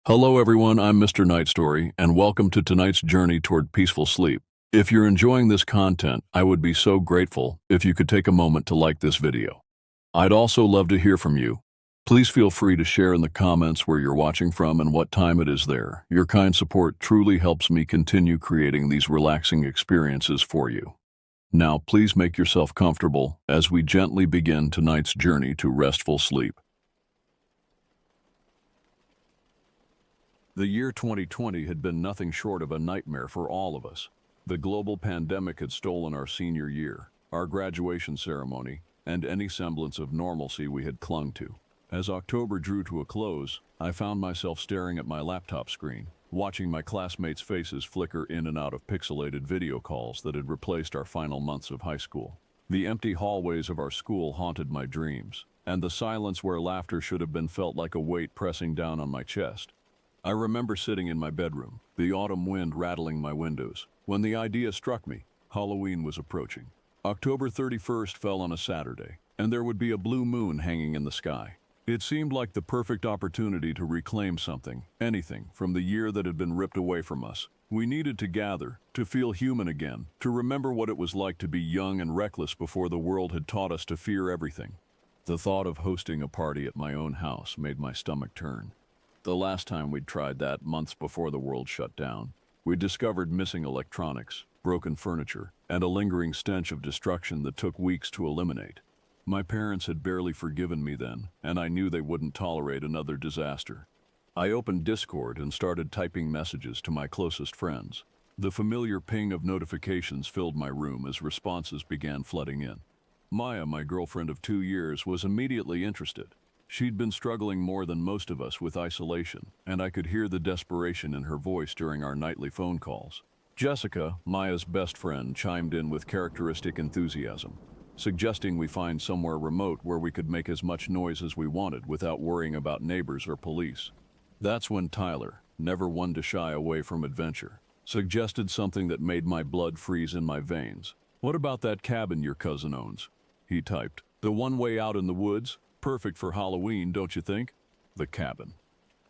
Hello everyone, I'm Mr. Night Story, and welcome to tonight's journey toward peaceful sleep. If you're enjoying this content, I would be so grateful if you could take a moment to like this video. I'd also love to hear from you. Please feel free to share in the comments where you're watching from and what time it is there. Your kind support truly helps me continue creating these relaxing experiences for you. Now, please make yourself comfortable as we gently begin tonight's journey to restful sleep. The year 2020 had been nothing short of a nightmare for all of us. The global pandemic had stolen our senior year, our graduation ceremony, and any semblance of normalcy we had clung to. As October drew to a close, I found myself staring at my laptop screen, watching my classmates' faces flicker in and out of pixelated video calls that had replaced our final months of high school. The empty hallways of our school haunted my dreams, and the silence where laughter should have been felt like a weight pressing down on my chest. I remember sitting in my bedroom, the autumn wind rattling my windows, when the idea struck me. Halloween was approaching. October 31st fell on a Saturday, and there would be a blue moon hanging in the sky. It seemed like the perfect opportunity to reclaim something, anything, from the year that had been ripped away from us. We needed to gather, to feel human again, to remember what it was like to be young and reckless before the world had taught us to fear everything. The thought of hosting a party at my own house made my stomach turn. The last time we'd tried that, months before the world shut down, we'd discovered missing electronics, broken furniture, and a lingering stench of destruction that took weeks to eliminate. My parents had barely forgiven me then, and I knew they wouldn't tolerate another disaster. I opened Discord and started typing messages to my closest friends. The familiar ping of notifications filled my room as responses began flooding in. Maya, my girlfriend of 2 years, was immediately interested. She'd been struggling more than most of us with isolation, and I could hear the desperation in her voice during our nightly phone calls. Jessica, Maya's best friend, chimed in with characteristic enthusiasm, suggesting we find somewhere remote where we could make as much noise as we wanted without worrying about neighbors or police. That's when Tyler, never one to shy away from adventure, suggested something that made my blood freeze in my veins. "What about that cabin your cousin owns?" he typed. "The one way out in the woods? Perfect for Halloween, don't you think?" The cabin.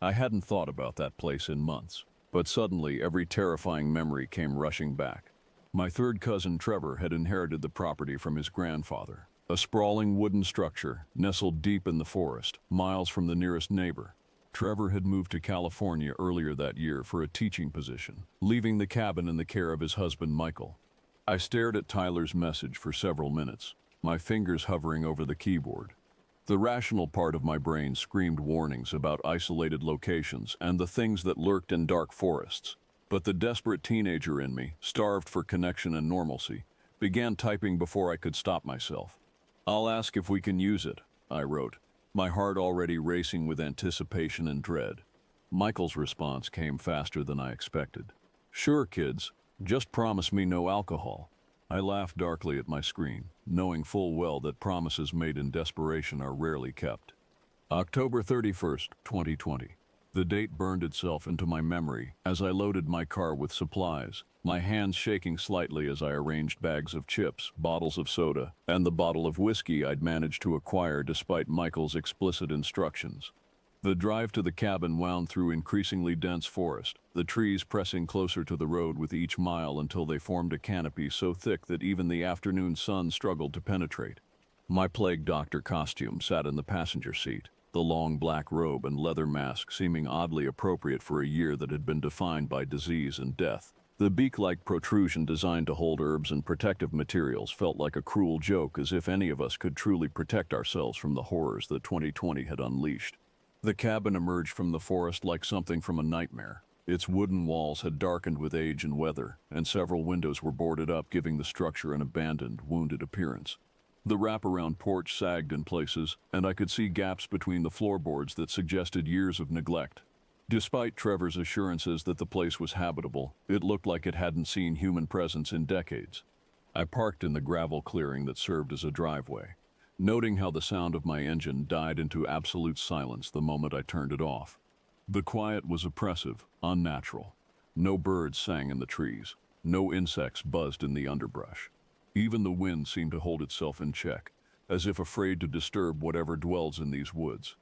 I hadn't thought about that place in months, but suddenly every terrifying memory came rushing back. My third cousin Trevor had inherited the property from his grandfather, a sprawling wooden structure nestled deep in the forest, miles from the nearest neighbor. Trevor had moved to California earlier that year for a teaching position, leaving the cabin in the care of his husband Michael. I stared at Tyler's message for several minutes, my fingers hovering over the keyboard. The rational part of my brain screamed warnings about isolated locations and the things that lurked in dark forests. But the desperate teenager in me, starved for connection and normalcy, began typing before I could stop myself. "I'll ask if we can use it," I wrote, my heart already racing with anticipation and dread. Michael's response came faster than I expected. "Sure, kids, just promise me no alcohol." I laughed darkly at my screen, knowing full well that promises made in desperation are rarely kept. October 31st, 2020. The date burned itself into my memory as I loaded my car with supplies, my hands shaking slightly as I arranged bags of chips, bottles of soda, and the bottle of whiskey I'd managed to acquire despite Michael's explicit instructions. The drive to the cabin wound through increasingly dense forest, the trees pressing closer to the road with each mile until they formed a canopy so thick that even the afternoon sun struggled to penetrate. My plague doctor costume sat in the passenger seat, the long black robe and leather mask seeming oddly appropriate for a year that had been defined by disease and death. The beak-like protrusion designed to hold herbs and protective materials felt like a cruel joke, as if any of us could truly protect ourselves from the horrors that 2020 had unleashed. The cabin emerged from the forest like something from a nightmare. Its wooden walls had darkened with age and weather, and several windows were boarded up, giving the structure an abandoned, wounded appearance. The wraparound porch sagged in places, and I could see gaps between the floorboards that suggested years of neglect. Despite Trevor's assurances that the place was habitable, it looked like it hadn't seen human presence in decades. I parked in the gravel clearing that served as a driveway, noting how the sound of my engine died into absolute silence the moment I turned it off. The quiet was oppressive, unnatural. No birds sang in the trees. No insects buzzed in the underbrush. Even the wind seemed to hold itself in check, as if afraid to disturb whatever dwells in these woods.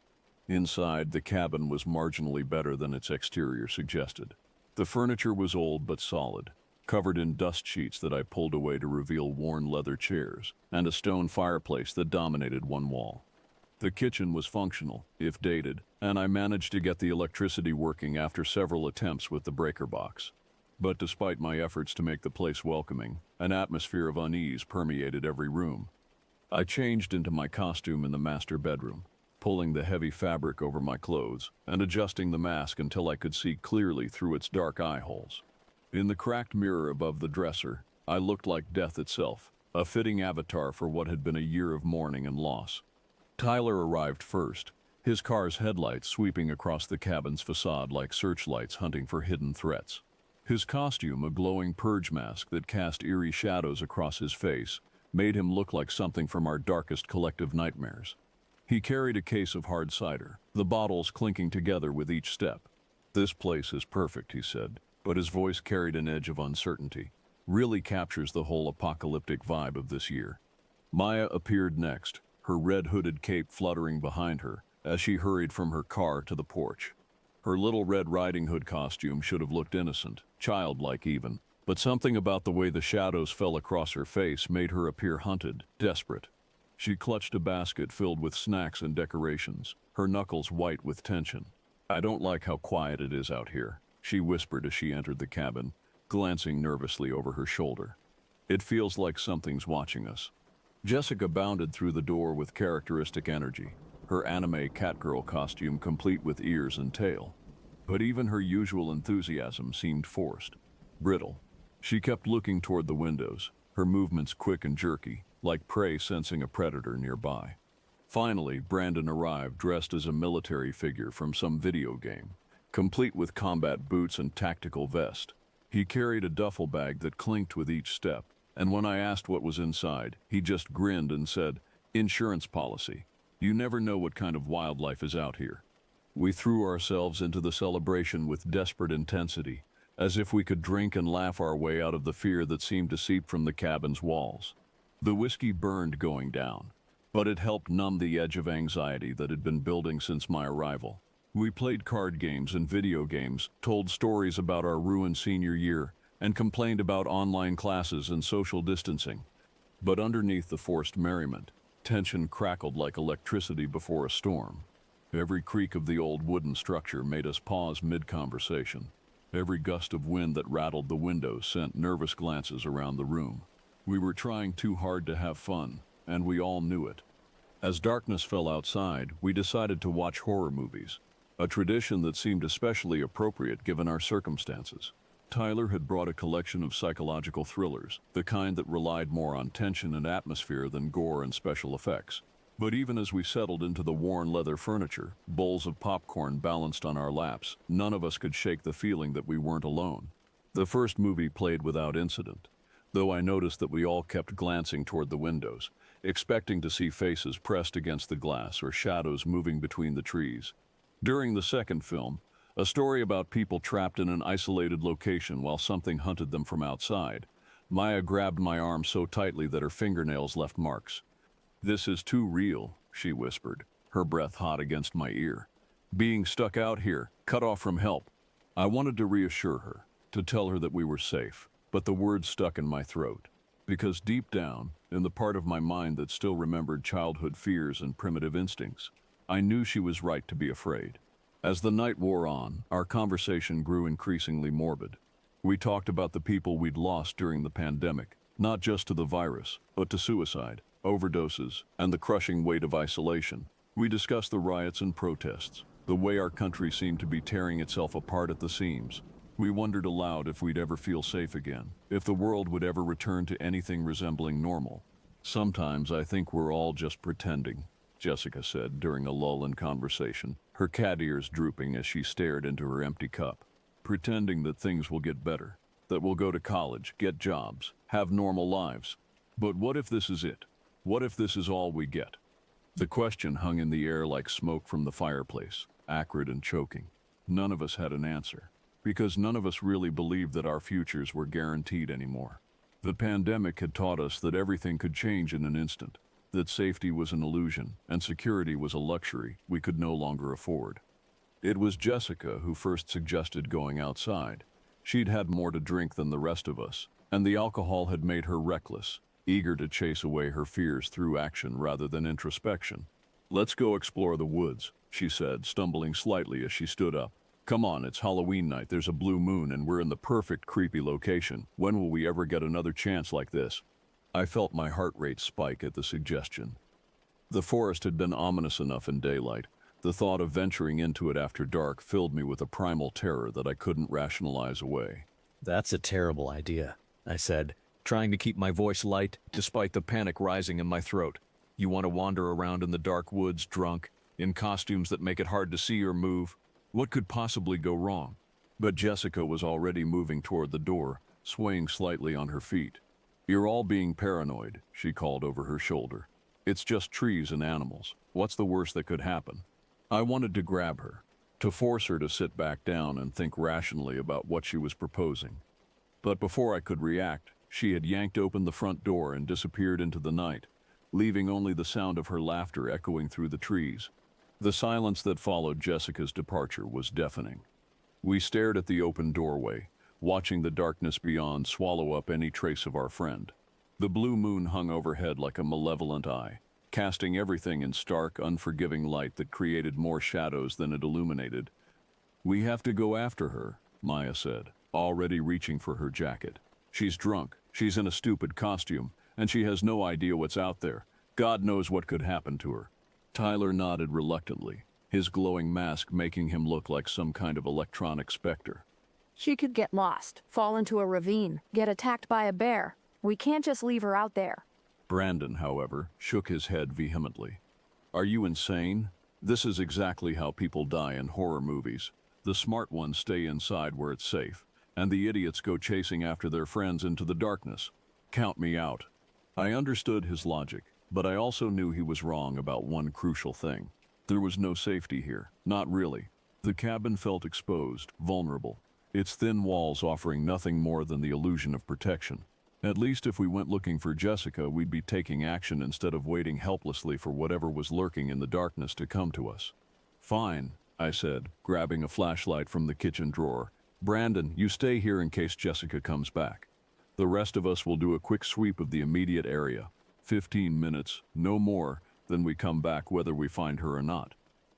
Inside, the cabin was marginally better than its exterior suggested. The furniture was old but solid, covered in dust sheets that I pulled away to reveal worn leather chairs, and a stone fireplace that dominated one wall. The kitchen was functional, if dated, and I managed to get the electricity working after several attempts with the breaker box. But despite my efforts to make the place welcoming, an atmosphere of unease permeated every room. I changed into my costume in the master bedroom, pulling the heavy fabric over my clothes and adjusting the mask until I could see clearly through its dark eye holes. In the cracked mirror above the dresser, I looked like death itself, a fitting avatar for what had been a year of mourning and loss. Tyler arrived first, his car's headlights sweeping across the cabin's facade like searchlights hunting for hidden threats. His costume, a glowing purge mask that cast eerie shadows across his face, made him look like something from our darkest collective nightmares. He carried a case of hard cider, the bottles clinking together with each step. "This place is perfect," he said, but his voice carried an edge of uncertainty. "Really captures the whole apocalyptic vibe of this year." Maya appeared next, her red hooded cape fluttering behind her as she hurried from her car to the porch. Her little Red Riding Hood costume should have looked innocent, childlike even, but something about the way the shadows fell across her face made her appear hunted, desperate. She clutched a basket filled with snacks and decorations, her knuckles white with tension. "I don't like how quiet it is out here," she whispered as she entered the cabin, glancing nervously over her shoulder. "It feels like something's watching us." Jessica bounded through the door with characteristic energy, her anime catgirl costume complete with ears and tail. But even her usual enthusiasm seemed forced, brittle. She kept looking toward the windows, her movements quick and jerky, like prey sensing a predator nearby. Finally, Brandon arrived dressed as a military figure from some video game, complete with combat boots and tactical vest. He carried a duffel bag that clinked with each step, and when I asked what was inside, he just grinned and said, "Insurance policy. You never know what kind of wildlife is out here." We threw ourselves into the celebration with desperate intensity, as if we could drink and laugh our way out of the fear that seemed to seep from the cabin's walls. The whiskey burned going down, but it helped numb the edge of anxiety that had been building since my arrival. We played card games and video games, told stories about our ruined senior year, and complained about online classes and social distancing. But underneath the forced merriment, tension crackled like electricity before a storm. Every creak of the old wooden structure made us pause mid-conversation. Every gust of wind that rattled the windows sent nervous glances around the room. We were trying too hard to have fun, and we all knew it. As darkness fell outside, we decided to watch horror movies, a tradition that seemed especially appropriate given our circumstances. Tyler had brought a collection of psychological thrillers, the kind that relied more on tension and atmosphere than gore and special effects. But even as we settled into the worn leather furniture, bowls of popcorn balanced on our laps, none of us could shake the feeling that we weren't alone. The first movie played without incident, though I noticed that we all kept glancing toward the windows, expecting to see faces pressed against the glass or shadows moving between the trees. During the second film, a story about people trapped in an isolated location while something hunted them from outside, Maya grabbed my arm so tightly that her fingernails left marks. "This is too real," she whispered, her breath hot against my ear. "Being stuck out here, cut off from help." I wanted to reassure her, to tell her that we were safe, but the words stuck in my throat. Because deep down, in the part of my mind that still remembered childhood fears and primitive instincts, I knew she was right to be afraid. As the night wore on, our conversation grew increasingly morbid. We talked about the people we'd lost during the pandemic, not just to the virus, but to suicide, overdoses, and the crushing weight of isolation. We discussed the riots and protests, the way our country seemed to be tearing itself apart at the seams. We wondered aloud if we'd ever feel safe again, if the world would ever return to anything resembling normal. "Sometimes I think we're all just pretending," Jessica said during a lull in conversation, her cat ears drooping as she stared into her empty cup. "Pretending that things will get better, that we'll go to college, get jobs, have normal lives. But what if this is it? What if this is all we get?" The question hung in the air like smoke from the fireplace, acrid and choking. None of us had an answer, because none of us really believed that our futures were guaranteed anymore. The pandemic had taught us that everything could change in an instant. that safety was an illusion and security was a luxury we could no longer afford. It was Jessica who first suggested going outside. She'd had more to drink than the rest of us, and the alcohol had made her reckless, eager to chase away her fears through action rather than introspection. "Let's go explore the woods," she said, stumbling slightly as she stood up. "Come on, it's Halloween night, there's a blue moon, and we're in the perfect creepy location. When will we ever get another chance like this?" I felt my heart rate spike at the suggestion. The forest had been ominous enough in daylight. The thought of venturing into it after dark filled me with a primal terror that I couldn't rationalize away. "That's a terrible idea," I said, trying to keep my voice light despite the panic rising in my throat. "You want to wander around in the dark woods drunk, in costumes that make it hard to see or move? What could possibly go wrong?" But Jessica was already moving toward the door, swaying slightly on her feet. "You're all being paranoid," she called over her shoulder. "It's just trees and animals. What's the worst that could happen?" I wanted to grab her, to force her to sit back down and think rationally about what she was proposing. But before I could react, she had yanked open the front door and disappeared into the night, leaving only the sound of her laughter echoing through the trees. The silence that followed Jessica's departure was deafening. We stared at the open doorway, watching the darkness beyond swallow up any trace of our friend. The blue moon hung overhead like a malevolent eye, casting everything in stark, unforgiving light that created more shadows than it illuminated. "We have to go after her," Maya said, already reaching for her jacket. "She's drunk, she's in a stupid costume, and she has no idea what's out there. God knows what could happen to her." Tyler nodded reluctantly, his glowing mask making him look like some kind of electronic specter. She could get lost, fall into a ravine, get attacked by a bear. We can't just leave her out there. Brandon, however, shook his head vehemently. "Are you insane? This is exactly how people die in horror movies. The smart ones stay inside where it's safe, and the idiots go chasing after their friends into the darkness. Count me out." I understood his logic, but I also knew he was wrong about one crucial thing. There was no safety here, not really. The cabin felt exposed, vulnerable, its thin walls offering nothing more than the illusion of protection. At least if we went looking for Jessica, we'd be taking action instead of waiting helplessly for whatever was lurking in the darkness to come to us. "Fine," I said, grabbing a flashlight from the kitchen drawer. "Brandon, you stay here in case Jessica comes back. The rest of us will do a quick sweep of the immediate area. 15 minutes, no more, then we come back whether we find her or not."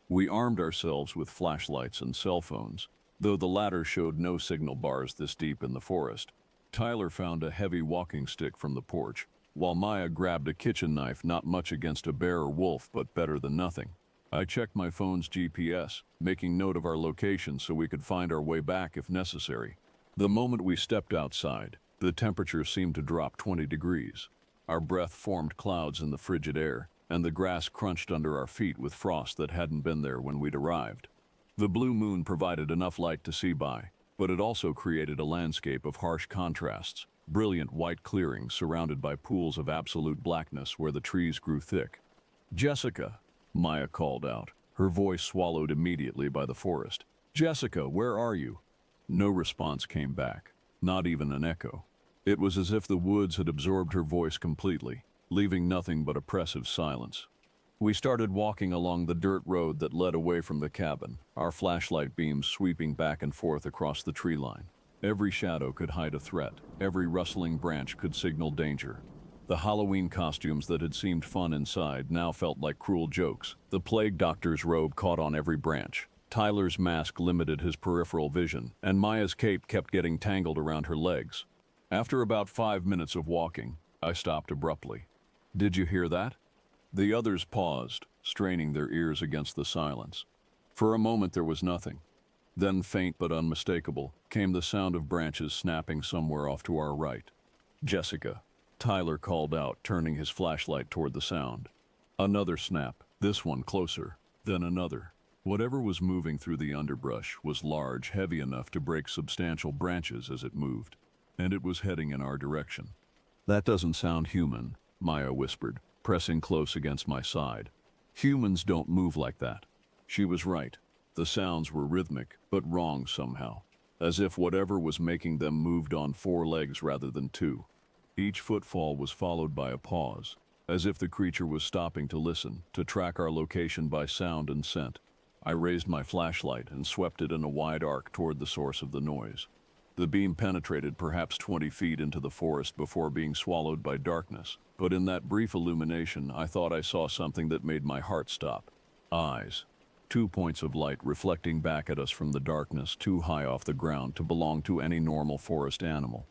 We armed ourselves with flashlights and cell phones, though the latter showed no signal bars this deep in the forest. Tyler found a heavy walking stick from the porch, while Maya grabbed a kitchen knife, not much against a bear or wolf, but better than nothing. I checked my phone's GPS, making note of our location so we could find our way back if necessary. The moment we stepped outside, the temperature seemed to drop 20 degrees. Our breath formed clouds in the frigid air, and the grass crunched under our feet with frost that hadn't been there when we'd arrived. The blue moon provided enough light to see by, but it also created a landscape of harsh contrasts, brilliant white clearings surrounded by pools of absolute blackness where the trees grew thick. "Jessica," Maya called out, her voice swallowed immediately by the forest. "Jessica, where are you?" No response came back, not even an echo. It was as if the woods had absorbed her voice completely, leaving nothing but oppressive silence. We started walking along the dirt road that led away from the cabin, our flashlight beams sweeping back and forth across the tree line. Every shadow could hide a threat, every rustling branch could signal danger. The Halloween costumes that had seemed fun inside now felt like cruel jokes. The plague doctor's robe caught on every branch. Tyler's mask limited his peripheral vision, and Maya's cape kept getting tangled around her legs. After about 5 minutes of walking, I stopped abruptly. "Did you hear that?" The others paused, straining their ears against the silence. For a moment there was nothing. Then, faint but unmistakable, came the sound of branches snapping somewhere off to our right. "Jessica," Tyler called out, turning his flashlight toward the sound. Another snap, this one closer, then another. Whatever was moving through the underbrush was large, heavy enough to break substantial branches as it moved, and it was heading in our direction. "That doesn't sound human," Maya whispered, pressing close against my side. "Humans don't move like that." She was right. The sounds were rhythmic, but wrong somehow, as if whatever was making them moved on 4 legs rather than 2. Each footfall was followed by a pause, as if the creature was stopping to listen, to track our location by sound and scent. I raised my flashlight and swept it in a wide arc toward the source of the noise. The beam penetrated perhaps 20 feet into the forest before being swallowed by darkness, but in that brief illumination, I thought I saw something that made my heart stop. Eyes. 2 points of light reflecting back at us from the darkness, too high off the ground to belong to any normal forest animal.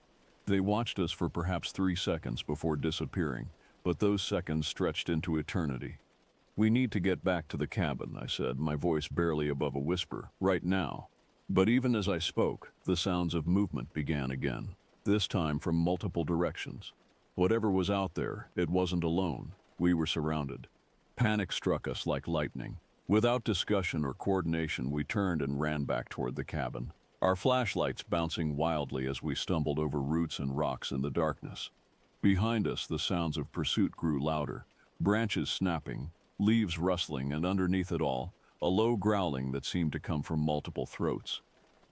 They watched us for perhaps 3 seconds before disappearing, but those seconds stretched into eternity. "We need to get back to the cabin," I said, my voice barely above a whisper, "right now." But even as I spoke, the sounds of movement began again, this time from multiple directions. Whatever was out there, it wasn't alone. We were surrounded. Panic struck us like lightning. Without discussion or coordination, we turned and ran back toward the cabin, our flashlights bouncing wildly as we stumbled over roots and rocks in the darkness. Behind us, the sounds of pursuit grew louder, branches snapping, leaves rustling, and underneath it all, a low growling that seemed to come from multiple throats.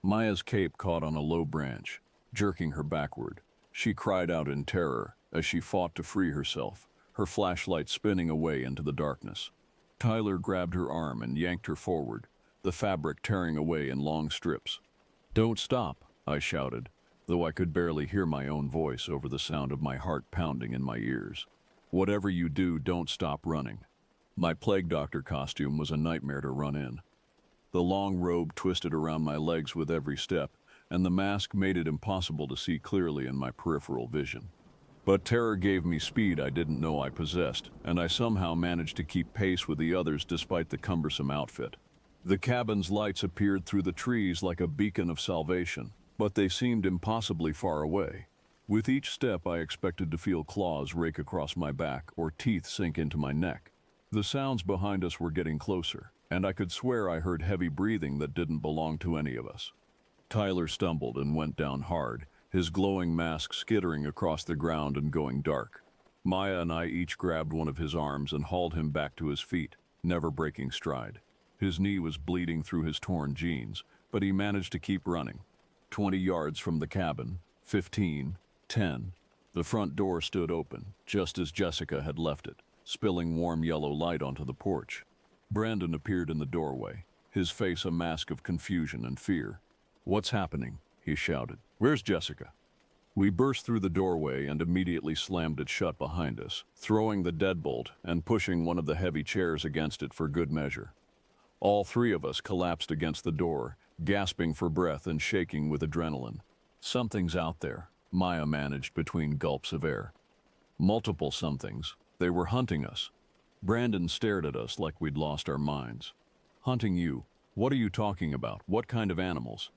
Maya's cape caught on a low branch, jerking her backward. She cried out in terror as she fought to free herself, her flashlight spinning away into the darkness. Tyler grabbed her arm and yanked her forward, the fabric tearing away in long strips. "Don't stop," I shouted, though I could barely hear my own voice over the sound of my heart pounding in my ears. "Whatever you do, don't stop running." My plague doctor costume was a nightmare to run in. The long robe twisted around my legs with every step, and the mask made it impossible to see clearly in my peripheral vision. But terror gave me speed I didn't know I possessed, and I somehow managed to keep pace with the others despite the cumbersome outfit. The cabin's lights appeared through the trees like a beacon of salvation, but they seemed impossibly far away. With each step, I expected to feel claws rake across my back or teeth sink into my neck. The sounds behind us were getting closer, and I could swear I heard heavy breathing that didn't belong to any of us. Tyler stumbled and went down hard, his glowing mask skittering across the ground and going dark. Maya and I each grabbed one of his arms and hauled him back to his feet, never breaking stride. His knee was bleeding through his torn jeans, but he managed to keep running. 20 yards from the cabin, 15, 10. The front door stood open, just as Jessica had left it, spilling warm yellow light onto the porch. Brandon appeared in the doorway, his face a mask of confusion and fear. "What's happening?" he shouted. "Where's Jessica?" We burst through the doorway and immediately slammed it shut behind us, throwing the deadbolt and pushing one of the heavy chairs against it for good measure. All three of us collapsed against the door, gasping for breath and shaking with adrenaline. "Something's out there," Maya managed between gulps of air. "Multiple somethings. They were hunting us." Brandon stared at us like we'd lost our minds. "Hunting you? What are you talking about? What kind of animals?"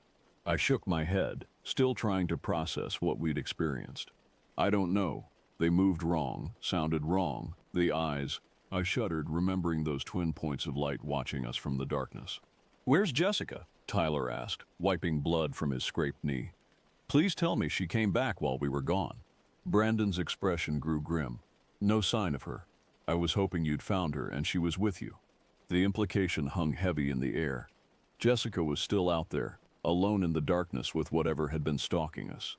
I shook my head, still trying to process what we'd experienced. "I don't know. They moved wrong, sounded wrong. The eyes..." I shuddered, remembering those twin points of light watching us from the darkness. "Where's Jessica?" Tyler asked, wiping blood from his scraped knee. "Please tell me she came back while we were gone." Brandon's expression grew grim. "No sign of her. I was hoping you'd found her and she was with you." The implication hung heavy in the air. Jessica was still out there, alone in the darkness with whatever had been stalking us.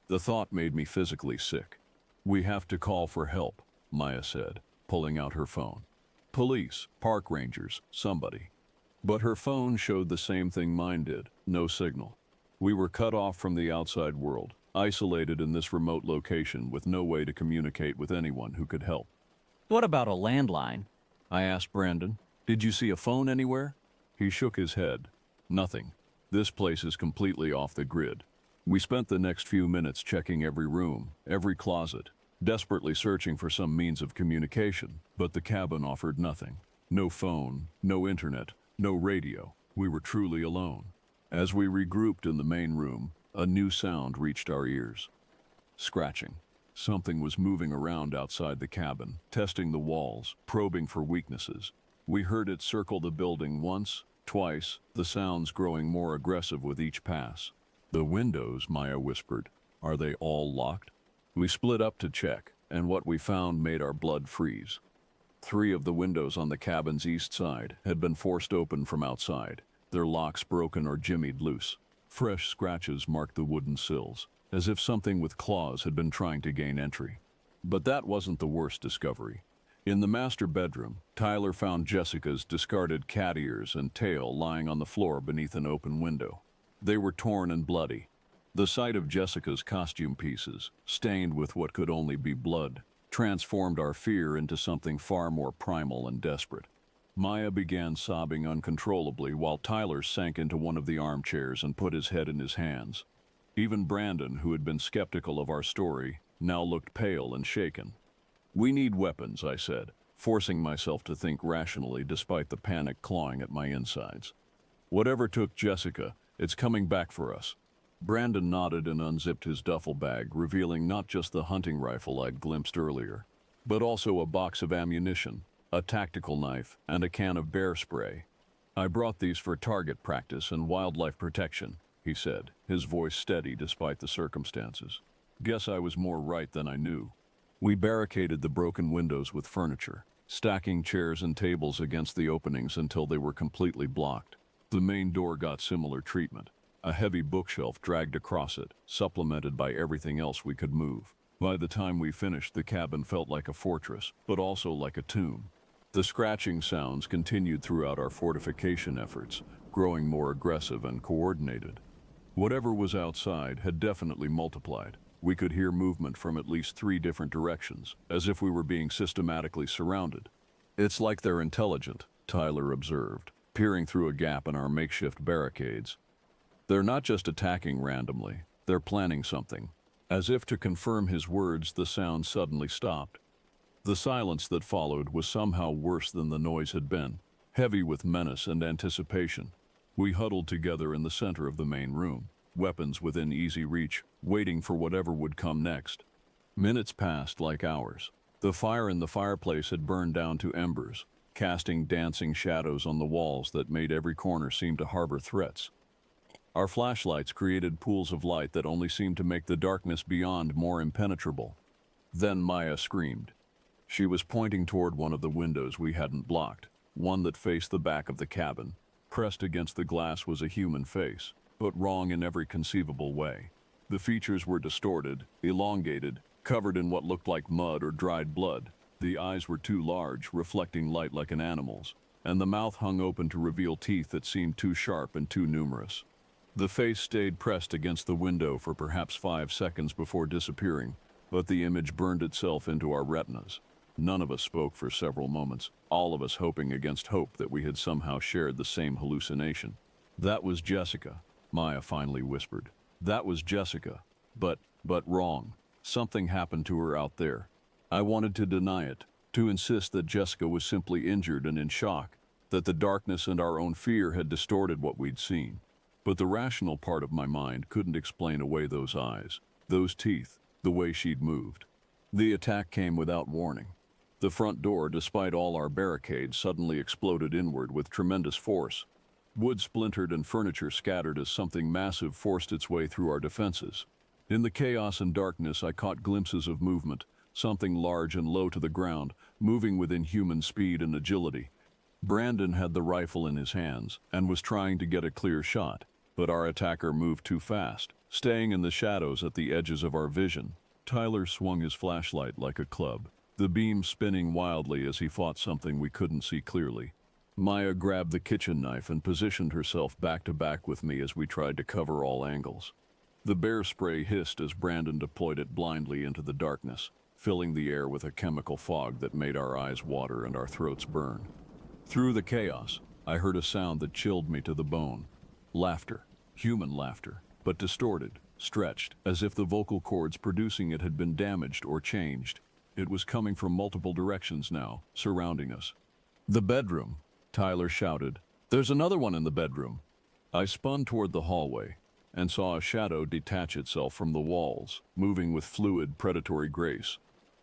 The thought made me physically sick. "We have to call for help," Maya said, pulling out her phone. "Police, park rangers, somebody." But her phone showed the same thing mine did, no signal. We were cut off from the outside world, isolated in this remote location with no way to communicate with anyone who could help. What about a landline? I asked Brandon, "Did you see a phone anywhere?" He shook his head. "Nothing. This place is completely off the grid." We spent the next few minutes checking every room, every closet, desperately searching for some means of communication, but the cabin offered nothing. No phone, no internet, no radio. We were truly alone. As we regrouped in the main room, a new sound reached our ears. Scratching. Something was moving around outside the cabin, testing the walls, probing for weaknesses. We heard it circle the building once, twice, the sounds growing more aggressive with each pass. "The windows," Maya whispered. "Are they all locked?" We split up to check, and what we found made our blood freeze. 3 of the windows on the cabin's east side had been forced open from outside, their locks broken or jimmied loose. Fresh scratches marked the wooden sills, as if something with claws had been trying to gain entry. But that wasn't the worst discovery. In the master bedroom, Tyler found Jessica's discarded cat ears and tail lying on the floor beneath an open window. They were torn and bloody. The sight of Jessica's costume pieces, stained with what could only be blood, transformed our fear into something far more primal and desperate. Maya began sobbing uncontrollably while Tyler sank into one of the armchairs and put his head in his hands. Even Brandon, who had been skeptical of our story, now looked pale and shaken. "We need weapons," I said, forcing myself to think rationally despite the panic clawing at my insides. "Whatever took Jessica, it's coming back for us." Brandon nodded and unzipped his duffel bag, revealing not just the hunting rifle I'd glimpsed earlier, but also a box of ammunition, a tactical knife, and a can of bear spray. "I brought these for target practice and wildlife protection," he said, his voice steady despite the circumstances. Guess I was more right than I knew. We barricaded the broken windows with furniture, stacking chairs and tables against the openings until they were completely blocked. The main door got similar treatment. A heavy bookshelf dragged across it, supplemented by everything else we could move. By the time we finished, the cabin felt like a fortress, but also like a tomb. The scratching sounds continued throughout our fortification efforts, growing more aggressive and coordinated. Whatever was outside had definitely multiplied. We could hear movement from at least 3 different directions, as if we were being systematically surrounded. "It's like they're intelligent," Tyler observed, peering through a gap in our makeshift barricades. "They're not just attacking randomly, they're planning something." As if to confirm his words, the sound suddenly stopped. The silence that followed was somehow worse than the noise had been, heavy with menace and anticipation. We huddled together in the center of the main room, weapons within easy reach, waiting for whatever would come next. Minutes passed like hours. The fire in the fireplace had burned down to embers, casting dancing shadows on the walls that made every corner seem to harbor threats. Our flashlights created pools of light that only seemed to make the darkness beyond more impenetrable. Then Maya screamed. She was pointing toward one of the windows we hadn't blocked, one that faced the back of the cabin. Pressed against the glass was a human face, but wrong in every conceivable way. The features were distorted, elongated, covered in what looked like mud or dried blood. The eyes were too large, reflecting light like an animal's, and the mouth hung open to reveal teeth that seemed too sharp and too numerous. The face stayed pressed against the window for perhaps 5 seconds before disappearing, but the image burned itself into our retinas. None of us spoke for several moments, all of us hoping against hope that we had somehow shared the same hallucination. "That was Jessica," Maya finally whispered. "That was Jessica. But wrong. Something happened to her out there." I wanted to deny it, to insist that Jessica was simply injured and in shock, that the darkness and our own fear had distorted what we'd seen. But the rational part of my mind couldn't explain away those eyes, those teeth, the way she'd moved. The attack came without warning. The front door, despite all our barricades, suddenly exploded inward with tremendous force. Wood splintered and furniture scattered as something massive forced its way through our defenses. In the chaos and darkness, I caught glimpses of movement, something large and low to the ground, moving within human speed and agility. Brandon had the rifle in his hands and was trying to get a clear shot, but our attacker moved too fast, staying in the shadows at the edges of our vision. Tyler swung his flashlight like a club, the beam spinning wildly as he fought something we couldn't see clearly. Maya grabbed the kitchen knife and positioned herself back to back with me as we tried to cover all angles. The bear spray hissed as Brandon deployed it blindly into the darkness, filling the air with a chemical fog that made our eyes water and our throats burn. Through the chaos, I heard a sound that chilled me to the bone. Laughter, human laughter, but distorted, stretched, as if the vocal cords producing it had been damaged or changed. It was coming from multiple directions now, surrounding us. "The bedroom," Tyler shouted. "There's another one in the bedroom." I spun toward the hallway and saw a shadow detach itself from the walls, moving with fluid, predatory grace.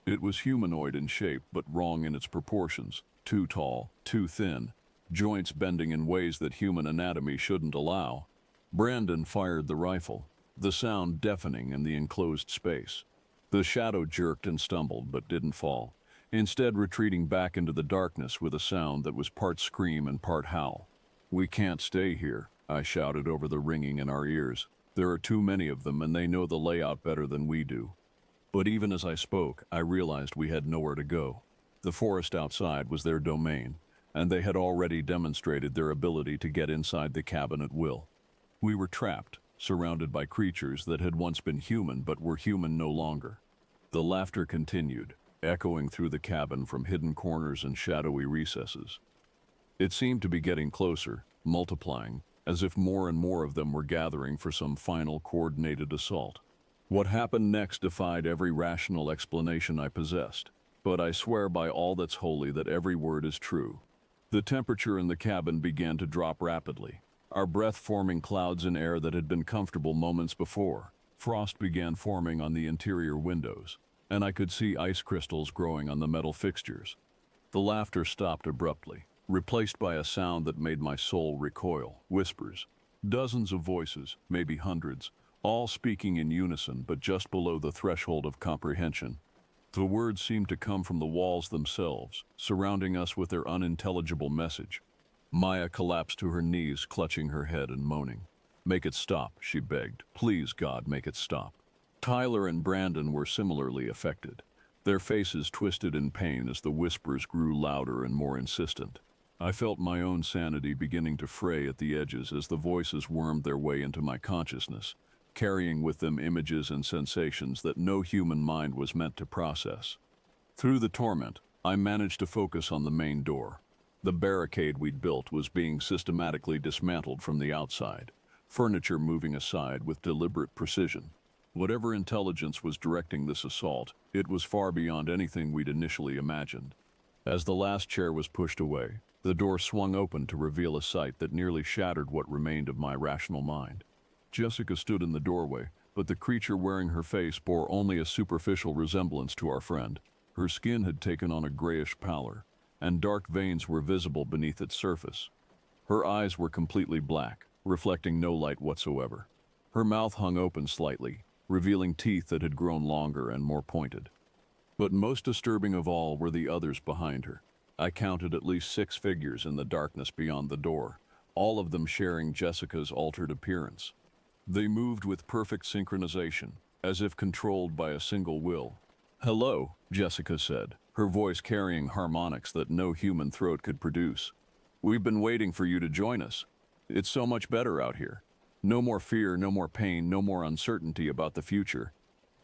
It was humanoid in shape, but wrong in its proportions. Too tall, too thin, joints bending in ways that human anatomy shouldn't allow. Brandon fired the rifle, the sound deafening in the enclosed space. The shadow jerked and stumbled, but didn't fall, instead retreating back into the darkness with a sound that was part scream and part howl. "We can't stay here," I shouted over the ringing in our ears. "There are too many of them, and they know the layout better than we do." But even as I spoke, I realized we had nowhere to go. The forest outside was their domain, and they had already demonstrated their ability to get inside the cabin at will. We were trapped, surrounded by creatures that had once been human but were human no longer. The laughter continued, echoing through the cabin from hidden corners and shadowy recesses. It seemed to be getting closer, multiplying, as if more and more of them were gathering for some final coordinated assault. What happened next defied every rational explanation I possessed, but I swear by all that's holy that every word is true. The temperature in the cabin began to drop rapidly, our breath forming clouds in air that had been comfortable moments before. Frost began forming on the interior windows, and I could see ice crystals growing on the metal fixtures. The laughter stopped abruptly, replaced by a sound that made my soul recoil. Whispers. Dozens of voices, maybe hundreds, all speaking in unison but just below the threshold of comprehension. The words seemed to come from the walls themselves, surrounding us with their unintelligible message. Maya collapsed to her knees, clutching her head and moaning. "Make it stop," she begged. "Please, God, make it stop." Tyler and Brandon were similarly affected, their faces twisted in pain as the whispers grew louder and more insistent. I felt my own sanity beginning to fray at the edges as the voices wormed their way into my consciousness, carrying with them images and sensations that no human mind was meant to process. Through the torment, I managed to focus on the main door. The barricade we'd built was being systematically dismantled from the outside, furniture moving aside with deliberate precision. Whatever intelligence was directing this assault, it was far beyond anything we'd initially imagined. As the last chair was pushed away, the door swung open to reveal a sight that nearly shattered what remained of my rational mind. Jessica stood in the doorway, but the creature wearing her face bore only a superficial resemblance to our friend. Her skin had taken on a grayish pallor, and dark veins were visible beneath its surface. Her eyes were completely black, reflecting no light whatsoever. Her mouth hung open slightly, revealing teeth that had grown longer and more pointed. But most disturbing of all were the others behind her. I counted at least 6 figures in the darkness beyond the door, all of them sharing Jessica's altered appearance. They moved with perfect synchronization, as if controlled by a single will. "Hello," Jessica said, her voice carrying harmonics that no human throat could produce. "We've been waiting for you to join us. It's so much better out here. No more fear, no more pain, no more uncertainty about the future."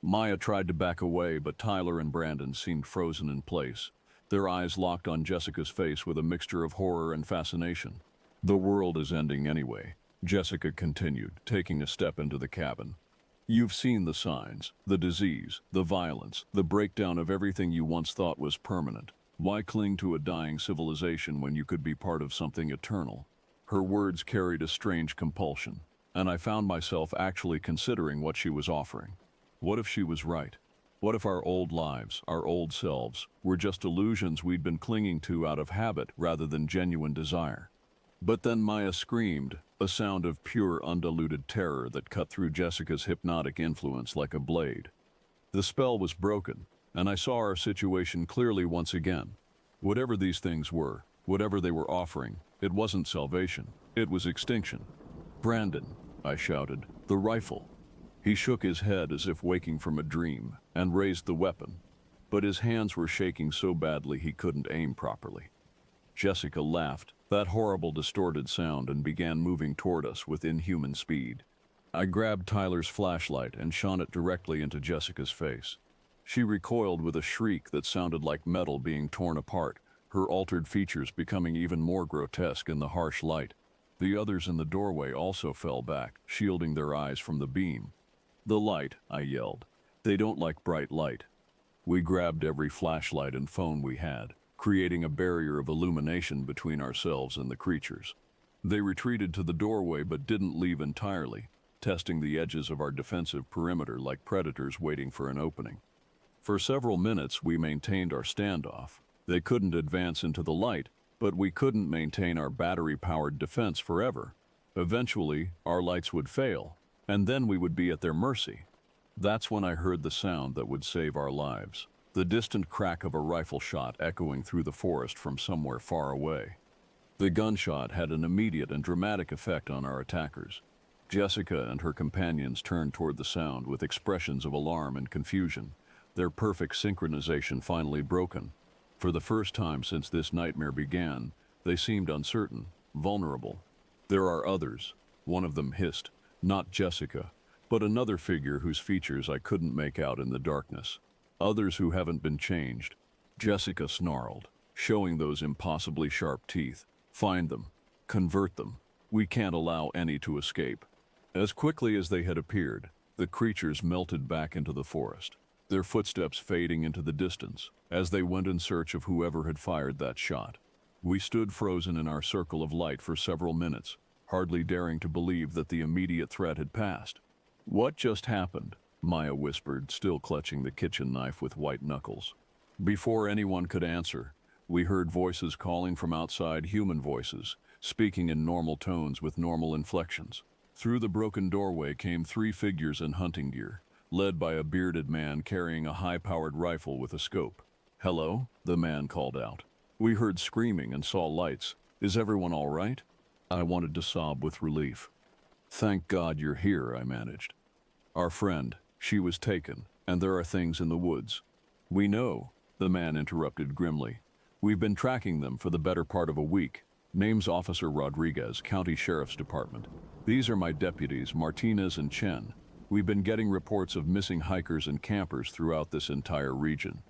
Maya tried to back away, but Tyler and Brandon seemed frozen in place, their eyes locked on Jessica's face with a mixture of horror and fascination. "The world is ending anyway," Jessica continued, taking a step into the cabin. "You've seen the signs, the disease, the violence, the breakdown of everything you once thought was permanent. Why cling to a dying civilization when you could be part of something eternal?" Her words carried a strange compulsion, and I found myself actually considering what she was offering. What if she was right? What if our old lives, our old selves, were just illusions we'd been clinging to out of habit rather than genuine desire? But then Maya screamed, a sound of pure, undiluted terror that cut through Jessica's hypnotic influence like a blade. The spell was broken, and I saw our situation clearly once again. Whatever these things were, whatever they were offering, it wasn't salvation, it was extinction. "Brandon," I shouted, "the rifle." He shook his head as if waking from a dream, and raised the weapon, but his hands were shaking so badly he couldn't aim properly. Jessica laughed, that horrible distorted sound, and began moving toward us with inhuman speed. I grabbed Tyler's flashlight and shone it directly into Jessica's face. She recoiled with a shriek that sounded like metal being torn apart, her altered features becoming even more grotesque in the harsh light. The others in the doorway also fell back, shielding their eyes from the beam. "The light," I yelled. "They don't like bright light." We grabbed every flashlight and phone we had, creating a barrier of illumination between ourselves and the creatures. They retreated to the doorway but didn't leave entirely, testing the edges of our defensive perimeter like predators waiting for an opening. For several minutes we maintained our standoff. They couldn't advance into the light, but we couldn't maintain our battery-powered defense forever. Eventually, our lights would fail, and then we would be at their mercy. That's when I heard the sound that would save our lives. The distant crack of a rifle shot echoing through the forest from somewhere far away. The gunshot had an immediate and dramatic effect on our attackers. Jessica and her companions turned toward the sound with expressions of alarm and confusion, their perfect synchronization finally broken. For the first time since this nightmare began, they seemed uncertain, vulnerable. There are others. One of them hissed, not Jessica, but another figure whose features I couldn't make out in the darkness. Others who haven't been changed. Jessica snarled, showing those impossibly sharp teeth. Find them. Convert them. We can't allow any to escape. As quickly as they had appeared, the creatures melted back into the forest, their footsteps fading into the distance as they went in search of whoever had fired that shot. We stood frozen in our circle of light for several minutes, hardly daring to believe that the immediate threat had passed. "What just happened?" Maya whispered, still clutching the kitchen knife with white knuckles. Before anyone could answer, we heard voices calling from outside, human voices, speaking in normal tones with normal inflections. Through the broken doorway came 3 figures in hunting gear, led by a bearded man carrying a high-powered rifle with a scope. "Hello?" the man called out. We heard screaming and saw lights. "Is everyone all right?" I wanted to sob with relief. "Thank God you're here," I managed. "Our friend, she was taken, and there are things in the woods." "We know," the man interrupted grimly. "We've been tracking them for the better part of a week." Name's Officer Rodriguez, County Sheriff's Department. "These are my deputies, Martinez and Chen. We've been getting reports of missing hikers and campers throughout this entire region."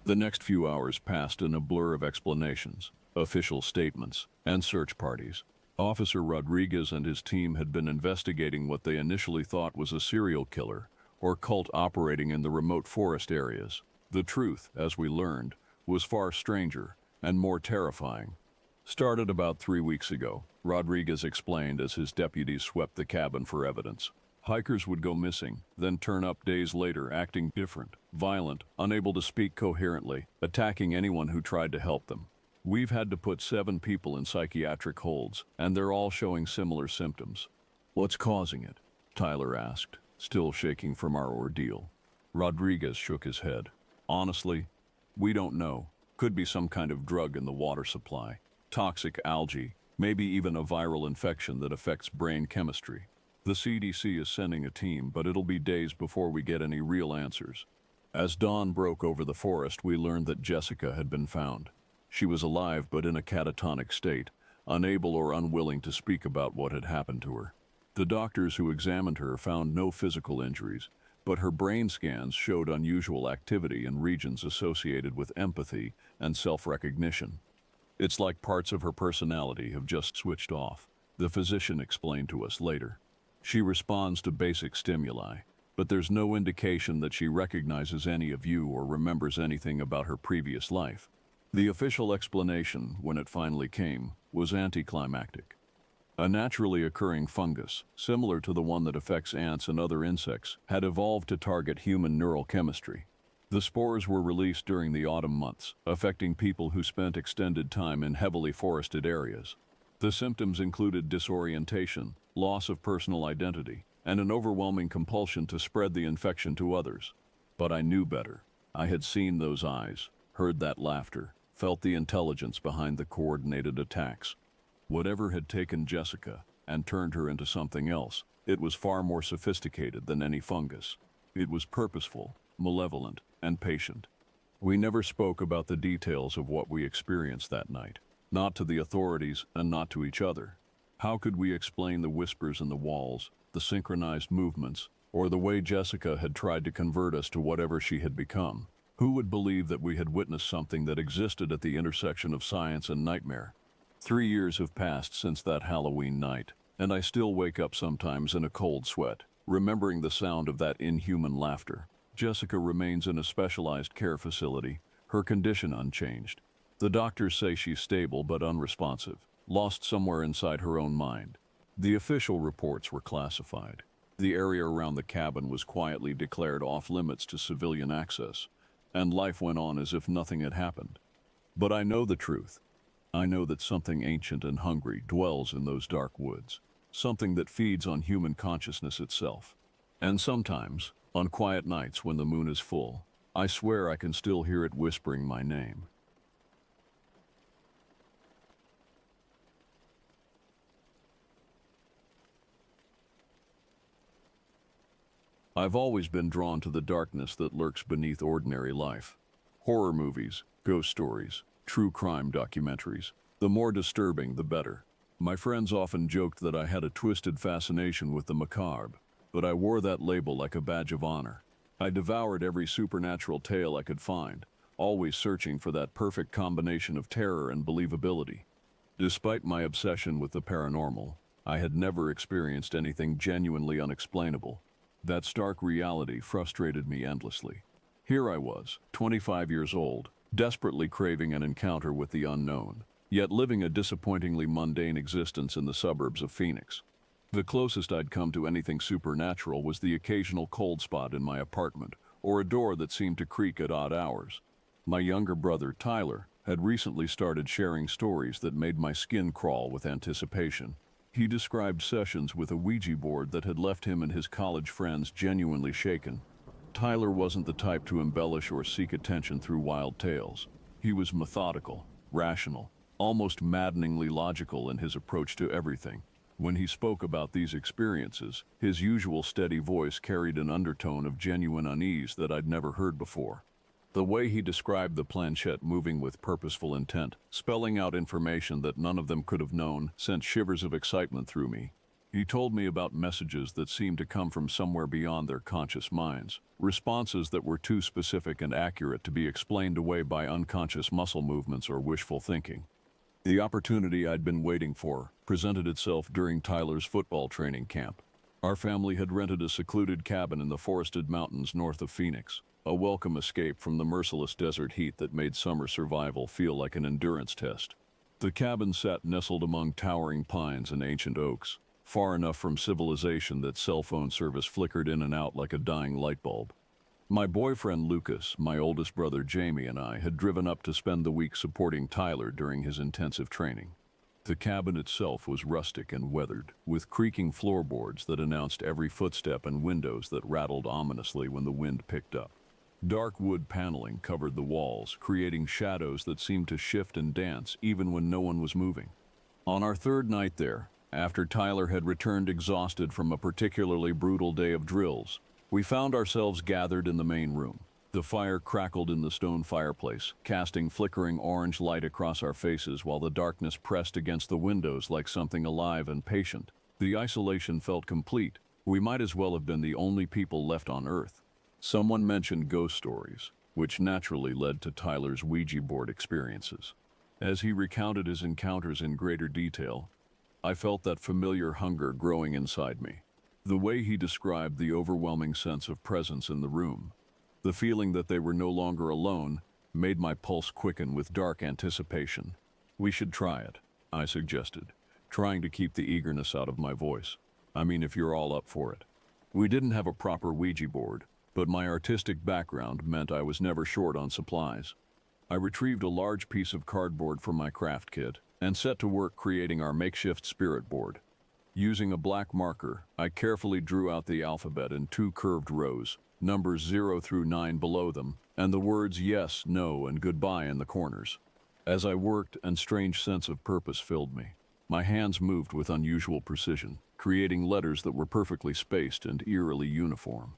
The next few hours passed in a blur of explanations, official statements, and search parties. Officer Rodriguez and his team had been investigating what they initially thought was a serial killer or cult operating in the remote forest areas. The truth, as we learned, was far stranger and more terrifying. "Started about 3 weeks ago," Rodriguez explained as his deputies swept the cabin for evidence. "Hikers would go missing, then turn up days later acting different, violent, unable to speak coherently, attacking anyone who tried to help them. We've had to put 7 people in psychiatric holds, and they're all showing similar symptoms." "What's causing it?" Tyler asked, still shaking from our ordeal. Rodriguez shook his head. "Honestly, we don't know. Could be some kind of drug in the water supply. Toxic algae, maybe even a viral infection that affects brain chemistry. The CDC is sending a team, but it'll be days before we get any real answers." As dawn broke over the forest, we learned that Jessica had been found. She was alive but in a catatonic state, unable or unwilling to speak about what had happened to her. The doctors who examined her found no physical injuries, but her brain scans showed unusual activity in regions associated with empathy and self-recognition. "It's like parts of her personality have just switched off," the physician explained to us later. "She responds to basic stimuli, but there's no indication that she recognizes any of you or remembers anything about her previous life." The official explanation, when it finally came, was anticlimactic. A naturally occurring fungus, similar to the one that affects ants and other insects, had evolved to target human neural chemistry. The spores were released during the autumn months, affecting people who spent extended time in heavily forested areas. The symptoms included disorientation, loss of personal identity, and an overwhelming compulsion to spread the infection to others. But I knew better. I had seen those eyes, heard that laughter, felt the intelligence behind the coordinated attacks. Whatever had taken Jessica and turned her into something else, it was far more sophisticated than any fungus. It was purposeful, malevolent, and patient. We never spoke about the details of what we experienced that night, not to the authorities and not to each other. How could we explain the whispers in the walls, the synchronized movements, or the way Jessica had tried to convert us to whatever she had become? Who would believe that we had witnessed something that existed at the intersection of science and nightmare? 3 years have passed since that Halloween night, and I still wake up sometimes in a cold sweat, remembering the sound of that inhuman laughter. Jessica remains in a specialized care facility, her condition unchanged. The doctors say she's stable but unresponsive, lost somewhere inside her own mind. The official reports were classified. The area around the cabin was quietly declared off-limits to civilian access, and life went on as if nothing had happened. But I know the truth. I know that something ancient and hungry dwells in those dark woods, something that feeds on human consciousness itself. And sometimes, on quiet nights when the moon is full, I swear I can still hear it whispering my name. I've always been drawn to the darkness that lurks beneath ordinary life. Horror movies, ghost stories, true crime documentaries. The more disturbing, the better. My friends often joked that I had a twisted fascination with the macabre, but I wore that label like a badge of honor. I devoured every supernatural tale I could find, always searching for that perfect combination of terror and believability. Despite my obsession with the paranormal, I had never experienced anything genuinely unexplainable. That stark reality frustrated me endlessly. Here I was, 25 years old, desperately craving an encounter with the unknown, yet living a disappointingly mundane existence in the suburbs of Phoenix. The closest I'd come to anything supernatural was the occasional cold spot in my apartment, or a door that seemed to creak at odd hours. My younger brother, Tyler, had recently started sharing stories that made my skin crawl with anticipation. He described sessions with a Ouija board that had left him and his college friends genuinely shaken. Tyler wasn't the type to embellish or seek attention through wild tales. He was methodical, rational, almost maddeningly logical in his approach to everything. When he spoke about these experiences, his usual steady voice carried an undertone of genuine unease that I'd never heard before. The way he described the planchette moving with purposeful intent, spelling out information that none of them could have known, sent shivers of excitement through me. He told me about messages that seemed to come from somewhere beyond their conscious minds, responses that were too specific and accurate to be explained away by unconscious muscle movements or wishful thinking. The opportunity I'd been waiting for presented itself during Tyler's football training camp. Our family had rented a secluded cabin in the forested mountains north of Phoenix, a welcome escape from the merciless desert heat that made summer survival feel like an endurance test. The cabin sat nestled among towering pines and ancient oaks, far enough from civilization that cell phone service flickered in and out like a dying light bulb. My boyfriend Lucas, my oldest brother Jamie, and I had driven up to spend the week supporting Tyler during his intensive training. The cabin itself was rustic and weathered, with creaking floorboards that announced every footstep and windows that rattled ominously when the wind picked up. Dark wood paneling covered the walls, creating shadows that seemed to shift and dance even when no one was moving. On our third night there, after Tyler had returned exhausted from a particularly brutal day of drills, we found ourselves gathered in the main room. The fire crackled in the stone fireplace, casting flickering orange light across our faces while the darkness pressed against the windows like something alive and patient. The isolation felt complete. We might as well have been the only people left on Earth. Someone mentioned ghost stories, which naturally led to Tyler's Ouija board experiences. As he recounted his encounters in greater detail, I felt that familiar hunger growing inside me. The way he described the overwhelming sense of presence in the room, the feeling that they were no longer alone, made my pulse quicken with dark anticipation. "We should try it," I suggested, trying to keep the eagerness out of my voice. "I mean, if you're all up for it." We didn't have a proper Ouija board, but my artistic background meant I was never short on supplies. I retrieved a large piece of cardboard from my craft kit and set to work creating our makeshift spirit board. Using a black marker, I carefully drew out the alphabet in 2 curved rows, numbers 0 through 9 below them, and the words yes, no, and goodbye in the corners. As I worked, a strange sense of purpose filled me. My hands moved with unusual precision, creating letters that were perfectly spaced and eerily uniform.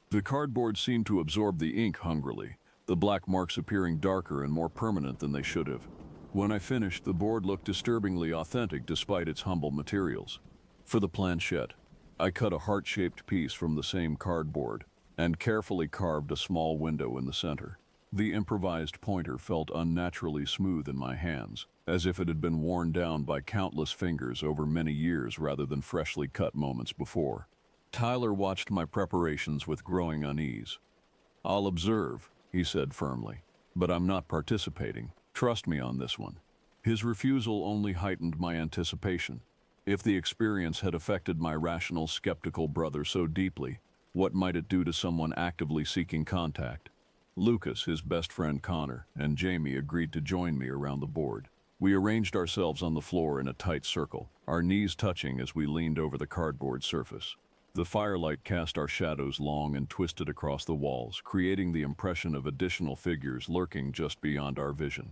The cardboard seemed to absorb the ink hungrily, the black marks appearing darker and more permanent than they should have. When I finished, the board looked disturbingly authentic despite its humble materials. For the planchette, I cut a heart-shaped piece from the same cardboard and carefully carved a small window in the center. The improvised pointer felt unnaturally smooth in my hands, as if it had been worn down by countless fingers over many years rather than freshly cut moments before. Tyler watched my preparations with growing unease. "I'll observe," he said firmly, "but I'm not participating. Trust me on this one." His refusal only heightened my anticipation. If the experience had affected my rational, skeptical brother so deeply, what might it do to someone actively seeking contact? Lucas, his best friend Connor, and Jamie agreed to join me around the board. We arranged ourselves on the floor in a tight circle, our knees touching as we leaned over the cardboard surface. The firelight cast our shadows long and twisted across the walls, creating the impression of additional figures lurking just beyond our vision.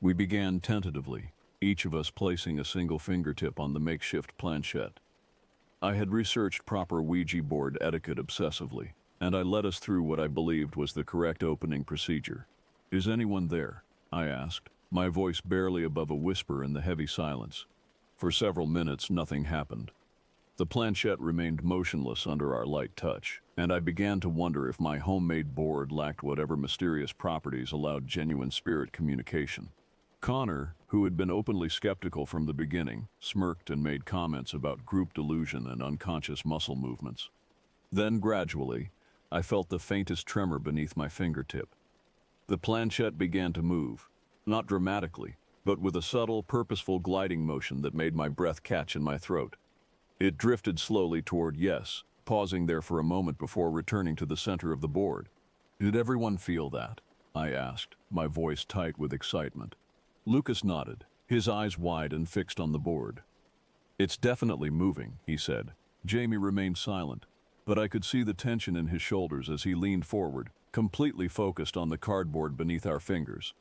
We began tentatively, each of us placing a single fingertip on the makeshift planchette. I had researched proper Ouija board etiquette obsessively, and I led us through what I believed was the correct opening procedure. "Is anyone there?" I asked, my voice barely above a whisper in the heavy silence. For several minutes, nothing happened. The planchette remained motionless under our light touch, and I began to wonder if my homemade board lacked whatever mysterious properties allowed genuine spirit communication. Connor, who had been openly skeptical from the beginning, smirked and made comments about group delusion and unconscious muscle movements. Then, gradually, I felt the faintest tremor beneath my fingertip. The planchette began to move, not dramatically, but with a subtle, purposeful gliding motion that made my breath catch in my throat. It drifted slowly toward yes, pausing there for a moment before returning to the center of the board. "Did everyone feel that?" I asked, my voice tight with excitement. Lucas nodded, his eyes wide and fixed on the board. "It's definitely moving," he said. Jamie remained silent, but I could see the tension in his shoulders as he leaned forward, completely focused on the cardboard beneath our fingers.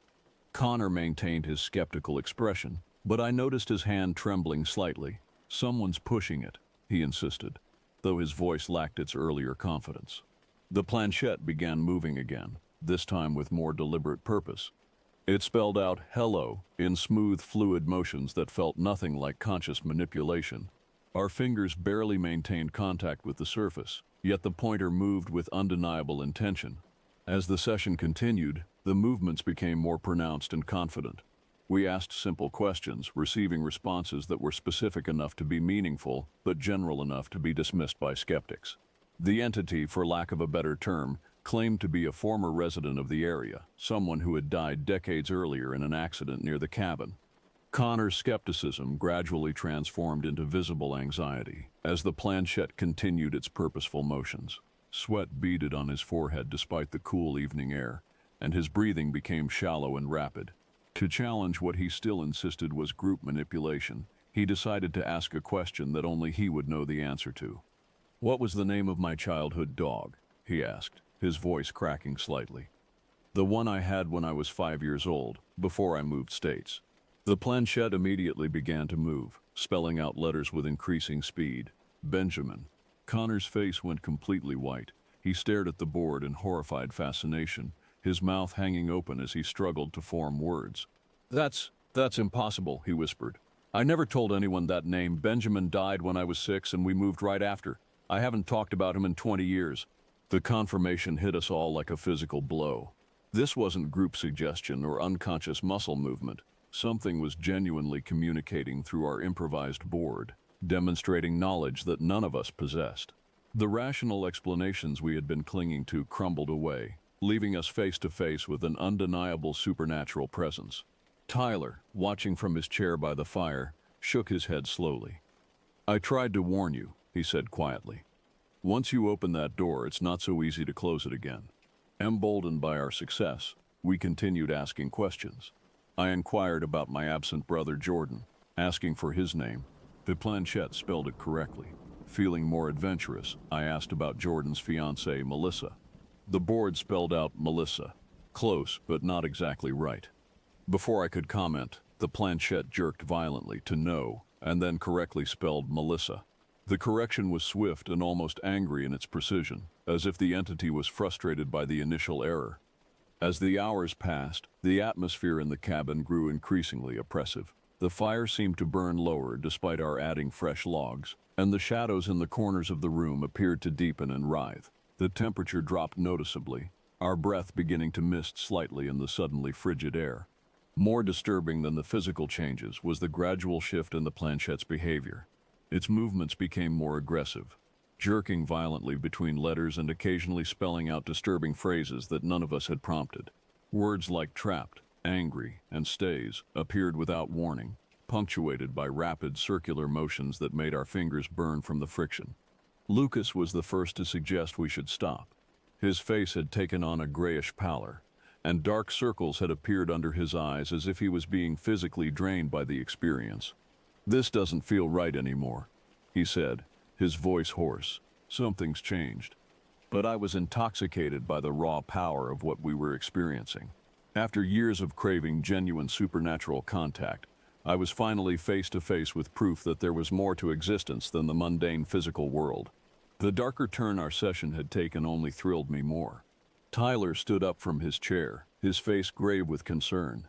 Connor maintained his skeptical expression, but I noticed his hand trembling slightly. "Someone's pushing it," he insisted, though his voice lacked its earlier confidence. The planchette began moving again, this time with more deliberate purpose. It spelled out "hello" in smooth, fluid motions that felt nothing like conscious manipulation. Our fingers barely maintained contact with the surface, yet the pointer moved with undeniable intention. As the session continued, the movements became more pronounced and confident. We asked simple questions, receiving responses that were specific enough to be meaningful, but general enough to be dismissed by skeptics. The entity, for lack of a better term, claimed to be a former resident of the area, someone who had died decades earlier in an accident near the cabin. Connor's skepticism gradually transformed into visible anxiety as the planchette continued its purposeful motions. Sweat beaded on his forehead despite the cool evening air, and his breathing became shallow and rapid. To challenge what he still insisted was group manipulation, he decided to ask a question that only he would know the answer to. "What was the name of my childhood dog?" he asked, his voice cracking slightly. "The one I had when I was 5 years old, before I moved states." The planchette immediately began to move, spelling out letters with increasing speed. "Benjamin." Connor's face went completely white. He stared at the board in horrified fascination, his mouth hanging open as he struggled to form words. That's impossible," he whispered. "I never told anyone that name. Benjamin died when I was 6 and we moved right after. I haven't talked about him in 20 years. The confirmation hit us all like a physical blow. This wasn't group suggestion or unconscious muscle movement. Something was genuinely communicating through our improvised board, demonstrating knowledge that none of us possessed. The rational explanations we had been clinging to crumbled away, leaving us face to face with an undeniable supernatural presence. Tyler, watching from his chair by the fire, shook his head slowly. "I tried to warn you," he said quietly. "Once you open that door, it's not so easy to close it again." Emboldened by our success, we continued asking questions. I inquired about my absent brother Jordan, asking for his name. The planchette spelled it correctly. Feeling more adventurous, I asked about Jordan's fiancée, Melissa. The board spelled out Melissa. Close, but not exactly right. Before I could comment, the planchette jerked violently to no, and then correctly spelled Melissa. The correction was swift and almost angry in its precision, as if the entity was frustrated by the initial error. As the hours passed, the atmosphere in the cabin grew increasingly oppressive. The fire seemed to burn lower despite our adding fresh logs, and the shadows in the corners of the room appeared to deepen and writhe. The temperature dropped noticeably, our breath beginning to mist slightly in the suddenly frigid air. More disturbing than the physical changes was the gradual shift in the planchette's behavior. Its movements became more aggressive, jerking violently between letters and occasionally spelling out disturbing phrases that none of us had prompted. Words like trapped, angry, and stays appeared without warning, punctuated by rapid circular motions that made our fingers burn from the friction. Lucas was the first to suggest we should stop. His face had taken on a grayish pallor, and dark circles had appeared under his eyes as if he was being physically drained by the experience. "This doesn't feel right anymore," he said, his voice hoarse. "Something's changed." But I was intoxicated by the raw power of what we were experiencing. After years of craving genuine supernatural contact, I was finally face to face with proof that there was more to existence than the mundane physical world. The darker turn our session had taken only thrilled me more. Tyler stood up from his chair, his face grave with concern.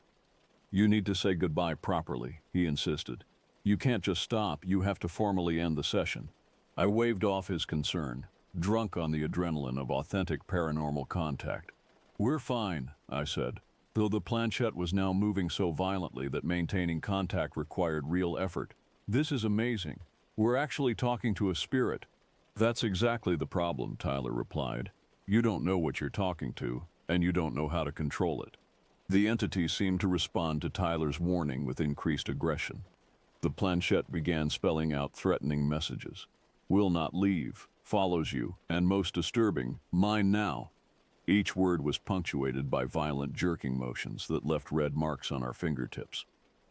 You need to say goodbye properly, he insisted. You can't just stop, you have to formally end the session. I waved off his concern, drunk on the adrenaline of authentic paranormal contact. We're fine, I said, though the planchette was now moving so violently that maintaining contact required real effort. This is amazing. We're actually talking to a spirit. That's exactly the problem, Tyler replied. You don't know what you're talking to, and you don't know how to control it. The entity seemed to respond to Tyler's warning with increased aggression. The planchette began spelling out threatening messages. Will not leave, follows you, and most disturbing, mine now. Each word was punctuated by violent jerking motions that left red marks on our fingertips.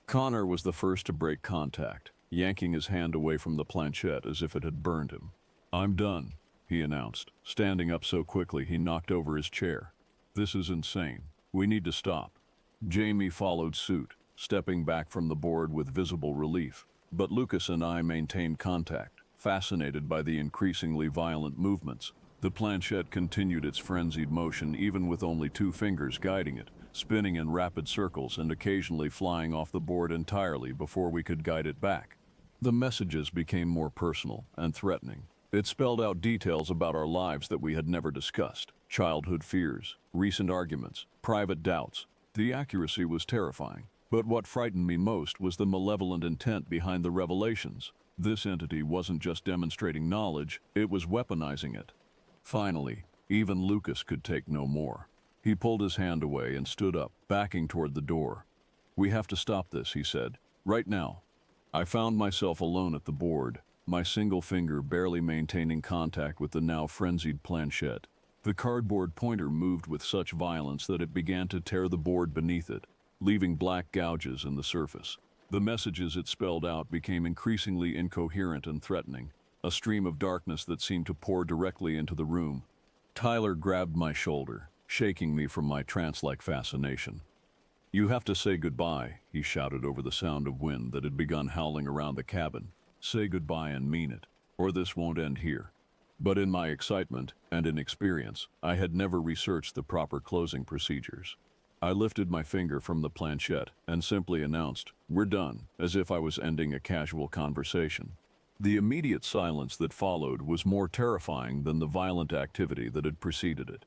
Connor was the first to break contact, yanking his hand away from the planchette as if it had burned him. I'm done, he announced, standing up so quickly he knocked over his chair. This is insane. We need to stop. Jamie followed suit, stepping back from the board with visible relief, but Lucas and I maintained contact, fascinated by the increasingly violent movements. The planchette continued its frenzied motion even with only 2 fingers guiding it, spinning in rapid circles and occasionally flying off the board entirely before we could guide it back. The messages became more personal and threatening. It spelled out details about our lives that we had never discussed, childhood fears, recent arguments, private doubts. The accuracy was terrifying, but what frightened me most was the malevolent intent behind the revelations. This entity wasn't just demonstrating knowledge, it was weaponizing it. Finally, even Lucas could take no more. He pulled his hand away and stood up, backing toward the door. We have to stop this, he said. Right now. I found myself alone at the board, my single finger barely maintaining contact with the now frenzied planchette. The cardboard pointer moved with such violence that it began to tear the board beneath it, leaving black gouges in the surface. The messages it spelled out became increasingly incoherent and threatening, a stream of darkness that seemed to pour directly into the room. Tyler grabbed my shoulder, shaking me from my trance-like fascination. You have to say goodbye, he shouted over the sound of wind that had begun howling around the cabin. Say goodbye and mean it, or this won't end here. But in my excitement and inexperience, I had never researched the proper closing procedures. I lifted my finger from the planchette and simply announced, "We're done," as if I was ending a casual conversation. The immediate silence that followed was more terrifying than the violent activity that had preceded it.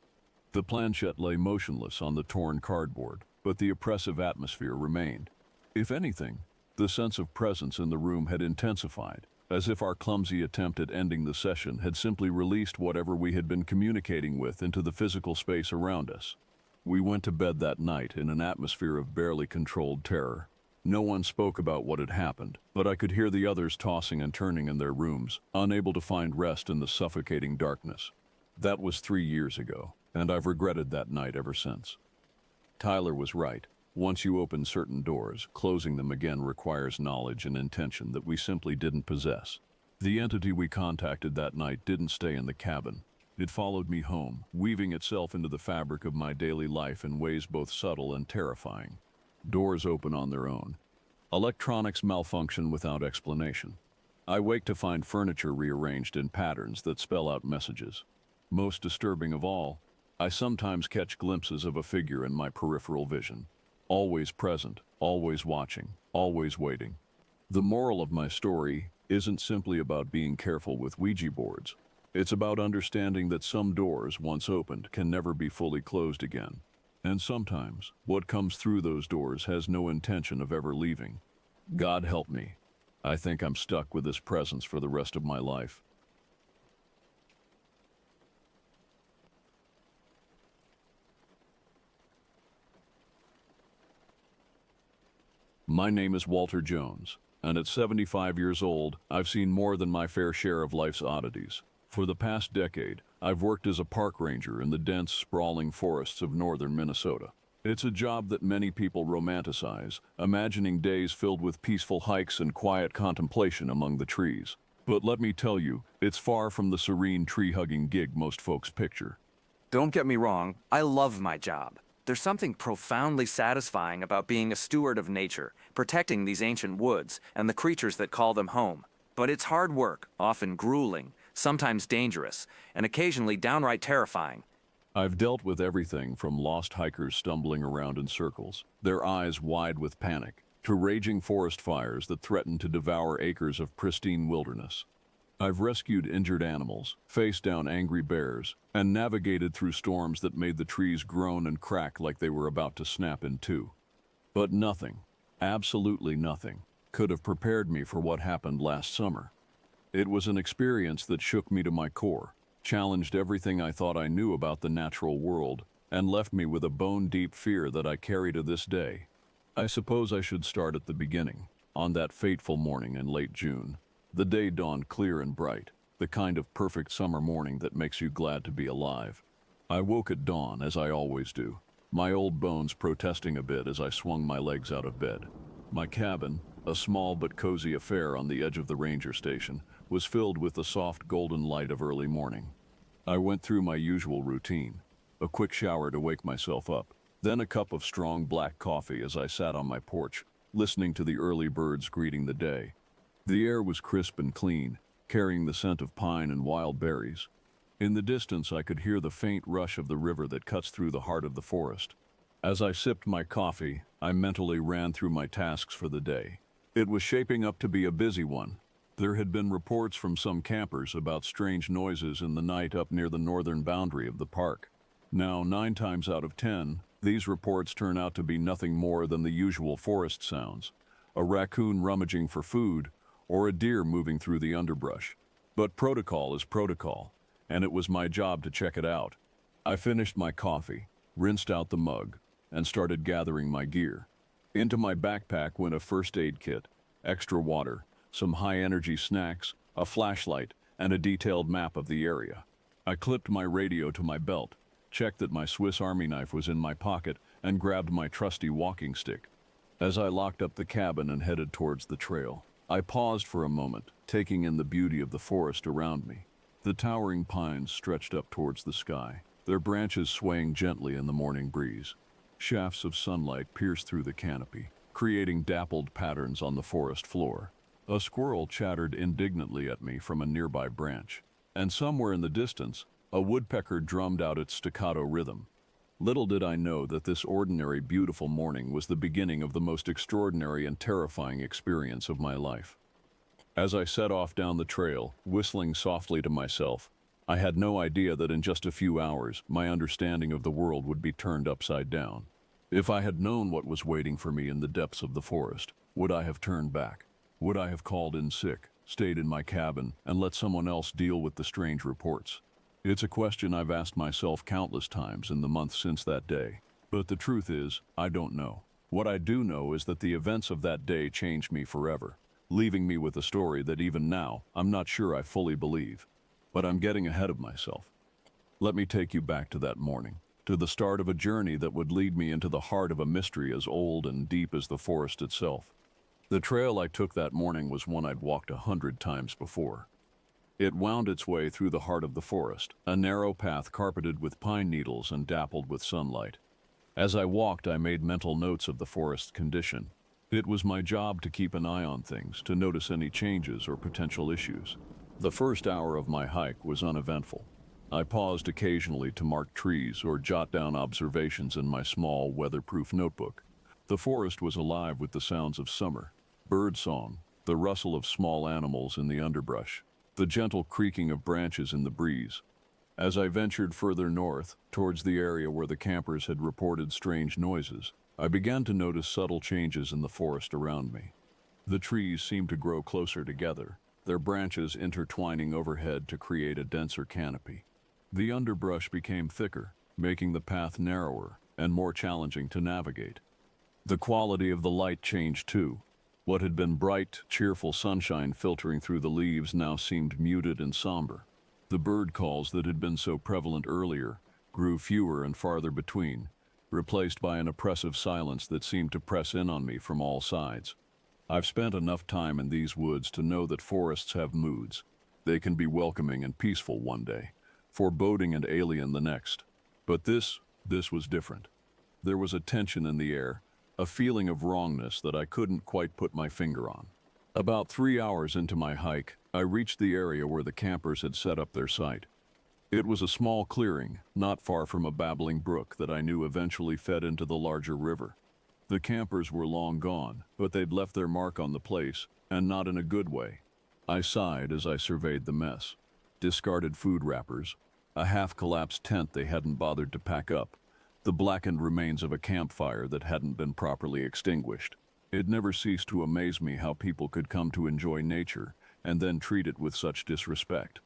The planchette lay motionless on the torn cardboard, but the oppressive atmosphere remained. If anything, the sense of presence in the room had intensified, as if our clumsy attempt at ending the session had simply released whatever we had been communicating with into the physical space around us. We went to bed that night in an atmosphere of barely controlled terror. No one spoke about what had happened, but I could hear the others tossing and turning in their rooms, unable to find rest in the suffocating darkness. That was 3 years ago, and I've regretted that night ever since. Tyler was right. Once you open certain doors, closing them again requires knowledge and intention that we simply didn't possess. The entity we contacted that night didn't stay in the cabin. It followed me home, weaving itself into the fabric of my daily life in ways both subtle and terrifying. Doors open on their own. Electronics malfunction without explanation. I wake to find furniture rearranged in patterns that spell out messages. Most disturbing of all, I sometimes catch glimpses of a figure in my peripheral vision. Always present, always watching, always waiting. The moral of my story isn't simply about being careful with Ouija boards. It's about understanding that some doors, once opened, can never be fully closed again. And sometimes, what comes through those doors has no intention of ever leaving. God help me. I think I'm stuck with this presence for the rest of my life. My name is Walter Jones, and at 75 years old, I've seen more than my fair share of life's oddities. For the past decade, I've worked as a park ranger in the dense, sprawling forests of northern Minnesota. It's a job that many people romanticize, imagining days filled with peaceful hikes and quiet contemplation among the trees. But let me tell you, it's far from the serene tree-hugging gig most folks picture. Don't get me wrong, I love my job. There's something profoundly satisfying about being a steward of nature, protecting these ancient woods and the creatures that call them home. But it's hard work, often grueling, sometimes dangerous, and occasionally downright terrifying. I've dealt with everything from lost hikers stumbling around in circles, their eyes wide with panic, to raging forest fires that threaten to devour acres of pristine wilderness. I've rescued injured animals, faced down angry bears, and navigated through storms that made the trees groan and crack like they were about to snap in two. But nothing, absolutely nothing, could have prepared me for what happened last summer. It was an experience that shook me to my core, challenged everything I thought I knew about the natural world, and left me with a bone-deep fear that I carry to this day. I suppose I should start at the beginning, on that fateful morning in late June. The day dawned clear and bright, the kind of perfect summer morning that makes you glad to be alive. I woke at dawn, as I always do, my old bones protesting a bit as I swung my legs out of bed. My cabin, a small but cozy affair on the edge of the ranger station, was filled with the soft golden light of early morning. I went through my usual routine, a quick shower to wake myself up, then a cup of strong black coffee as I sat on my porch, listening to the early birds greeting the day. The air was crisp and clean, carrying the scent of pine and wild berries. In the distance, I could hear the faint rush of the river that cuts through the heart of the forest. As I sipped my coffee, I mentally ran through my tasks for the day. It was shaping up to be a busy one. There had been reports from some campers about strange noises in the night up near the northern boundary of the park. Now, 9 times out of 10, these reports turn out to be nothing more than the usual forest sounds: a raccoon rummaging for food, or a deer moving through the underbrush. But protocol is protocol, and it was my job to check it out. I finished my coffee, rinsed out the mug, and started gathering my gear. Into my backpack went a first aid kit, extra water, some high-energy snacks, a flashlight, and a detailed map of the area. I clipped my radio to my belt, checked that my Swiss Army knife was in my pocket, and grabbed my trusty walking stick. As I locked up the cabin and headed towards the trail, I paused for a moment, taking in the beauty of the forest around me. The towering pines stretched up towards the sky, their branches swaying gently in the morning breeze. Shafts of sunlight pierced through the canopy, creating dappled patterns on the forest floor. A squirrel chattered indignantly at me from a nearby branch, and somewhere in the distance, a woodpecker drummed out its staccato rhythm. Little did I know that this ordinary, beautiful morning was the beginning of the most extraordinary and terrifying experience of my life. As I set off down the trail, whistling softly to myself, I had no idea that in just a few hours, my understanding of the world would be turned upside down. If I had known what was waiting for me in the depths of the forest, would I have turned back? Would I have called in sick, stayed in my cabin, and let someone else deal with the strange reports? It's a question I've asked myself countless times in the months since that day. But the truth is, I don't know. What I do know is that the events of that day changed me forever, leaving me with a story that even now, I'm not sure I fully believe. But I'm getting ahead of myself. Let me take you back to that morning, to the start of a journey that would lead me into the heart of a mystery as old and deep as the forest itself. The trail I took that morning was one I'd walked 100 times before. It wound its way through the heart of the forest, a narrow path carpeted with pine needles and dappled with sunlight. As I walked, I made mental notes of the forest's condition. It was my job to keep an eye on things, to notice any changes or potential issues. The first hour of my hike was uneventful. I paused occasionally to mark trees or jot down observations in my small, weatherproof notebook. The forest was alive with the sounds of summer: bird song, the rustle of small animals in the underbrush, the gentle creaking of branches in the breeze. As I ventured further north, towards the area where the campers had reported strange noises, I began to notice subtle changes in the forest around me. The trees seemed to grow closer together, their branches intertwining overhead to create a denser canopy. The underbrush became thicker, making the path narrower and more challenging to navigate. The quality of the light changed too. What had been bright, cheerful sunshine filtering through the leaves now seemed muted and somber. The bird calls that had been so prevalent earlier grew fewer and farther between, replaced by an oppressive silence that seemed to press in on me from all sides. I've spent enough time in these woods to know that forests have moods. They can be welcoming and peaceful one day, foreboding and alien the next. But this was different. There was a tension in the air, a feeling of wrongness that I couldn't quite put my finger on. About 3 hours into my hike, I reached the area where the campers had set up their site. It was a small clearing, not far from a babbling brook that I knew eventually fed into the larger river. The campers were long gone, but they'd left their mark on the place, and not in a good way. I sighed as I surveyed the mess. Discarded food wrappers, a half-collapsed tent they hadn't bothered to pack up, the blackened remains of a campfire that hadn't been properly extinguished. It never ceased to amaze me how people could come to enjoy nature and then treat it with such disrespect.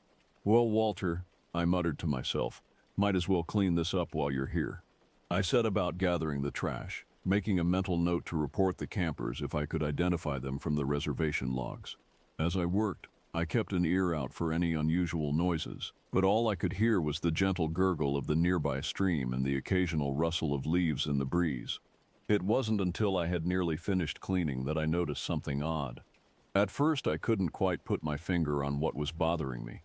Well, Walter, I muttered to myself, might as well clean this up while you're here. I set about gathering the trash, making a mental note to report the campers if I could identify them from the reservation logs. As I worked, I kept an ear out for any unusual noises, but all I could hear was the gentle gurgle of the nearby stream and the occasional rustle of leaves in the breeze. It wasn't until I had nearly finished cleaning that I noticed something odd. At first, I couldn't quite put my finger on what was bothering me.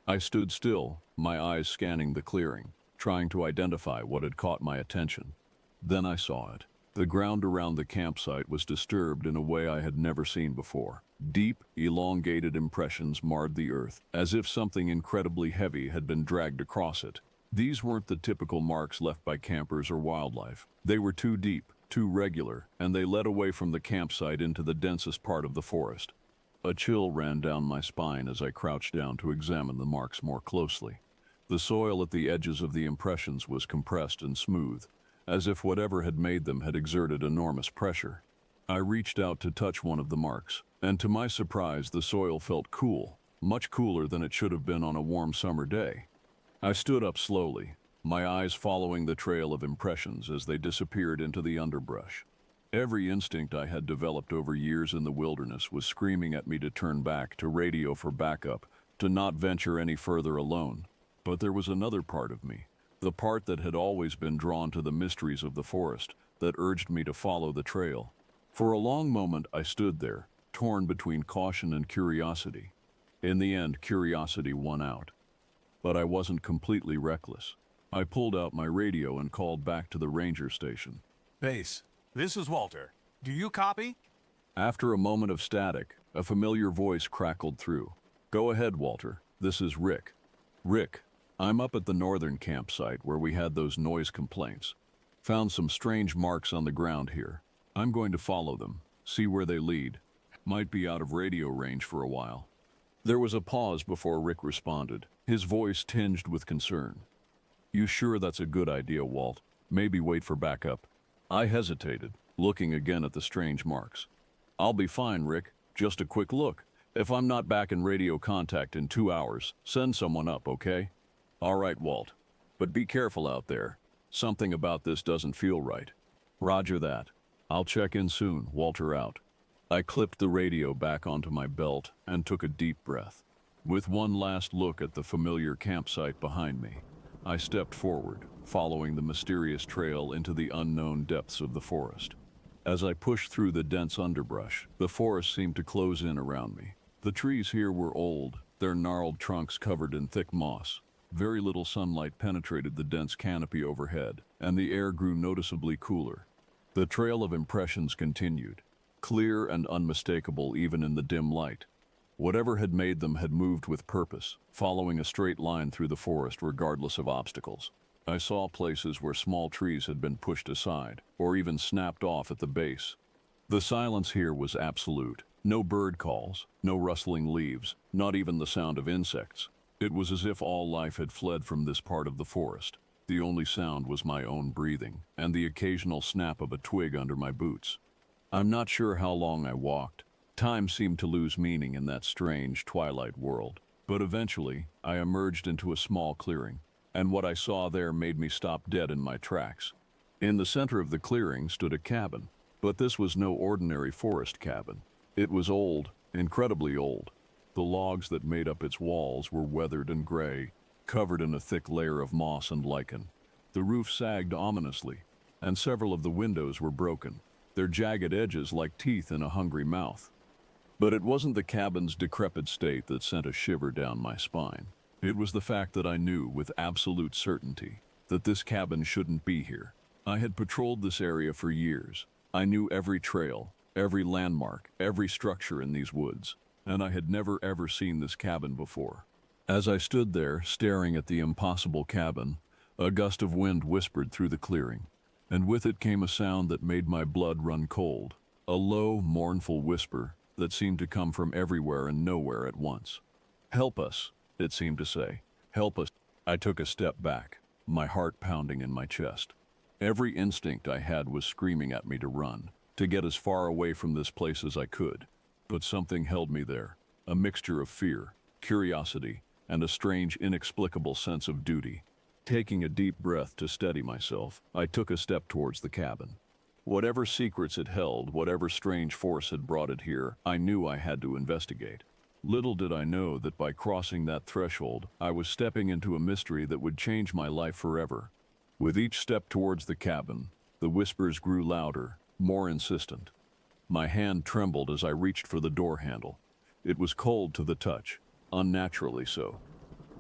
I stood still, my eyes scanning the clearing, trying to identify what had caught my attention. Then I saw it. The ground around the campsite was disturbed in a way I had never seen before. Deep, elongated impressions marred the earth, as if something incredibly heavy had been dragged across it. These weren't the typical marks left by campers or wildlife. They were too deep, too regular, and they led away from the campsite into the densest part of the forest. A chill ran down my spine as I crouched down to examine the marks more closely. The soil at the edges of the impressions was compressed and smooth, as if whatever had made them had exerted enormous pressure. I reached out to touch one of the marks, and to my surprise the soil felt cool, much cooler than it should have been on a warm summer day. I stood up slowly, my eyes following the trail of impressions as they disappeared into the underbrush. Every instinct I had developed over years in the wilderness was screaming at me to turn back, to radio for backup, to not venture any further alone. But there was another part of me, the part that had always been drawn to the mysteries of the forest, that urged me to follow the trail. For a long moment I stood there, torn between caution and curiosity. In the end, curiosity won out. But I wasn't completely reckless. I pulled out my radio and called back to the ranger station. Base, this is Walter. Do you copy? After a moment of static, a familiar voice crackled through. Go ahead, Walter. This is Rick. Rick, I'm up at the northern campsite where we had those noise complaints. Found some strange marks on the ground here. I'm going to follow them, see where they lead. Might be out of radio range for a while. There was a pause before Rick responded, his voice tinged with concern. You sure that's a good idea, Walt? Maybe wait for backup. I hesitated, looking again at the strange marks. I'll be fine, Rick. Just a quick look. If I'm not back in radio contact in 2 hours, send someone up, okay? All right, Walt. But be careful out there. Something about this doesn't feel right. Roger that. I'll check in soon. Walter out. I clipped the radio back onto my belt and took a deep breath. With one last look at the familiar campsite behind me, I stepped forward, following the mysterious trail into the unknown depths of the forest. As I pushed through the dense underbrush, the forest seemed to close in around me. The trees here were old, their gnarled trunks covered in thick moss. Very little sunlight penetrated the dense canopy overhead, and the air grew noticeably cooler. The trail of impressions continued, clear and unmistakable even in the dim light. Whatever had made them had moved with purpose, following a straight line through the forest regardless of obstacles. I saw places where small trees had been pushed aside, or even snapped off at the base. The silence here was absolute. No bird calls, no rustling leaves, not even the sound of insects. It was as if all life had fled from this part of the forest. The only sound was my own breathing, and the occasional snap of a twig under my boots. I'm not sure how long I walked. Time seemed to lose meaning in that strange twilight world. But eventually, I emerged into a small clearing, and what I saw there made me stop dead in my tracks. In the center of the clearing stood a cabin, but this was no ordinary forest cabin. It was old, incredibly old. The logs that made up its walls were weathered and gray, covered in a thick layer of moss and lichen. The roof sagged ominously, and several of the windows were broken, their jagged edges like teeth in a hungry mouth. But it wasn't the cabin's decrepit state that sent a shiver down my spine. It was the fact that I knew with absolute certainty that this cabin shouldn't be here. I had patrolled this area for years. I knew every trail, every landmark, every structure in these woods, and I had never ever seen this cabin before. As I stood there, staring at the impossible cabin, a gust of wind whispered through the clearing, and with it came a sound that made my blood run cold, a low, mournful whisper that seemed to come from everywhere and nowhere at once. "Help us," it seemed to say. "Help us." I took a step back, my heart pounding in my chest. Every instinct I had was screaming at me to run, to get as far away from this place as I could. But something held me there, a mixture of fear, curiosity, and a strange, inexplicable sense of duty. Taking a deep breath to steady myself, I took a step towards the cabin. Whatever secrets it held, whatever strange force had brought it here, I knew I had to investigate. Little did I know that by crossing that threshold, I was stepping into a mystery that would change my life forever. With each step towards the cabin, the whispers grew louder, more insistent. My hand trembled as I reached for the door handle. It was cold to the touch, unnaturally so.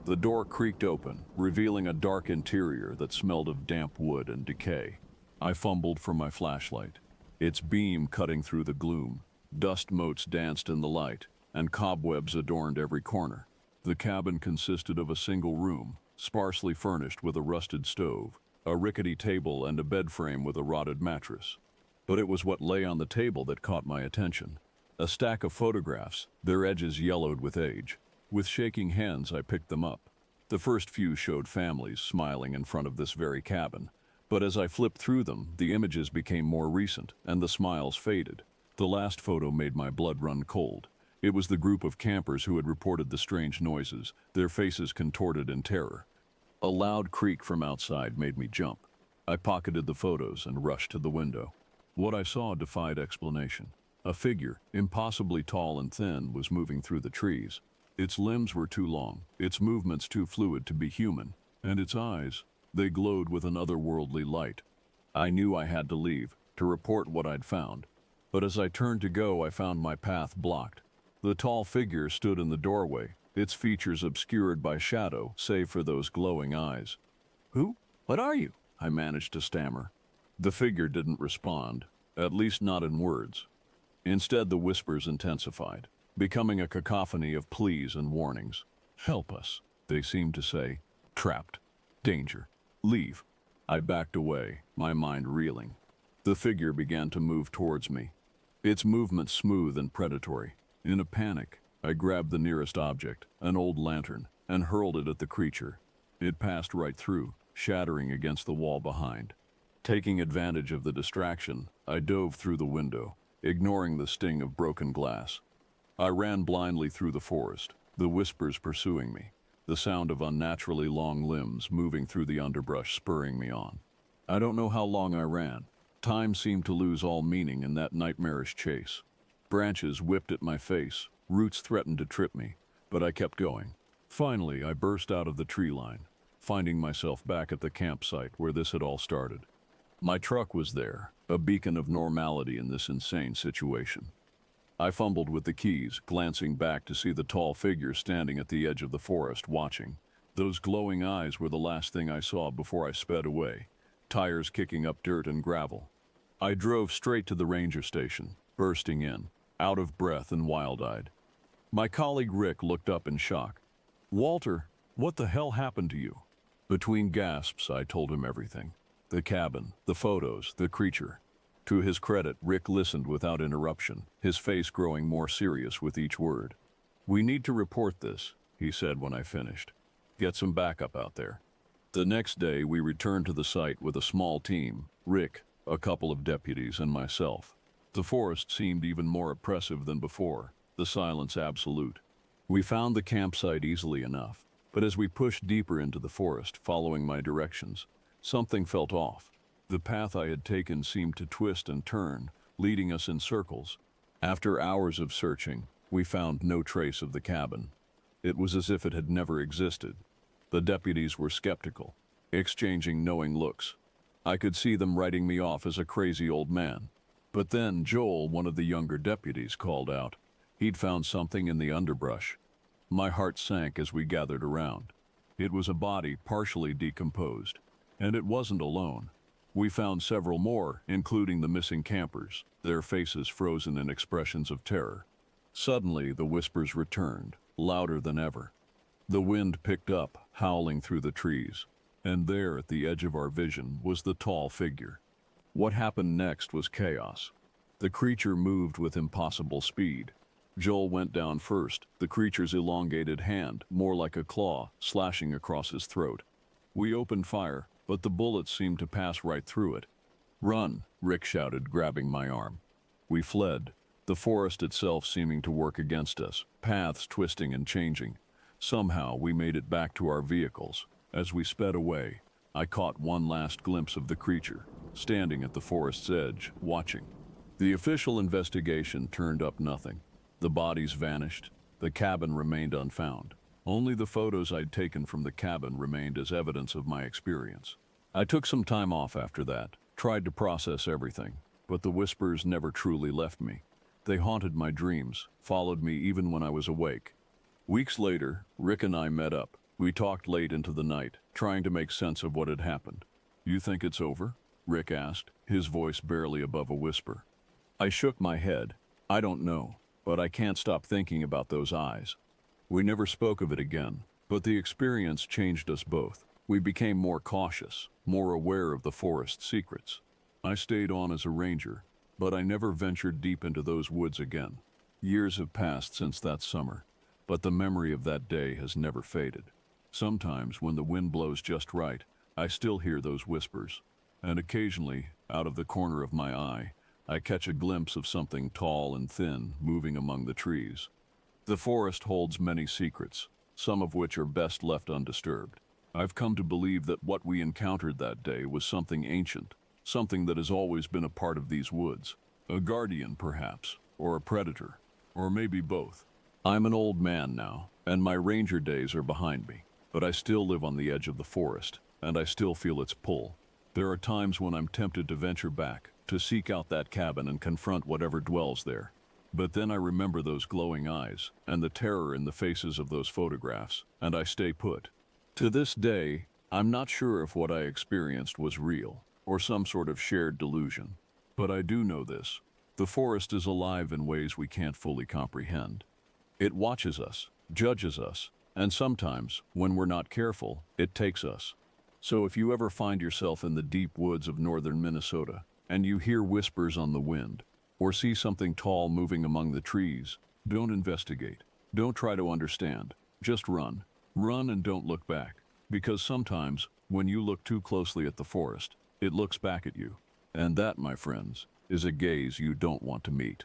The door creaked open, revealing a dark interior that smelled of damp wood and decay. I fumbled for my flashlight, its beam cutting through the gloom. Dust motes danced in the light, and cobwebs adorned every corner. The cabin consisted of a single room, sparsely furnished with a rusted stove, a rickety table, and a bed frame with a rotted mattress. But it was what lay on the table that caught my attention. A stack of photographs, their edges yellowed with age. With shaking hands, I picked them up. The first few showed families smiling in front of this very cabin. But as I flipped through them, the images became more recent, and the smiles faded. The last photo made my blood run cold. It was the group of campers who had reported the strange noises, their faces contorted in terror. A loud creak from outside made me jump. I pocketed the photos and rushed to the window. What I saw defied explanation. A figure, impossibly tall and thin, was moving through the trees. Its limbs were too long, its movements too fluid to be human, and its eyes, they glowed with an otherworldly light. I knew I had to leave, to report what I'd found. But as I turned to go, I found my path blocked. The tall figure stood in the doorway, its features obscured by shadow, save for those glowing eyes. "Who? What are you?" I managed to stammer. The figure didn't respond, at least not in words. Instead, the whispers intensified, becoming a cacophony of pleas and warnings. "Help us," they seemed to say. "Trapped. Danger. Leave." I backed away, my mind reeling. The figure began to move towards me, its movement smooth and predatory. In a panic, I grabbed the nearest object, an old lantern, and hurled it at the creature. It passed right through, shattering against the wall behind. Taking advantage of the distraction, I dove through the window, ignoring the sting of broken glass. I ran blindly through the forest, the whispers pursuing me, the sound of unnaturally long limbs moving through the underbrush spurring me on. I don't know how long I ran. Time seemed to lose all meaning in that nightmarish chase. Branches whipped at my face, roots threatened to trip me, but I kept going. Finally, I burst out of the tree line, finding myself back at the campsite where this had all started. My truck was there, a beacon of normality in this insane situation. I fumbled with the keys, glancing back to see the tall figure standing at the edge of the forest, watching. Those glowing eyes were the last thing I saw before I sped away, tires kicking up dirt and gravel. I drove straight to the ranger station, bursting in, out of breath and wild-eyed. My colleague Rick looked up in shock. "Walter, what the hell happened to you?" Between gasps, I told him everything. The cabin, the photos, the creature. To his credit, Rick listened without interruption, his face growing more serious with each word. "We need to report this," he said when I finished. "Get some backup out there." The next day, we returned to the site with a small team, Rick, a couple of deputies, and myself. The forest seemed even more oppressive than before, the silence absolute. We found the campsite easily enough, but as we pushed deeper into the forest, following my directions, something felt off. The path I had taken seemed to twist and turn, leading us in circles. After hours of searching, we found no trace of the cabin. It was as if it had never existed. The deputies were skeptical, exchanging knowing looks. I could see them writing me off as a crazy old man. But then Joel, one of the younger deputies, called out. He'd found something in the underbrush. My heart sank as we gathered around. It was a body partially decomposed. And it wasn't alone. We found several more, including the missing campers, their faces frozen in expressions of terror. Suddenly, the whispers returned, louder than ever. The wind picked up, howling through the trees, and there at the edge of our vision was the tall figure. What happened next was chaos. The creature moved with impossible speed. Joel went down first, the creature's elongated hand, more like a claw, slashing across his throat. We opened fire, but the bullets seemed to pass right through it. "Run," Rick shouted, grabbing my arm. We fled, the forest itself seeming to work against us, paths twisting and changing. Somehow we made it back to our vehicles. As we sped away, I caught one last glimpse of the creature, standing at the forest's edge, watching. The official investigation turned up nothing. The bodies vanished. The cabin remained unfound. Only the photos I'd taken from the cabin remained as evidence of my experience. I took some time off after that, tried to process everything, but the whispers never truly left me. They haunted my dreams, followed me even when I was awake. Weeks later, Rick and I met up. We talked late into the night, trying to make sense of what had happened. "You think it's over?" Rick asked, his voice barely above a whisper. I shook my head. "I don't know, but I can't stop thinking about those eyes." We never spoke of it again, but the experience changed us both. We became more cautious, more aware of the forest's secrets. I stayed on as a ranger, but I never ventured deep into those woods again. Years have passed since that summer, but the memory of that day has never faded. Sometimes, when the wind blows just right, I still hear those whispers, and occasionally, out of the corner of my eye, I catch a glimpse of something tall and thin moving among the trees. The forest holds many secrets, some of which are best left undisturbed. I've come to believe that what we encountered that day was something ancient, something that has always been a part of these woods. A guardian, perhaps, or a predator, or maybe both. I'm an old man now, and my ranger days are behind me, but I still live on the edge of the forest, and I still feel its pull. There are times when I'm tempted to venture back, to seek out that cabin and confront whatever dwells there. But then I remember those glowing eyes, and the terror in the faces of those photographs, and I stay put. To this day, I'm not sure if what I experienced was real, or some sort of shared delusion. But I do know this: the forest is alive in ways we can't fully comprehend. It watches us, judges us, and sometimes, when we're not careful, it takes us. So if you ever find yourself in the deep woods of northern Minnesota, and you hear whispers on the wind, or see something tall moving among the trees, don't investigate. Don't try to understand. Just run. Run and don't look back. Because sometimes, when you look too closely at the forest, it looks back at you. And that, my friends, is a gaze you don't want to meet.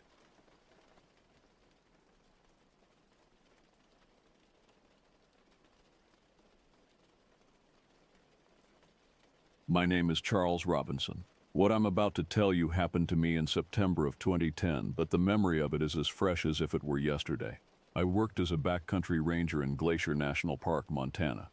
My name is Charles Robinson. What I'm about to tell you happened to me in September of 2010, but the memory of it is as fresh as if it were yesterday. I worked as a backcountry ranger in Glacier National Park, Montana.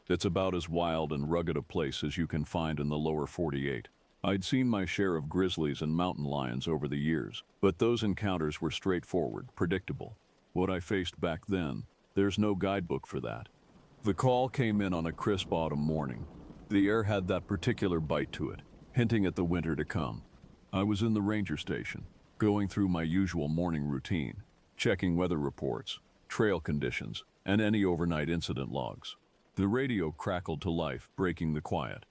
It's about as wild and rugged a place as you can find in the lower 48. I'd seen my share of grizzlies and mountain lions over the years, but those encounters were straightforward, predictable. What I faced back then, there's no guidebook for that. The call came in on a crisp autumn morning. The air had that particular bite to it, hinting at the winter to come. I was in the ranger station, going through my usual morning routine, checking weather reports, trail conditions, and any overnight incident logs. The radio crackled to life, breaking the quiet.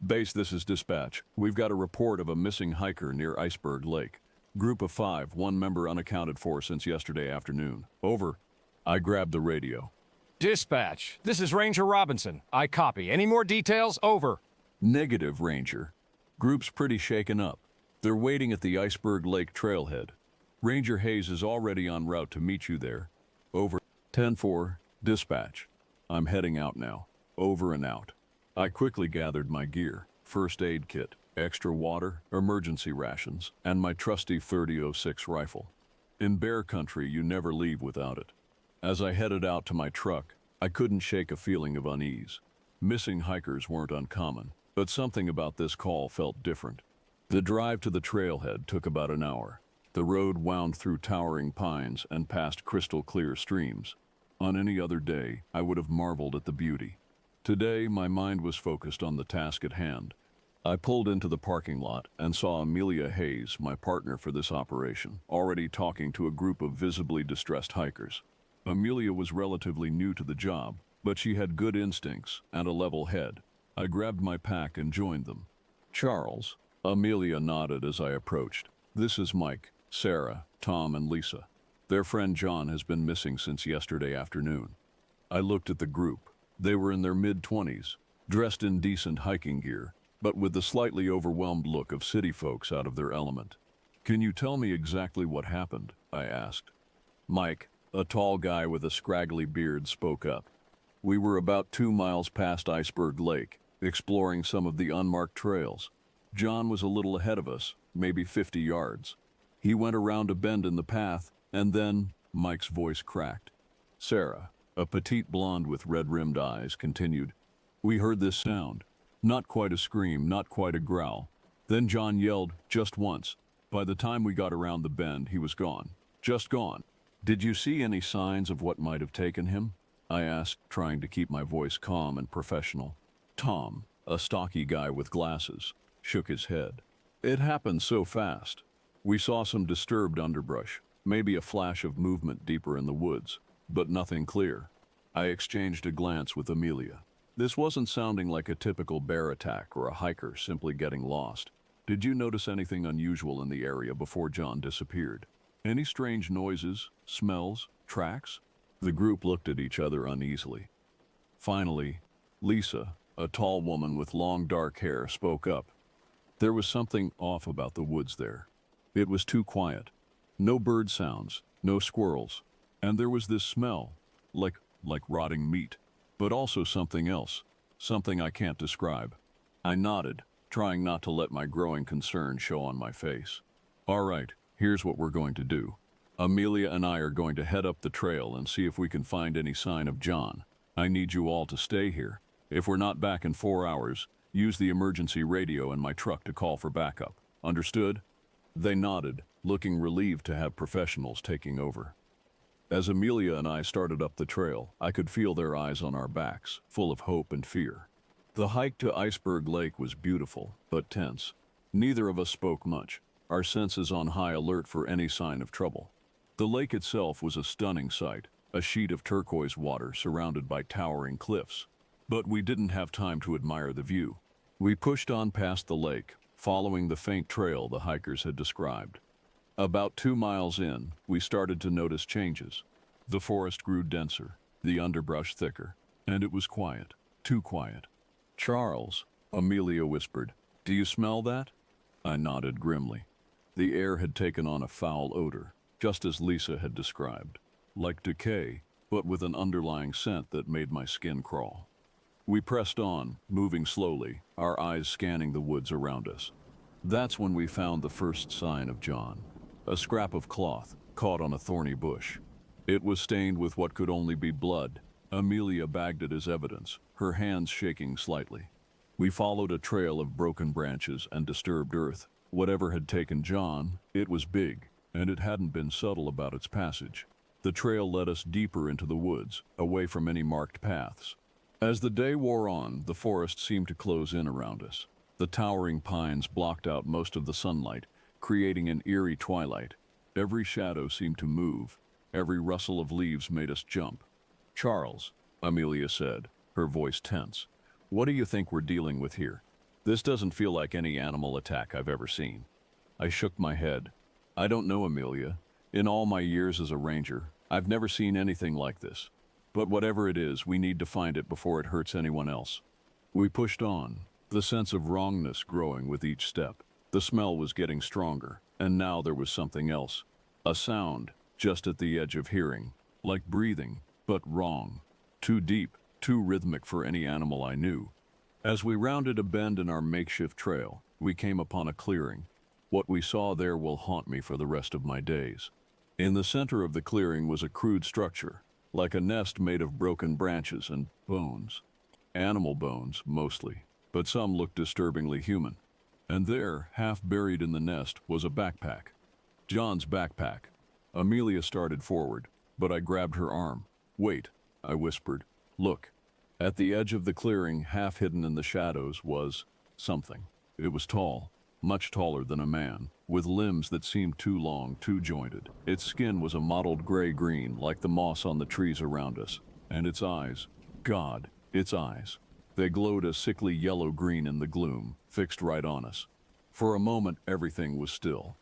"Base, this is dispatch. We've got a report of a missing hiker near Iceberg Lake. Group of 5, one member unaccounted for since yesterday afternoon. Over." I grabbed the radio. Dispatch, this is Ranger Robinson. I copy. Any more details? Over. "Negative, Ranger. Group's pretty shaken up. They're waiting at the Iceberg Lake trailhead. Ranger Hayes is already en route to meet you there. Over." 10-4, dispatch. "I'm heading out now. Over and out." I quickly gathered my gear: first aid kit, extra water, emergency rations, and my trusty 30-06 rifle. In bear country, you never leave without it. As I headed out to my truck, I couldn't shake a feeling of unease. Missing hikers weren't uncommon, but something about this call felt different. The drive to the trailhead took about an hour. The road wound through towering pines and past crystal-clear streams. On any other day, I would have marveled at the beauty. Today, my mind was focused on the task at hand. I pulled into the parking lot and saw Amelia Hayes, my partner for this operation, already talking to a group of visibly distressed hikers. Amelia was relatively new to the job, but she had good instincts and a level head. I grabbed my pack and joined them. Charles, Amelia nodded as I approached. This is Mike, Sarah, Tom, and Lisa. Their friend John has been missing since yesterday afternoon. I looked at the group. They were in their mid-20s, dressed in decent hiking gear, but with the slightly overwhelmed look of city folks out of their element. Can you tell me exactly what happened? I asked. Mike, a tall guy with a scraggly beard, spoke up. We were about 2 miles past Iceberg Lake, exploring some of the unmarked trails. John was a little ahead of us, maybe 50 yards. He went around a bend in the path, and then Mike's voice cracked. Sarah, a petite blonde with red-rimmed eyes, continued. We heard this sound. Not quite a scream, not quite a growl. Then John yelled, just once. By the time we got around the bend, he was gone. Just gone. Did you see any signs of what might have taken him? I asked, trying to keep my voice calm and professional. Tom, a stocky guy with glasses, shook his head. It happened so fast. We saw some disturbed underbrush, maybe a flash of movement deeper in the woods, but nothing clear. I exchanged a glance with Amelia. This wasn't sounding like a typical bear attack or a hiker simply getting lost. Did you notice anything unusual in the area before John disappeared? Any strange noises, smells, tracks? The group looked at each other uneasily. Finally, Lisa, a tall woman with long dark hair, spoke up. There was something off about the woods there. It was too quiet. No bird sounds, no squirrels. And there was this smell, like rotting meat, but also something else, something I can't describe. I nodded, trying not to let my growing concern show on my face. All right, here's what we're going to do. Amelia and I are going to head up the trail and see if we can find any sign of John. I need you all to stay here. If we're not back in 4 hours, use the emergency radio in my truck to call for backup. Understood? They nodded, looking relieved to have professionals taking over. As Amelia and I started up the trail, I could feel their eyes on our backs, full of hope and fear. The hike to Iceberg Lake was beautiful, but tense. Neither of us spoke much, our senses on high alert for any sign of trouble. The lake itself was a stunning sight, a sheet of turquoise water surrounded by towering cliffs. But we didn't have time to admire the view. We pushed on past the lake, following the faint trail the hikers had described. About 2 miles in, we started to notice changes. The forest grew denser, the underbrush thicker, and it was quiet, too quiet. Charles, Amelia whispered, do you smell that? I nodded grimly. The air had taken on a foul odor, just as Lisa had described, like decay, but with an underlying scent that made my skin crawl. We pressed on, moving slowly, our eyes scanning the woods around us. That's when we found the first sign of John, a scrap of cloth caught on a thorny bush. It was stained with what could only be blood. Amelia bagged it as evidence, her hands shaking slightly. We followed a trail of broken branches and disturbed earth. Whatever had taken John, it was big, and it hadn't been subtle about its passage. The trail led us deeper into the woods, away from any marked paths. As the day wore on, the forest seemed to close in around us. The towering pines blocked out most of the sunlight, creating an eerie twilight. Every shadow seemed to move. Every rustle of leaves made us jump. Charles, Amelia said, her voice tense, what do you think we're dealing with here? This doesn't feel like any animal attack I've ever seen. I shook my head. I don't know, Amelia. In all my years as a ranger, I've never seen anything like this. But whatever it is, we need to find it before it hurts anyone else. We pushed on, the sense of wrongness growing with each step. The smell was getting stronger, and now there was something else. A sound, just at the edge of hearing, like breathing, but wrong. Too deep, too rhythmic for any animal I knew. As we rounded a bend in our makeshift trail, we came upon a clearing. What we saw there will haunt me for the rest of my days. In the center of the clearing was a crude structure, like a nest made of broken branches and bones. Animal bones, mostly, but some looked disturbingly human. And there, half buried in the nest, was a backpack. John's backpack. Amelia started forward, but I grabbed her arm. Wait, I whispered. Look. At the edge of the clearing, half hidden in the shadows, was something. It was tall, much taller than a man, with limbs that seemed too long, too jointed. Its skin was a mottled gray-green, like the moss on the trees around us, and its eyes, God, its eyes. They glowed a sickly yellow-green in the gloom, fixed right on us. For a moment, everything was still.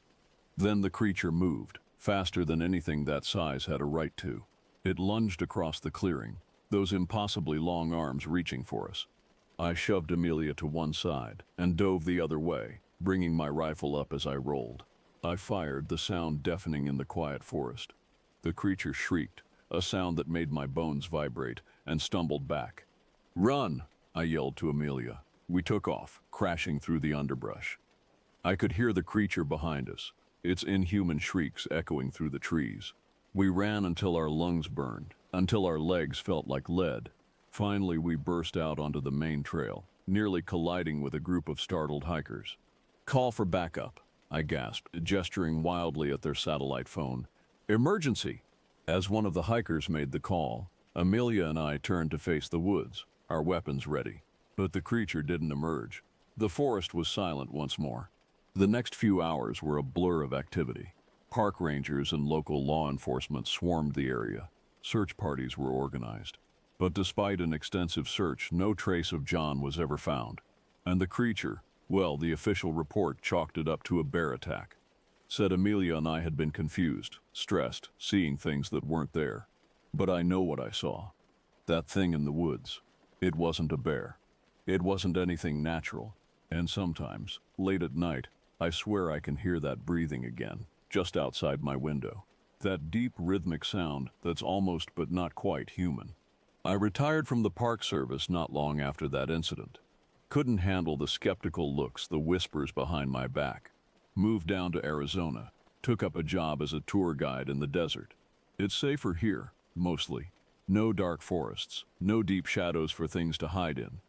Then the creature moved, faster than anything that size had a right to. It lunged across the clearing, those impossibly long arms reaching for us. I shoved Amelia to one side and dove the other way, bringing my rifle up as I rolled. I fired, the sound deafening in the quiet forest. The creature shrieked, a sound that made my bones vibrate, and stumbled back. "Run!" I yelled to Amelia. We took off, crashing through the underbrush. I could hear the creature behind us, its inhuman shrieks echoing through the trees. We ran until our lungs burned, until our legs felt like lead. Finally, we burst out onto the main trail, nearly colliding with a group of startled hikers. "Call for backup," I gasped, gesturing wildly at their satellite phone. "Emergency!" As one of the hikers made the call, Amelia and I turned to face the woods, our weapons ready. But the creature didn't emerge. The forest was silent once more. The next few hours were a blur of activity. Park rangers and local law enforcement swarmed the area. Search parties were organized. But despite an extensive search, no trace of John was ever found. And the creature, well, the official report chalked it up to a bear attack. Said Amelia and I had been confused, stressed, seeing things that weren't there. But I know what I saw. That thing in the woods. It wasn't a bear. It wasn't anything natural. And sometimes, late at night, I swear I can hear that breathing again, just outside my window. That deep rhythmic sound that's almost but not quite human. I retired from the Park Service not long after that incident. Couldn't handle the skeptical looks, the whispers behind my back. Moved down to Arizona, took up a job as a tour guide in the desert. It's safer here, mostly. No dark forests, no deep shadows for things to hide in.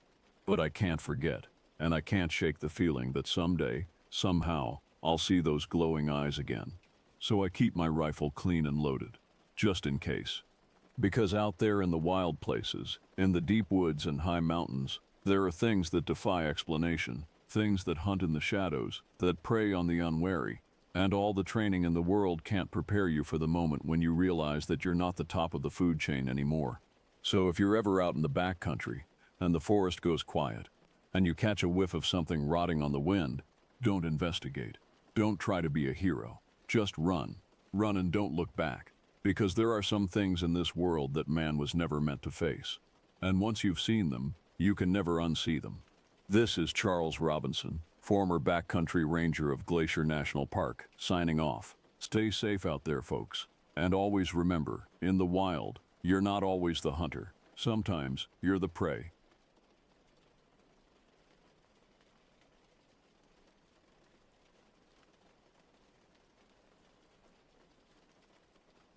But I can't forget, and I can't shake the feeling that someday, somehow, I'll see those glowing eyes again. So I keep my rifle clean and loaded, just in case. Because out there in the wild places, in the deep woods and high mountains, there are things that defy explanation, things that hunt in the shadows, that prey on the unwary, and all the training in the world can't prepare you for the moment when you realize that you're not the top of the food chain anymore. So if you're ever out in the backcountry, and the forest goes quiet, and you catch a whiff of something rotting on the wind, don't investigate. Don't try to be a hero. Just run. Run and don't look back. Because there are some things in this world that man was never meant to face. And once you've seen them, you can never unsee them. This is Charles Robinson, former backcountry ranger of Glacier National Park, signing off. Stay safe out there, folks. And always remember, in the wild, you're not always the hunter. Sometimes, you're the prey.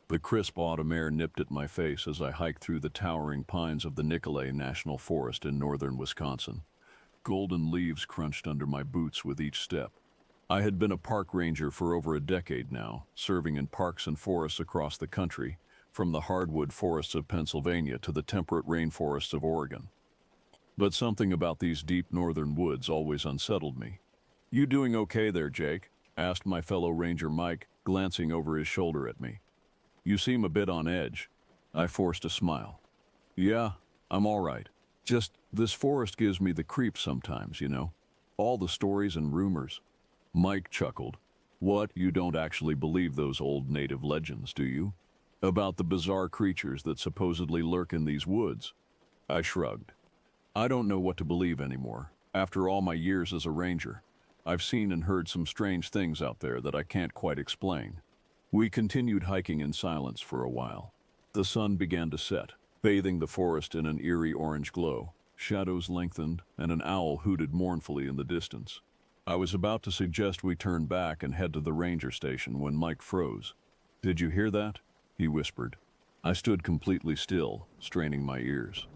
The crisp autumn air nipped at my face as I hiked through the towering pines of the Nicolet National Forest in northern Wisconsin. Golden leaves crunched under my boots with each step. I had been a park ranger for over a decade now, serving in parks and forests across the country, from the hardwood forests of Pennsylvania to the temperate rainforests of Oregon. But something about these deep northern woods always unsettled me. "You doing okay there, Jake?" asked my fellow ranger Mike, glancing over his shoulder at me. "You seem a bit on edge." I forced a smile. "Yeah, I'm all right. Just, this forest gives me the creeps sometimes, you know? All the stories and rumors." Mike chuckled. "What, you don't actually believe those old native legends, do you? About the bizarre creatures that supposedly lurk in these woods?" I shrugged. "I don't know what to believe anymore. After all my years as a ranger, I've seen and heard some strange things out there that I can't quite explain." We continued hiking in silence for a while. The sun began to set, bathing the forest in an eerie orange glow. Shadows lengthened, and an owl hooted mournfully in the distance. I was about to suggest we turn back and head to the ranger station when Mike froze. "Did you hear that?" he whispered. I stood completely still, straining my ears.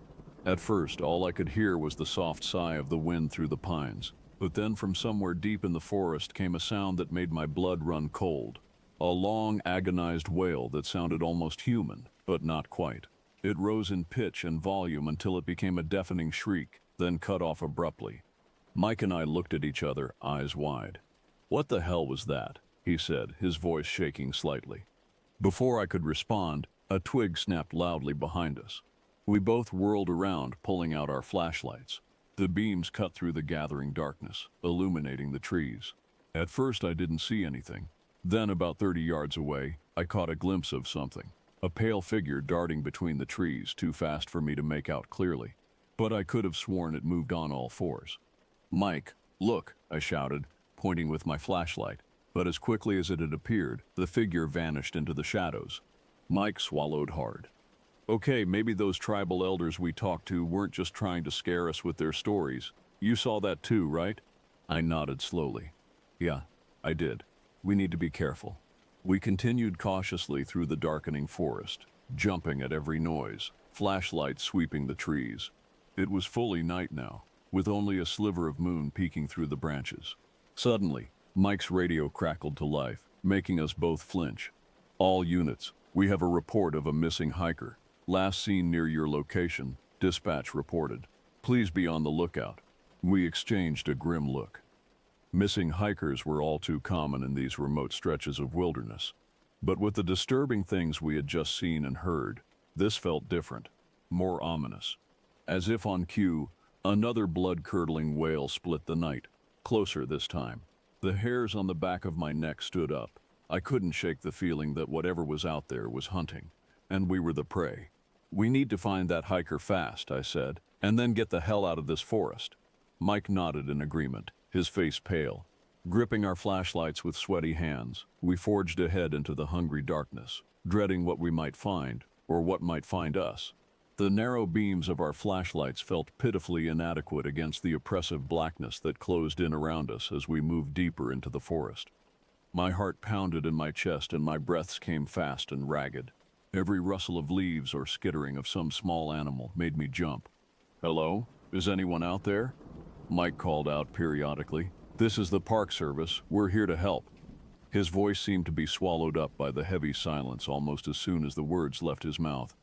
At first, all I could hear was the soft sigh of the wind through the pines, but then from somewhere deep in the forest came a sound that made my blood run cold. A long, agonized wail that sounded almost human, but not quite. It rose in pitch and volume until it became a deafening shriek, then cut off abruptly. Mike and I looked at each other, eyes wide. "What the hell was that?" he said, his voice shaking slightly. Before I could respond, a twig snapped loudly behind us. We both whirled around, pulling out our flashlights. The beams cut through the gathering darkness, illuminating the trees. At first I didn't see anything. Then, about 30 yards away, I caught a glimpse of something. A pale figure darting between the trees, too fast for me to make out clearly. But I could have sworn it moved on all fours. "Mike, look," I shouted, pointing with my flashlight. But as quickly as it had appeared, the figure vanished into the shadows. Mike swallowed hard. Okay, maybe those tribal elders we talked to weren't just trying to scare us with their stories. You saw that too, right? I nodded slowly. Yeah, I did. We need to be careful. We continued cautiously through the darkening forest, jumping at every noise, flashlights sweeping the trees. It was fully night now, with only a sliver of moon peeking through the branches. Suddenly, Mike's radio crackled to life, making us both flinch. "All units, we have a report of a missing hiker. Last seen near your location," dispatch reported. "Please be on the lookout." We exchanged a grim look. Missing hikers were all too common in these remote stretches of wilderness. But with the disturbing things we had just seen and heard, this felt different, more ominous. As if on cue, another blood-curdling wail split the night, closer this time. The hairs on the back of my neck stood up. I couldn't shake the feeling that whatever was out there was hunting, and we were the prey. "We need to find that hiker fast," I said, "and then get the hell out of this forest." Mike nodded in agreement, his face pale. Gripping our flashlights with sweaty hands, we forged ahead into the hungry darkness, dreading what we might find, or what might find us. The narrow beams of our flashlights felt pitifully inadequate against the oppressive blackness that closed in around us as we moved deeper into the forest. My heart pounded in my chest and my breaths came fast and ragged. Every rustle of leaves or skittering of some small animal made me jump. "Hello? Is anyone out there?" Mike called out periodically. "This is the Park Service. We're here to help." His voice seemed to be swallowed up by the heavy silence almost as soon as the words left his mouth.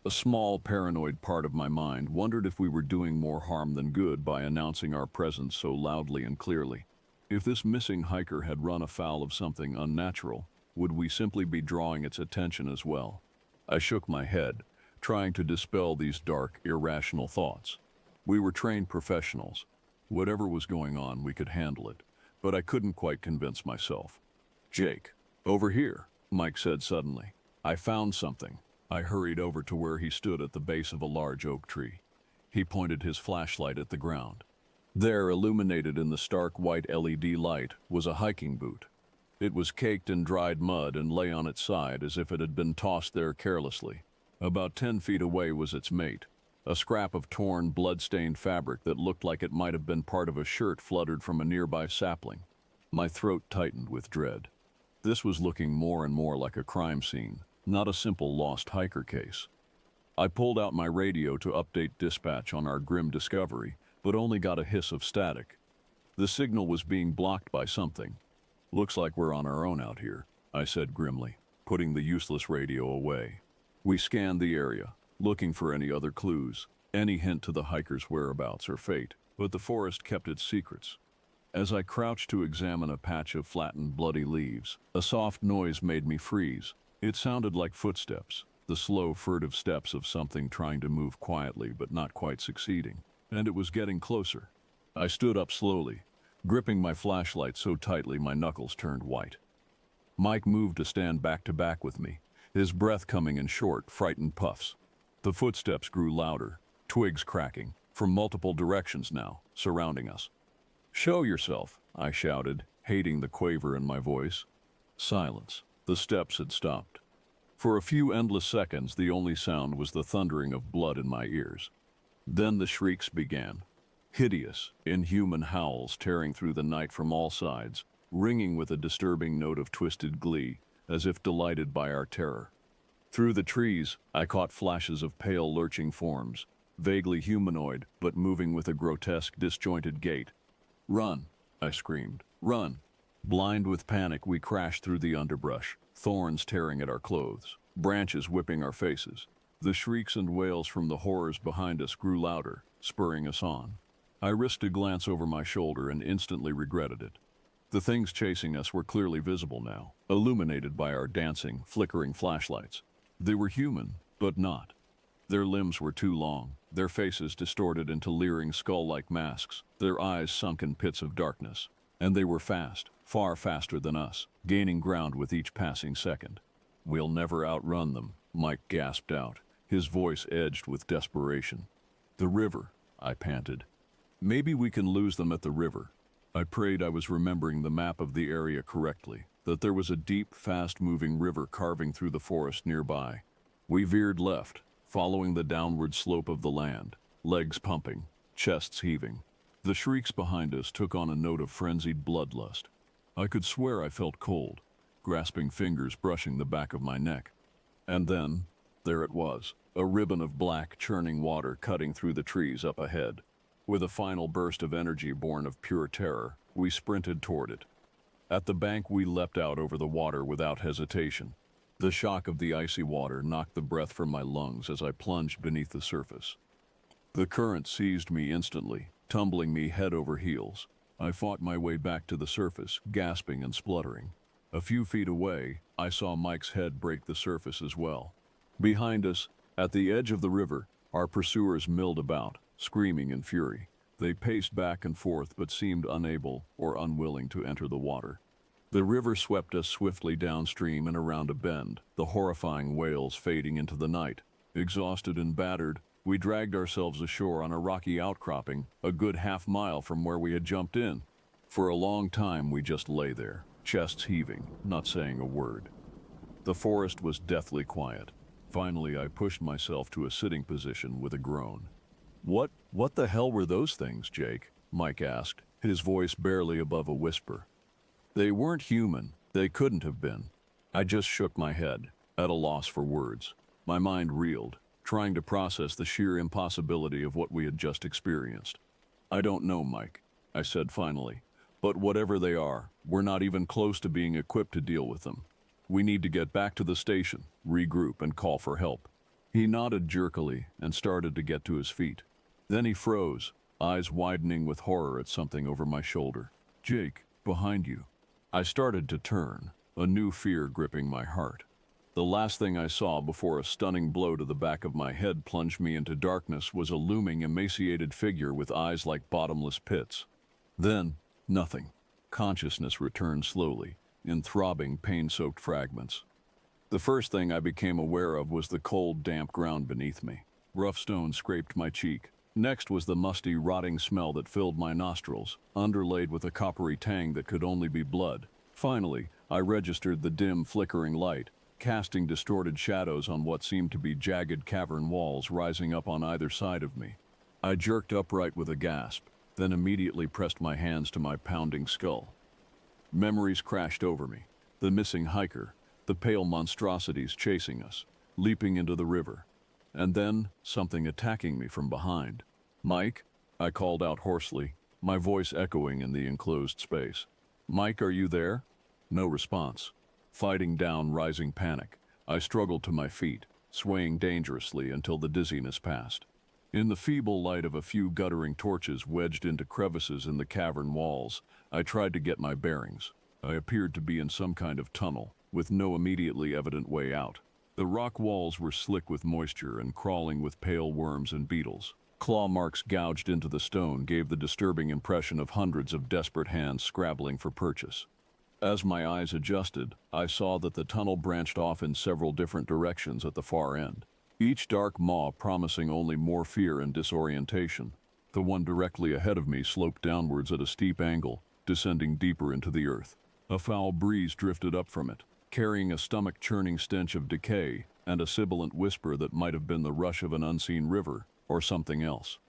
A small, paranoid part of my mind wondered if we were doing more harm than good by announcing our presence so loudly and clearly. If this missing hiker had run afoul of something unnatural, would we simply be drawing its attention as well? I shook my head, trying to dispel these dark, irrational thoughts. We were trained professionals. Whatever was going on, we could handle it, but I couldn't quite convince myself. "Jake, over here," Mike said suddenly. "I found something." I hurried over to where he stood at the base of a large oak tree. He pointed his flashlight at the ground. There, illuminated in the stark white LED light, was a hiking boot. It was caked in dried mud and lay on its side as if it had been tossed there carelessly. About 10 feet away was its mate. A scrap of torn, blood-stained fabric that looked like it might have been part of a shirt fluttered from a nearby sapling. My throat tightened with dread. This was looking more and more like a crime scene, not a simple lost hiker case. I pulled out my radio to update dispatch on our grim discovery, but only got a hiss of static. The signal was being blocked by something. "Looks like we're on our own out here," I said grimly, putting the useless radio away. We scanned the area, looking for any other clues, any hint to the hiker's whereabouts or fate, but the forest kept its secrets. As I crouched to examine a patch of flattened, bloody leaves, a soft noise made me freeze. It sounded like footsteps, the slow, furtive steps of something trying to move quietly but not quite succeeding, and it was getting closer. I stood up slowly, gripping my flashlight so tightly my knuckles turned white. Mike moved to stand back to back with me, his breath coming in short, frightened puffs. The footsteps grew louder, twigs cracking, from multiple directions now, surrounding us. "Show yourself," I shouted, hating the quaver in my voice. Silence. The steps had stopped. For a few endless seconds, the only sound was the thundering of blood in my ears. Then the shrieks began. Hideous, inhuman howls tearing through the night from all sides, ringing with a disturbing note of twisted glee, as if delighted by our terror. Through the trees, I caught flashes of pale, lurching forms, vaguely humanoid, but moving with a grotesque, disjointed gait. "Run!" I screamed. "Run!" Blind with panic, we crashed through the underbrush, thorns tearing at our clothes, branches whipping our faces. The shrieks and wails from the horrors behind us grew louder, spurring us on. I risked a glance over my shoulder and instantly regretted it. The things chasing us were clearly visible now, illuminated by our dancing, flickering flashlights. They were human, but not. Their limbs were too long, their faces distorted into leering skull-like masks, their eyes sunk in pits of darkness. And they were fast, far faster than us, gaining ground with each passing second. "We'll never outrun them," Mike gasped out, his voice edged with desperation. "The river," I panted. "Maybe we can lose them at the river." I prayed I was remembering the map of the area correctly, that there was a deep, fast-moving river carving through the forest nearby. We veered left, following the downward slope of the land, legs pumping, chests heaving. The shrieks behind us took on a note of frenzied bloodlust. I could swear I felt cold, grasping fingers brushing the back of my neck. And then, there it was, a ribbon of black, churning water cutting through the trees up ahead. With a final burst of energy born of pure terror, we sprinted toward it. At the bank, we leapt out over the water without hesitation. The shock of the icy water knocked the breath from my lungs as I plunged beneath the surface. The current seized me instantly, tumbling me head over heels. I fought my way back to the surface, gasping and spluttering. A few feet away, I saw Mike's head break the surface as well. Behind us, at the edge of the river, our pursuers milled about, screaming in fury. They paced back and forth but seemed unable or unwilling to enter the water. The river swept us swiftly downstream and around a bend, the horrifying wails fading into the night. Exhausted and battered, we dragged ourselves ashore on a rocky outcropping a good half-mile from where we had jumped in. For a long time we just lay there, chests heaving, not saying a word. The forest was deathly quiet. Finally, I pushed myself to a sitting position with a groan. What the hell were those things, Jake?" Mike asked, his voice barely above a whisper. "They weren't human. They couldn't have been." I just shook my head, at a loss for words. My mind reeled, trying to process the sheer impossibility of what we had just experienced. "I don't know, Mike," I said finally, "but whatever they are, we're not even close to being equipped to deal with them. We need to get back to the station, regroup, and call for help." He nodded jerkily and started to get to his feet. Then he froze, eyes widening with horror at something over my shoulder. "Jake, behind you." I started to turn, a new fear gripping my heart. The last thing I saw before a stunning blow to the back of my head plunged me into darkness was a looming, emaciated figure with eyes like bottomless pits. Then, nothing. Consciousness returned slowly, in throbbing, pain-soaked fragments. The first thing I became aware of was the cold, damp ground beneath me. Rough stones scraped my cheek. Next was the musty, rotting smell that filled my nostrils, underlaid with a coppery tang that could only be blood. Finally, I registered the dim, flickering light, casting distorted shadows on what seemed to be jagged cavern walls rising up on either side of me. I jerked upright with a gasp, then immediately pressed my hands to my pounding skull. Memories crashed over me. The missing hiker, the pale monstrosities chasing us, leaping into the river. And then, something attacking me from behind. "Mike?" I called out hoarsely, my voice echoing in the enclosed space. "Mike, are you there?" No response. Fighting down rising panic, I struggled to my feet, swaying dangerously until the dizziness passed. In the feeble light of a few guttering torches wedged into crevices in the cavern walls, I tried to get my bearings. I appeared to be in some kind of tunnel, with no immediately evident way out. The rock walls were slick with moisture and crawling with pale worms and beetles. Claw marks gouged into the stone gave the disturbing impression of hundreds of desperate hands scrabbling for purchase. As my eyes adjusted, I saw that the tunnel branched off in several different directions at the far end, each dark maw promising only more fear and disorientation. The one directly ahead of me sloped downwards at a steep angle, descending deeper into the earth. A foul breeze drifted up from it, carrying a stomach-churning stench of decay and a sibilant whisper that might have been the rush of an unseen river or something else.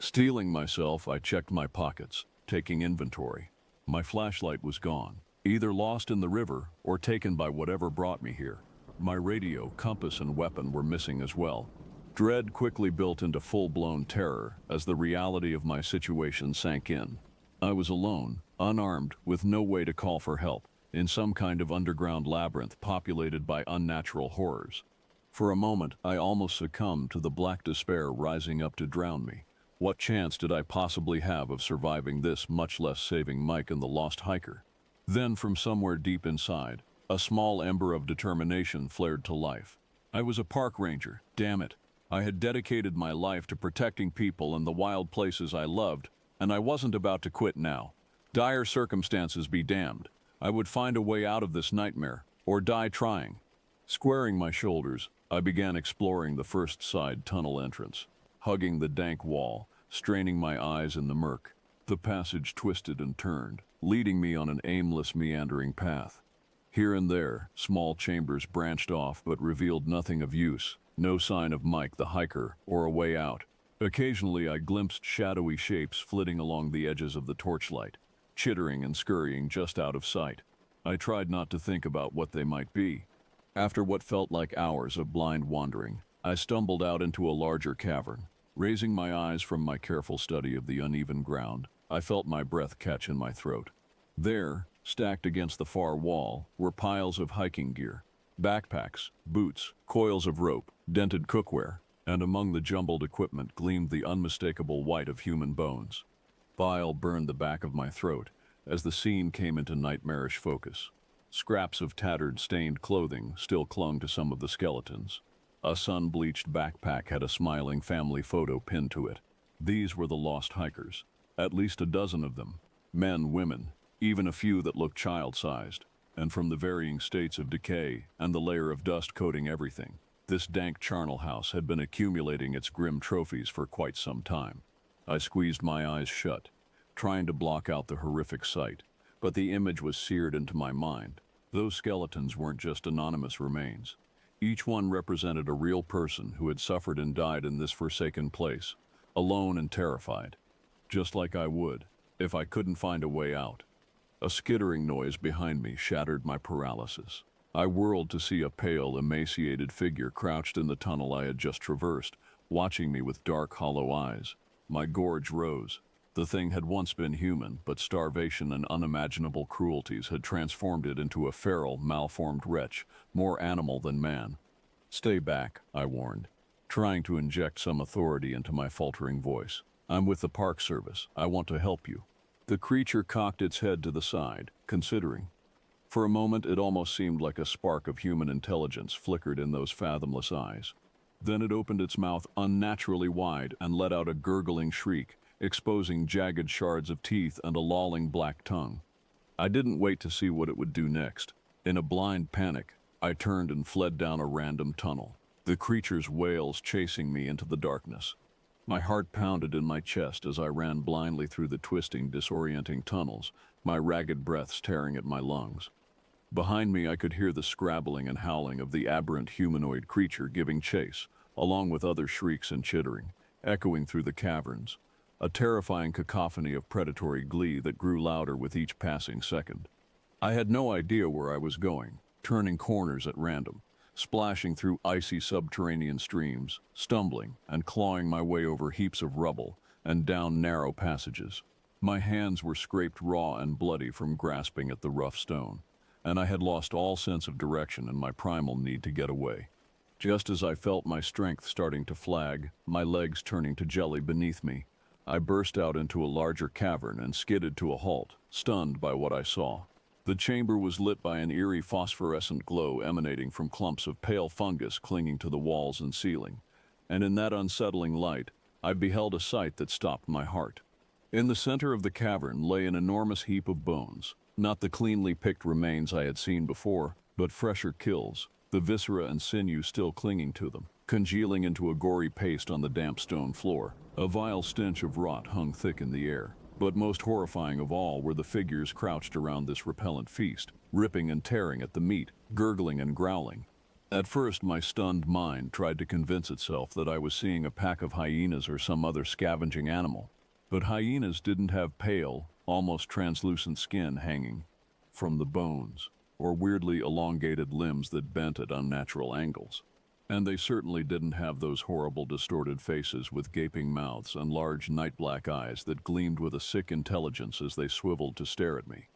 Steeling myself, I checked my pockets, taking inventory. My flashlight was gone, either lost in the river or taken by whatever brought me here. My radio, compass, and weapon were missing as well. Dread quickly built into full-blown terror as the reality of my situation sank in. I was alone, unarmed, with no way to call for help, in some kind of underground labyrinth populated by unnatural horrors. For a moment, I almost succumbed to the black despair rising up to drown me. What chance did I possibly have of surviving this, much less saving Mike and the lost hiker? Then, from somewhere deep inside, a small ember of determination flared to life. I was a park ranger, damn it. I had dedicated my life to protecting people and the wild places I loved, and I wasn't about to quit now. Dire circumstances be damned. I would find a way out of this nightmare, or die trying. Squaring my shoulders, I began exploring the first side tunnel entrance, hugging the dank wall, straining my eyes in the murk. The passage twisted and turned, leading me on an aimless, meandering path. Here and there, small chambers branched off but revealed nothing of use, no sign of Mike the hiker or a way out. Occasionally I glimpsed shadowy shapes flitting along the edges of the torchlight, chittering and scurrying just out of sight. I tried not to think about what they might be. After what felt like hours of blind wandering, I stumbled out into a larger cavern. Raising my eyes from my careful study of the uneven ground, I felt my breath catch in my throat. There, stacked against the far wall, were piles of hiking gear, backpacks, boots, coils of rope, dented cookware, and among the jumbled equipment gleamed the unmistakable white of human bones. Bile burned the back of my throat as the scene came into nightmarish focus. Scraps of tattered, stained clothing still clung to some of the skeletons. A sun-bleached backpack had a smiling family photo pinned to it. These were the lost hikers, at least a dozen of them, men, women, even a few that looked child-sized, and from the varying states of decay and the layer of dust coating everything, this dank charnel house had been accumulating its grim trophies for quite some time. I squeezed my eyes shut, trying to block out the horrific sight, but the image was seared into my mind. Those skeletons weren't just anonymous remains. Each one represented a real person who had suffered and died in this forsaken place, alone and terrified, just like I would if I couldn't find a way out. A skittering noise behind me shattered my paralysis. I whirled to see a pale, emaciated figure crouched in the tunnel I had just traversed, watching me with dark, hollow eyes. My gorge rose. The thing had once been human, but starvation and unimaginable cruelties had transformed it into a feral, malformed wretch, more animal than man. "Stay back," I warned, trying to inject some authority into my faltering voice. "I'm with the Park Service. I want to help you." The creature cocked its head to the side, considering. For a moment, it almost seemed like a spark of human intelligence flickered in those fathomless eyes. Then it opened its mouth unnaturally wide and let out a gurgling shriek, exposing jagged shards of teeth and a lolling black tongue. I didn't wait to see what it would do next. In a blind panic, I turned and fled down a random tunnel, the creature's wails chasing me into the darkness. My heart pounded in my chest as I ran blindly through the twisting, disorienting tunnels, my ragged breaths tearing at my lungs. Behind me, I could hear the scrabbling and howling of the aberrant humanoid creature giving chase, along with other shrieks and chittering, echoing through the caverns, a terrifying cacophony of predatory glee that grew louder with each passing second. I had no idea where I was going, turning corners at random, splashing through icy subterranean streams, stumbling and clawing my way over heaps of rubble and down narrow passages. My hands were scraped raw and bloody from grasping at the rough stone, and I had lost all sense of direction and my primal need to get away. Just as I felt my strength starting to flag, my legs turning to jelly beneath me, I burst out into a larger cavern and skidded to a halt, stunned by what I saw. The chamber was lit by an eerie phosphorescent glow emanating from clumps of pale fungus clinging to the walls and ceiling, and in that unsettling light, I beheld a sight that stopped my heart. In the center of the cavern lay an enormous heap of bones, not the cleanly picked remains I had seen before, but fresher kills, the viscera and sinew still clinging to them, congealing into a gory paste on the damp stone floor. A vile stench of rot hung thick in the air. But most horrifying of all were the figures crouched around this repellent feast, ripping and tearing at the meat, gurgling and growling. At first, my stunned mind tried to convince itself that I was seeing a pack of hyenas or some other scavenging animal. But hyenas didn't have pale, almost translucent skin hanging from the bones, or weirdly elongated limbs that bent at unnatural angles. And they certainly didn't have those horrible distorted faces with gaping mouths and large night-black eyes that gleamed with a sick intelligence as they swiveled to stare at me.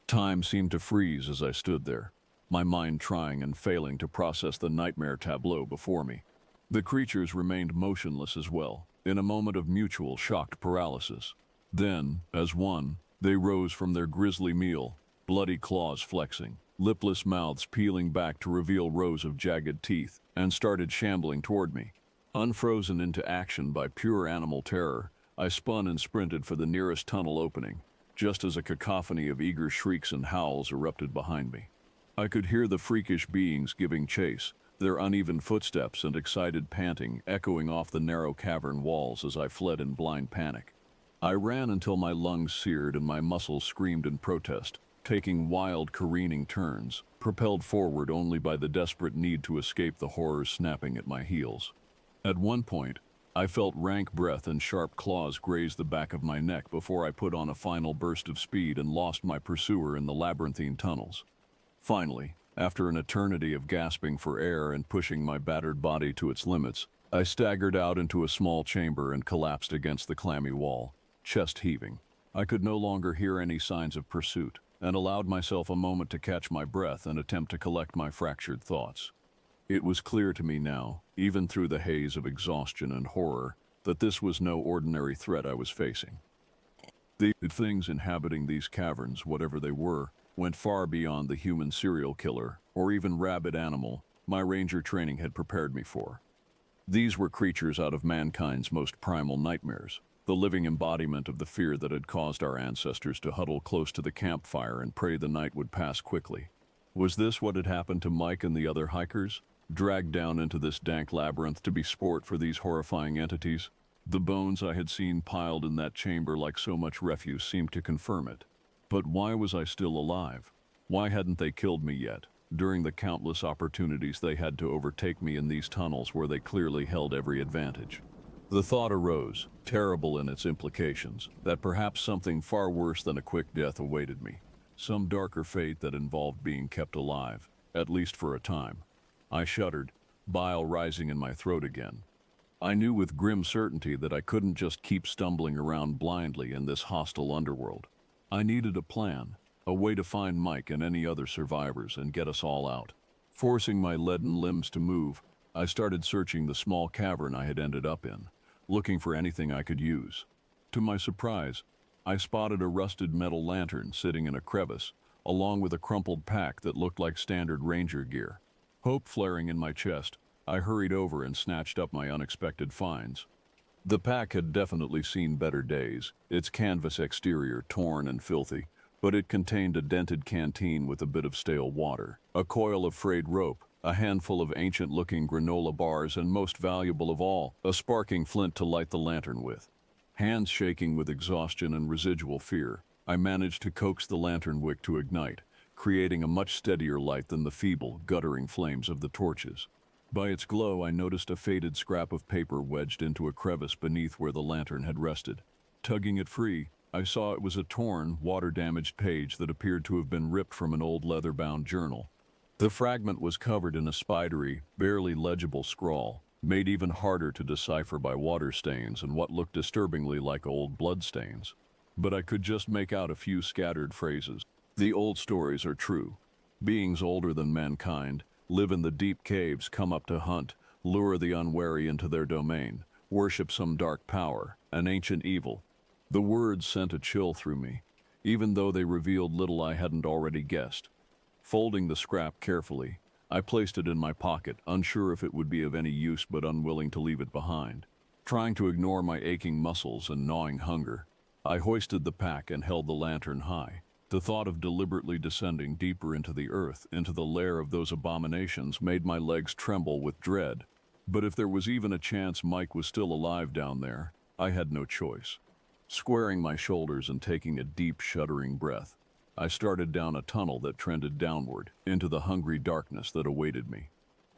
Time seemed to freeze as I stood there, my mind trying and failing to process the nightmare tableau before me. The creatures remained motionless as well, in a moment of mutual shocked paralysis. Then, as one, they rose from their grisly meal, bloody claws flexing, lipless mouths peeling back to reveal rows of jagged teeth, and started shambling toward me. Unfrozen into action by pure animal terror, I spun and sprinted for the nearest tunnel opening, just as a cacophony of eager shrieks and howls erupted behind me. I could hear the freakish beings giving chase, their uneven footsteps and excited panting echoing off the narrow cavern walls as I fled in blind panic. I ran until my lungs seared and my muscles screamed in protest, taking wild, careening turns, propelled forward only by the desperate need to escape the horrors snapping at my heels. At one point, I felt rank breath and sharp claws graze the back of my neck before I put on a final burst of speed and lost my pursuer in the labyrinthine tunnels. Finally, after an eternity of gasping for air and pushing my battered body to its limits, I staggered out into a small chamber and collapsed against the clammy wall, chest heaving. I could no longer hear any signs of pursuit, and allowed myself a moment to catch my breath and attempt to collect my fractured thoughts. It was clear to me now, even through the haze of exhaustion and horror, that this was no ordinary threat I was facing. The things inhabiting these caverns, whatever they were, went far beyond the human serial killer, or even rabid animal, my ranger training had prepared me for. These were creatures out of mankind's most primal nightmares, the living embodiment of the fear that had caused our ancestors to huddle close to the campfire and pray the night would pass quickly. Was this what had happened to Mike and the other hikers? Dragged down into this dank labyrinth to be sport for these horrifying entities? The bones I had seen piled in that chamber like so much refuse seemed to confirm it. But why was I still alive? Why hadn't they killed me yet, during the countless opportunities they had to overtake me in these tunnels where they clearly held every advantage? The thought arose, terrible in its implications, that perhaps something far worse than a quick death awaited me. Some darker fate that involved being kept alive, at least for a time. I shuddered, bile rising in my throat again. I knew with grim certainty that I couldn't just keep stumbling around blindly in this hostile underworld. I needed a plan, a way to find Mike and any other survivors and get us all out. Forcing my leaden limbs to move, I started searching the small cavern I had ended up in, looking for anything I could use. To my surprise, I spotted a rusted metal lantern sitting in a crevice, along with a crumpled pack that looked like standard ranger gear. Hope flaring in my chest, I hurried over and snatched up my unexpected finds. The pack had definitely seen better days, its canvas exterior torn and filthy, but it contained a dented canteen with a bit of stale water, a coil of frayed rope, a handful of ancient-looking granola bars, and most valuable of all, a sparking flint to light the lantern with. Hands shaking with exhaustion and residual fear, I managed to coax the lantern wick to ignite, creating a much steadier light than the feeble, guttering flames of the torches. By its glow, I noticed a faded scrap of paper wedged into a crevice beneath where the lantern had rested. Tugging it free, I saw it was a torn, water-damaged page that appeared to have been ripped from an old leather-bound journal. The fragment was covered in a spidery, barely legible scrawl, made even harder to decipher by water stains and what looked disturbingly like old bloodstains. But I could just make out a few scattered phrases. The old stories are true. Beings older than mankind live in the deep caves, come up to hunt, lure the unwary into their domain, worship some dark power, an ancient evil. The words sent a chill through me, even though they revealed little I hadn't already guessed. Folding the scrap carefully, I placed it in my pocket, unsure if it would be of any use but unwilling to leave it behind. Trying to ignore my aching muscles and gnawing hunger, I hoisted the pack and held the lantern high. The thought of deliberately descending deeper into the earth, into the lair of those abominations, made my legs tremble with dread. But if there was even a chance Mike was still alive down there, I had no choice. Squaring my shoulders and taking a deep, shuddering breath, I started down a tunnel that trended downward, into the hungry darkness that awaited me.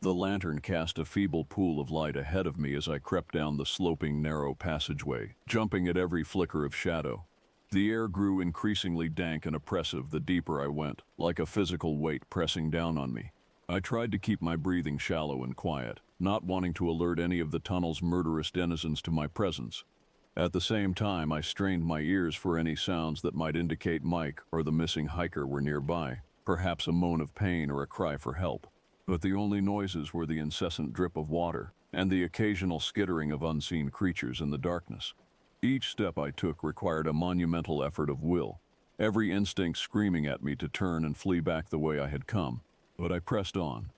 The lantern cast a feeble pool of light ahead of me as I crept down the sloping, narrow passageway, jumping at every flicker of shadow. The air grew increasingly dank and oppressive the deeper I went, like a physical weight pressing down on me. I tried to keep my breathing shallow and quiet, not wanting to alert any of the tunnel's murderous denizens to my presence. At the same time, I strained my ears for any sounds that might indicate Mike or the missing hiker were nearby, perhaps a moan of pain or a cry for help. But the only noises were the incessant drip of water and the occasional skittering of unseen creatures in the darkness. Each step I took required a monumental effort of will, every instinct screaming at me to turn and flee back the way I had come, but I pressed on.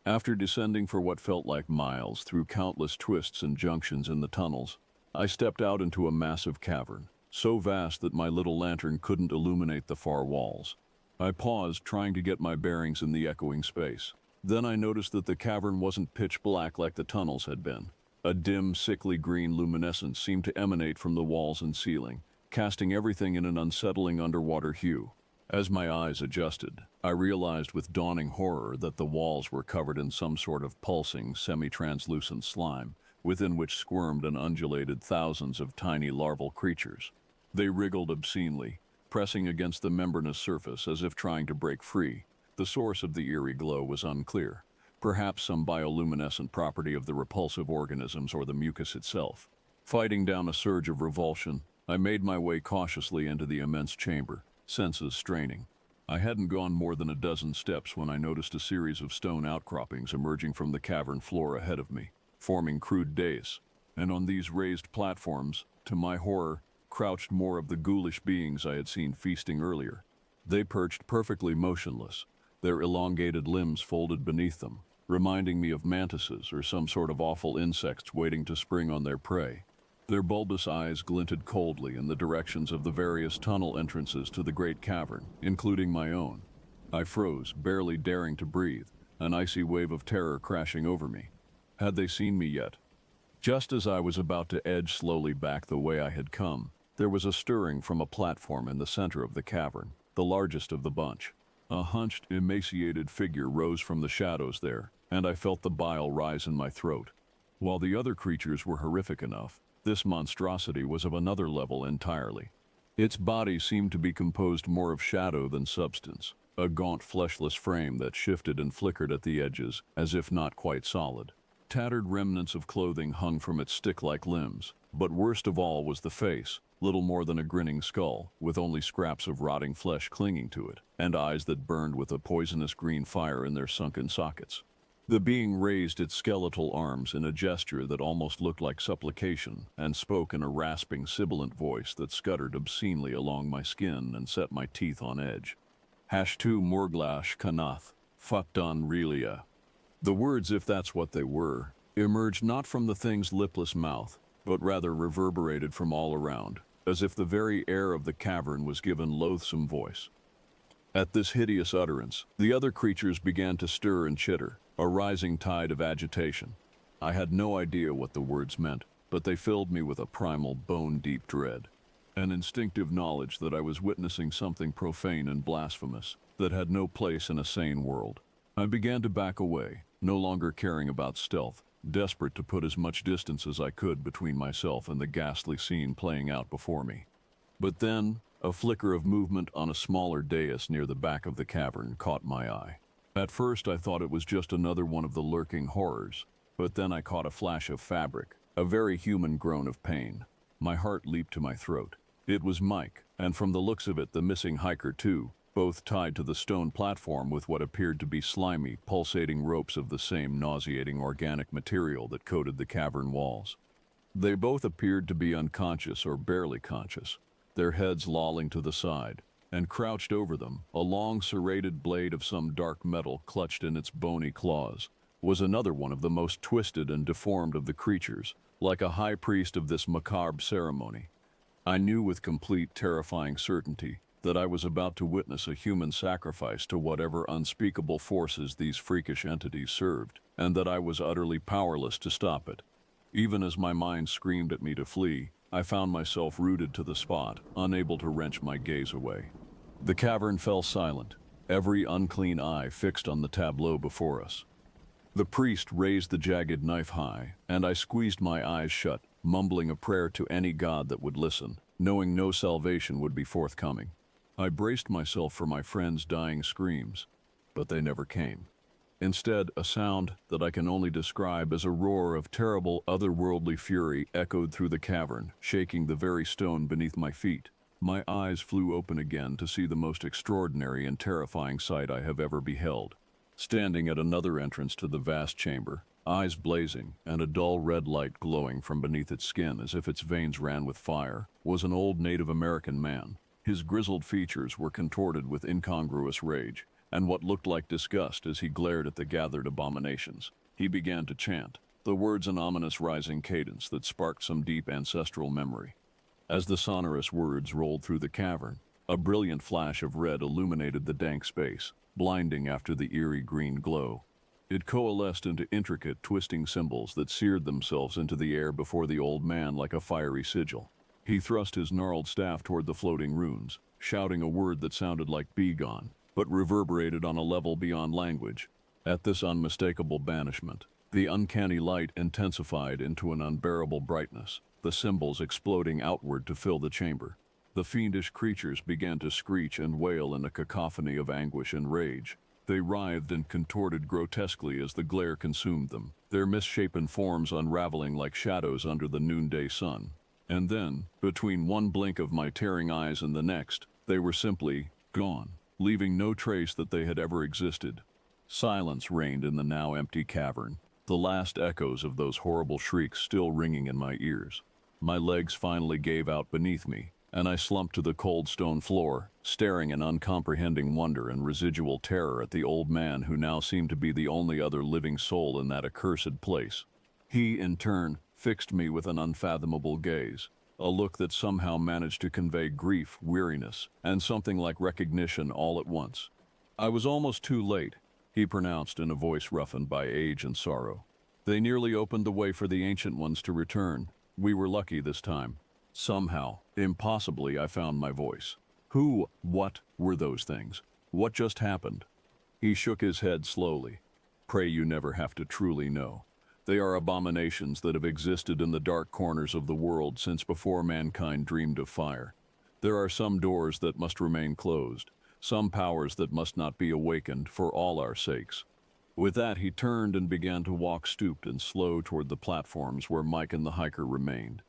After descending for what felt like miles through countless twists and junctions in the tunnels, I stepped out into a massive cavern, so vast that my little lantern couldn't illuminate the far walls. I paused, trying to get my bearings in the echoing space. Then I noticed that the cavern wasn't pitch black like the tunnels had been. A dim, sickly green luminescence seemed to emanate from the walls and ceiling, casting everything in an unsettling underwater hue. As my eyes adjusted, I realized with dawning horror that the walls were covered in some sort of pulsing, semi-translucent slime, within which squirmed and undulated thousands of tiny larval creatures. They wriggled obscenely, pressing against the membranous surface as if trying to break free. The source of the eerie glow was unclear, perhaps some bioluminescent property of the repulsive organisms or the mucus itself. Fighting down a surge of revulsion, I made my way cautiously into the immense chamber, senses straining. I hadn't gone more than a dozen steps when I noticed a series of stone outcroppings emerging from the cavern floor ahead of me, forming crude dais, and on these raised platforms, to my horror, crouched more of the ghoulish beings I had seen feasting earlier. They perched perfectly motionless, their elongated limbs folded beneath them, reminding me of mantises or some sort of awful insects waiting to spring on their prey. Their bulbous eyes glinted coldly in the directions of the various tunnel entrances to the great cavern, including my own. I froze, barely daring to breathe, an icy wave of terror crashing over me. Had they seen me yet? Just as I was about to edge slowly back the way I had come, there was a stirring from a platform in the center of the cavern, the largest of the bunch. A hunched, emaciated figure rose from the shadows there, and I felt the bile rise in my throat. While the other creatures were horrific enough, this monstrosity was of another level entirely. Its body seemed to be composed more of shadow than substance, a gaunt fleshless frame that shifted and flickered at the edges as if not quite solid. Tattered remnants of clothing hung from its stick-like limbs, but worst of all was the face, little more than a grinning skull, with only scraps of rotting flesh clinging to it, and eyes that burned with a poisonous green fire in their sunken sockets. The being raised its skeletal arms in a gesture that almost looked like supplication, and spoke in a rasping, sibilant voice that scuttered obscenely along my skin and set my teeth on edge. Hashtu Murglash Kanath, Faktan Relia. The words, if that's what they were, emerged not from the thing's lipless mouth, but rather reverberated from all around, as if the very air of the cavern was given loathsome voice. At this hideous utterance, the other creatures began to stir and chitter, a rising tide of agitation. I had no idea what the words meant, but they filled me with a primal, bone-deep dread, an instinctive knowledge that I was witnessing something profane and blasphemous that had no place in a sane world. I began to back away, no longer caring about stealth, desperate to put as much distance as I could between myself and the ghastly scene playing out before me. But then, a flicker of movement on a smaller dais near the back of the cavern caught my eye. At first I thought it was just another one of the lurking horrors, but then I caught a flash of fabric, a very human groan of pain. My heart leaped to my throat. It was Mike, and from the looks of it the missing hiker too, both tied to the stone platform with what appeared to be slimy, pulsating ropes of the same nauseating organic material that coated the cavern walls. They both appeared to be unconscious or barely conscious, their heads lolling to the side, and crouched over them, a long serrated blade of some dark metal clutched in its bony claws, was another one of the most twisted and deformed of the creatures, like a high priest of this macabre ceremony. I knew with complete, terrifying certainty that I was about to witness a human sacrifice to whatever unspeakable forces these freakish entities served, and that I was utterly powerless to stop it. Even as my mind screamed at me to flee, I found myself rooted to the spot, unable to wrench my gaze away. The cavern fell silent, every unclean eye fixed on the tableau before us. The priest raised the jagged knife high, and I squeezed my eyes shut, mumbling a prayer to any god that would listen, knowing no salvation would be forthcoming. I braced myself for my friends' dying screams, but they never came. Instead, a sound that I can only describe as a roar of terrible, otherworldly fury echoed through the cavern, shaking the very stone beneath my feet. My eyes flew open again to see the most extraordinary and terrifying sight I have ever beheld. Standing at another entrance to the vast chamber, eyes blazing and a dull red light glowing from beneath its skin as if its veins ran with fire, was an old Native American man. His grizzled features were contorted with incongruous rage, and what looked like disgust as he glared at the gathered abominations. He began to chant, the words an ominous rising cadence that sparked some deep ancestral memory. As the sonorous words rolled through the cavern, a brilliant flash of red illuminated the dank space, blinding after the eerie green glow. It coalesced into intricate, twisting symbols that seared themselves into the air before the old man like a fiery sigil. He thrust his gnarled staff toward the floating runes, shouting a word that sounded like "begone," but reverberated on a level beyond language. At this unmistakable banishment, the uncanny light intensified into an unbearable brightness, the symbols exploding outward to fill the chamber. The fiendish creatures began to screech and wail in a cacophony of anguish and rage. They writhed and contorted grotesquely as the glare consumed them, their misshapen forms unraveling like shadows under the noonday sun. And then, between one blink of my tearing eyes and the next, they were simply gone, leaving no trace that they had ever existed. Silence reigned in the now empty cavern, the last echoes of those horrible shrieks still ringing in my ears. My legs finally gave out beneath me, and I slumped to the cold stone floor, staring in uncomprehending wonder and residual terror at the old man who now seemed to be the only other living soul in that accursed place. He, in turn, fixed me with an unfathomable gaze, a look that somehow managed to convey grief, weariness, and something like recognition all at once. "I was almost too late," he pronounced in a voice roughened by age and sorrow. "They nearly opened the way for the Ancient Ones to return. We were lucky this time. Somehow, impossibly, I found my voice. What were those things? What just happened?" He shook his head slowly. "Pray you never have to truly know. They are abominations that have existed in the dark corners of the world since before mankind dreamed of fire. There are some doors that must remain closed, some powers that must not be awakened for all our sakes." With that, he turned and began to walk stooped and slow toward the platforms where Mike and the hiker remained.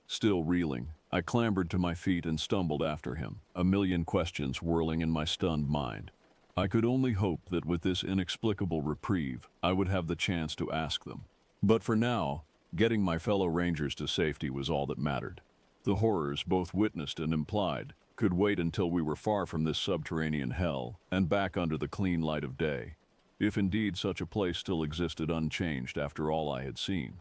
Still reeling, I clambered to my feet and stumbled after him, a million questions whirling in my stunned mind. I could only hope that with this inexplicable reprieve, I would have the chance to ask them. But for now, getting my fellow rangers to safety was all that mattered. The horrors, both witnessed and implied, could wait until we were far from this subterranean hell and back under the clean light of day, if indeed such a place still existed unchanged after all I had seen.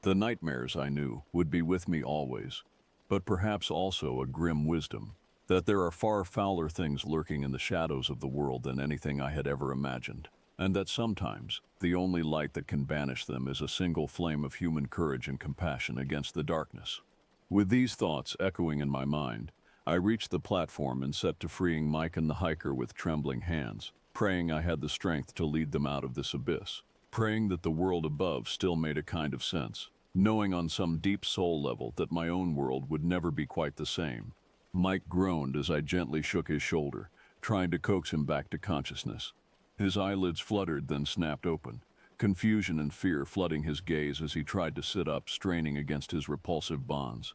The nightmares, I knew, would be with me always, but perhaps also a grim wisdom, that there are far fouler things lurking in the shadows of the world than anything I had ever imagined, and that sometimes the only light that can banish them is a single flame of human courage and compassion against the darkness. With these thoughts echoing in my mind, I reached the platform and set to freeing Mike and the hiker with trembling hands, praying I had the strength to lead them out of this abyss, praying that the world above still made a kind of sense, knowing on some deep soul level that my own world would never be quite the same. Mike groaned as I gently shook his shoulder, trying to coax him back to consciousness. His eyelids fluttered, then snapped open, confusion and fear flooding his gaze as he tried to sit up, straining against his repulsive bonds.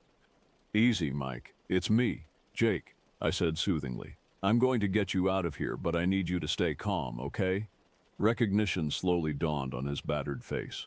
"Easy, Mike. It's me, Jake," I said soothingly. "I'm going to get you out of here, but I need you to stay calm, okay?" Recognition slowly dawned on his battered face.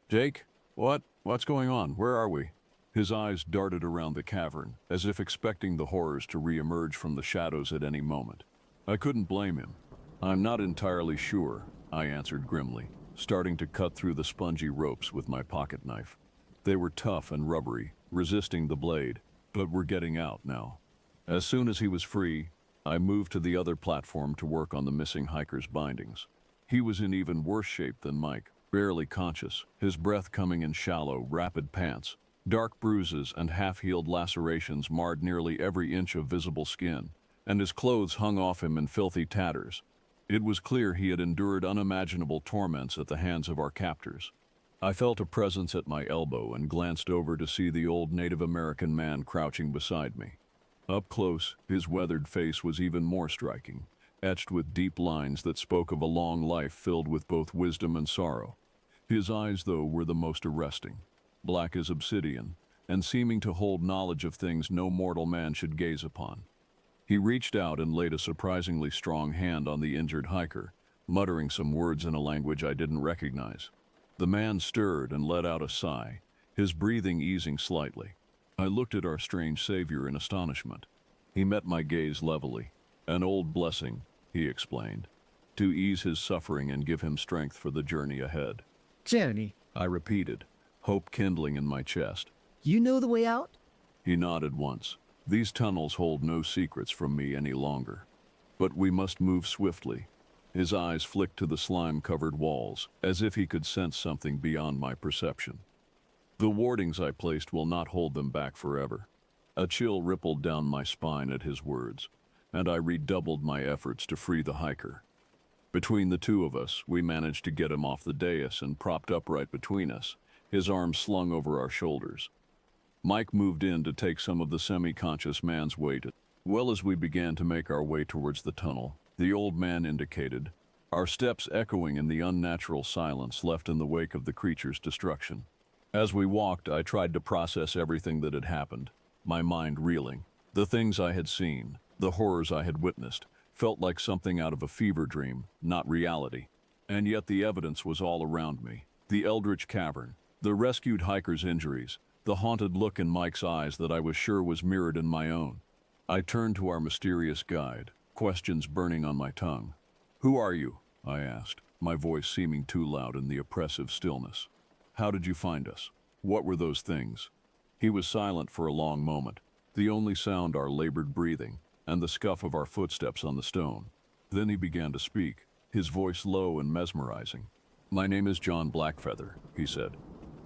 "Jake? What's going on? Where are we?" His eyes darted around the cavern, as if expecting the horrors to re-emerge from the shadows at any moment. I couldn't blame him. "I'm not entirely sure," I answered grimly, starting to cut through the spongy ropes with my pocket knife. They were tough and rubbery, resisting the blade, but were getting out now. As soon as he was free, I moved to the other platform to work on the missing hiker's bindings. He was in even worse shape than Mike, barely conscious, his breath coming in shallow, rapid pants. Dark bruises and half-healed lacerations marred nearly every inch of visible skin, and his clothes hung off him in filthy tatters. It was clear he had endured unimaginable torments at the hands of our captors. I felt a presence at my elbow and glanced over to see the old Native American man crouching beside me. Up close, his weathered face was even more striking, etched with deep lines that spoke of a long life filled with both wisdom and sorrow. His eyes, though, were the most arresting, black as obsidian, and seeming to hold knowledge of things no mortal man should gaze upon. He reached out and laid a surprisingly strong hand on the injured hiker, muttering some words in a language I didn't recognize. The man stirred and let out a sigh, his breathing easing slightly. I looked at our strange savior in astonishment. He met my gaze levelly, an old blessing, he explained, to ease his suffering and give him strength for the journey ahead. Journey. I repeated, hope kindling in my chest. You know the way out? He nodded once. These tunnels hold no secrets from me any longer. But we must move swiftly. His eyes flicked to the slime-covered walls, as if he could sense something beyond my perception. The wardings I placed will not hold them back forever. A chill rippled down my spine at his words, and I redoubled my efforts to free the hiker. Between the two of us, we managed to get him off the dais and propped upright between us, his arms slung over our shoulders. Mike moved in to take some of the semi-conscious man's weight. Well, as we began to make our way towards the tunnel, the old man indicated, our steps echoing in the unnatural silence left in the wake of the creature's destruction. As we walked, I tried to process everything that had happened, my mind reeling. The things I had seen, the horrors I had witnessed, felt like something out of a fever dream, not reality. And yet the evidence was all around me. The Eldritch Cavern, the rescued hiker's injuries, the haunted look in Mike's eyes that I was sure was mirrored in my own. I turned to our mysterious guide, questions burning on my tongue. "Who are you?" I asked, my voice seeming too loud in the oppressive stillness. "How did you find us? What were those things?" He was silent for a long moment, the only sound our labored breathing and the scuff of our footsteps on the stone. Then he began to speak, his voice low and mesmerizing. "My name is John Blackfeather," he said.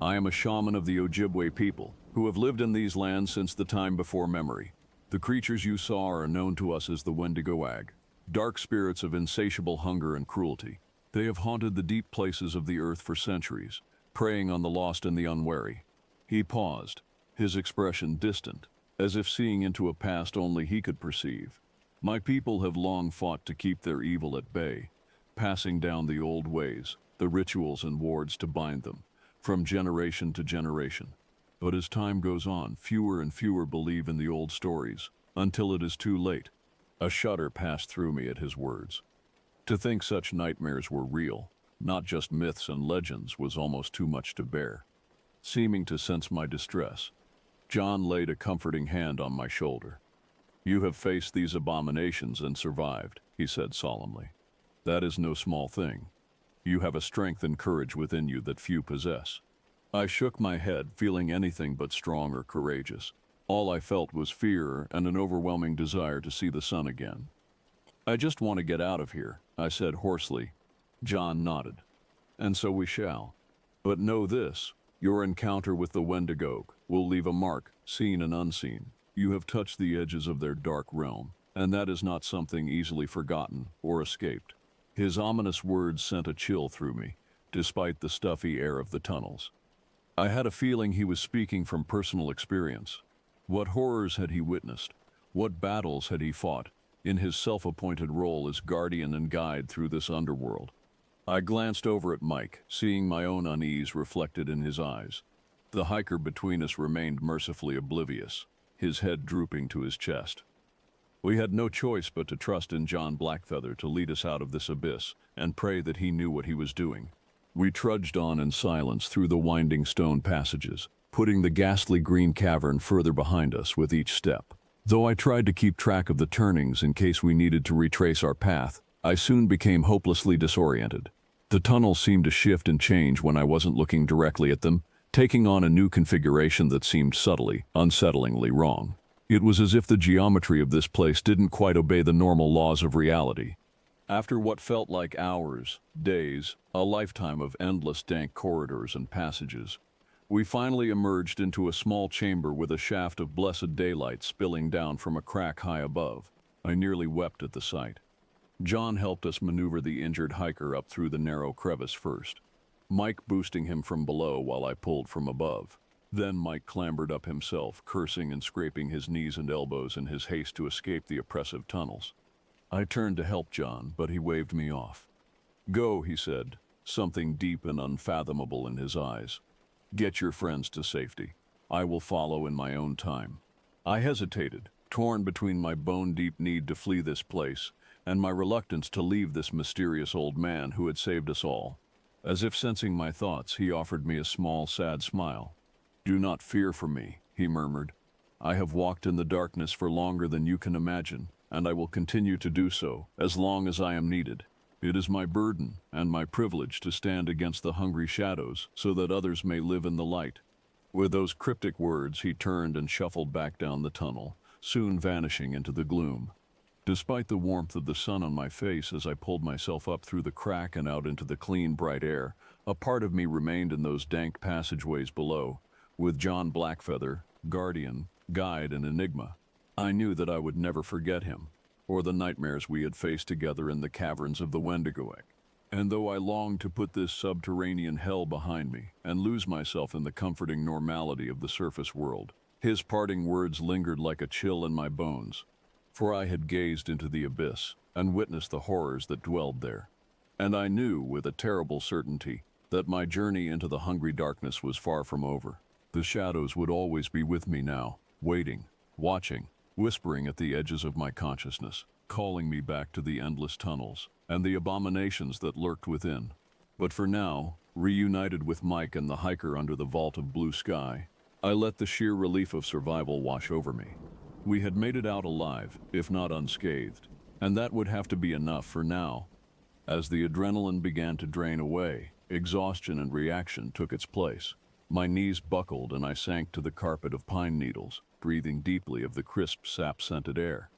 "I am a shaman of the Ojibwe people, who have lived in these lands since the time before memory. The creatures you saw are known to us as the Wendigoag, dark spirits of insatiable hunger and cruelty. They have haunted the deep places of the earth for centuries, preying on the lost and the unwary." He paused, his expression distant, as if seeing into a past only he could perceive. "My people have long fought to keep their evil at bay, passing down the old ways, the rituals and wards to bind them, from generation to generation. But as time goes on, fewer and fewer believe in the old stories, until it is too late." A shudder passed through me at his words. To think such nightmares were real, not just myths and legends, was almost too much to bear. Seeming to sense my distress, John laid a comforting hand on my shoulder. "You have faced these abominations and survived," he said solemnly. "That is no small thing. You have a strength and courage within you that few possess." I shook my head, feeling anything but strong or courageous. All I felt was fear and an overwhelming desire to see the sun again. "I just want to get out of here," I said hoarsely. John nodded. "And so we shall. But know this, your encounter with the Wendigo will leave a mark, seen and unseen. You have touched the edges of their dark realm, and that is not something easily forgotten or escaped." His ominous words sent a chill through me, despite the stuffy air of the tunnels. I had a feeling he was speaking from personal experience. What horrors had he witnessed? What battles had he fought, in his self-appointed role as guardian and guide through this underworld? I glanced over at Mike, seeing my own unease reflected in his eyes. The hiker between us remained mercifully oblivious, his head drooping to his chest. We had no choice but to trust in John Blackfeather to lead us out of this abyss and pray that he knew what he was doing. We trudged on in silence through the winding stone passages, putting the ghastly green cavern further behind us with each step. Though I tried to keep track of the turnings in case we needed to retrace our path, I soon became hopelessly disoriented. The tunnels seemed to shift and change when I wasn't looking directly at them, taking on a new configuration that seemed subtly, unsettlingly wrong. It was as if the geometry of this place didn't quite obey the normal laws of reality. After what felt like hours, days, a lifetime of endless dank corridors and passages, we finally emerged into a small chamber with a shaft of blessed daylight spilling down from a crack high above. I nearly wept at the sight. John helped us maneuver the injured hiker up through the narrow crevice first, Mike boosting him from below while I pulled from above. Then Mike clambered up himself, cursing and scraping his knees and elbows in his haste to escape the oppressive tunnels. I turned to help John, but he waved me off. "Go," he said, something deep and unfathomable in his eyes. "Get your friends to safety. I will follow in my own time." I hesitated, torn between my bone-deep need to flee this place and my reluctance to leave this mysterious old man who had saved us all. As if sensing my thoughts, he offered me a small, sad smile. "Do not fear for me," he murmured. "I have walked in the darkness for longer than you can imagine, and I will continue to do so as long as I am needed. It is my burden and my privilege to stand against the hungry shadows so that others may live in the light." With those cryptic words, he turned and shuffled back down the tunnel, soon vanishing into the gloom. Despite the warmth of the sun on my face as I pulled myself up through the crack and out into the clean, bright air, a part of me remained in those dank passageways below, with John Blackfeather, guardian, guide, and enigma. I knew that I would never forget him, or the nightmares we had faced together in the caverns of the Wendigoek. And though I longed to put this subterranean hell behind me and lose myself in the comforting normality of the surface world, his parting words lingered like a chill in my bones, for I had gazed into the abyss and witnessed the horrors that dwelled there. And I knew with a terrible certainty that my journey into the hungry darkness was far from over. The shadows would always be with me now, waiting, watching, whispering at the edges of my consciousness, calling me back to the endless tunnels and the abominations that lurked within. But for now, reunited with Mike and the hiker under the vault of blue sky, I let the sheer relief of survival wash over me. We had made it out alive, if not unscathed, and that would have to be enough for now. As the adrenaline began to drain away, exhaustion and reaction took its place. My knees buckled and I sank to the carpet of pine needles, breathing deeply of the crisp, sap-scented air.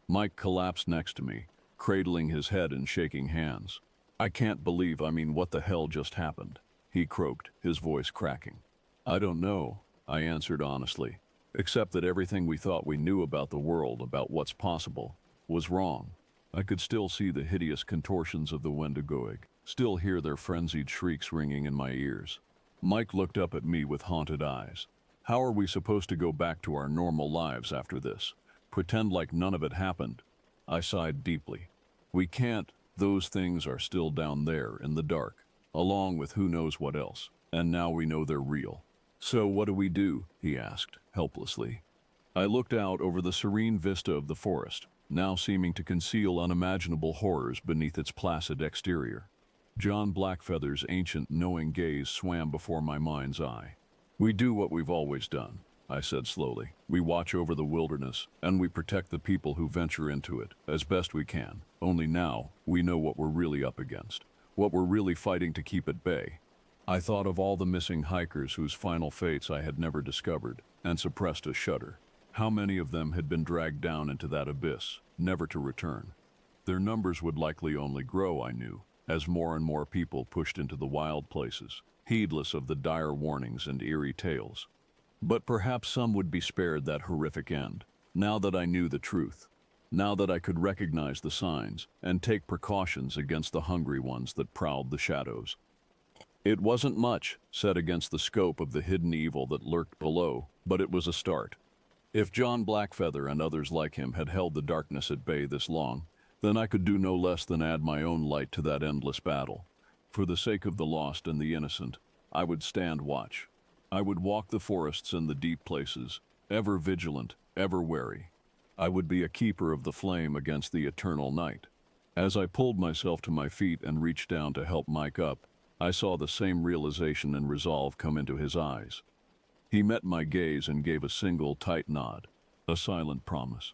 Mike collapsed next to me, cradling his head and shaking hands. "I can't believe, what the hell just happened?" he croaked, his voice cracking. "I don't know," I answered honestly, "except that everything we thought we knew about the world, about what's possible, was wrong." I could still see the hideous contortions of the Wendigoeg, still hear their frenzied shrieks ringing in my ears. Mike looked up at me with haunted eyes. "How are we supposed to go back to our normal lives after this? Pretend like none of it happened?" I sighed deeply. "We can't. Those things are still down there in the dark, along with who knows what else, and now we know they're real." "So what do we do?" he asked, helplessly. I looked out over the serene vista of the forest, now seeming to conceal unimaginable horrors beneath its placid exterior. John Blackfeather's ancient, knowing gaze swam before my mind's eye. "We do what we've always done," I said slowly. "We watch over the wilderness, and we protect the people who venture into it, as best we can. Only now, we know what we're really up against, what we're really fighting to keep at bay." I thought of all the missing hikers whose final fates I had never discovered, and suppressed a shudder. How many of them had been dragged down into that abyss, never to return? Their numbers would likely only grow, I knew, as more and more people pushed into the wild places, heedless of the dire warnings and eerie tales. But perhaps some would be spared that horrific end, now that I knew the truth, now that I could recognize the signs and take precautions against the hungry ones that prowled the shadows. It wasn't much, set against the scope of the hidden evil that lurked below, but it was a start. If John Blackfeather and others like him had held the darkness at bay this long, then I could do no less than add my own light to that endless battle. For the sake of the lost and the innocent, I would stand watch. I would walk the forests and the deep places, ever vigilant, ever wary. I would be a keeper of the flame against the eternal night. As I pulled myself to my feet and reached down to help Mike up, I saw the same realization and resolve come into his eyes. He met my gaze and gave a single tight nod, a silent promise.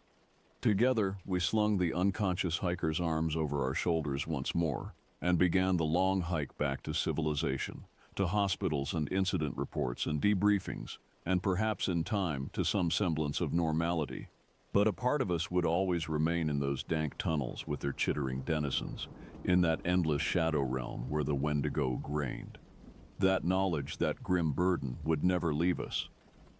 Together, we slung the unconscious hiker's arms over our shoulders once more and began the long hike back to civilization, to hospitals and incident reports and debriefings, and perhaps in time to some semblance of normality. But a part of us would always remain in those dank tunnels with their chittering denizens, in that endless shadow realm where the Wendigo reigned. That knowledge, that grim burden, would never leave us.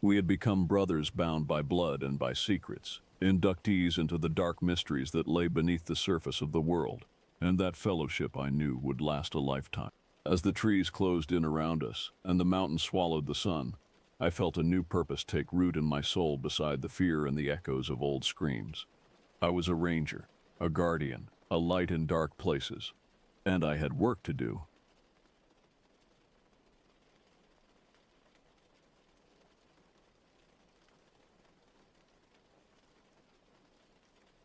We had become brothers bound by blood and by secrets, inductees into the dark mysteries that lay beneath the surface of the world, and that fellowship I knew would last a lifetime. As the trees closed in around us and the mountains swallowed the sun, I felt a new purpose take root in my soul beside the fear and the echoes of old screams. I was a ranger, a guardian, a light in dark places, and I had work to do.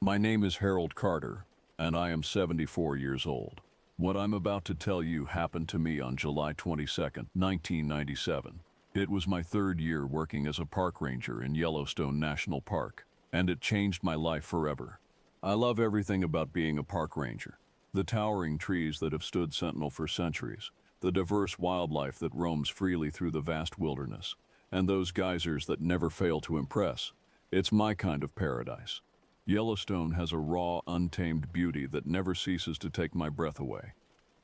My name is Harold Carter, and I am 74 years old. What I'm about to tell you happened to me on July 22nd, 1997. It was my third year working as a park ranger in Yellowstone National Park, and it changed my life forever. I love everything about being a park ranger. The towering trees that have stood sentinel for centuries, the diverse wildlife that roams freely through the vast wilderness, and those geysers that never fail to impress. It's my kind of paradise. Yellowstone has a raw, untamed beauty that never ceases to take my breath away.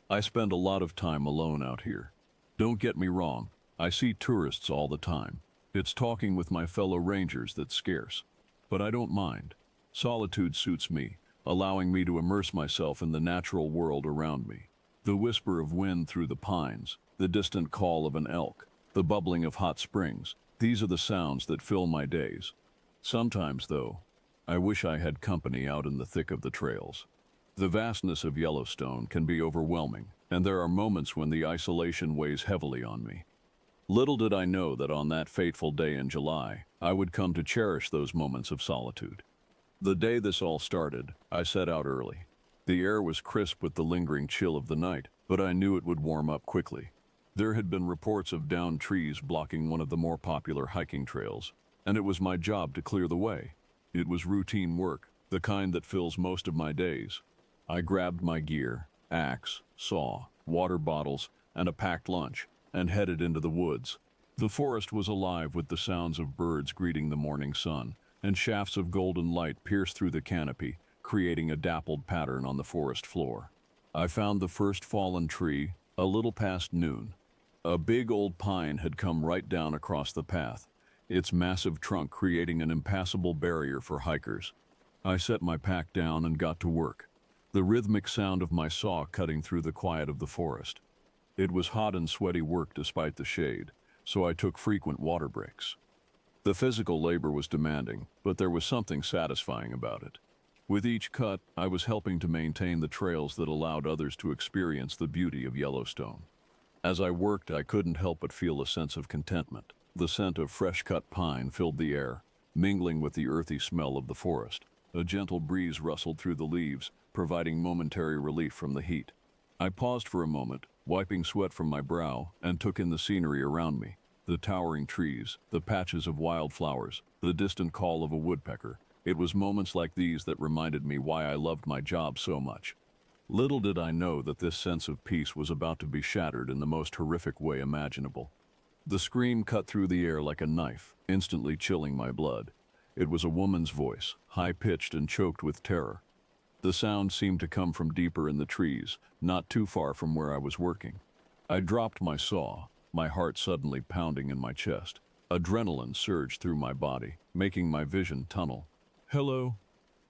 I spend a lot of time alone out here. Don't get me wrong, I see tourists all the time. It's talking with my fellow rangers that's scarce. But I don't mind. Solitude suits me, allowing me to immerse myself in the natural world around me. The whisper of wind through the pines, the distant call of an elk, the bubbling of hot springs, these are the sounds that fill my days. Sometimes, though, I wish I had company out in the thick of the trails. The vastness of Yellowstone can be overwhelming, and there are moments when the isolation weighs heavily on me. Little did I know that on that fateful day in July, I would come to cherish those moments of solitude. The day this all started, I set out early. The air was crisp with the lingering chill of the night, but I knew it would warm up quickly. There had been reports of downed trees blocking one of the more popular hiking trails, and it was my job to clear the way. It was routine work, the kind that fills most of my days. I grabbed my gear, axe, saw, water bottles, and a packed lunch, and headed into the woods. The forest was alive with the sounds of birds greeting the morning sun, and shafts of golden light pierced through the canopy, creating a dappled pattern on the forest floor. I found the first fallen tree a little past noon. A big old pine had come right down across the path, its massive trunk creating an impassable barrier for hikers. I set my pack down and got to work, the rhythmic sound of my saw cutting through the quiet of the forest. It was hot and sweaty work despite the shade, so I took frequent water breaks. The physical labor was demanding, but there was something satisfying about it. With each cut, I was helping to maintain the trails that allowed others to experience the beauty of Yellowstone. As I worked, I couldn't help but feel a sense of contentment. The scent of fresh-cut pine filled the air, mingling with the earthy smell of the forest. A gentle breeze rustled through the leaves, providing momentary relief from the heat. I paused for a moment, wiping sweat from my brow, and took in the scenery around me. The towering trees, the patches of wildflowers, the distant call of a woodpecker. It was moments like these that reminded me why I loved my job so much. Little did I know that this sense of peace was about to be shattered in the most horrific way imaginable. The scream cut through the air like a knife, instantly chilling my blood. It was a woman's voice, high-pitched and choked with terror. The sound seemed to come from deeper in the trees, not too far from where I was working. I dropped my saw, my heart suddenly pounding in my chest. Adrenaline surged through my body, making my vision tunnel. "Hello?"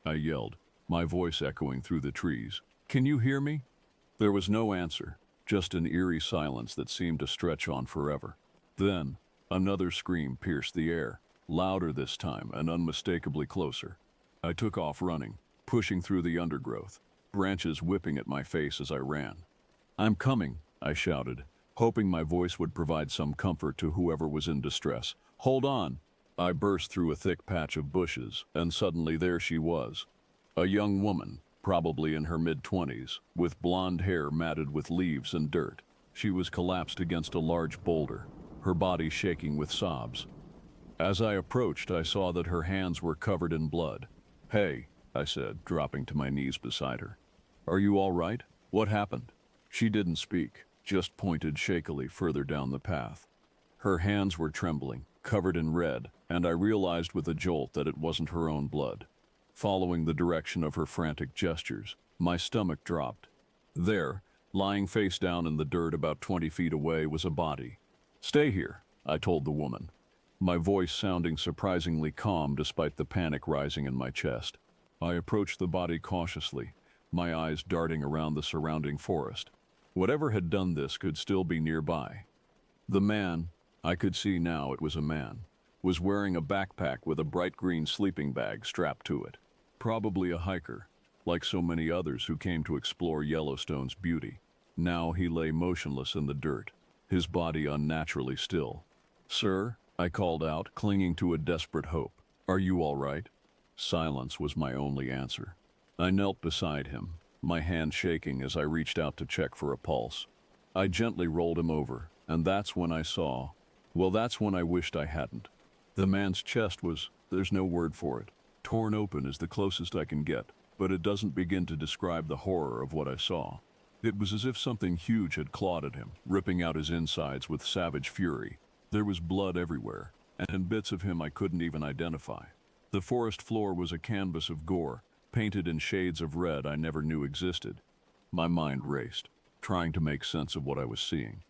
I yelled, my voice echoing through the trees. "Can you hear me?" There was no answer, just an eerie silence that seemed to stretch on forever. Then, another scream pierced the air, louder this time and unmistakably closer. I took off running, pushing through the undergrowth, branches whipping at my face as I ran. "I'm coming," I shouted, hoping my voice would provide some comfort to whoever was in distress. "Hold on!" I burst through a thick patch of bushes, and suddenly there she was. A young woman, probably in her mid-20s, with blonde hair matted with leaves and dirt. She was collapsed against a large boulder, her body shaking with sobs. As I approached, I saw that her hands were covered in blood. "Hey," I said, dropping to my knees beside her. "Are you all right? What happened?" She didn't speak, just pointed shakily further down the path. Her hands were trembling, covered in red, and I realized with a jolt that it wasn't her own blood. Following the direction of her frantic gestures, my stomach dropped. There, lying face down in the dirt about 20 feet away, was a body. "Stay here," I told the woman, my voice sounding surprisingly calm despite the panic rising in my chest. I approached the body cautiously, my eyes darting around the surrounding forest. Whatever had done this could still be nearby. The man, I could see now it was a man, was wearing a backpack with a bright green sleeping bag strapped to it. Probably a hiker, like so many others who came to explore Yellowstone's beauty. Now he lay motionless in the dirt, his body unnaturally still. "Sir," I called out, clinging to a desperate hope. "Are you all right?" Silence was my only answer. I knelt beside him, my hand shaking as I reached out to check for a pulse. I gently rolled him over, and that's when I saw, well, that's when I wished I hadn't. The man's chest was, there's no word for it, torn open is the closest I can get. but it doesn't begin to describe the horror of what I saw. It was as if something huge had clawed at him, ripping out his insides with savage fury. There was blood everywhere, and bits of him I couldn't even identify. The forest floor was a canvas of gore, painted in shades of red I never knew existed. My mind raced, trying to make sense of what I was seeing.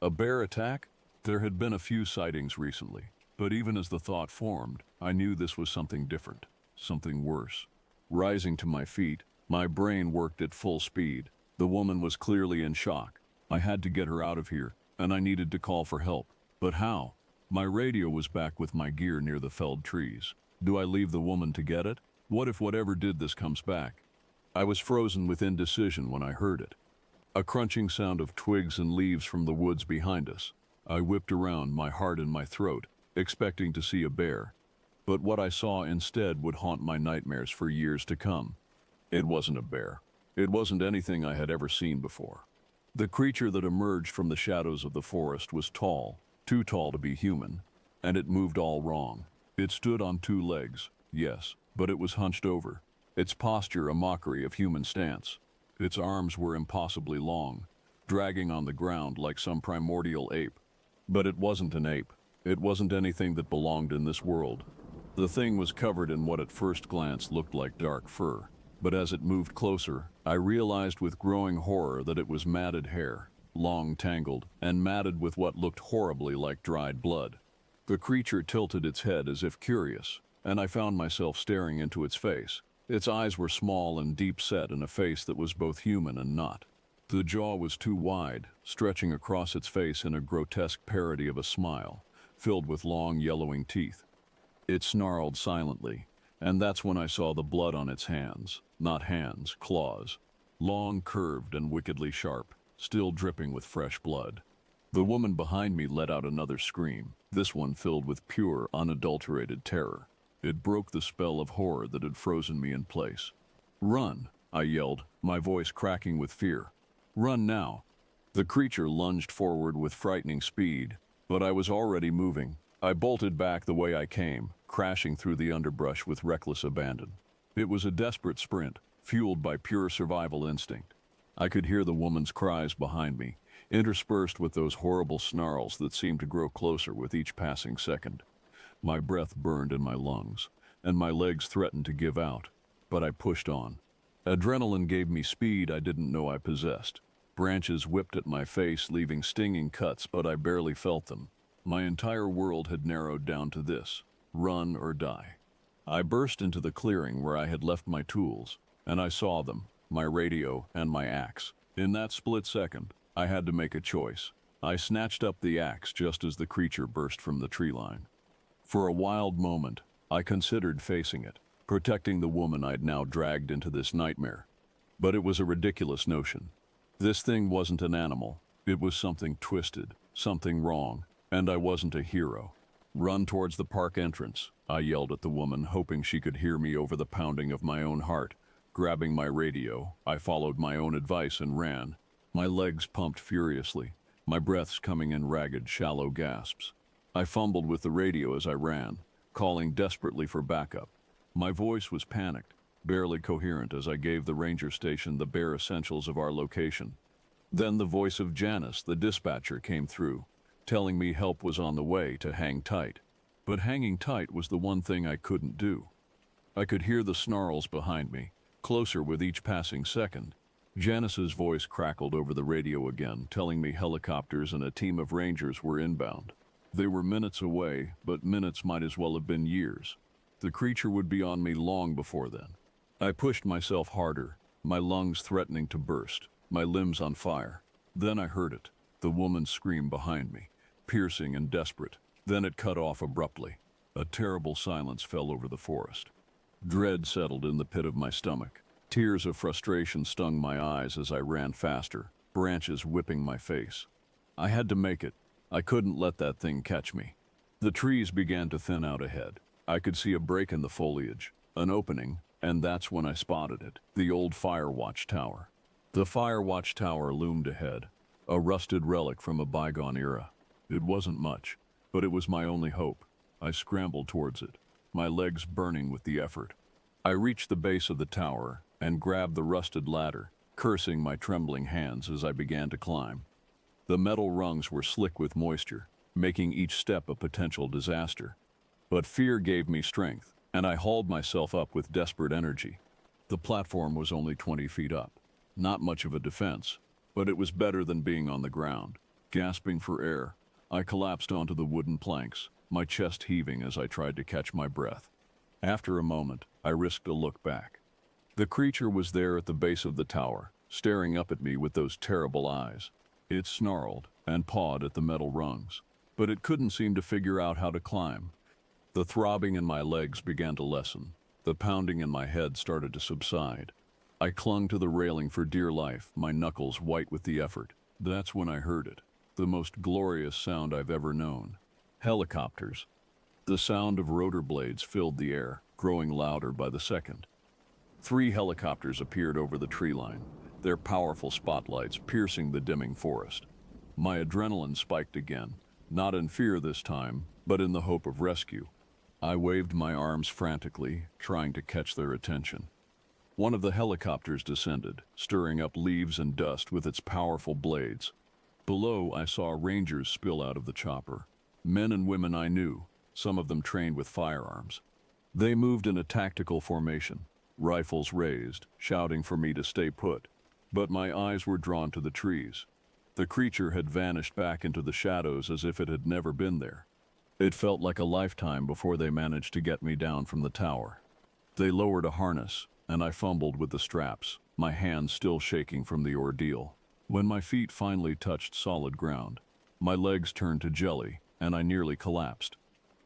A bear attack? There had been a few sightings recently, but even as the thought formed, I knew this was something different, something worse. Rising to my feet, my brain worked at full speed. The woman was clearly in shock. I had to get her out of here, and I needed to call for help. But how? My radio was back with my gear near the felled trees. Do I leave the woman to get it? What if whatever did this comes back? I was frozen with indecision when I heard it. A crunching sound of twigs and leaves from the woods behind us. I whipped around, my heart in my throat, expecting to see a bear. But what I saw instead would haunt my nightmares for years to come. It wasn't a bear. It wasn't anything I had ever seen before. The creature that emerged from the shadows of the forest was tall, too tall to be human, and it moved all wrong. It stood on two legs, yes, but it was hunched over, its posture a mockery of human stance. Its arms were impossibly long, dragging on the ground like some primordial ape. But it wasn't an ape. It wasn't anything that belonged in this world. The thing was covered in what at first glance looked like dark fur, but as it moved closer, I realized with growing horror that it was matted hair, long tangled, and matted with what looked horribly like dried blood. The creature tilted its head as if curious, and I found myself staring into its face. Its eyes were small and deep-set in a face that was both human and not. The jaw was too wide, stretching across its face in a grotesque parody of a smile, filled with long yellowing teeth. It snarled silently, and that's when I saw the blood on its hands. Not hands, claws. Long, curved, and wickedly sharp, still dripping with fresh blood. The woman behind me let out another scream, this one filled with pure, unadulterated terror. It broke the spell of horror that had frozen me in place. "Run!" I yelled, my voice cracking with fear. "Run now!" The creature lunged forward with frightening speed, but I was already moving. I bolted back the way I came, crashing through the underbrush with reckless abandon. It was a desperate sprint, fueled by pure survival instinct. I could hear the woman's cries behind me, interspersed with those horrible snarls that seemed to grow closer with each passing second. My breath burned in my lungs, and my legs threatened to give out, but I pushed on. Adrenaline gave me speed I didn't know I possessed. Branches whipped at my face, leaving stinging cuts, but I barely felt them. My entire world had narrowed down to this: run or die. I burst into the clearing where I had left my tools, and I saw them, my radio and my axe. In that split second, I had to make a choice. I snatched up the axe just as the creature burst from the tree line. For a wild moment, I considered facing it, protecting the woman I'd now dragged into this nightmare. But it was a ridiculous notion. This thing wasn't an animal. It was something twisted, something wrong, and I wasn't a hero. "Run towards the park entrance," I yelled at the woman, hoping she could hear me over the pounding of my own heart. Grabbing my radio, I followed my own advice and ran. My legs pumped furiously, my breaths coming in ragged, shallow gasps. I fumbled with the radio as I ran, calling desperately for backup. My voice was panicked, barely coherent as I gave the ranger station the bare essentials of our location. Then the voice of Janice, the dispatcher, came through, telling me help was on the way to hang tight. But hanging tight was the one thing I couldn't do. I could hear the snarls behind me, closer with each passing second. Janice's voice crackled over the radio again, telling me helicopters and a team of rangers were inbound. They were minutes away, but minutes might as well have been years. The creature would be on me long before then. I pushed myself harder, my lungs threatening to burst, my limbs on fire. Then I heard it, the woman's scream behind me, piercing and desperate. Then it cut off abruptly. A terrible silence fell over the forest. Dread settled in the pit of my stomach. Tears of frustration stung my eyes as I ran faster, branches whipping my face. I had to make it. I couldn't let that thing catch me. The trees began to thin out ahead. I could see a break in the foliage, an opening, and that's when I spotted it, the old Firewatch Tower. The Firewatch Tower loomed ahead, a rusted relic from a bygone era. It wasn't much, but it was my only hope. I scrambled towards it, my legs burning with the effort. I reached the base of the tower and grabbed the rusted ladder, cursing my trembling hands as I began to climb. The metal rungs were slick with moisture, making each step a potential disaster. But fear gave me strength, and I hauled myself up with desperate energy. The platform was only 20 feet up. Not much of a defense, but it was better than being on the ground. Gasping for air, I collapsed onto the wooden planks, my chest heaving as I tried to catch my breath. After a moment, I risked a look back. The creature was there at the base of the tower, staring up at me with those terrible eyes. It snarled and pawed at the metal rungs, but it couldn't seem to figure out how to climb. The throbbing in my legs began to lessen. The pounding in my head started to subside. I clung to the railing for dear life, my knuckles white with the effort. That's when I heard it, the most glorious sound I've ever known. Helicopters. The sound of rotor blades filled the air, growing louder by the second. 3 helicopters appeared over the tree line, their powerful spotlights piercing the dimming forest. My adrenaline spiked again, not in fear this time, but in the hope of rescue. I waved my arms frantically, trying to catch their attention. One of the helicopters descended, stirring up leaves and dust with its powerful blades. Below, I saw rangers spill out of the chopper. Men and women I knew, some of them trained with firearms. They moved in a tactical formation, rifles raised, shouting for me to stay put. But my eyes were drawn to the trees. The creature had vanished back into the shadows as if it had never been there. It felt like a lifetime before they managed to get me down from the tower. They lowered a harness, and I fumbled with the straps, my hands still shaking from the ordeal. When my feet finally touched solid ground, my legs turned to jelly, and I nearly collapsed.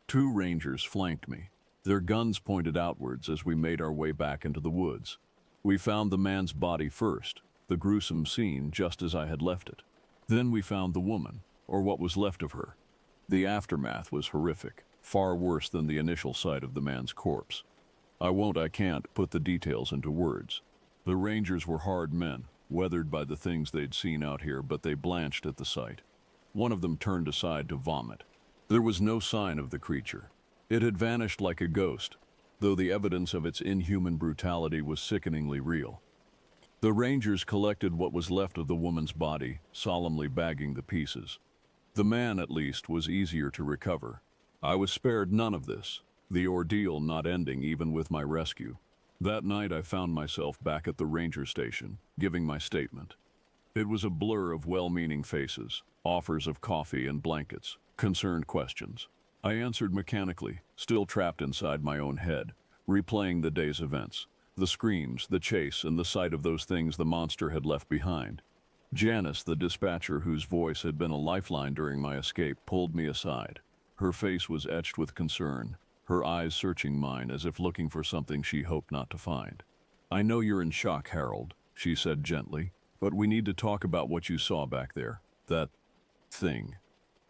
2 rangers flanked me. Their guns pointed outwards as we made our way back into the woods. We found the man's body first, the gruesome scene just as I had left it. Then we found the woman, or what was left of her. The aftermath was horrific, far worse than the initial sight of the man's corpse. I can't put the details into words. The rangers were hard men, weathered by the things they'd seen out here, but they blanched at the sight. One of them turned aside to vomit. There was no sign of the creature. It had vanished like a ghost, though the evidence of its inhuman brutality was sickeningly real. The rangers collected what was left of the woman's body, solemnly bagging the pieces. The man, at least, was easier to recover. I was spared none of this, the ordeal not ending even with my rescue. That night I found myself back at the ranger station, giving my statement. It was a blur of well-meaning faces, offers of coffee and blankets, concerned questions. I answered mechanically, still trapped inside my own head, replaying the day's events, the screams, the chase, and the sight of those things the monster had left behind. Janice, the dispatcher whose voice had been a lifeline during my escape, pulled me aside. Her face was etched with concern, her eyes searching mine as if looking for something she hoped not to find. "I know you're in shock, Harold," she said gently, "but we need to talk about what you saw back there. That thing."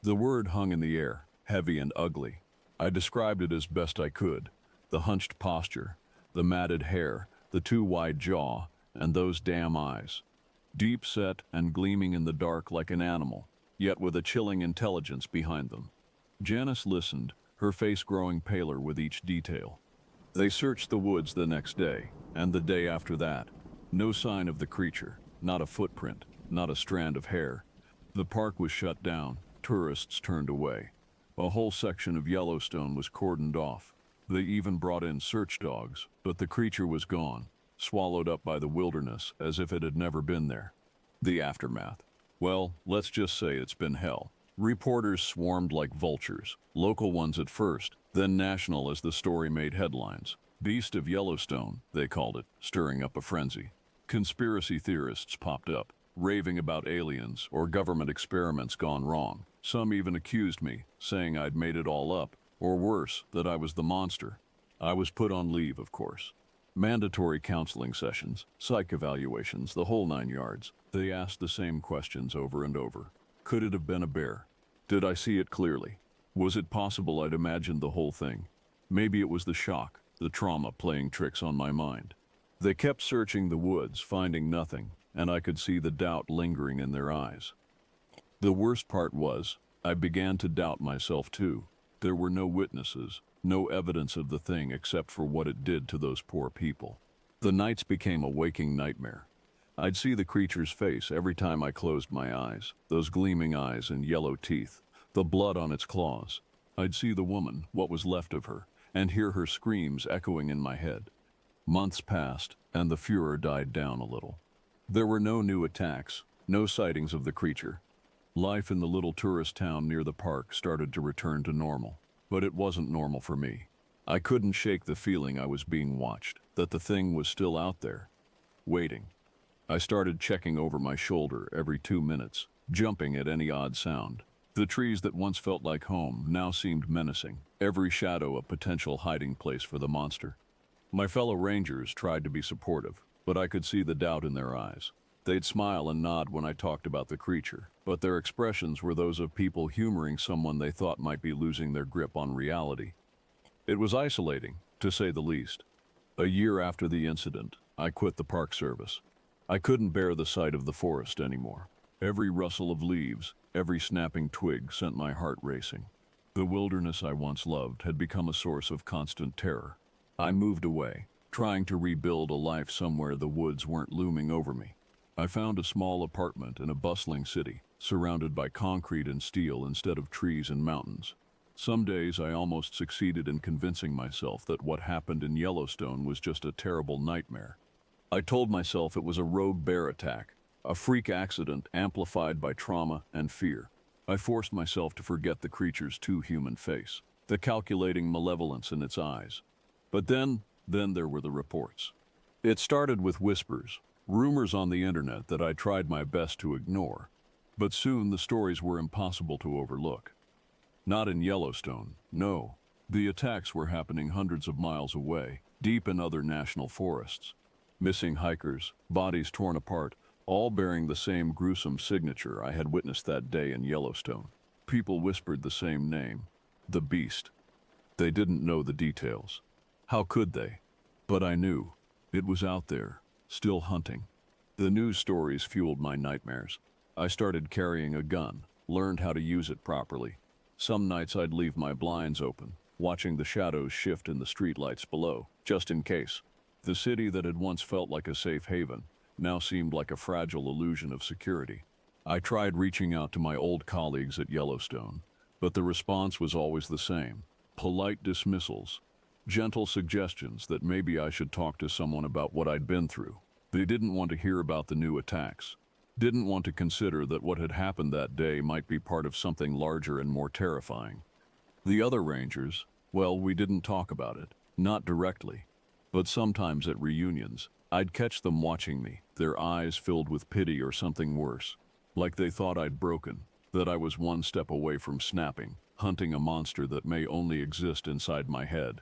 The word hung in the air, heavy and ugly. I described it as best I could. The hunched posture, the matted hair, the too wide jaw, and those damn eyes. Deep set and gleaming in the dark like an animal, yet with a chilling intelligence behind them. Janice listened, her face growing paler with each detail. They searched the woods the next day, and the day after that. No sign of the creature, not a footprint, not a strand of hair. The park was shut down, tourists turned away. A whole section of Yellowstone was cordoned off. They even brought in search dogs, but the creature was gone, swallowed up by the wilderness as if it had never been there. The aftermath. Well, let's just say it's been hell. Reporters swarmed like vultures, local ones at first, then national as the story made headlines. Beast of Yellowstone, they called it, stirring up a frenzy. Conspiracy theorists popped up, raving about aliens or government experiments gone wrong. Some even accused me, saying I'd made it all up, or worse, that I was the monster. I was put on leave, of course. Mandatory counseling sessions, psych evaluations, the whole 9 yards. They asked the same questions over and over. Could it have been a bear? Did I see it clearly? Was it possible I'd imagined the whole thing? Maybe it was the shock, the trauma playing tricks on my mind. They kept searching the woods, finding nothing, and I could see the doubt lingering in their eyes. The worst part was, I began to doubt myself too. There were no witnesses, no evidence of the thing except for what it did to those poor people. The nights became a waking nightmare. I'd see the creature's face every time I closed my eyes, those gleaming eyes and yellow teeth, the blood on its claws. I'd see the woman, what was left of her, and hear her screams echoing in my head. Months passed, and the furor died down a little. There were no new attacks, no sightings of the creature. Life in the little tourist town near the park started to return to normal, but it wasn't normal for me. I couldn't shake the feeling I was being watched, that the thing was still out there, waiting. I started checking over my shoulder every 2 minutes, jumping at any odd sound. The trees that once felt like home now seemed menacing, every shadow a potential hiding place for the monster. My fellow rangers tried to be supportive, but I could see the doubt in their eyes. They'd smile and nod when I talked about the creature, but their expressions were those of people humoring someone they thought might be losing their grip on reality. It was isolating, to say the least. A year after the incident, I quit the Park Service. I couldn't bear the sight of the forest anymore. Every rustle of leaves, every snapping twig sent my heart racing. The wilderness I once loved had become a source of constant terror. I moved away, trying to rebuild a life somewhere the woods weren't looming over me. I found a small apartment in a bustling city, surrounded by concrete and steel instead of trees and mountains. Some days I almost succeeded in convincing myself that what happened in Yellowstone was just a terrible nightmare. I told myself it was a rogue bear attack, a freak accident amplified by trauma and fear. I forced myself to forget the creature's too human face, the calculating malevolence in its eyes. But then there were the reports. It started with whispers, rumors on the internet that I tried my best to ignore. But soon the stories were impossible to overlook. Not in Yellowstone, no. The attacks were happening hundreds of miles away, deep in other national forests. Missing hikers, bodies torn apart, all bearing the same gruesome signature I had witnessed that day in Yellowstone. People whispered the same name, the Beast. They didn't know the details. How could they? But I knew. It was out there, still hunting. The news stories fueled my nightmares. I started carrying a gun, learned how to use it properly. Some nights I'd leave my blinds open, watching the shadows shift in the streetlights below, just in case. The city that had once felt like a safe haven now seemed like a fragile illusion of security. I tried reaching out to my old colleagues at Yellowstone, but the response was always the same. Polite dismissals, gentle suggestions that maybe I should talk to someone about what I'd been through. They didn't want to hear about the new attacks, didn't want to consider that what had happened that day might be part of something larger and more terrifying. The other rangers, well, we didn't talk about it, not directly. But sometimes at reunions, I'd catch them watching me, their eyes filled with pity or something worse, like they thought I'd broken, that I was one step away from snapping, hunting a monster that may only exist inside my head.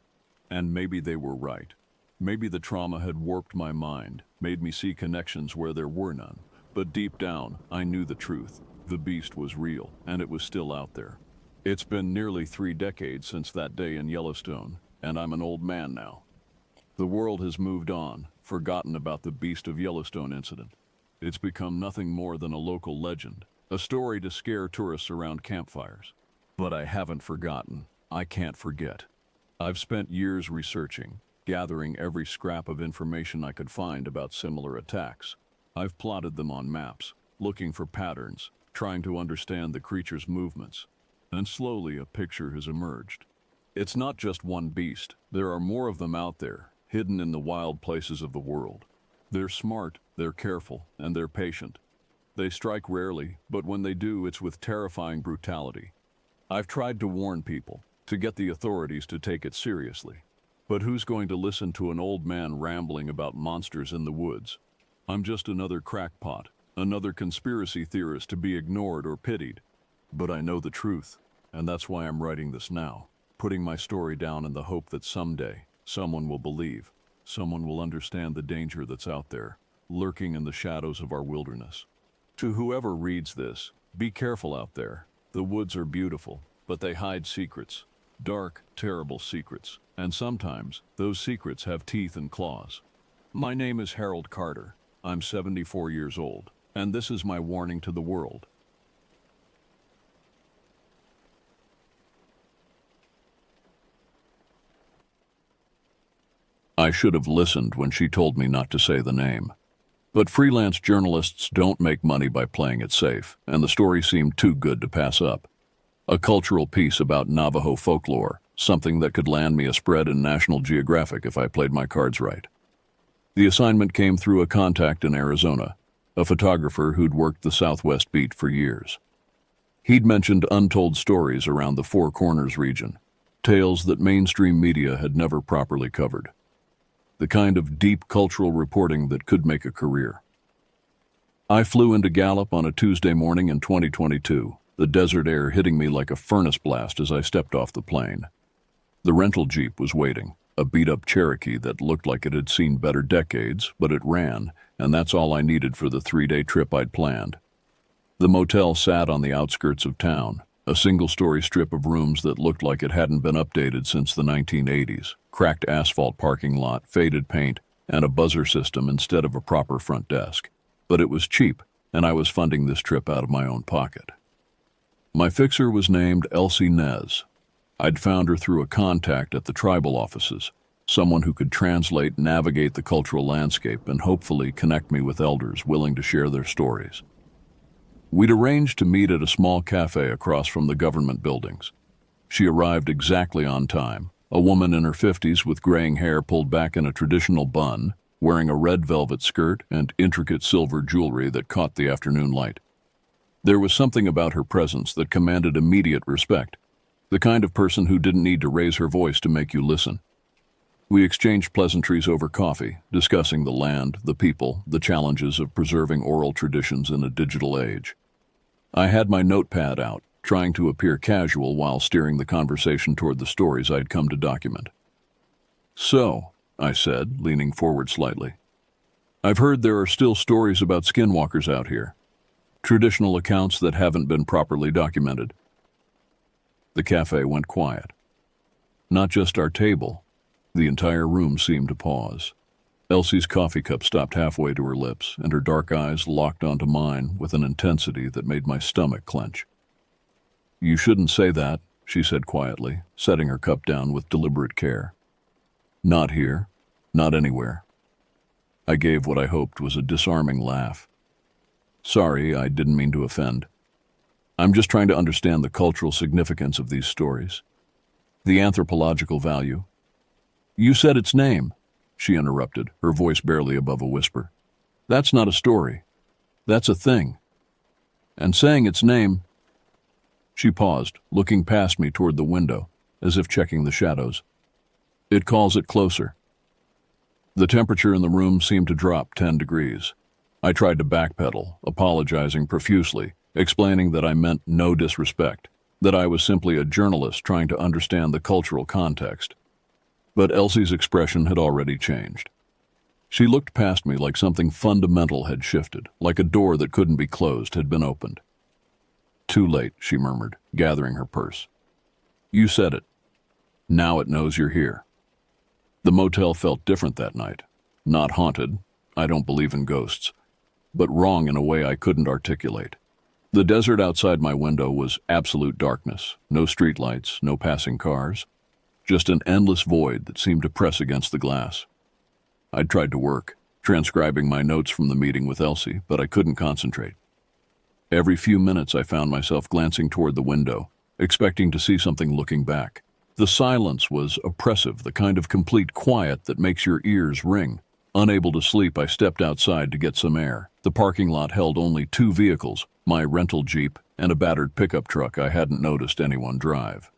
And maybe they were right. Maybe the trauma had warped my mind, made me see connections where there were none. But deep down, I knew the truth. The beast was real, and it was still out there. It's been nearly 3 decades since that day in Yellowstone, and I'm an old man now. The world has moved on, forgotten about the Beast of Yellowstone incident. It's become nothing more than a local legend, a story to scare tourists around campfires. But I haven't forgotten. I can't forget. I've spent years researching, gathering every scrap of information I could find about similar attacks. I've plotted them on maps, looking for patterns, trying to understand the creature's movements. And slowly a picture has emerged. It's not just one beast. There are more of them out there, hidden in the wild places of the world. They're smart, they're careful, and they're patient. They strike rarely, but when they do, it's with terrifying brutality. I've tried to warn people, to get the authorities to take it seriously. But who's going to listen to an old man rambling about monsters in the woods? I'm just another crackpot, another conspiracy theorist to be ignored or pitied. But I know the truth, and that's why I'm writing this now, putting my story down in the hope that someday, someone will believe, someone will understand the danger that's out there, lurking in the shadows of our wilderness. To whoever reads this, be careful out there. The woods are beautiful, but they hide secrets, dark, terrible secrets, and sometimes those secrets have teeth and claws. My name is Harold Carter. I'm 74 years old, and this is my warning to the world. I should have listened when she told me not to say the name. But freelance journalists don't make money by playing it safe, and the story seemed too good to pass up. A cultural piece about Navajo folklore, something that could land me a spread in National Geographic if I played my cards right. The assignment came through a contact in Arizona, a photographer who'd worked the Southwest beat for years. He'd mentioned untold stories around the Four Corners region, tales that mainstream media had never properly covered. The kind of deep cultural reporting that could make a career. I flew into Gallup on a Tuesday morning in 2022, the desert air hitting me like a furnace blast as I stepped off the plane. The rental Jeep was waiting, a beat-up Cherokee that looked like it had seen better decades, but it ran, and that's all I needed for the 3-day trip I'd planned. The motel sat on the outskirts of town, a single-story strip of rooms that looked like it hadn't been updated since the 1980s, cracked asphalt parking lot, faded paint, and a buzzer system instead of a proper front desk. But it was cheap, and I was funding this trip out of my own pocket. My fixer was named Elsie Nez. I'd found her through a contact at the tribal offices, someone who could translate, navigate the cultural landscape, and hopefully connect me with elders willing to share their stories. We'd arranged to meet at a small cafe across from the government buildings. She arrived exactly on time, a woman in her 50s with graying hair pulled back in a traditional bun, wearing a red velvet skirt and intricate silver jewelry that caught the afternoon light. There was something about her presence that commanded immediate respect, the kind of person who didn't need to raise her voice to make you listen. We exchanged pleasantries over coffee, discussing the land, the people, the challenges of preserving oral traditions in a digital age. I had my notepad out, trying to appear casual while steering the conversation toward the stories I'd come to document. "So," I said, leaning forward slightly, "I've heard there are still stories about skinwalkers out here. Traditional accounts that haven't been properly documented." The cafe went quiet. Not just our table. The entire room seemed to pause. Elsie's coffee cup stopped halfway to her lips, and her dark eyes locked onto mine with an intensity that made my stomach clench. "You shouldn't say that," she said quietly, setting her cup down with deliberate care. "Not here. Not anywhere." I gave what I hoped was a disarming laugh. "Sorry, I didn't mean to offend. I'm just trying to understand the cultural significance of these stories. The anthropological value." "You said its name," she interrupted, her voice barely above a whisper. "That's not a story. That's a thing. And saying its name—" She paused, looking past me toward the window, as if checking the shadows. "It calls it closer." The temperature in the room seemed to drop 10 degrees. I tried to backpedal, apologizing profusely, explaining that I meant no disrespect, that I was simply a journalist trying to understand the cultural context. But Elsie's expression had already changed. She looked past me like something fundamental had shifted, like a door that couldn't be closed had been opened. "Too late," she murmured, gathering her purse. "You said it. Now it knows you're here." The motel felt different that night. Not haunted, I don't believe in ghosts, but wrong in a way I couldn't articulate. The desert outside my window was absolute darkness, no streetlights, no passing cars. Just an endless void that seemed to press against the glass. I'd tried to work, transcribing my notes from the meeting with Elsie, but I couldn't concentrate. Every few minutes I found myself glancing toward the window, expecting to see something looking back. The silence was oppressive, the kind of complete quiet that makes your ears ring. Unable to sleep, I stepped outside to get some air. The parking lot held only 2 vehicles, my rental Jeep and a battered pickup truck I hadn't noticed anyone drive.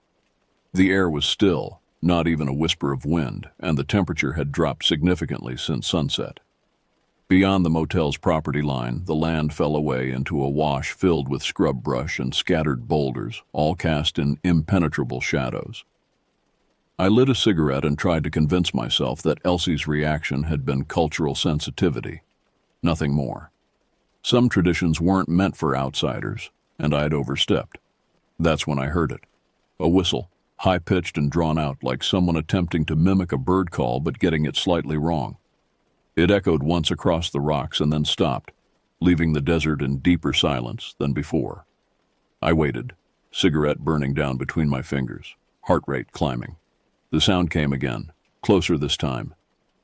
The air was still, not even a whisper of wind, and the temperature had dropped significantly since sunset. Beyond the motel's property line, the land fell away into a wash filled with scrub brush and scattered boulders, all cast in impenetrable shadows. I lit a cigarette and tried to convince myself that Elsie's reaction had been cultural sensitivity, nothing more. Some traditions weren't meant for outsiders, and I'd overstepped. That's when I heard it. A whistle, high-pitched and drawn out like someone attempting to mimic a bird call but getting it slightly wrong. It echoed once across the rocks and then stopped, leaving the desert in deeper silence than before. I waited, cigarette burning down between my fingers, heart rate climbing. The sound came again, closer this time,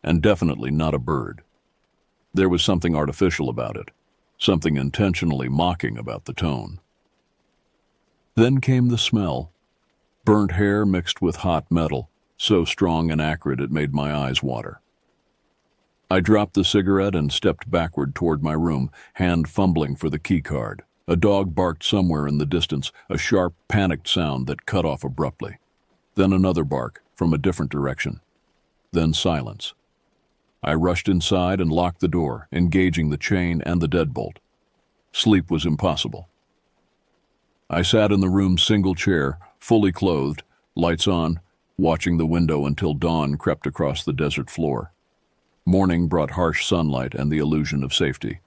and definitely not a bird. There was something artificial about it, something intentionally mocking about the tone. Then came the smell. Burnt hair mixed with hot metal, so strong and acrid it made my eyes water. I dropped the cigarette and stepped backward toward my room, hand fumbling for the key card. A dog barked somewhere in the distance, a sharp, panicked sound that cut off abruptly. Then another bark from a different direction. Then silence. I rushed inside and locked the door, engaging the chain and the deadbolt. Sleep was impossible. I sat in the room's single chair, fully clothed, lights on, watching the window until dawn crept across the desert floor. Morning brought harsh sunlight and the illusion of safety.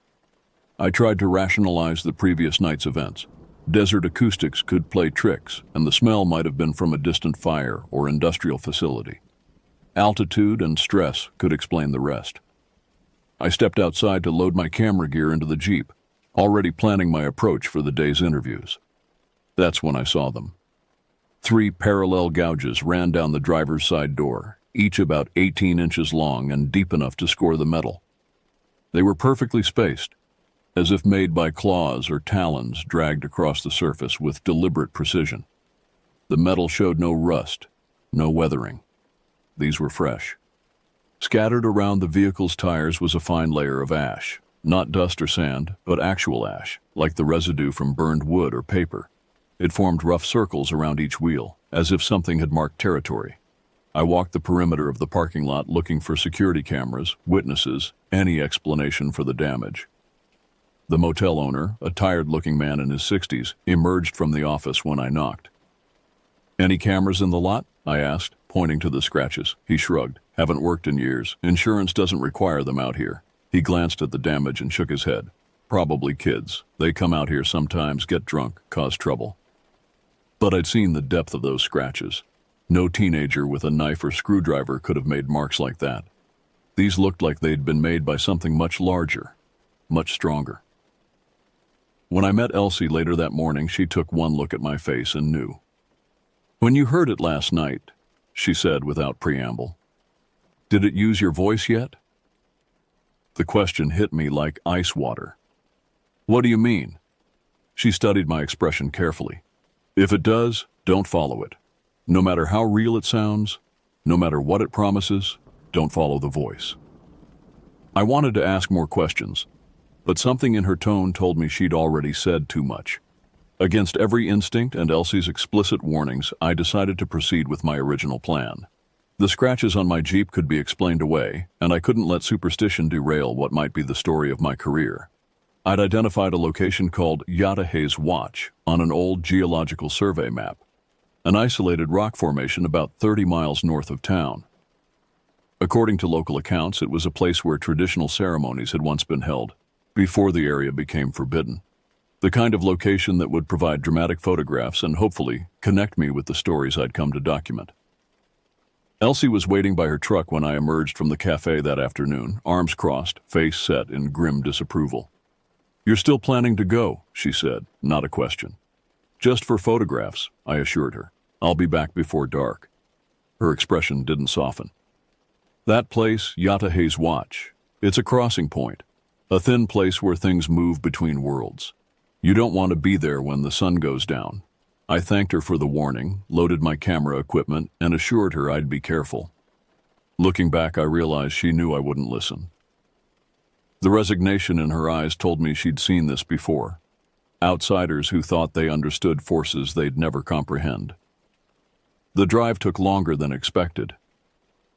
I tried to rationalize the previous night's events. Desert acoustics could play tricks, and the smell might have been from a distant fire or industrial facility. Altitude and stress could explain the rest. I stepped outside to load my camera gear into the Jeep, already planning my approach for the day's interviews. That's when I saw them. 3 parallel gouges ran down the driver's side door, each about 18 inches long and deep enough to score the metal. They were perfectly spaced, as if made by claws or talons dragged across the surface with deliberate precision. The metal showed no rust, no weathering. These were fresh. Scattered around the vehicle's tires was a fine layer of ash, not dust or sand, but actual ash, like the residue from burned wood or paper. It formed rough circles around each wheel, as if something had marked territory. I walked the perimeter of the parking lot looking for security cameras, witnesses, any explanation for the damage. The motel owner, a tired-looking man in his 60s, emerged from the office when I knocked. "Any cameras in the lot?" I asked, pointing to the scratches. He shrugged. "Haven't worked in years. Insurance doesn't require them out here." He glanced at the damage and shook his head. "Probably kids. They come out here sometimes, get drunk, cause trouble." But I'd seen the depth of those scratches. No teenager with a knife or screwdriver could have made marks like that. These looked like they'd been made by something much larger, much stronger. When I met Elsie later that morning, she took one look at my face and knew. "When you heard it last night," she said without preamble, "did it use your voice yet?" The question hit me like ice water. "What do you mean?" She studied my expression carefully. "If it does, don't follow it. No matter how real it sounds, no matter what it promises, don't follow the voice." I wanted to ask more questions, but something in her tone told me she'd already said too much. Against every instinct and Elsie's explicit warnings, I decided to proceed with my original plan. The scratches on my Jeep could be explained away, and I couldn't let superstition derail what might be the story of my career. I'd identified a location called Yatahe's Watch on an old geological survey map, an isolated rock formation about 30 miles north of town. According to local accounts, it was a place where traditional ceremonies had once been held, before the area became forbidden. The kind of location that would provide dramatic photographs and hopefully connect me with the stories I'd come to document. Elsie was waiting by her truck when I emerged from the cafe that afternoon, arms crossed, face set in grim disapproval. "You're still planning to go," she said, not a question. "Just for photographs," I assured her. "I'll be back before dark." Her expression didn't soften. "That place, Yatahe's Watch, it's a crossing point, a thin place where things move between worlds. You don't want to be there when the sun goes down." I thanked her for the warning, loaded my camera equipment, and assured her I'd be careful. Looking back, I realized she knew I wouldn't listen. The resignation in her eyes told me she'd seen this before. Outsiders who thought they understood forces they'd never comprehend. The drive took longer than expected.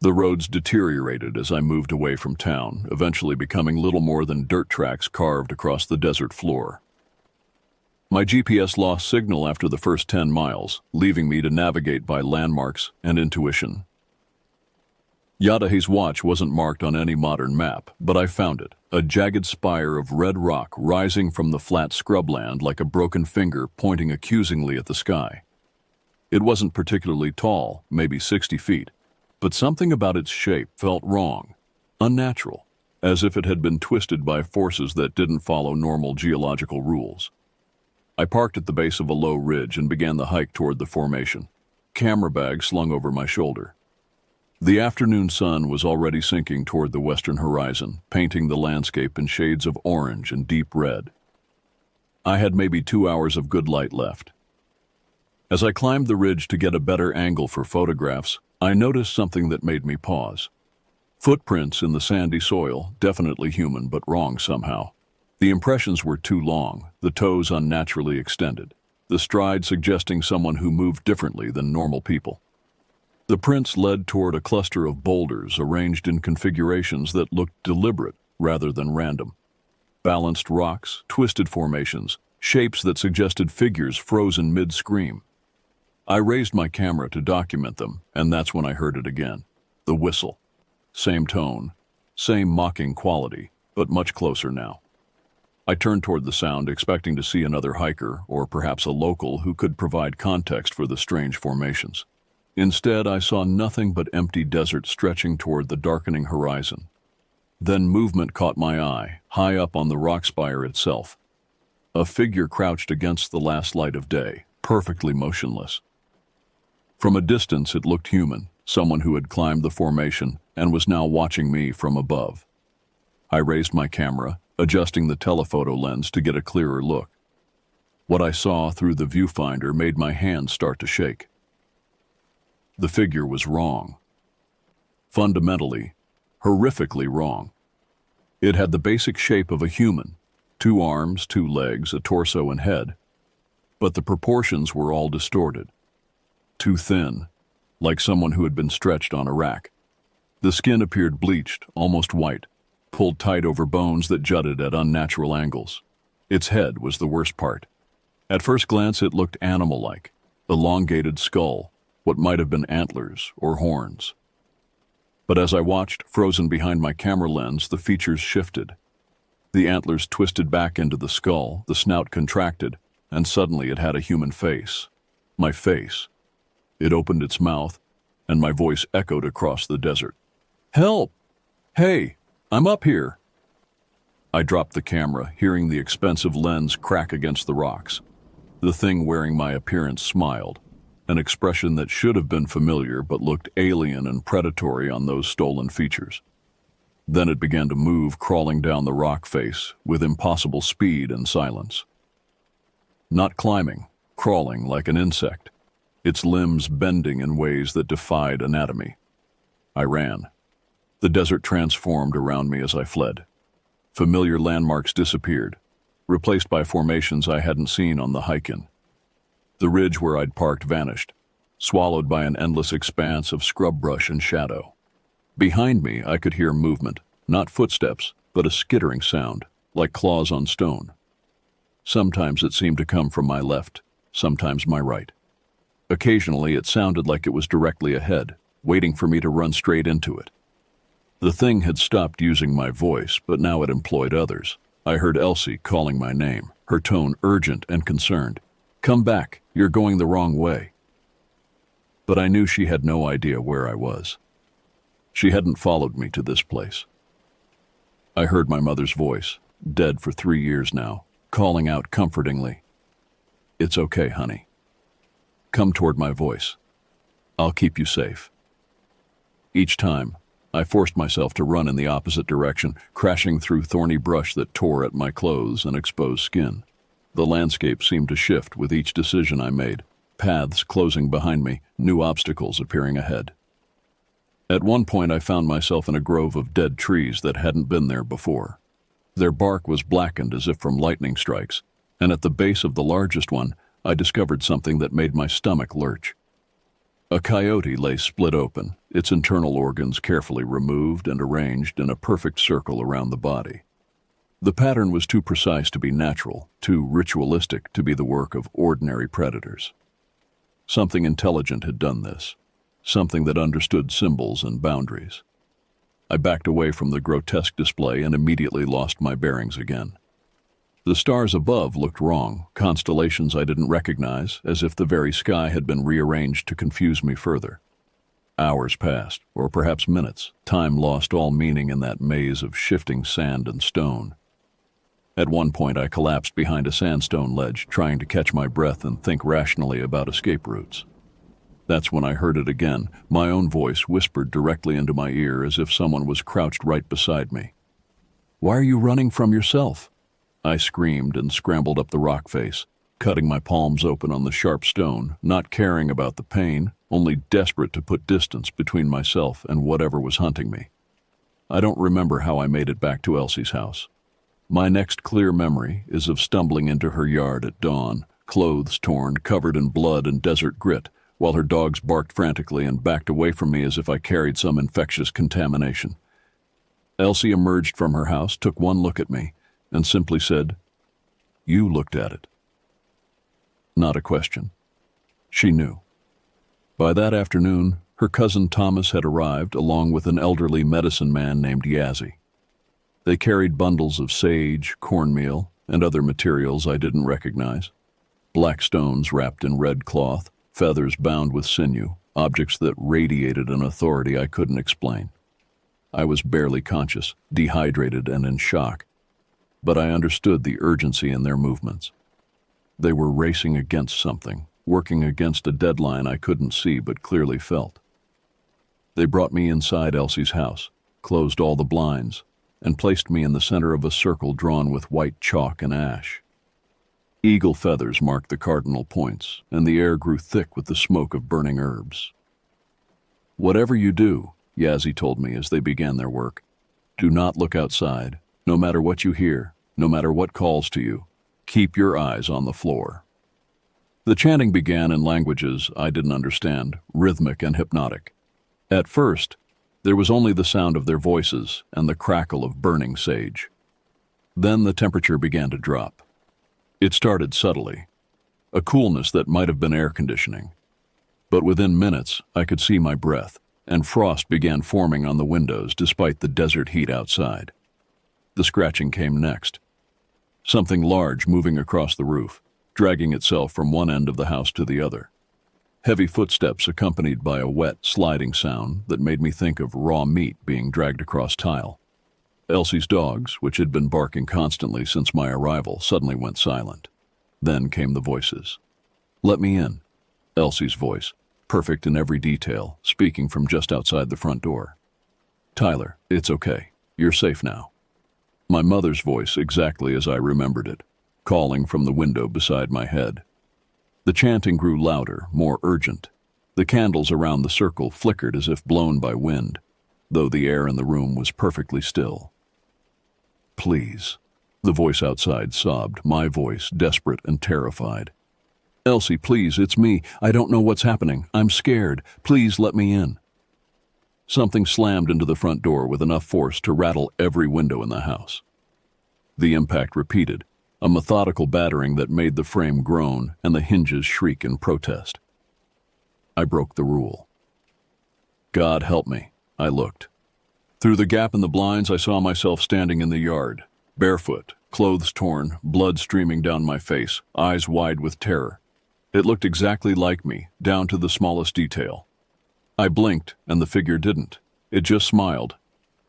The roads deteriorated as I moved away from town, eventually becoming little more than dirt tracks carved across the desert floor. My GPS lost signal after the first 10 miles, leaving me to navigate by landmarks and intuition. Yatahe's Watch wasn't marked on any modern map, but I found it, a jagged spire of red rock rising from the flat scrubland like a broken finger pointing accusingly at the sky. It wasn't particularly tall, maybe 60 feet, but something about its shape felt wrong, unnatural, as if it had been twisted by forces that didn't follow normal geological rules. I parked at the base of a low ridge and began the hike toward the formation, camera bag slung over my shoulder. The afternoon sun was already sinking toward the western horizon, painting the landscape in shades of orange and deep red. I had maybe 2 hours of good light left. As I climbed the ridge to get a better angle for photographs, I noticed something that made me pause. Footprints in the sandy soil, definitely human but wrong somehow. The impressions were too long, the toes unnaturally extended, the stride suggesting someone who moved differently than normal people. The prints led toward a cluster of boulders arranged in configurations that looked deliberate rather than random. Balanced rocks, twisted formations, shapes that suggested figures frozen mid-scream. I raised my camera to document them, and that's when I heard it again. The whistle. Same tone, same mocking quality, but much closer now. I turned toward the sound, expecting to see another hiker, or perhaps a local who could provide context for the strange formations. Instead, I saw nothing but empty desert stretching toward the darkening horizon. Then movement caught my eye, high up on the rock spire itself. A figure crouched against the last light of day, perfectly motionless. From a distance, it looked human, someone who had climbed the formation and was now watching me from above. I raised my camera, adjusting the telephoto lens to get a clearer look. What I saw through the viewfinder made my hands start to shake. The figure was wrong. Fundamentally, horrifically wrong. It had the basic shape of a human, 2 arms, 2 legs, a torso and head, but the proportions were all distorted. Too thin, like someone who had been stretched on a rack. The skin appeared bleached, almost white, pulled tight over bones that jutted at unnatural angles. Its head was the worst part. At first glance, it looked animal-like, elongated skull, what might have been antlers or horns. But as I watched, frozen behind my camera lens, the features shifted. The antlers twisted back into the skull, the snout contracted, and suddenly it had a human face. My face. It opened its mouth, and my voice echoed across the desert. "Help! Hey, I'm up here!" I dropped the camera, hearing the expensive lens crack against the rocks. The thing wearing my appearance smiled, an expression that should have been familiar but looked alien and predatory on those stolen features. Then it began to move, crawling down the rock face with impossible speed and silence. Not climbing, crawling like an insect, its limbs bending in ways that defied anatomy. I ran. The desert transformed around me as I fled. Familiar landmarks disappeared, replaced by formations I hadn't seen on the hike-in. The ridge where I'd parked vanished, swallowed by an endless expanse of scrub brush and shadow. Behind me, I could hear movement, not footsteps, but a skittering sound, like claws on stone. Sometimes it seemed to come from my left, sometimes my right. Occasionally, it sounded like it was directly ahead, waiting for me to run straight into it. The thing had stopped using my voice, but now it employed others. I heard Elsie calling my name, her tone urgent and concerned. "Come back, you're going the wrong way." But I knew she had no idea where I was. She hadn't followed me to this place. I heard my mother's voice, dead for 3 years now, calling out comfortingly, "It's okay, honey. Come toward my voice. I'll keep you safe." Each time, I forced myself to run in the opposite direction, crashing through thorny brush that tore at my clothes and exposed skin. The landscape seemed to shift with each decision I made, paths closing behind me, new obstacles appearing ahead. At one point, I found myself in a grove of dead trees that hadn't been there before. Their bark was blackened as if from lightning strikes, and at the base of the largest one, I discovered something that made my stomach lurch. A coyote lay split open, its internal organs carefully removed and arranged in a perfect circle around the body. The pattern was too precise to be natural, too ritualistic to be the work of ordinary predators. Something intelligent had done this, something that understood symbols and boundaries. I backed away from the grotesque display and immediately lost my bearings again. The stars above looked wrong, constellations I didn't recognize, as if the very sky had been rearranged to confuse me further. Hours passed, or perhaps minutes. Time lost all meaning in that maze of shifting sand and stone. At one point, I collapsed behind a sandstone ledge, trying to catch my breath and think rationally about escape routes. That's when I heard it again, my own voice whispered directly into my ear as if someone was crouched right beside me. "Why are you running from yourself?" I screamed and scrambled up the rock face, cutting my palms open on the sharp stone, not caring about the pain, only desperate to put distance between myself and whatever was hunting me. I don't remember how I made it back to Elsie's house. My next clear memory is of stumbling into her yard at dawn, clothes torn, covered in blood and desert grit, while her dogs barked frantically and backed away from me as if I carried some infectious contamination. Elsie emerged from her house, took one look at me, and simply said, "You looked at it." Not a question. She knew. By that afternoon, her cousin Thomas had arrived along with an elderly medicine man named Yazzie. They carried bundles of sage, cornmeal, and other materials I didn't recognize. Black stones wrapped in red cloth, feathers bound with sinew, objects that radiated an authority I couldn't explain. I was barely conscious, dehydrated and in shock, but I understood the urgency in their movements. They were racing against something, working against a deadline I couldn't see but clearly felt. They brought me inside Elsie's house, closed all the blinds, and placed me in the center of a circle drawn with white chalk and ash. Eagle feathers marked the cardinal points, and the air grew thick with the smoke of burning herbs. "Whatever you do," Yazzie told me as they began their work, "do not look outside. No matter what you hear, no matter what calls to you, keep your eyes on the floor." The chanting began in languages I didn't understand, rhythmic and hypnotic. At first, there was only the sound of their voices and the crackle of burning sage. Then the temperature began to drop. It started subtly, a coolness that might have been air conditioning. But within minutes, I could see my breath, and frost began forming on the windows despite the desert heat outside. The scratching came next. Something large moving across the roof, dragging itself from one end of the house to the other. Heavy footsteps accompanied by a wet, sliding sound that made me think of raw meat being dragged across tile. Elsie's dogs, which had been barking constantly since my arrival, suddenly went silent. Then came the voices. "Let me in," Elsie's voice, perfect in every detail, speaking from just outside the front door. "Tyler, it's okay. You're safe now." My mother's voice exactly as I remembered it, calling from the window beside my head. The chanting grew louder, more urgent. The candles around the circle flickered as if blown by wind, though the air in the room was perfectly still. "Please," the voice outside sobbed, my voice desperate and terrified. "Elsie, please, it's me. I don't know what's happening. I'm scared. Please let me in." Something slammed into the front door with enough force to rattle every window in the house. The impact repeated, a methodical battering that made the frame groan and the hinges shriek in protest. I broke the rule. God help me, I looked. Through the gap in the blinds, I saw myself standing in the yard, barefoot, clothes torn, blood streaming down my face, eyes wide with terror. It looked exactly like me, down to the smallest detail. I blinked, and the figure didn't. It just smiled,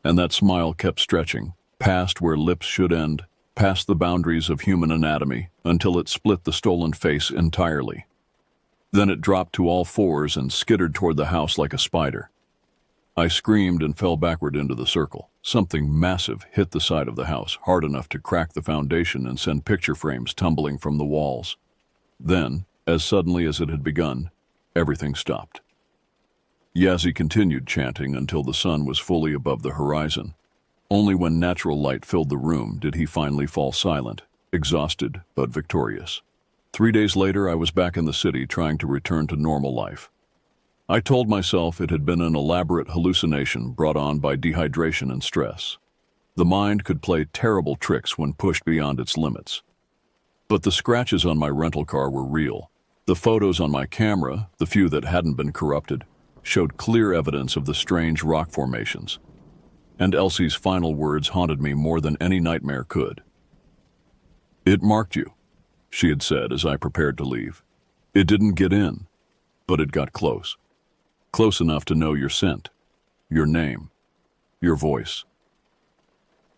and that smile kept stretching, past where lips should end, past the boundaries of human anatomy, until it split the stolen face entirely. Then it dropped to all fours and skittered toward the house like a spider. I screamed and fell backward into the circle. Something massive hit the side of the house, hard enough to crack the foundation and send picture frames tumbling from the walls. Then, as suddenly as it had begun, everything stopped. Yazzie continued chanting until the sun was fully above the horizon. Only when natural light filled the room did he finally fall silent, exhausted but victorious. 3 days later, I was back in the city trying to return to normal life. I told myself it had been an elaborate hallucination brought on by dehydration and stress. The mind could play terrible tricks when pushed beyond its limits. But the scratches on my rental car were real. The photos on my camera, the few that hadn't been corrupted, showed clear evidence of the strange rock formations. And Elsie's final words haunted me more than any nightmare could. "It marked you," she had said as I prepared to leave. "It didn't get in, but it got close. Close enough to know your scent, your name, your voice."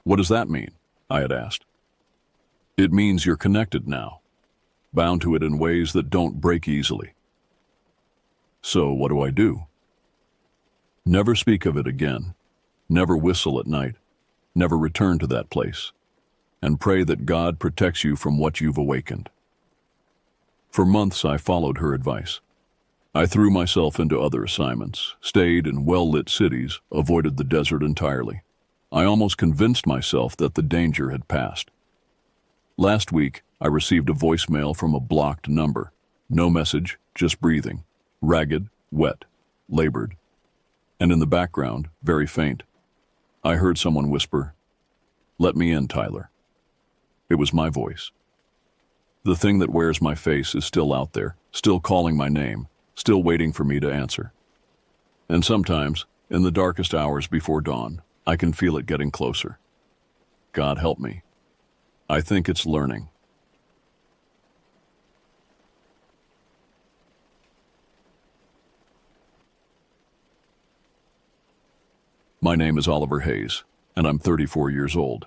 "What does that mean?" I had asked. "It means you're connected now, bound to it in ways that don't break easily." So what do? Never speak of it again. Never whistle at night. Never return to that place. And pray that God protects you from what you've awakened. For months I followed her advice. I threw myself into other assignments, stayed in well-lit cities, avoided the desert entirely. I almost convinced myself that the danger had passed. Last week, I received a voicemail from a blocked number. No message, just breathing. Ragged, wet, labored. And in the background, very faint, I heard someone whisper, "Let me in, Tyler." It was my voice. The thing that wears my face is still out there, still calling my name, still waiting for me to answer. And sometimes, in the darkest hours before dawn, I can feel it getting closer. God help me. I think it's learning. My name is Oliver Hayes, and I'm 34 years old.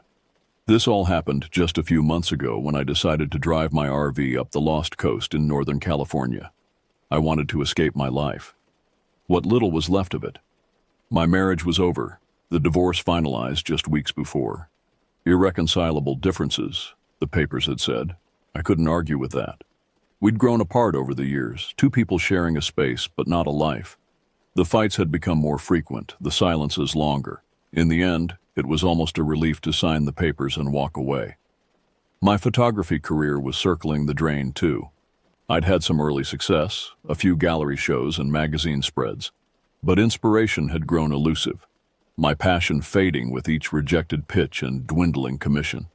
This all happened just a few months ago when I decided to drive my RV up the Lost Coast in Northern California. I wanted to escape my life. What little was left of it. My marriage was over, the divorce finalized just weeks before. Irreconcilable differences, the papers had said. I couldn't argue with that. We'd grown apart over the years, two people sharing a space but not a life. The fights had become more frequent, the silences longer. In the end, it was almost a relief to sign the papers and walk away. My photography career was circling the drain too. I'd had some early success, a few gallery shows and magazine spreads, but inspiration had grown elusive, my passion fading with each rejected pitch and dwindling commission.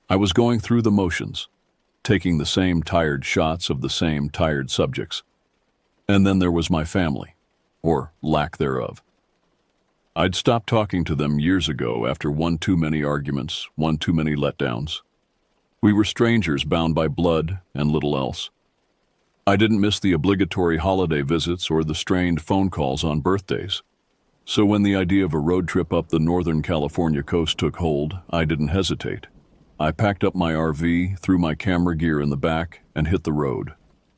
I was going through the motions, taking the same tired shots of the same tired subjects. And then there was my family, or lack thereof. I'd stopped talking to them years ago after one too many arguments, one too many letdowns. We were strangers bound by blood and little else. I didn't miss the obligatory holiday visits or the strained phone calls on birthdays. So when the idea of a road trip up the Northern California coast took hold, I didn't hesitate. I packed up my RV, threw my camera gear in the back, and hit the road.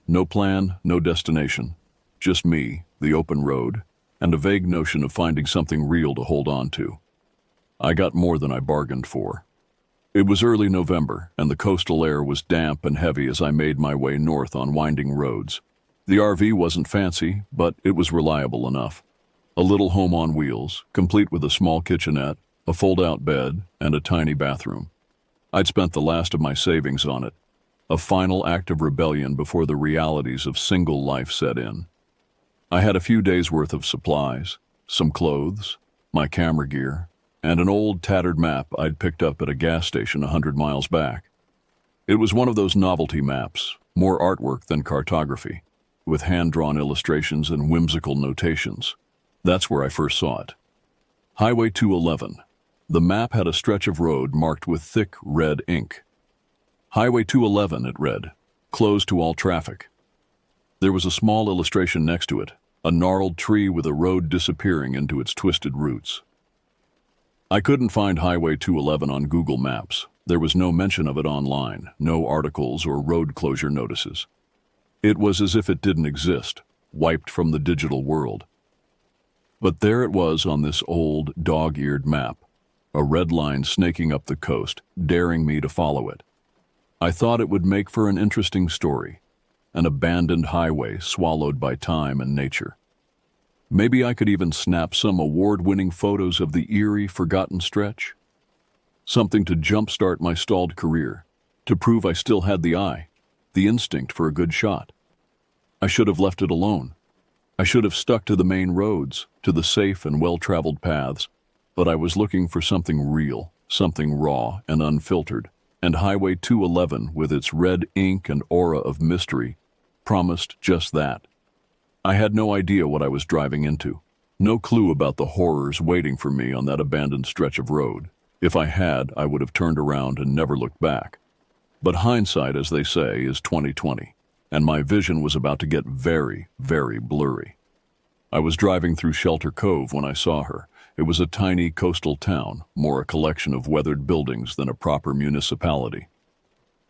No plan, no destination. Just me, the open road, and a vague notion of finding something real to hold on to. I got more than I bargained for. It was early November, and the coastal air was damp and heavy as I made my way north on winding roads. The RV wasn't fancy, but it was reliable enough. A little home on wheels, complete with a small kitchenette, a fold-out bed, and a tiny bathroom. I'd spent the last of my savings on it, a final act of rebellion before the realities of single life set in. I had a few days' worth of supplies, some clothes, my camera gear, and an old tattered map I'd picked up at a gas station 100 miles back. It was one of those novelty maps, more artwork than cartography, with hand-drawn illustrations and whimsical notations. That's where I first saw it. Highway 211. The map had a stretch of road marked with thick red ink. Highway 211, it read, closed to all traffic. There was a small illustration next to it, a gnarled tree with a road disappearing into its twisted roots. I couldn't find Highway 211 on Google Maps. There was no mention of it online, no articles or road closure notices. It was as if it didn't exist, wiped from the digital world. But there it was on this old, dog-eared map, a red line snaking up the coast, daring me to follow it. I thought it would make for an interesting story, an abandoned highway swallowed by time and nature. Maybe I could even snap some award-winning photos of the eerie, forgotten stretch. Something to jumpstart my stalled career, to prove I still had the eye, the instinct for a good shot. I should have left it alone. I should have stuck to the main roads, to the safe and well-traveled paths, but I was looking for something real, something raw and unfiltered, and Highway 211, with its red ink and aura of mystery, promised just that. I had no idea what I was driving into, no clue about the horrors waiting for me on that abandoned stretch of road. If I had, I would have turned around and never looked back. But hindsight, as they say, is 20/20, and my vision was about to get very, very blurry. I was driving through Shelter Cove when I saw her. It was a tiny coastal town, more a collection of weathered buildings than a proper municipality.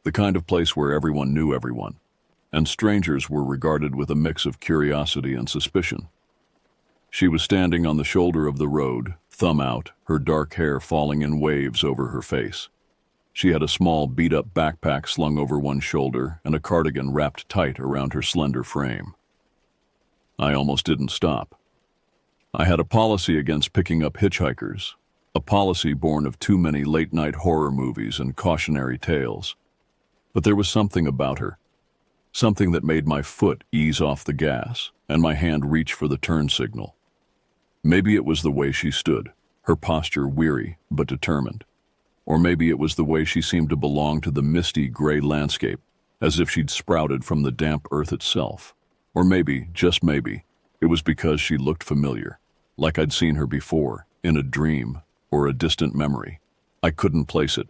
The kind of place where everyone knew everyone. and strangers were regarded with a mix of curiosity and suspicion. She was standing on the shoulder of the road, thumb out, her dark hair falling in waves over her face. She had a small beat-up backpack slung over one shoulder and a cardigan wrapped tight around her slender frame. I almost didn't stop. I had a policy against picking up hitchhikers, a policy born of too many late-night horror movies and cautionary tales. But there was something about her, something that made my foot ease off the gas and my hand reach for the turn signal. Maybe it was the way she stood, her posture weary but determined. Or maybe it was the way she seemed to belong to the misty gray landscape, as if she'd sprouted from the damp earth itself. Or maybe, just maybe, it was because she looked familiar, like I'd seen her before, in a dream or a distant memory. I couldn't place it,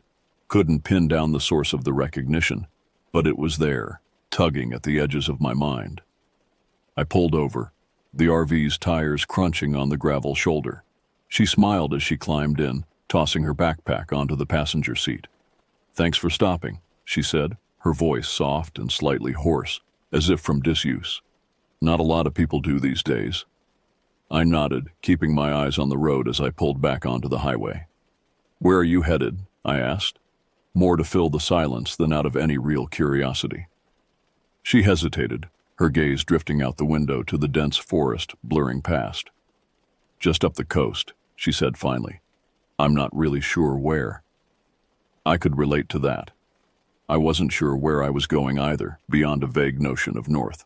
couldn't pin down the source of the recognition, but it was there, tugging at the edges of my mind. I pulled over, the RV's tires crunching on the gravel shoulder. She smiled as she climbed in, tossing her backpack onto the passenger seat. "Thanks for stopping," she said, her voice soft and slightly hoarse, as if from disuse. "Not a lot of people do these days." I nodded, keeping my eyes on the road as I pulled back onto the highway. "Where are you headed?" I asked, more to fill the silence than out of any real curiosity. She hesitated, her gaze drifting out the window to the dense forest blurring past. "Just up the coast," she said finally. "I'm not really sure where." I could relate to that. I wasn't sure where I was going either, beyond a vague notion of north.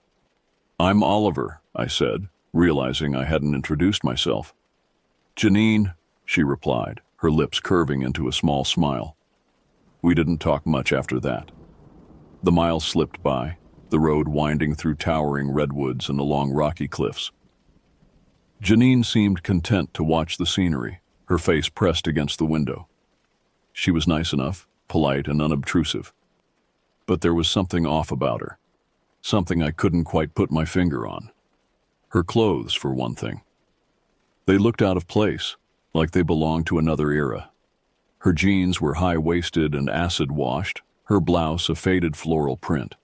"I'm Oliver," I said, realizing I hadn't introduced myself. "Janine," she replied, her lips curving into a small smile. We didn't talk much after that. The miles slipped by, the road winding through towering redwoods and along rocky cliffs. Janine seemed content to watch the scenery, her face pressed against the window. She was nice enough, polite and unobtrusive. But there was something off about her, something I couldn't quite put my finger on. Her clothes, for one thing. They looked out of place, like they belonged to another era. Her jeans were high-waisted and acid-washed, her blouse a faded floral print.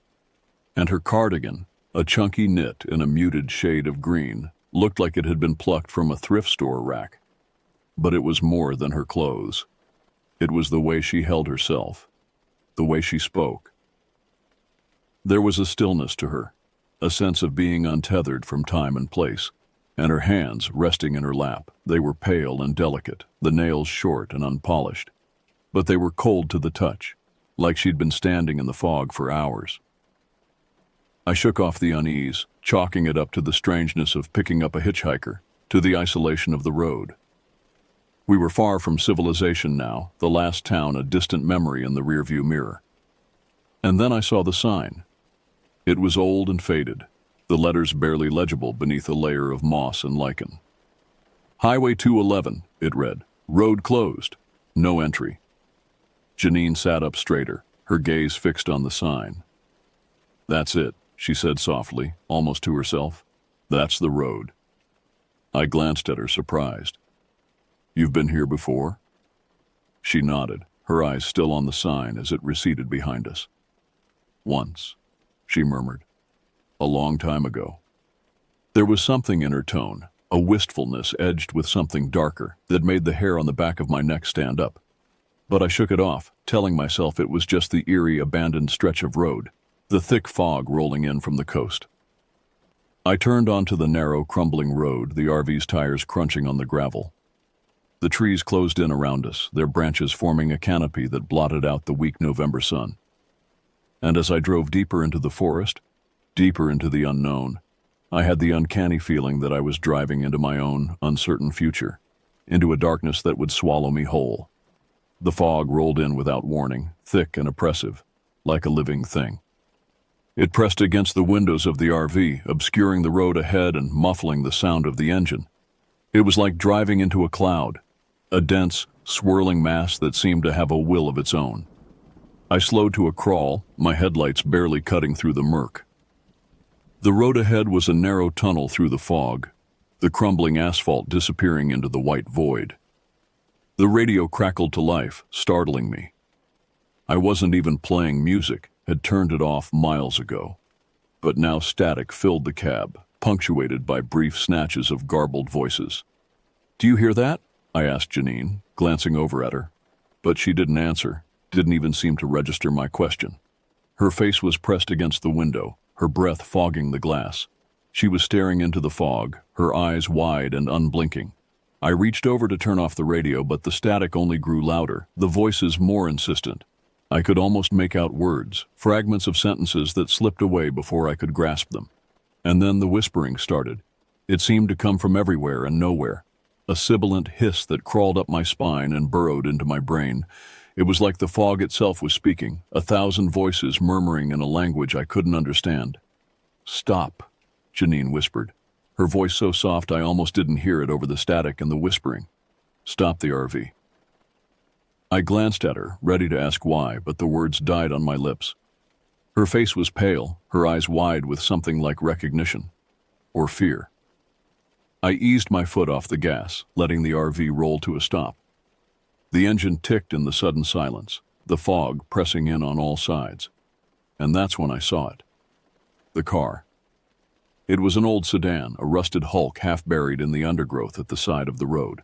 And her cardigan, a chunky knit in a muted shade of green, looked like it had been plucked from a thrift store rack. But it was more than her clothes. It was the way she held herself, the way she spoke. There was a stillness to her, a sense of being untethered from time and place, and her hands resting in her lap. They were pale and delicate, the nails short and unpolished. But they were cold to the touch, like she'd been standing in the fog for hours. I shook off the unease, chalking it up to the strangeness of picking up a hitchhiker, to the isolation of the road. We were far from civilization now, the last town a distant memory in the rearview mirror. And then I saw the sign. It was old and faded, the letters barely legible beneath a layer of moss and lichen. "Highway 211, it read. "Road closed. No entry." Janine sat up straighter, her gaze fixed on the sign. "That's it," she said softly, almost to herself. "That's the road." I glanced at her, surprised. "You've been here before?" She nodded, her eyes still on the sign as it receded behind us. "Once," she murmured. "A long time ago." There was something in her tone, a wistfulness edged with something darker, that made the hair on the back of my neck stand up. But I shook it off, telling myself it was just the eerie, abandoned stretch of road, the thick fog rolling in from the coast. I turned onto the narrow, crumbling road, the RV's tires crunching on the gravel. The trees closed in around us, their branches forming a canopy that blotted out the weak November sun. And as I drove deeper into the forest, deeper into the unknown, I had the uncanny feeling that I was driving into my own uncertain future, into a darkness that would swallow me whole. The fog rolled in without warning, thick and oppressive, like a living thing. It pressed against the windows of the RV, obscuring the road ahead and muffling the sound of the engine. It was like driving into a cloud, a dense, swirling mass that seemed to have a will of its own. I slowed to a crawl, my headlights barely cutting through the murk. The road ahead was a narrow tunnel through the fog, the crumbling asphalt disappearing into the white void. The radio crackled to life, startling me. I wasn't even playing music, had turned it off miles ago. but now static filled the cab, punctuated by brief snatches of garbled voices. "Do you hear that?" I asked Janine, glancing over at her. But she didn't answer, didn't even seem to register my question. Her face was pressed against the window, her breath fogging the glass. She was staring into the fog, her eyes wide and unblinking. I reached over to turn off the radio, but the static only grew louder, the voices more insistent. I could almost make out words, fragments of sentences that slipped away before I could grasp them. And then the whispering started. It seemed to come from everywhere and nowhere. A sibilant hiss that crawled up my spine and burrowed into my brain. It was like the fog itself was speaking, 1,000 voices murmuring in a language I couldn't understand. "Stop," Janine whispered, her voice so soft I almost didn't hear it over the static and the whispering. "Stop the RV." I glanced at her, ready to ask why, but the words died on my lips. Her face was pale, her eyes wide with something like recognition. Or fear. I eased my foot off the gas, letting the RV roll to a stop. The engine ticked in the sudden silence, the fog pressing in on all sides. And that's when I saw it. The car. It was an old sedan, a rusted hulk half buried in the undergrowth at the side of the road.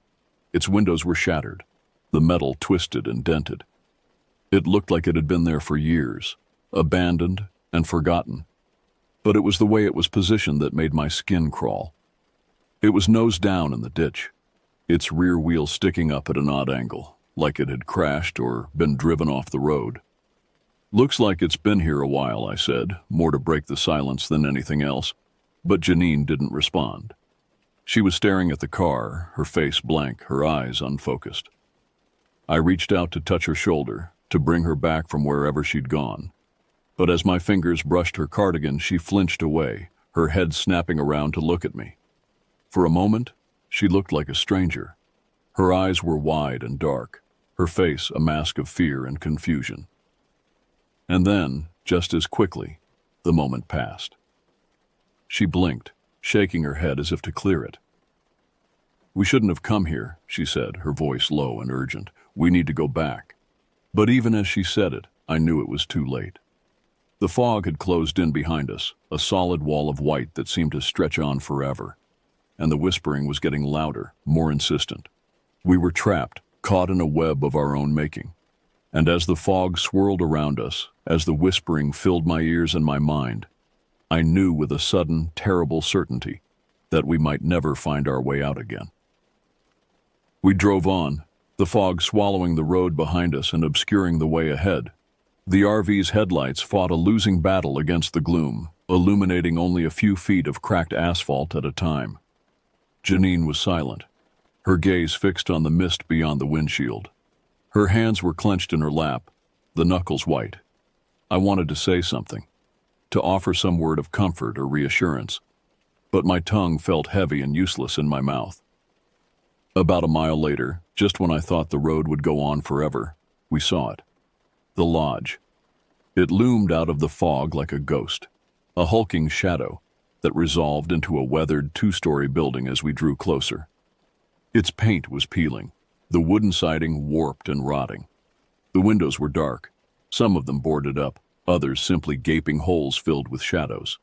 Its windows were shattered, the metal twisted and dented. It looked like it had been there for years, abandoned and forgotten. But it was the way it was positioned that made my skin crawl. It was nose down in the ditch, its rear wheel sticking up at an odd angle, like it had crashed or been driven off the road. "Looks like it's been here a while," I said, more to break the silence than anything else. But Janine didn't respond. She was staring at the car, her face blank, her eyes unfocused. I reached out to touch her shoulder, to bring her back from wherever she'd gone. But as my fingers brushed her cardigan, she flinched away, her head snapping around to look at me. For a moment, she looked like a stranger. Her eyes were wide and dark, her face a mask of fear and confusion. And then, just as quickly, the moment passed. She blinked, shaking her head as if to clear it. "We shouldn't have come here," she said, her voice low and urgent. "We need to go back." But even as she said it, I knew it was too late. The fog had closed in behind us, a solid wall of white that seemed to stretch on forever. And the whispering was getting louder, more insistent. We were trapped, caught in a web of our own making. And as the fog swirled around us, as the whispering filled my ears and my mind, I knew with a sudden, terrible certainty that we might never find our way out again. We drove on, the fog swallowing the road behind us and obscuring the way ahead. The RV's headlights fought a losing battle against the gloom, illuminating only a few feet of cracked asphalt at a time. Janine was silent, her gaze fixed on the mist beyond the windshield. Her hands were clenched in her lap, the knuckles white. I wanted to say something, to offer some word of comfort or reassurance, but my tongue felt heavy and useless in my mouth. About a mile later, just when I thought the road would go on forever, we saw it. The lodge. It loomed out of the fog like a ghost, a hulking shadow that resolved into a weathered 2-story building as we drew closer. Its paint was peeling, the wooden siding warped and rotting. The windows were dark, some of them boarded up, others simply gaping holes filled with shadows.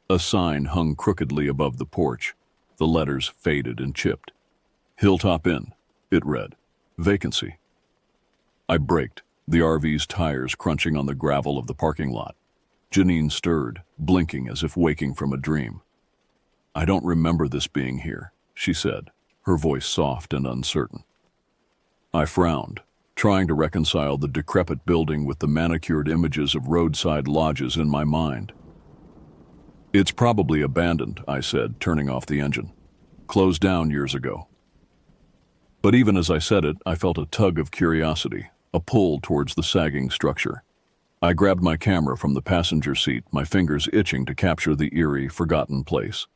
A sign hung crookedly above the porch, the letters faded and chipped. "Hilltop Inn," it read. "Vacancy." I braked, the RV's tires crunching on the gravel of the parking lot. Janine stirred, blinking as if waking from a dream. "I don't remember this being here," she said, her voice soft and uncertain. I frowned, trying to reconcile the decrepit building with the manicured images of roadside lodges in my mind. "It's probably abandoned," I said, turning off the engine. "Closed down years ago." But even as I said it, I felt a tug of curiosity, a pull towards the sagging structure. I grabbed my camera from the passenger seat, my fingers itching to capture the eerie, forgotten place.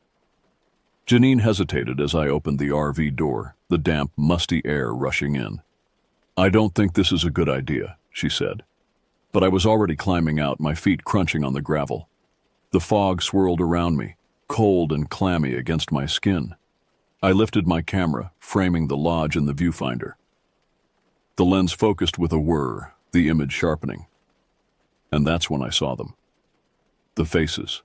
Janine hesitated as I opened the RV door, the damp, musty air rushing in. "I don't think this is a good idea," she said. But I was already climbing out, my feet crunching on the gravel. The fog swirled around me, cold and clammy against my skin. I lifted my camera, framing the lodge in the viewfinder. The lens focused with a whir, the image sharpening. And that's when I saw them. The faces.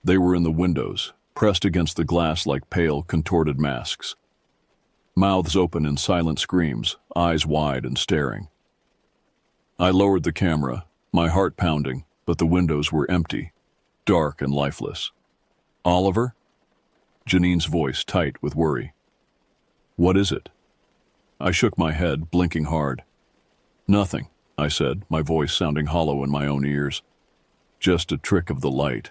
They were in the windows, pressed against the glass like pale, contorted masks. Mouths open in silent screams, eyes wide and staring. I lowered the camera, my heart pounding, but the windows were empty, dark and lifeless. Oliver? Janine's voice tight with worry. What is it? I shook my head, blinking hard. Nothing, I said, my voice sounding hollow in my own ears. Just a trick of the light.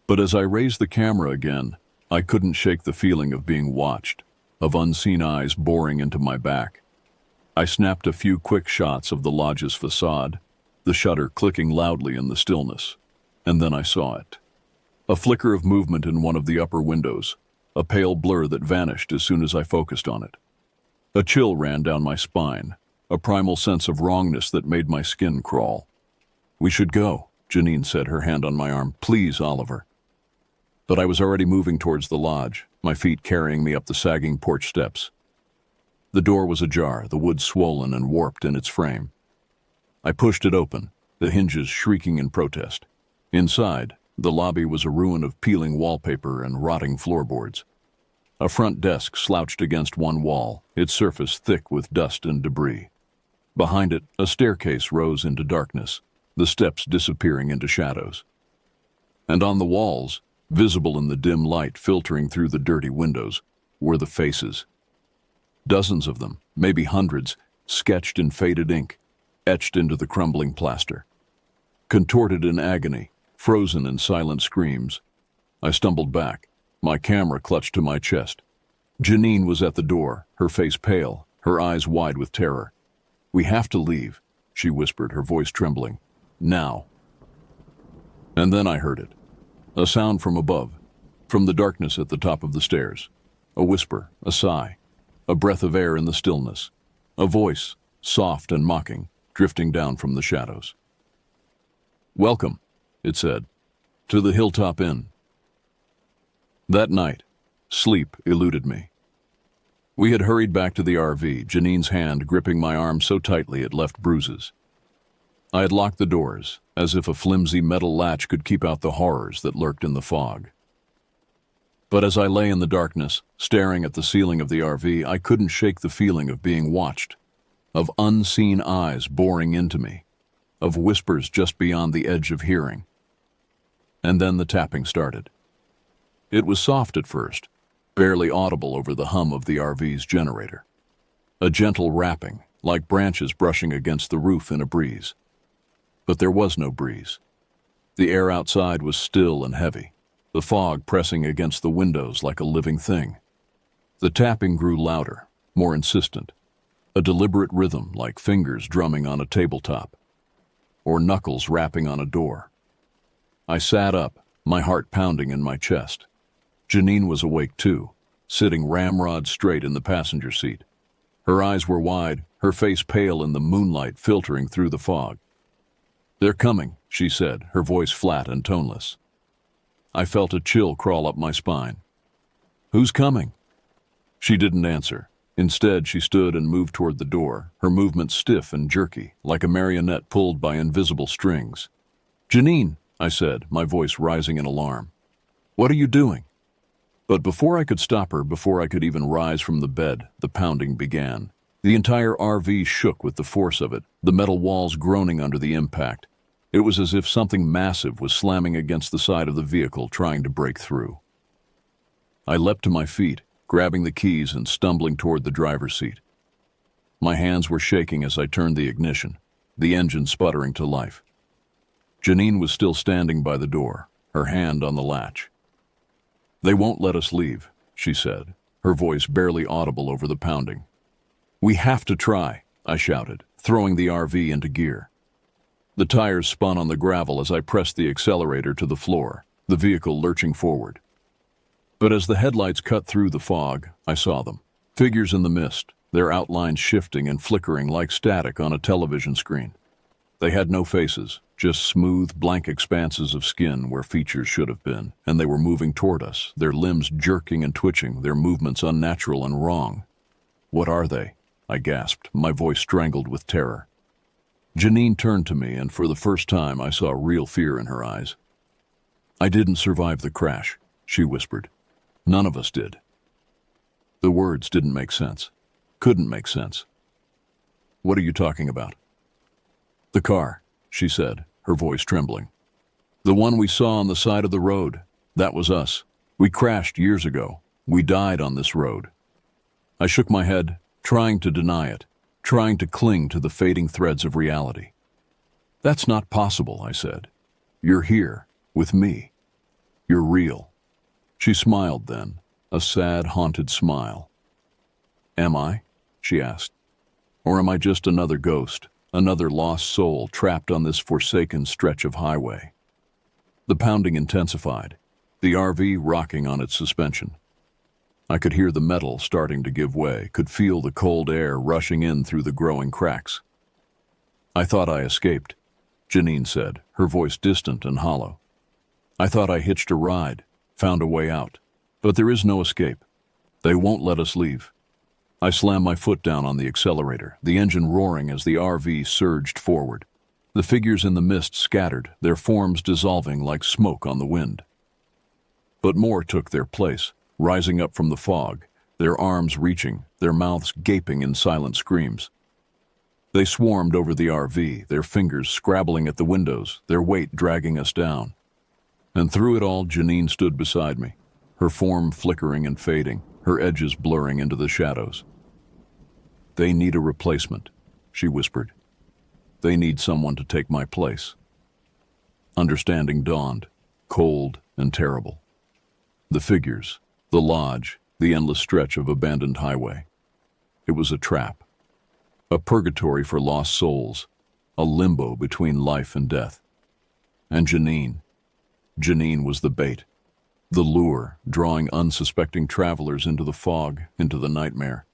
But as I raised the camera again, I couldn't shake the feeling of being watched, of unseen eyes boring into my back. I snapped a few quick shots of the lodge's facade, the shutter clicking loudly in the stillness, and then I saw it. A flicker of movement in one of the upper windows, a pale blur that vanished as soon as I focused on it. A chill ran down my spine, a primal sense of wrongness that made my skin crawl. We should go, Janine said, her hand on my arm. Please, Oliver. But I was already moving towards the lodge, my feet carrying me up the sagging porch steps. The door was ajar, the wood swollen and warped in its frame. I pushed it open, the hinges shrieking in protest. Inside, the lobby was a ruin of peeling wallpaper and rotting floorboards. A front desk slouched against one wall, its surface thick with dust and debris. Behind it, a staircase rose into darkness, the steps disappearing into shadows. And on the walls, visible in the dim light filtering through the dirty windows, were the faces. Dozens of them, maybe hundreds, sketched in faded ink, etched into the crumbling plaster. Contorted in agony, frozen in silent screams. I stumbled back, my camera clutched to my chest. Janine was at the door, her face pale, her eyes wide with terror. We have to leave, she whispered, her voice trembling. Now. And then I heard it. A sound from above, from the darkness at the top of the stairs. A whisper, a sigh, a breath of air in the stillness. A voice, soft and mocking, drifting down from the shadows. Welcome, it said, to the Hilltop Inn. That night, sleep eluded me. We had hurried back to the RV, Janine's hand gripping my arm so tightly it left bruises. I had locked the doors, as if a flimsy metal latch could keep out the horrors that lurked in the fog. But as I lay in the darkness, staring at the ceiling of the RV, I couldn't shake the feeling of being watched, of unseen eyes boring into me, of whispers just beyond the edge of hearing. And then the tapping started. It was soft at first, barely audible over the hum of the RV's generator. A gentle rapping, like branches brushing against the roof in a breeze. But there was no breeze. The air outside was still and heavy, the fog pressing against the windows like a living thing. The tapping grew louder, more insistent, a deliberate rhythm like fingers drumming on a tabletop, or knuckles rapping on a door. I sat up, my heart pounding in my chest. Janine was awake too, sitting ramrod straight in the passenger seat. Her eyes were wide, her face pale in the moonlight filtering through the fog. They're coming, she said, her voice flat and toneless. I felt a chill crawl up my spine. Who's coming? She didn't answer. Instead, she stood and moved toward the door, her movements stiff and jerky, like a marionette pulled by invisible strings. Janine, I said, my voice rising in alarm. What are you doing? But before I could stop her, before I could even rise from the bed, the pounding began. The entire RV shook with the force of it, the metal walls groaning under the impact. It was as if something massive was slamming against the side of the vehicle, trying to break through. I leapt to my feet, grabbing the keys and stumbling toward the driver's seat. My hands were shaking as I turned the ignition, the engine sputtering to life. Janine was still standing by the door, her hand on the latch. They won't let us leave, she said, her voice barely audible over the pounding. We have to try, I shouted, throwing the RV into gear. The tires spun on the gravel as I pressed the accelerator to the floor, the vehicle lurching forward. But as the headlights cut through the fog, I saw them. Figures in the mist, their outlines shifting and flickering like static on a television screen. They had no faces, just smooth, blank expanses of skin where features should have been, and they were moving toward us, their limbs jerking and twitching, their movements unnatural and wrong. What are they? I gasped, my voice strangled with terror. Janine turned to me, and for the first time I saw real fear in her eyes. I didn't survive the crash, she whispered. None of us did. The words didn't make sense. Couldn't make sense. What are you talking about? The car, she said, her voice trembling. The one we saw on the side of the road. That was us. We crashed years ago. We died on this road. I shook my head, trying to deny it, trying to cling to the fading threads of reality. That's not possible, I said. You're here, with me. You're real. She smiled then, a sad, haunted smile. Am I? She asked. Or am I just another ghost, another lost soul trapped on this forsaken stretch of highway? The pounding intensified, the RV rocking on its suspension. I could hear the metal starting to give way, could feel the cold air rushing in through the growing cracks. I thought I escaped, Janine said, her voice distant and hollow. I thought I hitched a ride, found a way out. But there is no escape. They won't let us leave. I slammed my foot down on the accelerator, the engine roaring as the RV surged forward. The figures in the mist scattered, their forms dissolving like smoke on the wind. But more took their place, rising up from the fog, their arms reaching, their mouths gaping in silent screams. They swarmed over the RV, their fingers scrabbling at the windows, their weight dragging us down. And through it all, Janine stood beside me, her form flickering and fading, her edges blurring into the shadows. They need a replacement, she whispered. They need someone to take my place. Understanding dawned, cold and terrible. The figures, the lodge, the endless stretch of abandoned highway. It was a trap. A purgatory for lost souls, a limbo between life and death. And Janine was the bait, the lure drawing unsuspecting travelers into the fog, into the nightmare.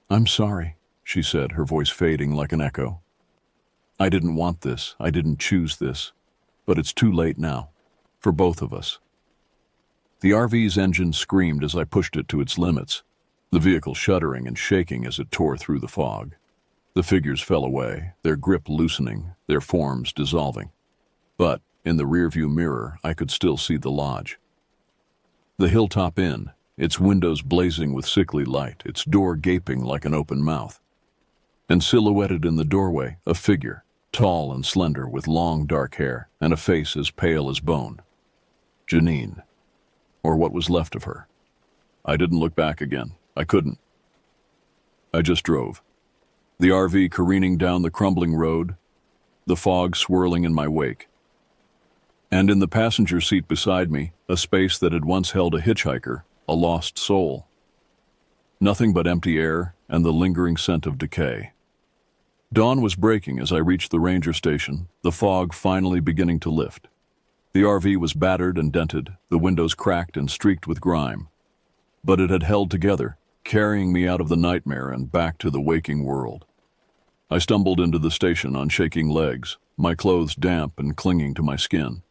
I'm sorry, she said, her voice fading like an echo. I didn't want this, I didn't choose this, but it's too late now, for both of us. The RV's engine screamed as I pushed it to its limits, the vehicle shuddering and shaking as it tore through the fog. The figures fell away, their grip loosening, their forms dissolving. But in the rearview mirror, I could still see the lodge. The Hilltop Inn, its windows blazing with sickly light, its door gaping like an open mouth. And silhouetted in the doorway, a figure, tall and slender with long dark hair and a face as pale as bone. Janine, or what was left of her. I didn't look back again. I couldn't. I just drove. The RV careening down the crumbling road, the fog swirling in my wake. And in the passenger seat beside me, a space that had once held a hitchhiker, a lost soul. Nothing but empty air and the lingering scent of decay. Dawn was breaking as I reached the ranger station, the fog finally beginning to lift. The RV was battered and dented, the windows cracked and streaked with grime. But it had held together, carrying me out of the nightmare and back to the waking world. I stumbled into the station on shaking legs, my clothes damp and clinging to my skin.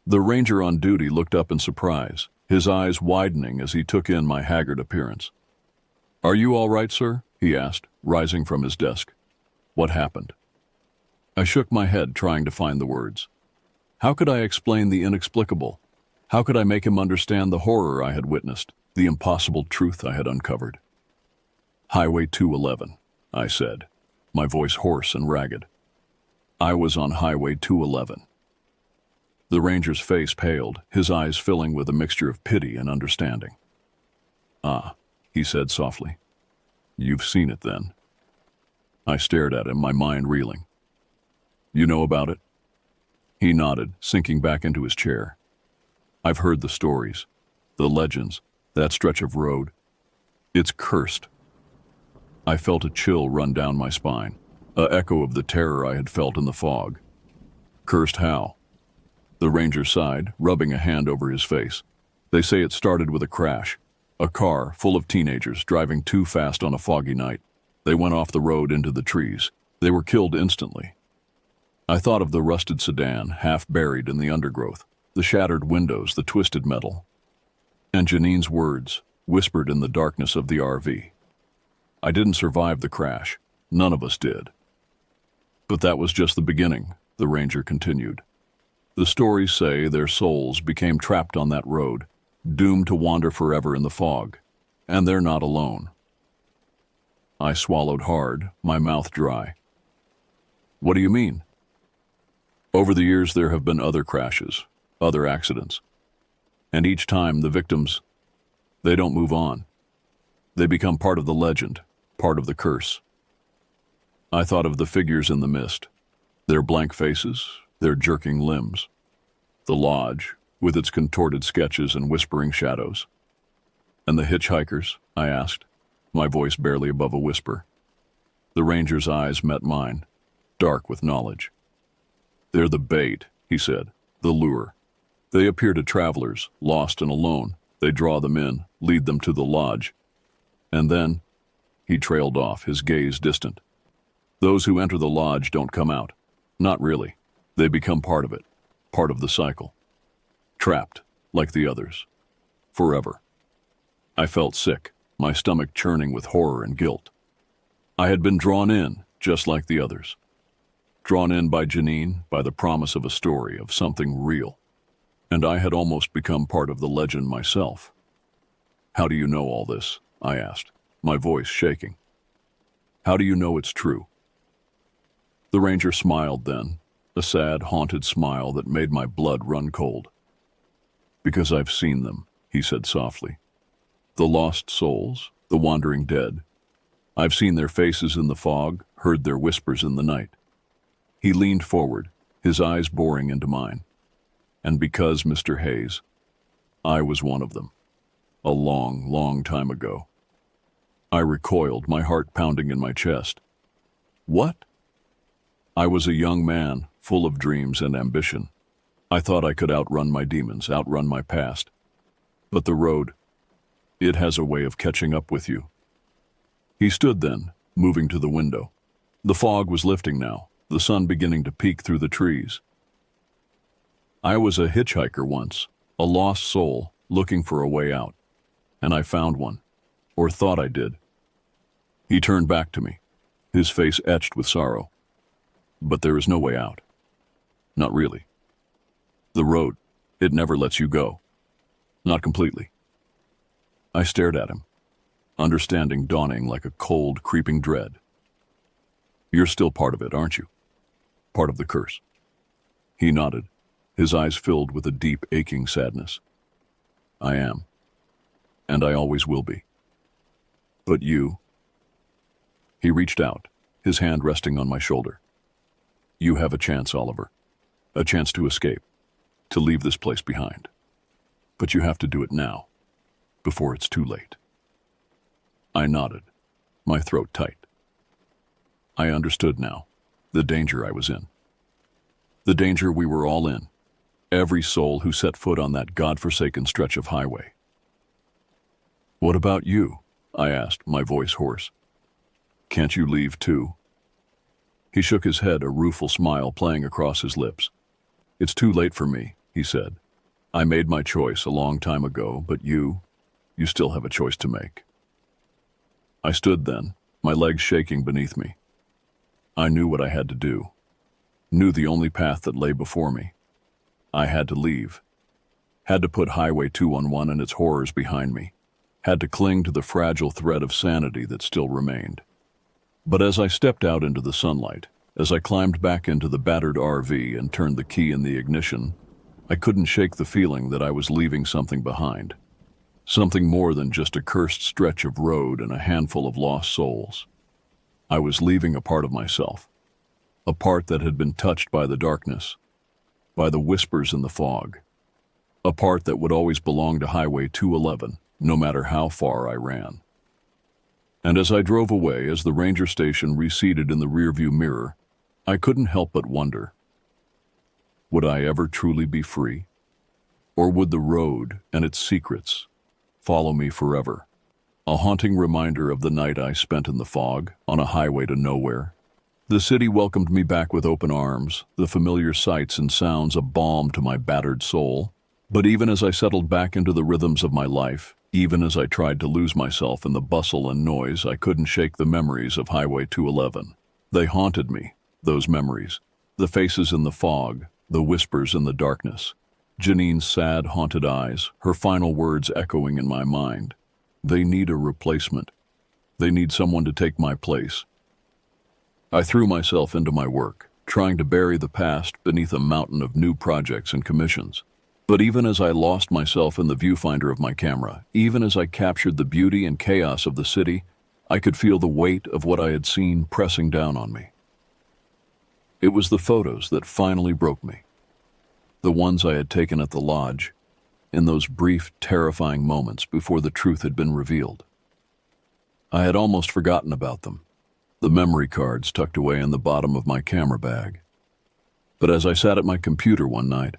The ranger on duty looked up in surprise, his eyes widening as he took in my haggard appearance. Are you all right, sir? He asked, rising from his desk. What happened? I shook my head, trying to find the words. How could I explain the inexplicable? How could I make him understand the horror I had witnessed, the impossible truth I had uncovered? Highway 211, I said, my voice hoarse and ragged. I was on Highway 211. The ranger's face paled, his eyes filling with a mixture of pity and understanding. Ah, he said softly. You've seen it then. I stared at him, my mind reeling. You know about it? He nodded, sinking back into his chair. I've heard the stories, the legends, that stretch of road. It's cursed. I felt a chill run down my spine, an echo of the terror I had felt in the fog. Cursed how? The ranger sighed, rubbing a hand over his face. They say it started with a crash. A car full of teenagers driving too fast on a foggy night. They went off the road into the trees. They were killed instantly. I thought of the rusted sedan, half buried in the undergrowth, the shattered windows, the twisted metal. And Janine's words, whispered in the darkness of the RV. I didn't survive the crash. None of us did. But that was just the beginning, the ranger continued. The stories say their souls became trapped on that road, doomed to wander forever in the fog. And they're not alone. I swallowed hard, my mouth dry. What do you mean? Over the years, there have been other crashes, other accidents. And each time, the victims, they don't move on. They become part of the legend, part of the curse. I thought of the figures in the mist, their blank faces, their jerking limbs. The lodge, with its contorted sketches and whispering shadows. And the hitchhikers, I asked, my voice barely above a whisper. The ranger's eyes met mine, dark with knowledge. They're the bait, he said, the lure. They appear to travelers, lost and alone. They draw them in, lead them to the lodge. And then, he trailed off, his gaze distant. Those who enter the lodge don't come out. Not really. They become part of it, part of the cycle. Trapped, like the others. Forever. I felt sick, my stomach churning with horror and guilt. I had been drawn in, just like the others. Drawn in by Janine, by the promise of a story, of something real. And I had almost become part of the legend myself. How do you know all this? I asked, my voice shaking. How do you know it's true? The ranger smiled then, a sad, haunted smile that made my blood run cold. Because I've seen them, he said softly. The lost souls, the wandering dead. I've seen their faces in the fog, heard their whispers in the night. He leaned forward, his eyes boring into mine. And because, Mr. Hayes, I was one of them. A long, long time ago. I recoiled, my heart pounding in my chest. What? I was a young man, full of dreams and ambition. I thought I could outrun my demons, outrun my past. But the road, it has a way of catching up with you. He stood then, moving to the window. The fog was lifting now, the sun beginning to peek through the trees. I was a hitchhiker once, a lost soul, looking for a way out. And I found one, or thought I did. He turned back to me, his face etched with sorrow. But there is no way out. Not really. The road, it never lets you go. Not completely. I stared at him, understanding dawning like a cold, creeping dread. You're still part of it, aren't you? Part of the curse. He nodded, his eyes filled with a deep, aching sadness. I am. And I always will be. But you... He reached out, his hand resting on my shoulder. You have a chance, Oliver. A chance to escape, to leave this place behind. But you have to do it now, before it's too late. I nodded, my throat tight. I understood now, the danger I was in. The danger we were all in, every soul who set foot on that godforsaken stretch of highway. What about you? I asked, my voice hoarse. Can't you leave too? He shook his head, a rueful smile playing across his lips. It's too late for me, he said. I made my choice a long time ago, but you still have a choice to make. I stood then, my legs shaking beneath me. I knew what I had to do, knew the only path that lay before me. I had to leave, had to put Highway 211 and its horrors behind me, had to cling to the fragile thread of sanity that still remained. But as I stepped out into the sunlight, as I climbed back into the battered RV and turned the key in the ignition, I couldn't shake the feeling that I was leaving something behind. Something more than just a cursed stretch of road and a handful of lost souls. I was leaving a part of myself, a part that had been touched by the darkness, by the whispers in the fog, a part that would always belong to Highway 211, no matter how far I ran. And as I drove away, as the ranger station receded in the rearview mirror, I couldn't help but wonder, would I ever truly be free? Or would the road and its secrets follow me forever? A haunting reminder of the night I spent in the fog, on a highway to nowhere. The city welcomed me back with open arms, the familiar sights and sounds a balm to my battered soul. But even as I settled back into the rhythms of my life, even as I tried to lose myself in the bustle and noise, I couldn't shake the memories of Highway 211. They haunted me, those memories. The faces in the fog, the whispers in the darkness. Janine's sad, haunted eyes, her final words echoing in my mind. They need a replacement. They need someone to take my place. I threw myself into my work, trying to bury the past beneath a mountain of new projects and commissions. But even as I lost myself in the viewfinder of my camera, even as I captured the beauty and chaos of the city, I could feel the weight of what I had seen pressing down on me. It was the photos that finally broke me. The ones I had taken at the lodge, in those brief, terrifying moments before the truth had been revealed. I had almost forgotten about them, the memory cards tucked away in the bottom of my camera bag. But as I sat at my computer one night,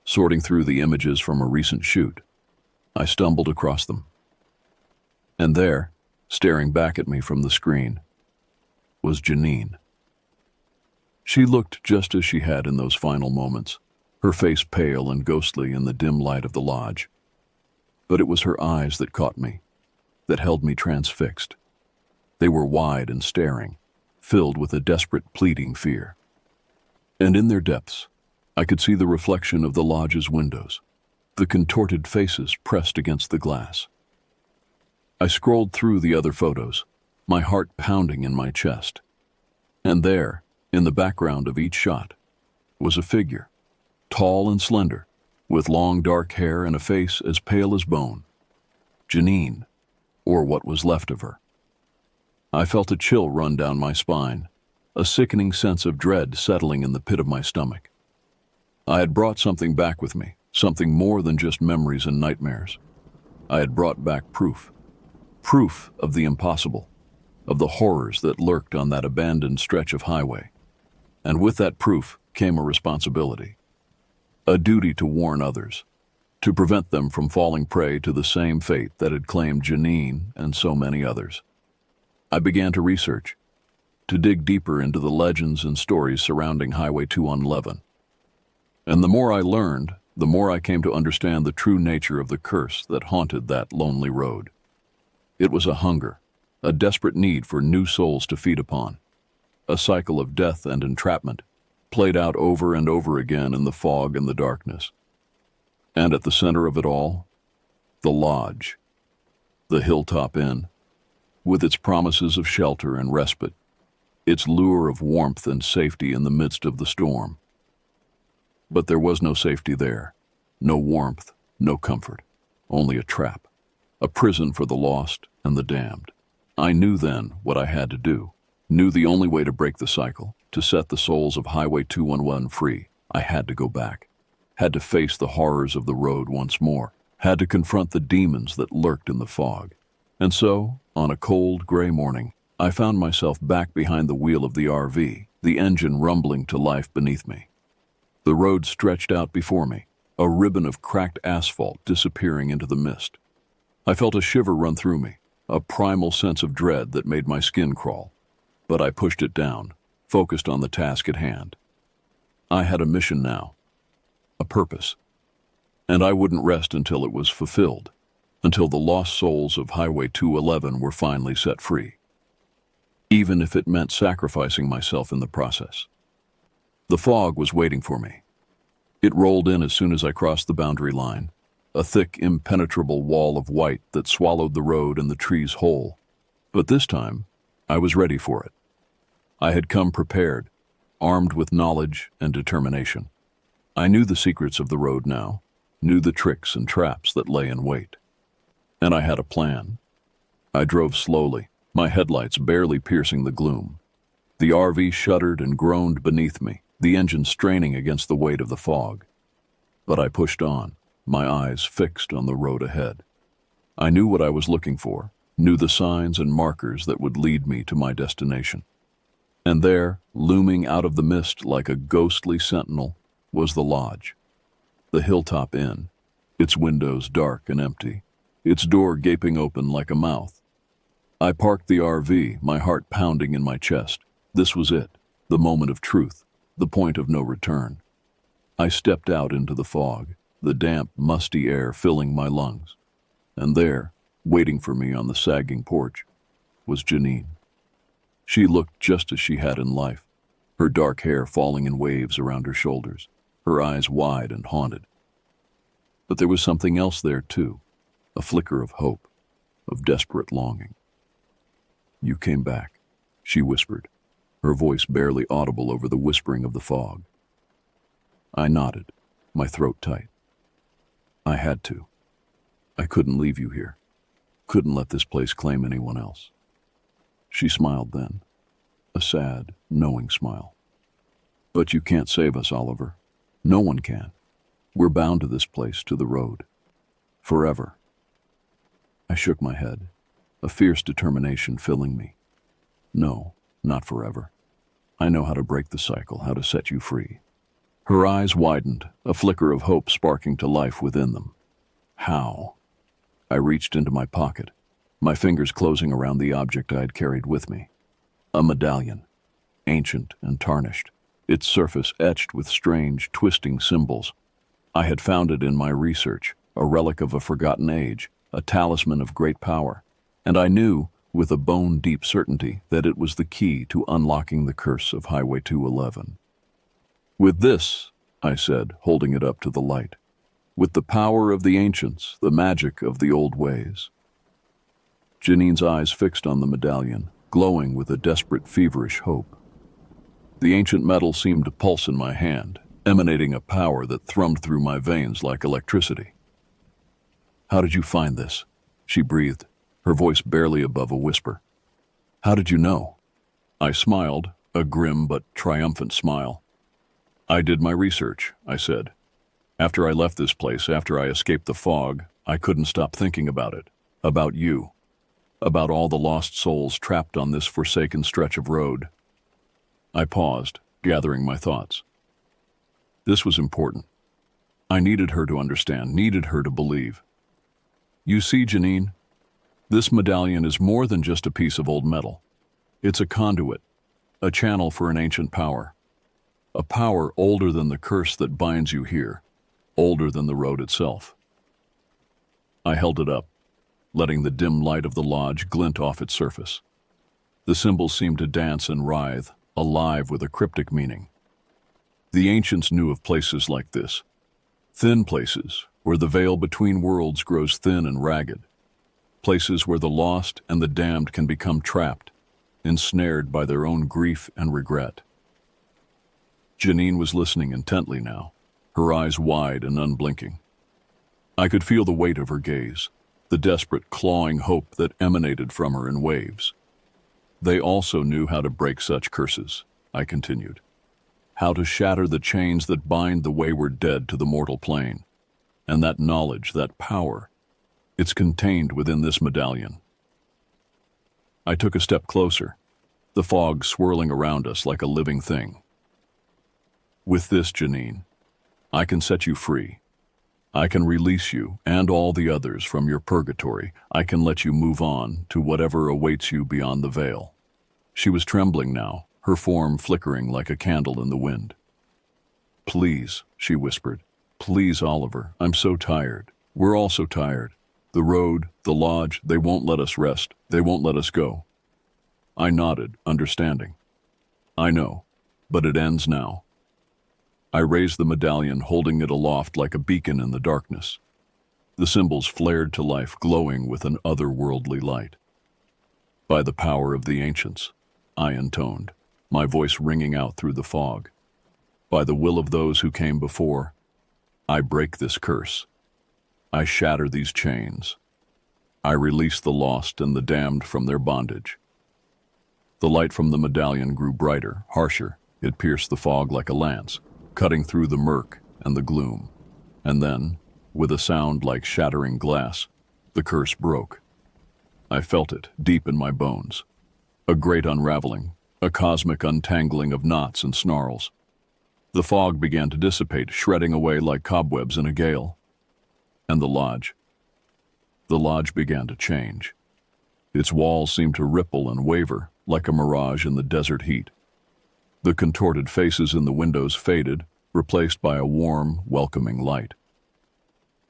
sorting through the images from a recent shoot, I stumbled across them. And there, staring back at me from the screen, was Janine. She looked just as she had in those final moments, her face pale and ghostly in the dim light of the lodge. But it was her eyes that caught me, that held me transfixed. They were wide and staring, filled with a desperate, pleading fear. And in their depths, I could see the reflection of the lodge's windows, the contorted faces pressed against the glass. I scrolled through the other photos, my heart pounding in my chest. And there, in the background of each shot, was a figure, tall and slender, with long dark hair and a face as pale as bone. Janine, or what was left of her. I felt a chill run down my spine, a sickening sense of dread settling in the pit of my stomach. I had brought something back with me, something more than just memories and nightmares. I had brought back proof. Proof of the impossible, of the horrors that lurked on that abandoned stretch of highway. And with that proof came a responsibility. A duty to warn others, to prevent them from falling prey to the same fate that had claimed Janine and so many others. I began to research, to dig deeper into the legends and stories surrounding Highway 211. And the more I learned, the more I came to understand the true nature of the curse that haunted that lonely road. It was a hunger, a desperate need for new souls to feed upon, a cycle of death and entrapment, played out over and over again in the fog and the darkness. And at the center of it all, the lodge, the Hilltop Inn, with its promises of shelter and respite, its lure of warmth and safety in the midst of the storm. But there was no safety there, no warmth, no comfort, only a trap, a prison for the lost and the damned. I knew then what I had to do, knew the only way to break the cycle, to set the souls of Highway 211 free. I had to go back, had to face the horrors of the road once more, had to confront the demons that lurked in the fog. And so, on a cold, gray morning, I found myself back behind the wheel of the RV, the engine rumbling to life beneath me. The road stretched out before me, a ribbon of cracked asphalt disappearing into the mist. I felt a shiver run through me, a primal sense of dread that made my skin crawl. But I pushed it down, focused on the task at hand. I had a mission now, a purpose, and I wouldn't rest until it was fulfilled, until the lost souls of Highway 211 were finally set free, even if it meant sacrificing myself in the process. The fog was waiting for me. It rolled in as soon as I crossed the boundary line, a thick, impenetrable wall of white that swallowed the road and the trees whole. But this time, I was ready for it. I had come prepared, armed with knowledge and determination. I knew the secrets of the road now, knew the tricks and traps that lay in wait. And I had a plan. I drove slowly, my headlights barely piercing the gloom. The RV shuddered and groaned beneath me, the engine straining against the weight of the fog. But I pushed on, my eyes fixed on the road ahead. I knew what I was looking for, knew the signs and markers that would lead me to my destination. And there, looming out of the mist like a ghostly sentinel, was the lodge, the Hilltop Inn, its windows dark and empty, its door gaping open like a mouth. I parked the RV, my heart pounding in my chest. This was it, the moment of truth, the point of no return. I stepped out into the fog, the damp, musty air filling my lungs. And there, waiting for me on the sagging porch, was Janine. She looked just as she had in life, her dark hair falling in waves around her shoulders, her eyes wide and haunted. But there was something else there, too, a flicker of hope, of desperate longing. "You came back," she whispered, her voice barely audible over the whispering of the fog. I nodded, my throat tight. I had to. I couldn't leave you here. Couldn't let this place claim anyone else. She smiled then, a sad, knowing smile. "But you can't save us, Oliver. No one can. We're bound to this place, to the road. Forever." I shook my head, a fierce determination filling me. "No, not forever. I know how to break the cycle, how to set you free." Her eyes widened, a flicker of hope sparking to life within them. How? I reached into my pocket, my fingers closing around the object I had carried with me. A medallion, ancient and tarnished, its surface etched with strange, twisting symbols. I had found it in my research, a relic of a forgotten age, a talisman of great power, and I knew, with a bone-deep certainty, that it was the key to unlocking the curse of Highway 211. "With this," I said, holding it up to the light, "with the power of the ancients, the magic of the old ways." Janine's eyes fixed on the medallion, glowing with a desperate, feverish hope. The ancient metal seemed to pulse in my hand, emanating a power that thrummed through my veins like electricity. "How did you find this?" she breathed, her voice barely above a whisper. "How did you know?" I smiled, a grim but triumphant smile. "I did my research," I said. "After I left this place, after I escaped the fog, I couldn't stop thinking about it, about you, about all the lost souls trapped on this forsaken stretch of road." I paused, gathering my thoughts. This was important. I needed her to understand, needed her to believe. "You see, Janine, this medallion is more than just a piece of old metal. It's a conduit, a channel for an ancient power. A power older than the curse that binds you here, older than the road itself." I held it up, letting the dim light of the lodge glint off its surface. The symbols seemed to dance and writhe, alive with a cryptic meaning. The ancients knew of places like this, thin places where the veil between worlds grows thin and ragged, places where the lost and the damned can become trapped, ensnared by their own grief and regret. Janine was listening intently now, her eyes wide and unblinking. I could feel the weight of her gaze, the desperate, clawing hope that emanated from her in waves. "They also knew how to break such curses," I continued. "How to shatter the chains that bind the wayward dead to the mortal plane. And that knowledge, that power, it's contained within this medallion." I took a step closer, the fog swirling around us like a living thing. "With this, Janine, I can set you free. I can release you and all the others from your purgatory. I can let you move on to whatever awaits you beyond the veil." She was trembling now, her form flickering like a candle in the wind. "Please," she whispered. "Please, Oliver, I'm so tired. We're all so tired. The road, the lodge, they won't let us rest. They won't let us go." I nodded, understanding. "I know, but it ends now." I raised the medallion, holding it aloft like a beacon in the darkness. The symbols flared to life, glowing with an otherworldly light. "By the power of the ancients," I intoned, my voice ringing out through the fog. "By the will of those who came before, I break this curse. I shatter these chains. I release the lost and the damned from their bondage." The light from the medallion grew brighter, harsher. It pierced the fog like a lance, cutting through the murk and the gloom. And then, with a sound like shattering glass, the curse broke. I felt it deep in my bones. A great unraveling, a cosmic untangling of knots and snarls. The fog began to dissipate, shredding away like cobwebs in a gale. And the lodge began to change. Its walls seemed to ripple and waver like a mirage in the desert heat. The contorted faces in the windows faded, replaced by a warm, welcoming light.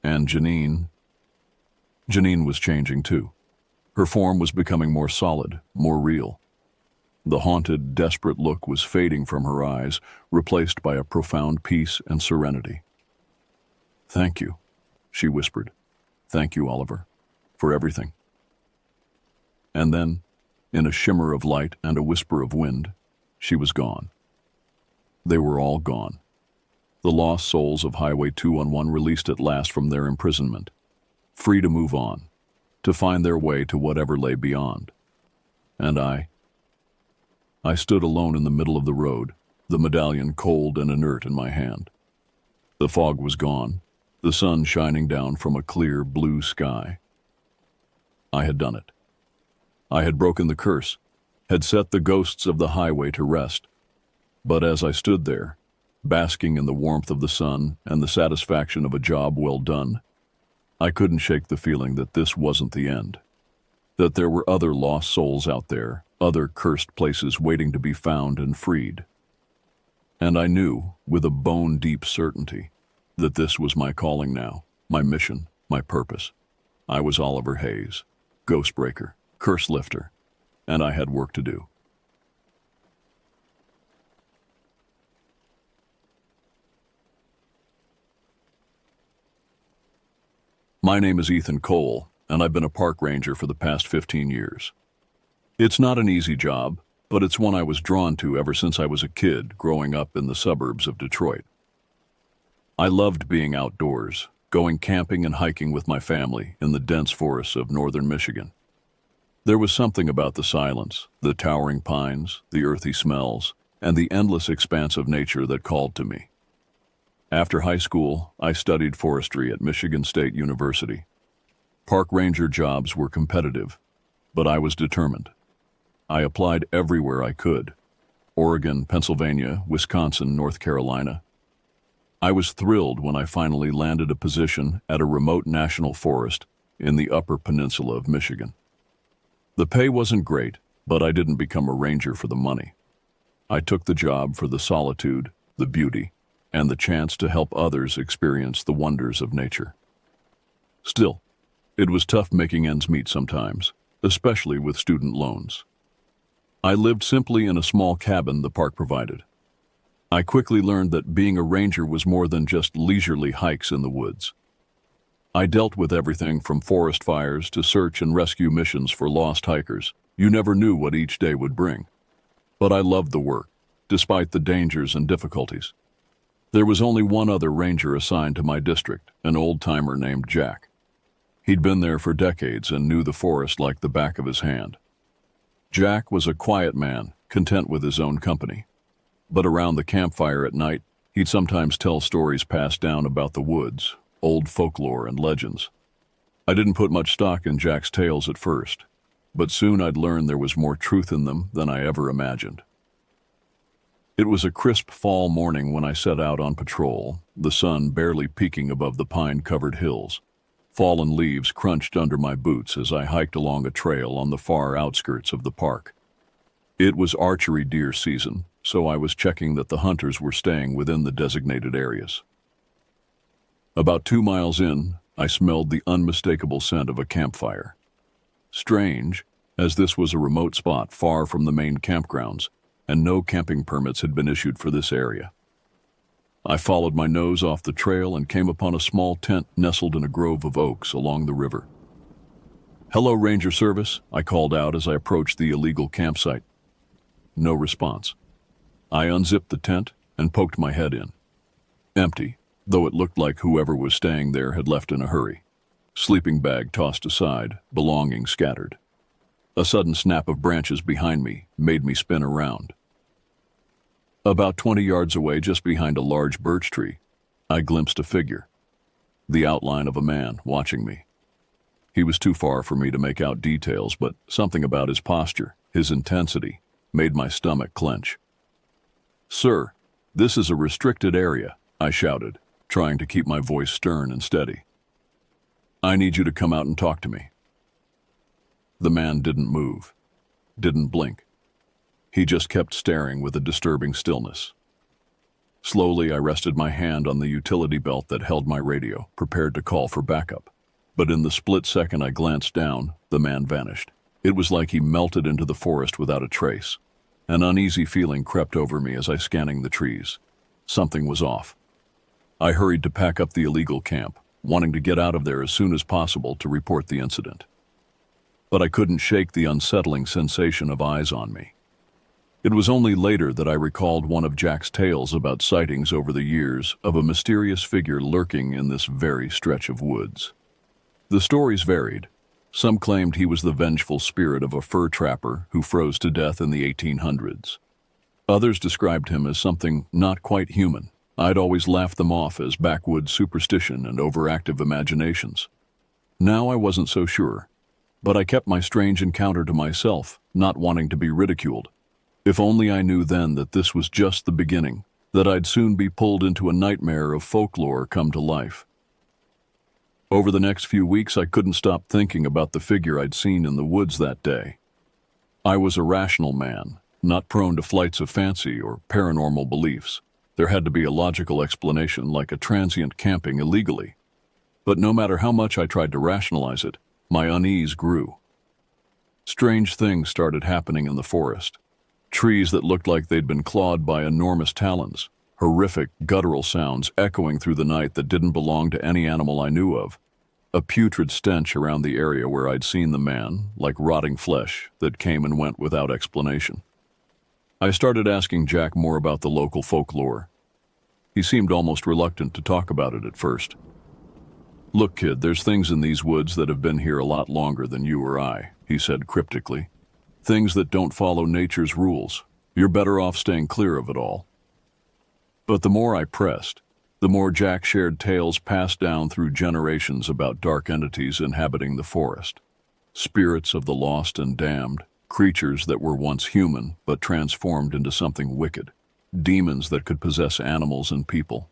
And Janine was changing too. Her form was becoming more solid, more real. The haunted, desperate look was fading from her eyes, replaced by a profound peace and serenity. "Thank you," she whispered. "Thank you, Oliver, for everything." And then, in a shimmer of light and a whisper of wind, she was gone. They were all gone. The lost souls of Highway 211 released at last from their imprisonment, free to move on, to find their way to whatever lay beyond. And I stood alone in the middle of the road, the medallion cold and inert in my hand. The fog was gone, the sun shining down from a clear blue sky. I had done it. I had broken the curse, had set the ghosts of the highway to rest. But as I stood there, basking in the warmth of the sun and the satisfaction of a job well done, I couldn't shake the feeling that this wasn't the end, that there were other lost souls out there, other cursed places waiting to be found and freed. And I knew, with a bone-deep certainty, that this was my calling now, my mission, my purpose. I was Oliver Hayes, Ghostbreaker, Curse Lifter, and I had work to do. My name is Ethan Cole, and I've been a park ranger for the past 15 years. It's not an easy job, but it's one I was drawn to ever since I was a kid growing up in the suburbs of Detroit. I loved being outdoors, going camping and hiking with my family in the dense forests of northern Michigan. There was something about the silence, the towering pines, the earthy smells, and the endless expanse of nature that called to me. After high school, I studied forestry at Michigan State University. Park ranger jobs were competitive, but I was determined. I applied everywhere I could: Oregon, Pennsylvania, Wisconsin, North Carolina. I was thrilled when I finally landed a position at a remote national forest in the Upper Peninsula of Michigan. The pay wasn't great, but I didn't become a ranger for the money. I took the job for the solitude, the beauty, and the chance to help others experience the wonders of nature. Still, it was tough making ends meet sometimes, especially with student loans. I lived simply in a small cabin the park provided. I quickly learned that being a ranger was more than just leisurely hikes in the woods. I dealt with everything from forest fires to search and rescue missions for lost hikers. You never knew what each day would bring. But I loved the work, despite the dangers and difficulties. There was only one other ranger assigned to my district, an old-timer named Jack. He'd been there for decades and knew the forest like the back of his hand. Jack was a quiet man, content with his own company. But around the campfire at night, he'd sometimes tell stories passed down about the woods, old folklore and legends. I didn't put much stock in Jack's tales at first, but soon I'd learn there was more truth in them than I ever imagined. It was a crisp fall morning when I set out on patrol, the sun barely peeking above the pine-covered hills. Fallen leaves crunched under my boots as I hiked along a trail on the far outskirts of the park. It was archery deer season, so I was checking that the hunters were staying within the designated areas. About 2 miles in, I smelled the unmistakable scent of a campfire. Strange, as this was a remote spot far from the main campgrounds, and no camping permits had been issued for this area. I followed my nose off the trail and came upon a small tent nestled in a grove of oaks along the river. "Hello, Ranger Service," I called out as I approached the illegal campsite. No response. I unzipped the tent and poked my head in. Empty, though it looked like whoever was staying there had left in a hurry. Sleeping bag tossed aside, belongings scattered. A sudden snap of branches behind me made me spin around. About 20 yards away, just behind a large birch tree, I glimpsed a figure, the outline of a man watching me. He was too far for me to make out details, but something about his posture, his intensity, made my stomach clench. "Sir, this is a restricted area," I shouted, trying to keep my voice stern and steady. "I need you to come out and talk to me." The man didn't move, didn't blink. He just kept staring with a disturbing stillness. Slowly, I rested my hand on the utility belt that held my radio, prepared to call for backup. But in the split second I glanced down, the man vanished. It was like he melted into the forest without a trace. An uneasy feeling crept over me as I scanning the trees. Something was off. I hurried to pack up the illegal camp, wanting to get out of there as soon as possible to report the incident. But I couldn't shake the unsettling sensation of eyes on me. It was only later that I recalled one of Jack's tales about sightings over the years of a mysterious figure lurking in this very stretch of woods. The stories varied. Some claimed he was the vengeful spirit of a fur trapper who froze to death in the 1800s. Others described him as something not quite human. I'd always laughed them off as backwoods superstition and overactive imaginations. Now I wasn't so sure, but I kept my strange encounter to myself, not wanting to be ridiculed. If only I knew then that this was just the beginning, that I'd soon be pulled into a nightmare of folklore come to life. Over the next few weeks, I couldn't stop thinking about the figure I'd seen in the woods that day. I was a rational man, not prone to flights of fancy or paranormal beliefs. There had to be a logical explanation, like a transient camping illegally. But no matter how much I tried to rationalize it, my unease grew. Strange things started happening in the forest. Trees that looked like they'd been clawed by enormous talons, horrific guttural sounds echoing through the night that didn't belong to any animal I knew of, a putrid stench around the area where I'd seen the man, like rotting flesh, that came and went without explanation. I started asking Jack more about the local folklore. He seemed almost reluctant to talk about it at first. "Look, kid, there's things in these woods that have been here a lot longer than you or I," he said cryptically. "Things that don't follow nature's rules. You're better off staying clear of it all." But the more I pressed, the more Jack shared tales passed down through generations about dark entities inhabiting the forest. Spirits of the lost and damned, creatures that were once human but transformed into something wicked, demons that could possess animals and people.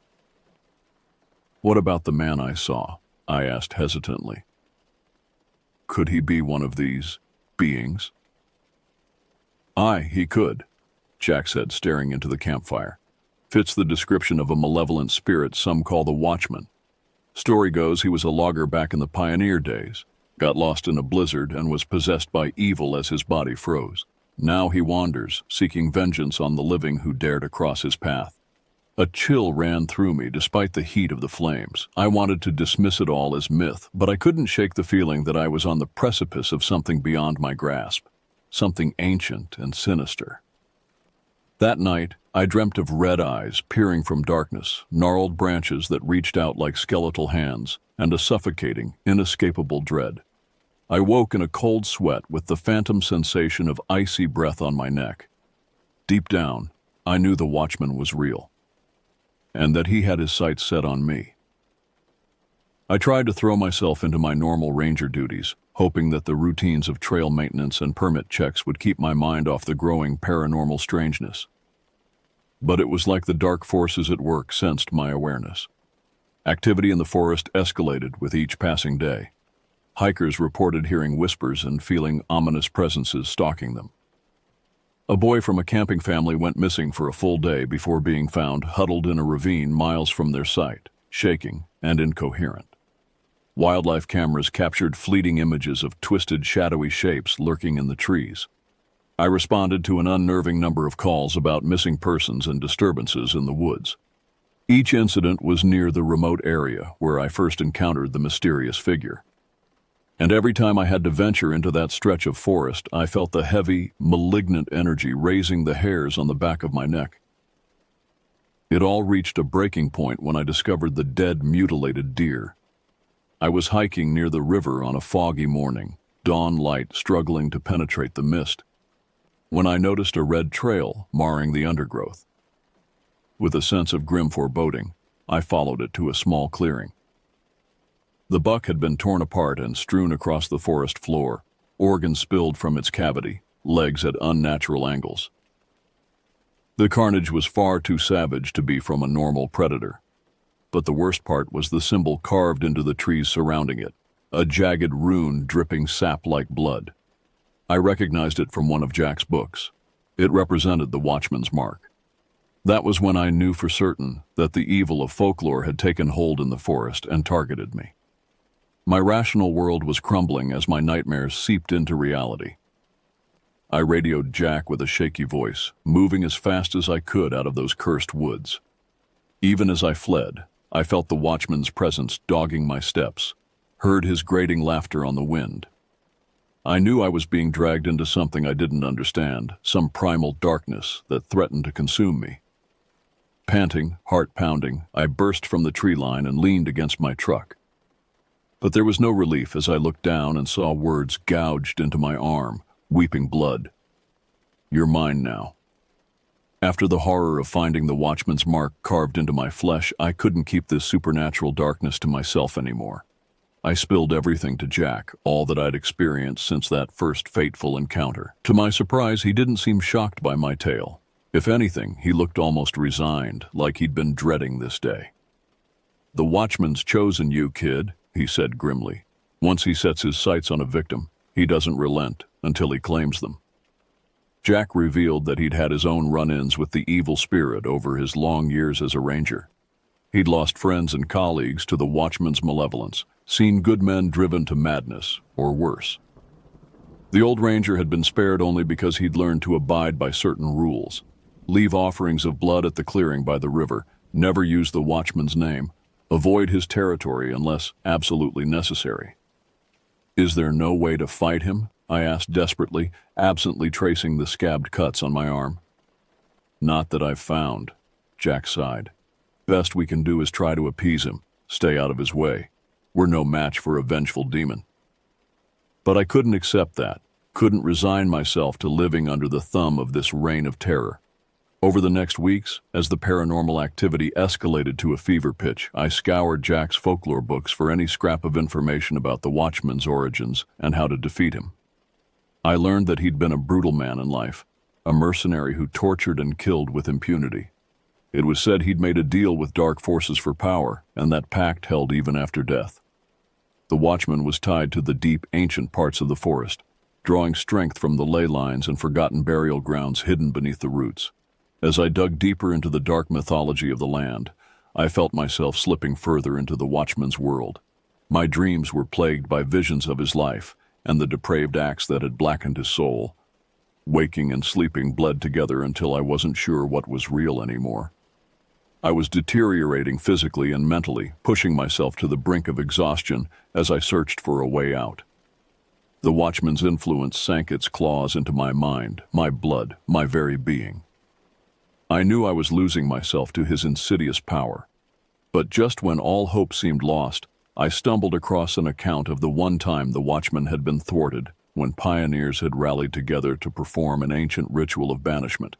"What about the man I saw?" I asked hesitantly. "Could he be one of these beings?" "Aye, he could," Jack said, staring into the campfire. "Fits the description of a malevolent spirit some call the Watchman. Story goes he was a logger back in the pioneer days, got lost in a blizzard and was possessed by evil as his body froze. Now he wanders, seeking vengeance on the living who dare to cross his path." A chill ran through me despite the heat of the flames. I wanted to dismiss it all as myth, but I couldn't shake the feeling that I was on the precipice of something beyond my grasp. Something ancient and sinister. That night, I dreamt of red eyes peering from darkness, gnarled branches that reached out like skeletal hands, and a suffocating, inescapable dread. I woke in a cold sweat with the phantom sensation of icy breath on my neck. Deep down, I knew the Watchman was real, and that he had his sights set on me. I tried to throw myself into my normal ranger duties, hoping that the routines of trail maintenance and permit checks would keep my mind off the growing paranormal strangeness. But it was like the dark forces at work sensed my awareness. Activity in the forest escalated with each passing day. Hikers reported hearing whispers and feeling ominous presences stalking them. A boy from a camping family went missing for a full day before being found huddled in a ravine miles from their site, shaking and incoherent. Wildlife cameras captured fleeting images of twisted, shadowy shapes lurking in the trees. I responded to an unnerving number of calls about missing persons and disturbances in the woods. Each incident was near the remote area where I first encountered the mysterious figure. And every time I had to venture into that stretch of forest, I felt the heavy, malignant energy raising the hairs on the back of my neck. It all reached a breaking point when I discovered the dead, mutilated deer. I was hiking near the river on a foggy morning, dawn light struggling to penetrate the mist, when I noticed a red trail marring the undergrowth. With a sense of grim foreboding, I followed it to a small clearing. The buck had been torn apart and strewn across the forest floor, organs spilled from its cavity, legs at unnatural angles. The carnage was far too savage to be from a normal predator. But the worst part was the symbol carved into the trees surrounding it, a jagged rune dripping sap like blood. I recognized it from one of Jack's books. It represented the Watchman's mark. That was when I knew for certain that the evil of folklore had taken hold in the forest and targeted me. My rational world was crumbling as my nightmares seeped into reality. I radioed Jack with a shaky voice, moving as fast as I could out of those cursed woods. Even as I fled, I felt the watchman's presence dogging my steps, heard his grating laughter on the wind. I knew I was being dragged into something I didn't understand, some primal darkness that threatened to consume me. Panting, heart pounding, I burst from the tree line and leaned against my truck. But there was no relief as I looked down and saw words gouged into my arm, weeping blood. "You're mine now." After the horror of finding the watchman's mark carved into my flesh, I couldn't keep this supernatural darkness to myself anymore. I spilled everything to Jack, all that I'd experienced since that first fateful encounter. To my surprise, he didn't seem shocked by my tale. If anything, he looked almost resigned, like he'd been dreading this day. "The watchman's chosen you, kid," he said grimly. "Once he sets his sights on a victim, he doesn't relent until he claims them." Jack revealed that he'd had his own run-ins with the evil spirit over his long years as a ranger. He'd lost friends and colleagues to the watchman's malevolence, seen good men driven to madness, or worse. The old ranger had been spared only because he'd learned to abide by certain rules. Leave offerings of blood at the clearing by the river, never use the watchman's name, avoid his territory unless absolutely necessary. "Is there no way to fight him?" I asked desperately, absently tracing the scabbed cuts on my arm. "Not that I've found," Jack sighed. "Best we can do is try to appease him, stay out of his way. We're no match for a vengeful demon." But I couldn't accept that, couldn't resign myself to living under the thumb of this reign of terror. Over the next weeks, as the paranormal activity escalated to a fever pitch, I scoured Jack's folklore books for any scrap of information about the Watchman's origins and how to defeat him. I learned that he'd been a brutal man in life, a mercenary who tortured and killed with impunity. It was said he'd made a deal with dark forces for power, and that pact held even after death. The Watchman was tied to the deep, ancient parts of the forest, drawing strength from the ley lines and forgotten burial grounds hidden beneath the roots. As I dug deeper into the dark mythology of the land, I felt myself slipping further into the Watchman's world. My dreams were plagued by visions of his life and the depraved acts that had blackened his soul. Waking and sleeping bled together until I wasn't sure what was real anymore. I was deteriorating physically and mentally, pushing myself to the brink of exhaustion as I searched for a way out. The Watchman's influence sank its claws into my mind, my blood, my very being. I knew I was losing myself to his insidious power. But just when all hope seemed lost, I stumbled across an account of the one time the Watchman had been thwarted, when pioneers had rallied together to perform an ancient ritual of banishment.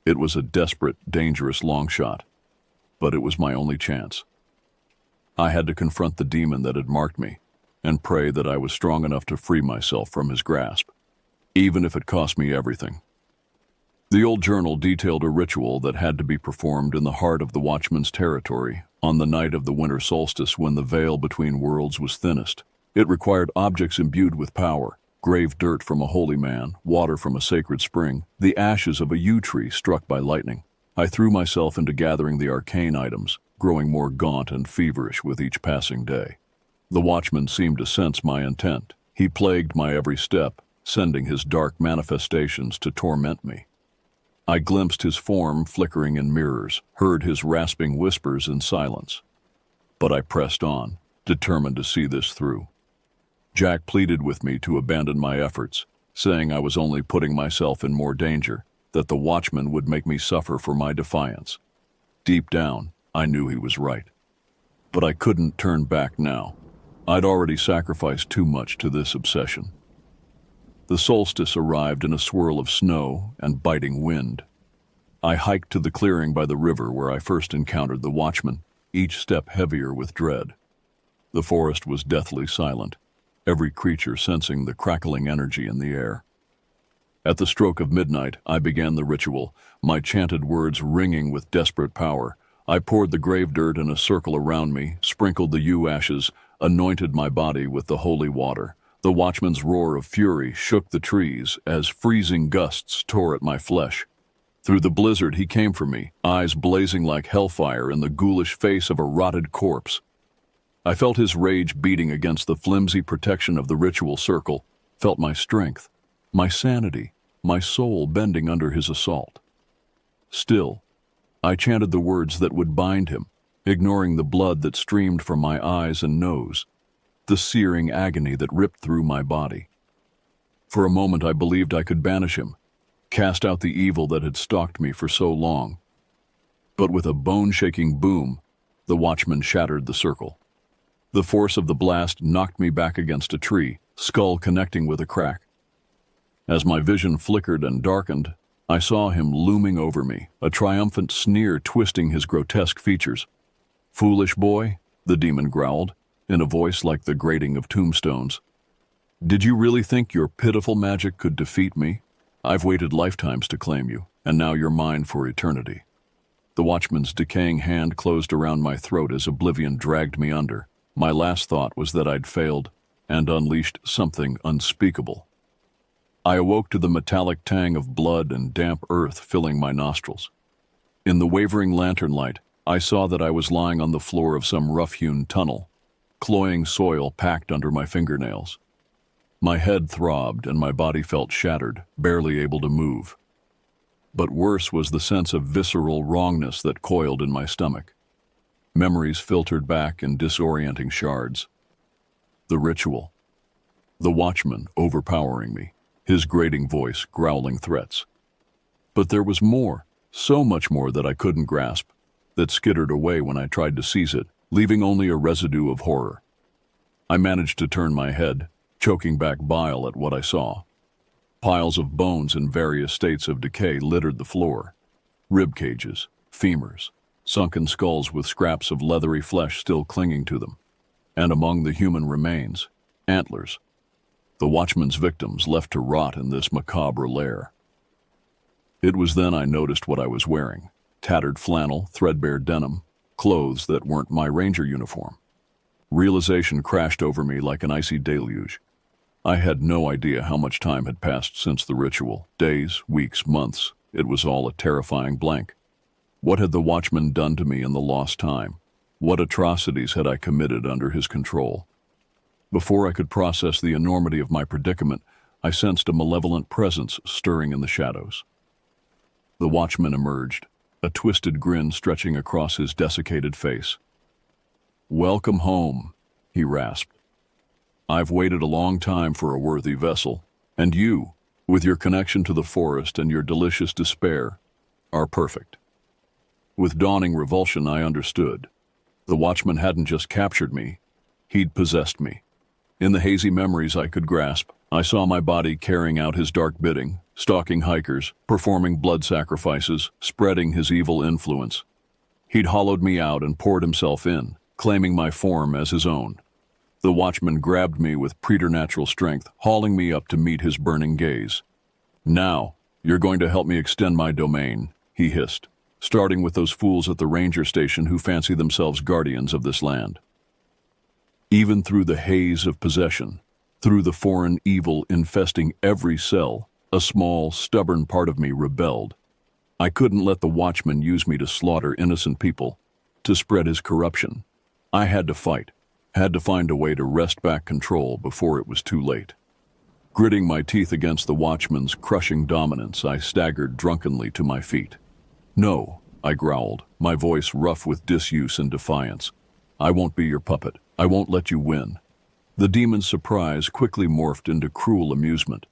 It was a desperate, dangerous long shot, but it was my only chance. I had to confront the demon that had marked me, and pray that I was strong enough to free myself from his grasp, even if it cost me everything. The old journal detailed a ritual that had to be performed in the heart of the Watchman's territory on the night of the winter solstice when the veil between worlds was thinnest. It required objects imbued with power, grave dirt from a holy man, water from a sacred spring, the ashes of a yew tree struck by lightning. I threw myself into gathering the arcane items, growing more gaunt and feverish with each passing day. The Watchman seemed to sense my intent. He plagued my every step, sending his dark manifestations to torment me. I glimpsed his form flickering in mirrors, heard his rasping whispers in silence. But I pressed on, determined to see this through. Jack pleaded with me to abandon my efforts, saying I was only putting myself in more danger, that the Watchman would make me suffer for my defiance. Deep down, I knew he was right. But I couldn't turn back now. I'd already sacrificed too much to this obsession. The solstice arrived in a swirl of snow and biting wind. I hiked to the clearing by the river where I first encountered the Watchman, each step heavier with dread. The forest was deathly silent, every creature sensing the crackling energy in the air. At the stroke of midnight, I began the ritual, my chanted words ringing with desperate power. I poured the grave dirt in a circle around me, sprinkled the yew ashes, anointed my body with the holy water. The Watchman's roar of fury shook the trees as freezing gusts tore at my flesh. Through the blizzard he came for me, eyes blazing like hellfire in the ghoulish face of a rotted corpse. I felt his rage beating against the flimsy protection of the ritual circle, felt my strength, my sanity, my soul bending under his assault. Still, I chanted the words that would bind him, ignoring the blood that streamed from my eyes and nose, the searing agony that ripped through my body. For a moment I believed I could banish him, cast out the evil that had stalked me for so long. But with a bone-shaking boom, the watchman shattered the circle. The force of the blast knocked me back against a tree, skull connecting with a crack. As my vision flickered and darkened, I saw him looming over me, a triumphant sneer twisting his grotesque features. "Foolish boy," the demon growled, in a voice like the grating of tombstones. "Did you really think your pitiful magic could defeat me? I've waited lifetimes to claim you, and now you're mine for eternity." The watchman's decaying hand closed around my throat as oblivion dragged me under. My last thought was that I'd failed and unleashed something unspeakable. I awoke to the metallic tang of blood and damp earth filling my nostrils. In the wavering lantern light, I saw that I was lying on the floor of some rough-hewn tunnel, cloying soil packed under my fingernails. My head throbbed and my body felt shattered, barely able to move. But worse was the sense of visceral wrongness that coiled in my stomach. Memories filtered back in disorienting shards. The ritual. The watchman overpowering me, his grating voice growling threats. But there was more, so much more that I couldn't grasp, that skittered away when I tried to seize it, leaving only a residue of horror. I managed to turn my head, choking back bile at what I saw. Piles of bones in various states of decay littered the floor. Rib cages, femurs, sunken skulls with scraps of leathery flesh still clinging to them. And among the human remains, antlers. The watchman's victims left to rot in this macabre lair. It was then I noticed what I was wearing: tattered flannel, threadbare denim, clothes that weren't my ranger uniform. Realization crashed over me like an icy deluge. I had no idea how much time had passed since the ritual. Days, weeks, months. It was all a terrifying blank. What had the watchman done to me in the lost time? What atrocities had I committed under his control? Before I could process the enormity of my predicament, I sensed a malevolent presence stirring in the shadows. The watchman emerged, a twisted grin stretching across his desiccated face. "Welcome home," he rasped. "I've waited a long time for a worthy vessel, and you, with your connection to the forest and your delicious despair, are perfect." With dawning revulsion, I understood. The watchman hadn't just captured me, he'd possessed me. In the hazy memories I could grasp, I saw my body carrying out his dark bidding, stalking hikers, performing blood sacrifices, spreading his evil influence. He'd hollowed me out and poured himself in, claiming my form as his own. The watchman grabbed me with preternatural strength, hauling me up to meet his burning gaze. "Now, you're going to help me extend my domain," he hissed, starting with those fools at the ranger station who fancy themselves guardians of this land. Even through the haze of possession, through the foreign evil infesting every cell, a small, stubborn part of me rebelled. I couldn't let the watchman use me to slaughter innocent people, to spread his corruption. I had to fight, had to find a way to wrest back control before it was too late. Gritting my teeth against the watchman's crushing dominance, I staggered drunkenly to my feet. "No," I growled, my voice rough with disuse and defiance. "I won't be your puppet. I won't let you win." The demon's surprise quickly morphed into cruel amusement.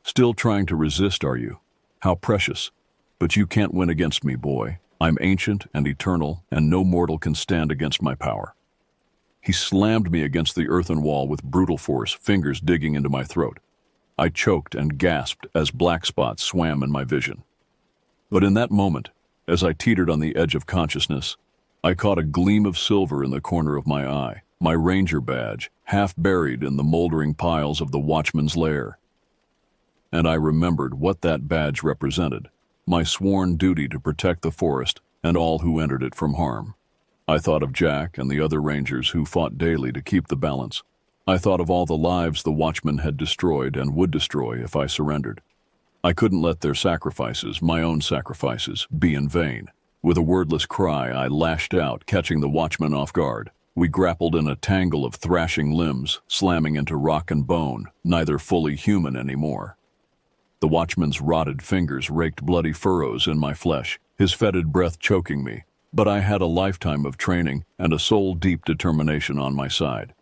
"Still trying to resist, are you? How precious. But you can't win against me, boy. I'm ancient and eternal, and no mortal can stand against my power." He slammed me against the earthen wall with brutal force, fingers digging into my throat. I choked and gasped as black spots swam in my vision. But in that moment, as I teetered on the edge of consciousness, I caught a gleam of silver in the corner of my eye, my ranger badge, half buried in the moldering piles of the watchman's lair. And I remembered what that badge represented, my sworn duty to protect the forest and all who entered it from harm. I thought of Jack and the other rangers who fought daily to keep the balance. I thought of all the lives the watchmen had destroyed and would destroy if I surrendered. I couldn't let their sacrifices, my own sacrifices, be in vain. With a wordless cry, I lashed out, catching the watchman off guard. We grappled in a tangle of thrashing limbs, slamming into rock and bone, neither fully human anymore. The watchman's rotted fingers raked bloody furrows in my flesh, his fetid breath choking me, but I had a lifetime of training and a soul-deep determination on my side.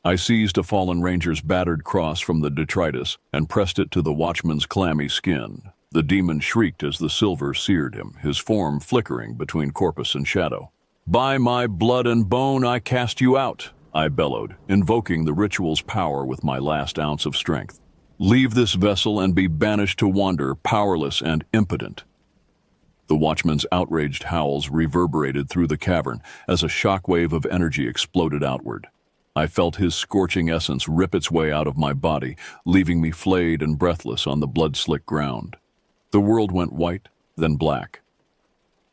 I seized a fallen ranger's battered cross from the detritus and pressed it to the watchman's clammy skin. The demon shrieked as the silver seared him, his form flickering between corpus and shadow. "By my blood and bone I cast you out," I bellowed, invoking the ritual's power with my last ounce of strength. "Leave this vessel and be banished to wander, powerless and impotent." The watchman's outraged howls reverberated through the cavern as a shockwave of energy exploded outward. I felt his scorching essence rip its way out of my body, leaving me flayed and breathless on the blood-slick ground. The world went white, then black.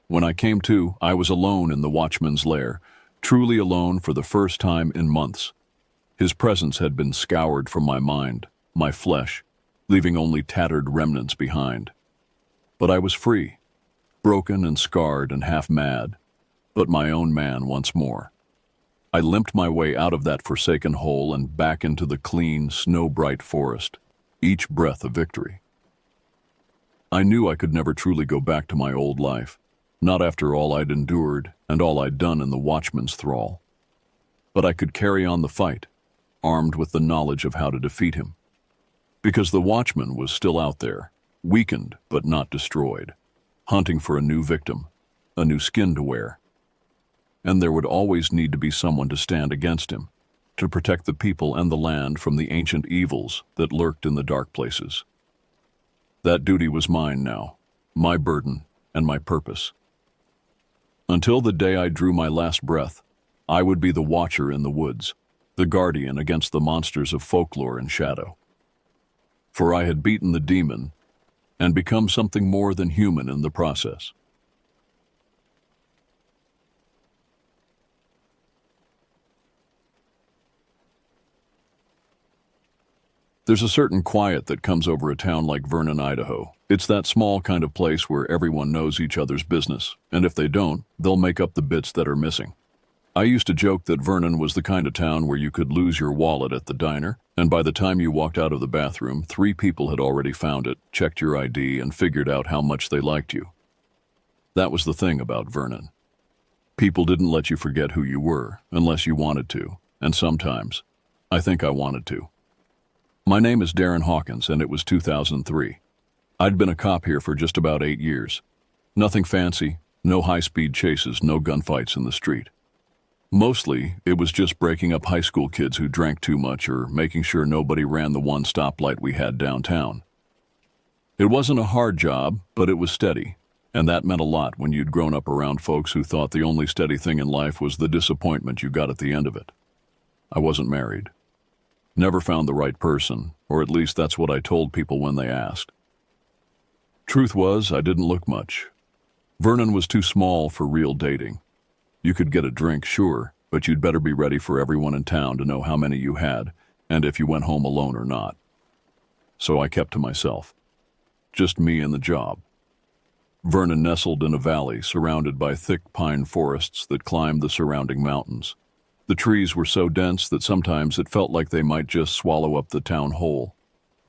When I came to, I was alone in the watchman's lair, truly alone for the first time in months. His presence had been scoured from my mind, my flesh, leaving only tattered remnants behind. But I was free, broken and scarred and half mad, but my own man once more. I limped my way out of that forsaken hole and back into the clean, snow-bright forest, each breath a victory. I knew I could never truly go back to my old life, not after all I'd endured and all I'd done in the watchman's thrall. But I could carry on the fight, armed with the knowledge of how to defeat him. Because the watchman was still out there, weakened but not destroyed, hunting for a new victim, a new skin to wear. And there would always need to be someone to stand against him, to protect the people and the land from the ancient evils that lurked in the dark places. That duty was mine now, my burden and my purpose. Until the day I drew my last breath, I would be the watcher in the woods, the guardian against the monsters of folklore and shadow. For I had beaten the demon and become something more than human in the process. There's a certain quiet that comes over a town like Vernon, Idaho. It's that small kind of place where everyone knows each other's business, and if they don't, they'll make up the bits that are missing. I used to joke that Vernon was the kind of town where you could lose your wallet at the diner, and by the time you walked out of the bathroom, 3 people had already found it, checked your ID, and figured out how much they liked you. That was the thing about Vernon. People didn't let you forget who you were, unless you wanted to, and sometimes, I think I wanted to. My name is Darren Hawkins, and it was 2003. I'd been a cop here for just about 8 years. Nothing fancy, no high-speed chases, no gunfights in the street. Mostly, it was just breaking up high school kids who drank too much or making sure nobody ran the one stoplight we had downtown. It wasn't a hard job, but it was steady, and that meant a lot when you'd grown up around folks who thought the only steady thing in life was the disappointment you got at the end of it. I wasn't married. Never found the right person, or at least that's what I told people when they asked. Truth was, I didn't look much. Vernon was too small for real dating. You could get a drink, sure, but you'd better be ready for everyone in town to know how many you had, and if you went home alone or not. So I kept to myself. Just me and the job. Vernon nestled in a valley surrounded by thick pine forests that climbed the surrounding mountains. The trees were so dense that sometimes it felt like they might just swallow up the town whole,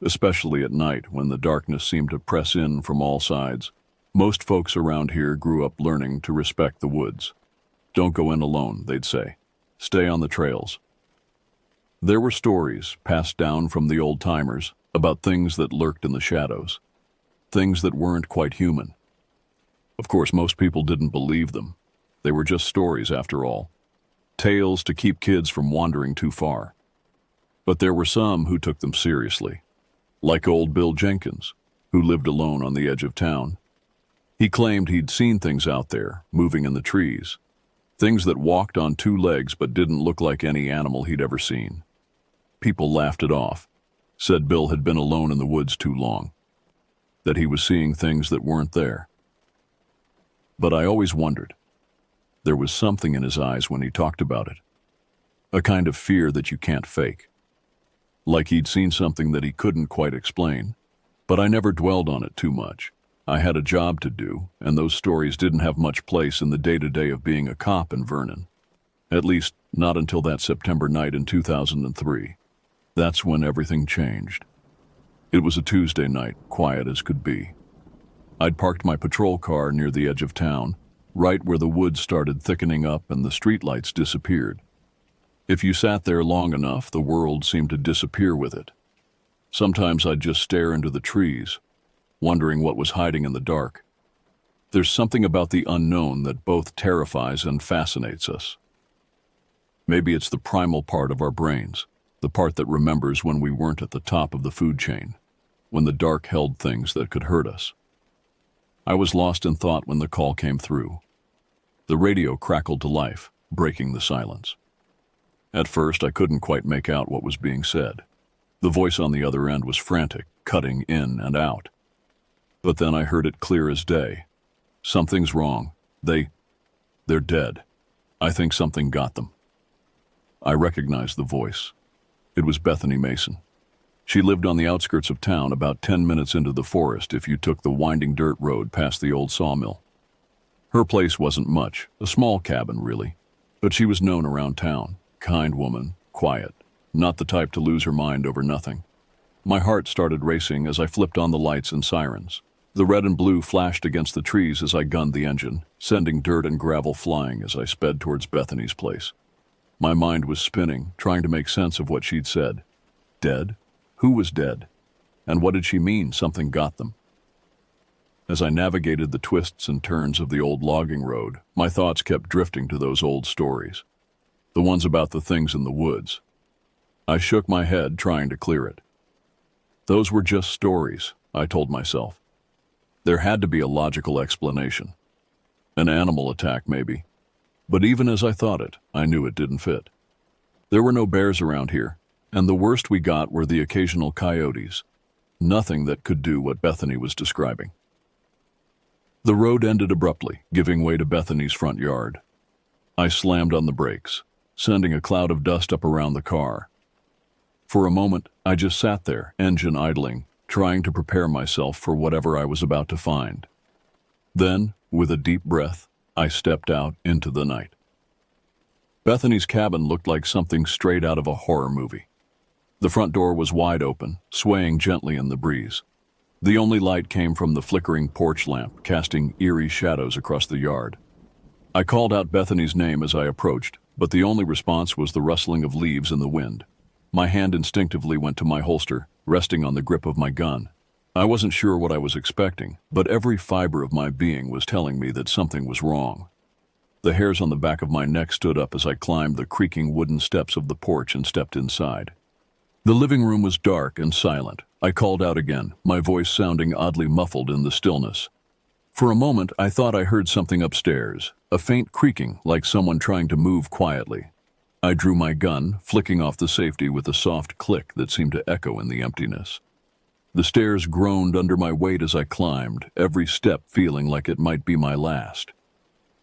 especially at night when the darkness seemed to press in from all sides. Most folks around here grew up learning to respect the woods. Don't go in alone, they'd say. Stay on the trails. There were stories passed down from the old-timers about things that lurked in the shadows, things that weren't quite human. Of course, most people didn't believe them. They were just stories after all. Tales to keep kids from wandering too far. But there were some who took them seriously, like old Bill Jenkins, who lived alone on the edge of town. He claimed he'd seen things out there, moving in the trees, things that walked on 2 legs but didn't look like any animal he'd ever seen. People laughed it off, said Bill had been alone in the woods too long, that he was seeing things that weren't there. But I always wondered. There was something in his eyes when he talked about it. A kind of fear that you can't fake. Like he'd seen something that he couldn't quite explain. But I never dwelled on it too much. I had a job to do, and those stories didn't have much place in the day-to-day of being a cop in Vernon. At least, not until that September night in 2003. That's when everything changed. It was a Tuesday night, quiet as could be. I'd parked my patrol car near the edge of town, right where the woods started thickening up and the streetlights disappeared. If you sat there long enough, the world seemed to disappear with it. Sometimes I'd just stare into the trees, wondering what was hiding in the dark. There's something about the unknown that both terrifies and fascinates us. Maybe it's the primal part of our brains, the part that remembers when we weren't at the top of the food chain, when the dark held things that could hurt us. I was lost in thought when the call came through. The radio crackled to life, breaking the silence. At first, I couldn't quite make out what was being said. The voice on the other end was frantic, cutting in and out. But then I heard it clear as day. Something's wrong. They're dead. I think something got them. I recognized the voice. It was Bethany Mason. She lived on the outskirts of town, about 10 minutes into the forest if you took the winding dirt road past the old sawmill. Her place wasn't much, a small cabin really, but she was known around town. Kind woman, quiet, not the type to lose her mind over nothing. My heart started racing as I flipped on the lights and sirens. The red and blue flashed against the trees as I gunned the engine, sending dirt and gravel flying as I sped towards Bethany's place. My mind was spinning, trying to make sense of what she'd said. Dead? Who was dead? And what did she mean something got them? As I navigated the twists and turns of the old logging road, my thoughts kept drifting to those old stories. The ones about the things in the woods. I shook my head, trying to clear it. Those were just stories, I told myself. There had to be a logical explanation. An animal attack, maybe. But even as I thought it, I knew it didn't fit. There were no bears around here, and the worst we got were the occasional coyotes. Nothing that could do what Bethany was describing. The road ended abruptly, giving way to Bethany's front yard. I slammed on the brakes, sending a cloud of dust up around the car. For a moment, I just sat there, engine idling, trying to prepare myself for whatever I was about to find. Then, with a deep breath, I stepped out into the night. Bethany's cabin looked like something straight out of a horror movie. The front door was wide open, swaying gently in the breeze. The only light came from the flickering porch lamp, casting eerie shadows across the yard. I called out Bethany's name as I approached, but the only response was the rustling of leaves in the wind. My hand instinctively went to my holster, resting on the grip of my gun. I wasn't sure what I was expecting, but every fiber of my being was telling me that something was wrong. The hairs on the back of my neck stood up as I climbed the creaking wooden steps of the porch and stepped inside. The living room was dark and silent. I called out again, my voice sounding oddly muffled in the stillness. For a moment, I thought I heard something upstairs, a faint creaking like someone trying to move quietly. I drew my gun, flicking off the safety with a soft click that seemed to echo in the emptiness. The stairs groaned under my weight as I climbed, every step feeling like it might be my last.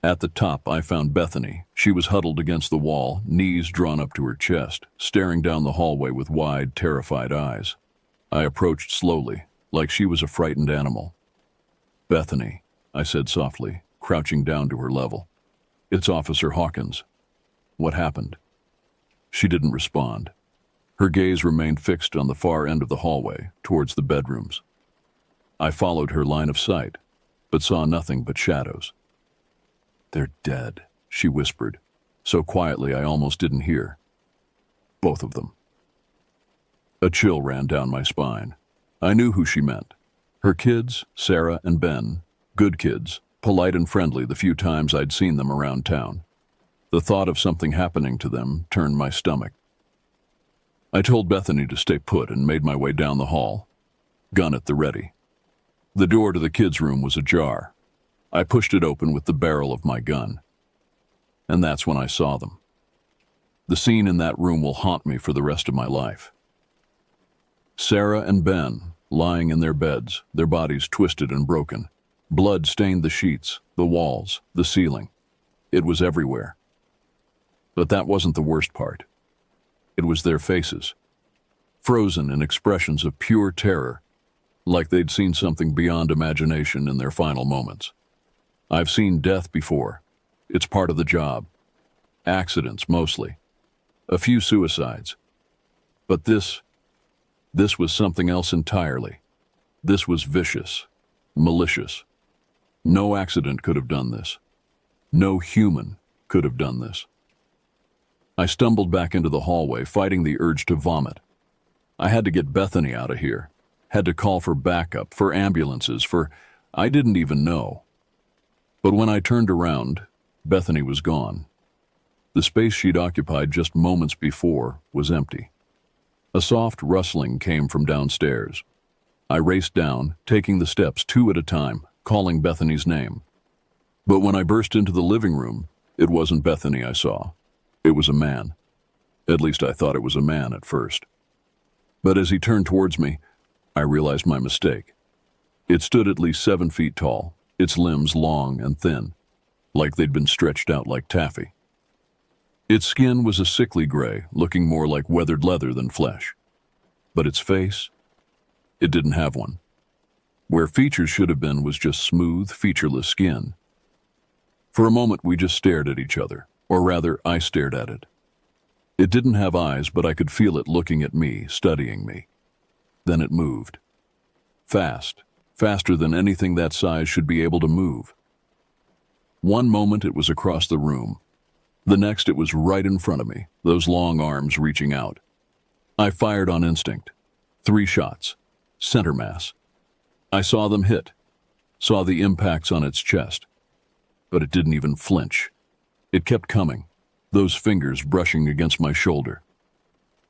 At the top, I found Bethany. She was huddled against the wall, knees drawn up to her chest, staring down the hallway with wide, terrified eyes. I approached slowly, like she was a frightened animal. "Bethany," I said softly, crouching down to her level. "It's Officer Hawkins. What happened?" She didn't respond. Her gaze remained fixed on the far end of the hallway, towards the bedrooms. I followed her line of sight, but saw nothing but shadows. "They're dead," she whispered, so quietly I almost didn't hear. "Both of them." A chill ran down my spine. I knew who she meant. Her kids, Sarah and Ben, good kids, polite and friendly the few times I'd seen them around town. The thought of something happening to them turned my stomach. I told Bethany to stay put and made my way down the hall, gun at the ready. The door to the kids' room was ajar. I pushed it open with the barrel of my gun. And that's when I saw them. The scene in that room will haunt me for the rest of my life. Sarah and Ben, lying in their beds, their bodies twisted and broken. Blood stained the sheets, the walls, the ceiling. It was everywhere. But that wasn't the worst part. It was their faces, frozen in expressions of pure terror, like they'd seen something beyond imagination in their final moments. I've seen death before. It's part of the job. Accidents, mostly. A few suicides. But this This was something else entirely. This was vicious, malicious. No accident could have done this. No human could have done this. I stumbled back into the hallway, fighting the urge to vomit. I had to get Bethany out of here. Had to call for backup, for ambulances, for I didn't even know. But when I turned around, Bethany was gone. The space she'd occupied just moments before was empty. A soft rustling came from downstairs. I raced down, taking the steps 2 at a time, calling Bethany's name. But when I burst into the living room, it wasn't Bethany I saw. It was a man. At least I thought it was a man at first. But as he turned towards me, I realized my mistake. It stood at least 7 feet tall, its limbs long and thin, like they'd been stretched out like taffy. Its skin was a sickly gray, looking more like weathered leather than flesh. But its face? It didn't have one. Where features should have been was just smooth, featureless skin. For a moment we just stared at each other, or rather, I stared at it. It didn't have eyes, but I could feel it looking at me, studying me. Then it moved. Fast, faster than anything that size should be able to move. One moment it was across the room. The next it was right in front of me, those long arms reaching out. I fired on instinct. 3 shots. Center mass. I saw them hit. Saw the impacts on its chest. But it didn't even flinch. It kept coming, those fingers brushing against my shoulder.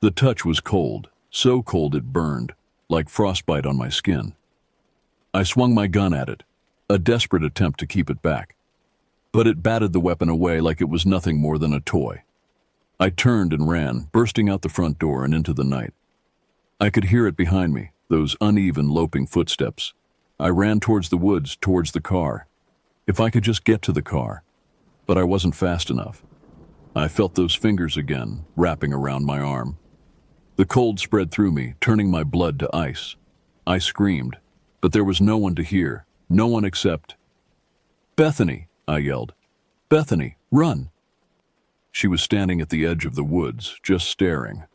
The touch was cold, so cold it burned, like frostbite on my skin. I swung my gun at it, a desperate attempt to keep it back. But it batted the weapon away like it was nothing more than a toy. I turned and ran, bursting out the front door and into the night. I could hear it behind me, those uneven, loping footsteps. I ran towards the woods, towards the car. If I could just get to the car. But I wasn't fast enough. I felt those fingers again, wrapping around my arm. The cold spread through me, turning my blood to ice. I screamed, but there was no one to hear, no one except... "Bethany!" I yelled. "Bethany, run!" She was standing at the edge of the woods, just staring.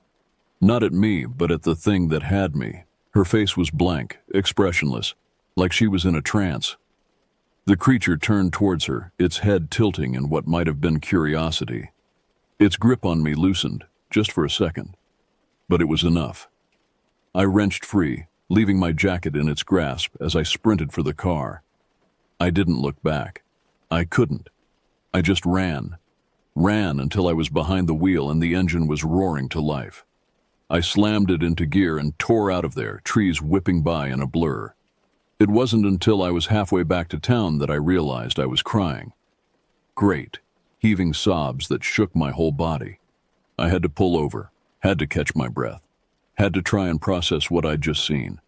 Not at me, but at the thing that had me. Her face was blank, expressionless, like she was in a trance. The creature turned towards her, its head tilting in what might have been curiosity. Its grip on me loosened, just for a second. But it was enough. I wrenched free, leaving my jacket in its grasp as I sprinted for the car. I didn't look back. I couldn't. I just ran. Ran until I was behind the wheel and the engine was roaring to life. I slammed it into gear and tore out of there, trees whipping by in a blur. It wasn't until I was halfway back to town that I realized I was crying. Great, heaving sobs that shook my whole body. I had to pull over, had to catch my breath, had to try and process what I'd just seen.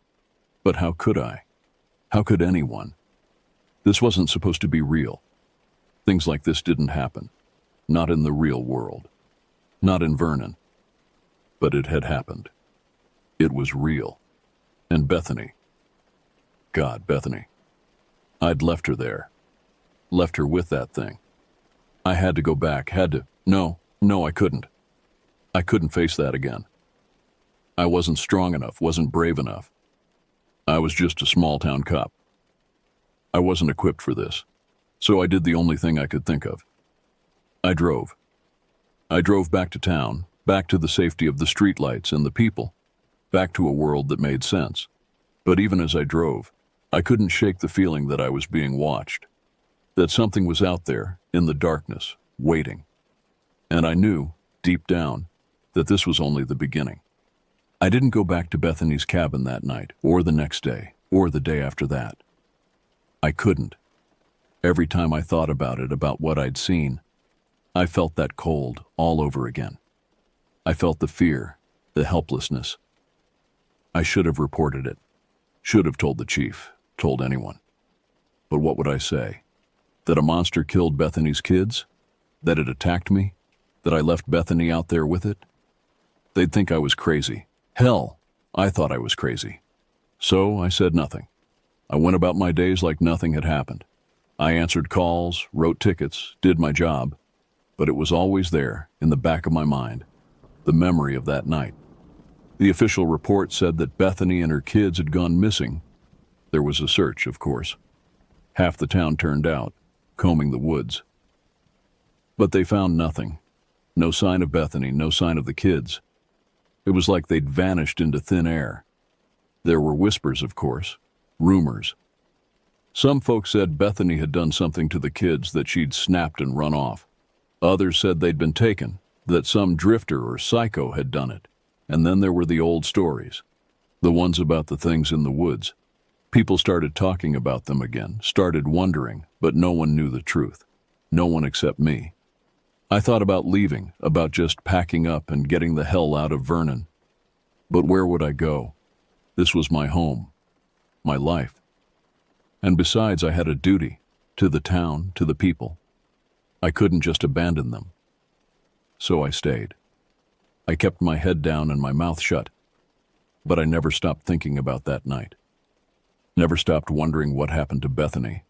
But how could I? How could anyone? This wasn't supposed to be real. Things like this didn't happen. Not in the real world. Not in Vernon. But it had happened. It was real. And Bethany. God, Bethany. I'd left her there. Left her with that thing. I had to go back, had to... No, I couldn't. I couldn't face that again. I wasn't strong enough, wasn't brave enough. I was just a small-town cop. I wasn't equipped for this, so I did the only thing I could think of. I drove. I drove back to town, back to the safety of the streetlights and the people, back to a world that made sense. But even as I drove, I couldn't shake the feeling that I was being watched, that something was out there, in the darkness, waiting. And I knew, deep down, that this was only the beginning. I didn't go back to Bethany's cabin that night, or the next day, or the day after that. I couldn't. Every time I thought about it, about what I'd seen, I felt that cold all over again. I felt the fear, the helplessness. I should have reported it. Should have told the chief, told anyone. But what would I say? That a monster killed Bethany's kids? That it attacked me? That I left Bethany out there with it? They'd think I was crazy. Hell, I thought I was crazy. So I said nothing. I went about my days like nothing had happened. I answered calls, wrote tickets, did my job. But it was always there, in the back of my mind, the memory of that night. The official report said that Bethany and her kids had gone missing. There was a search, of course. Half the town turned out, combing the woods. But they found nothing. No sign of Bethany, no sign of the kids. It was like they'd vanished into thin air. There were whispers, of course, rumors. Some folks said Bethany had done something to the kids, that she'd snapped and run off. Others said they'd been taken, that some drifter or psycho had done it. And then there were the old stories, the ones about the things in the woods. People started talking about them again, started wondering, but no one knew the truth. No one except me. I thought about leaving, about just packing up and getting the hell out of Vernon. But where would I go? This was my home, my life. And besides, I had a duty, to the town, to the people. I couldn't just abandon them. So I stayed. I kept my head down and my mouth shut. But I never stopped thinking about that night. Never stopped wondering what happened to Bethany.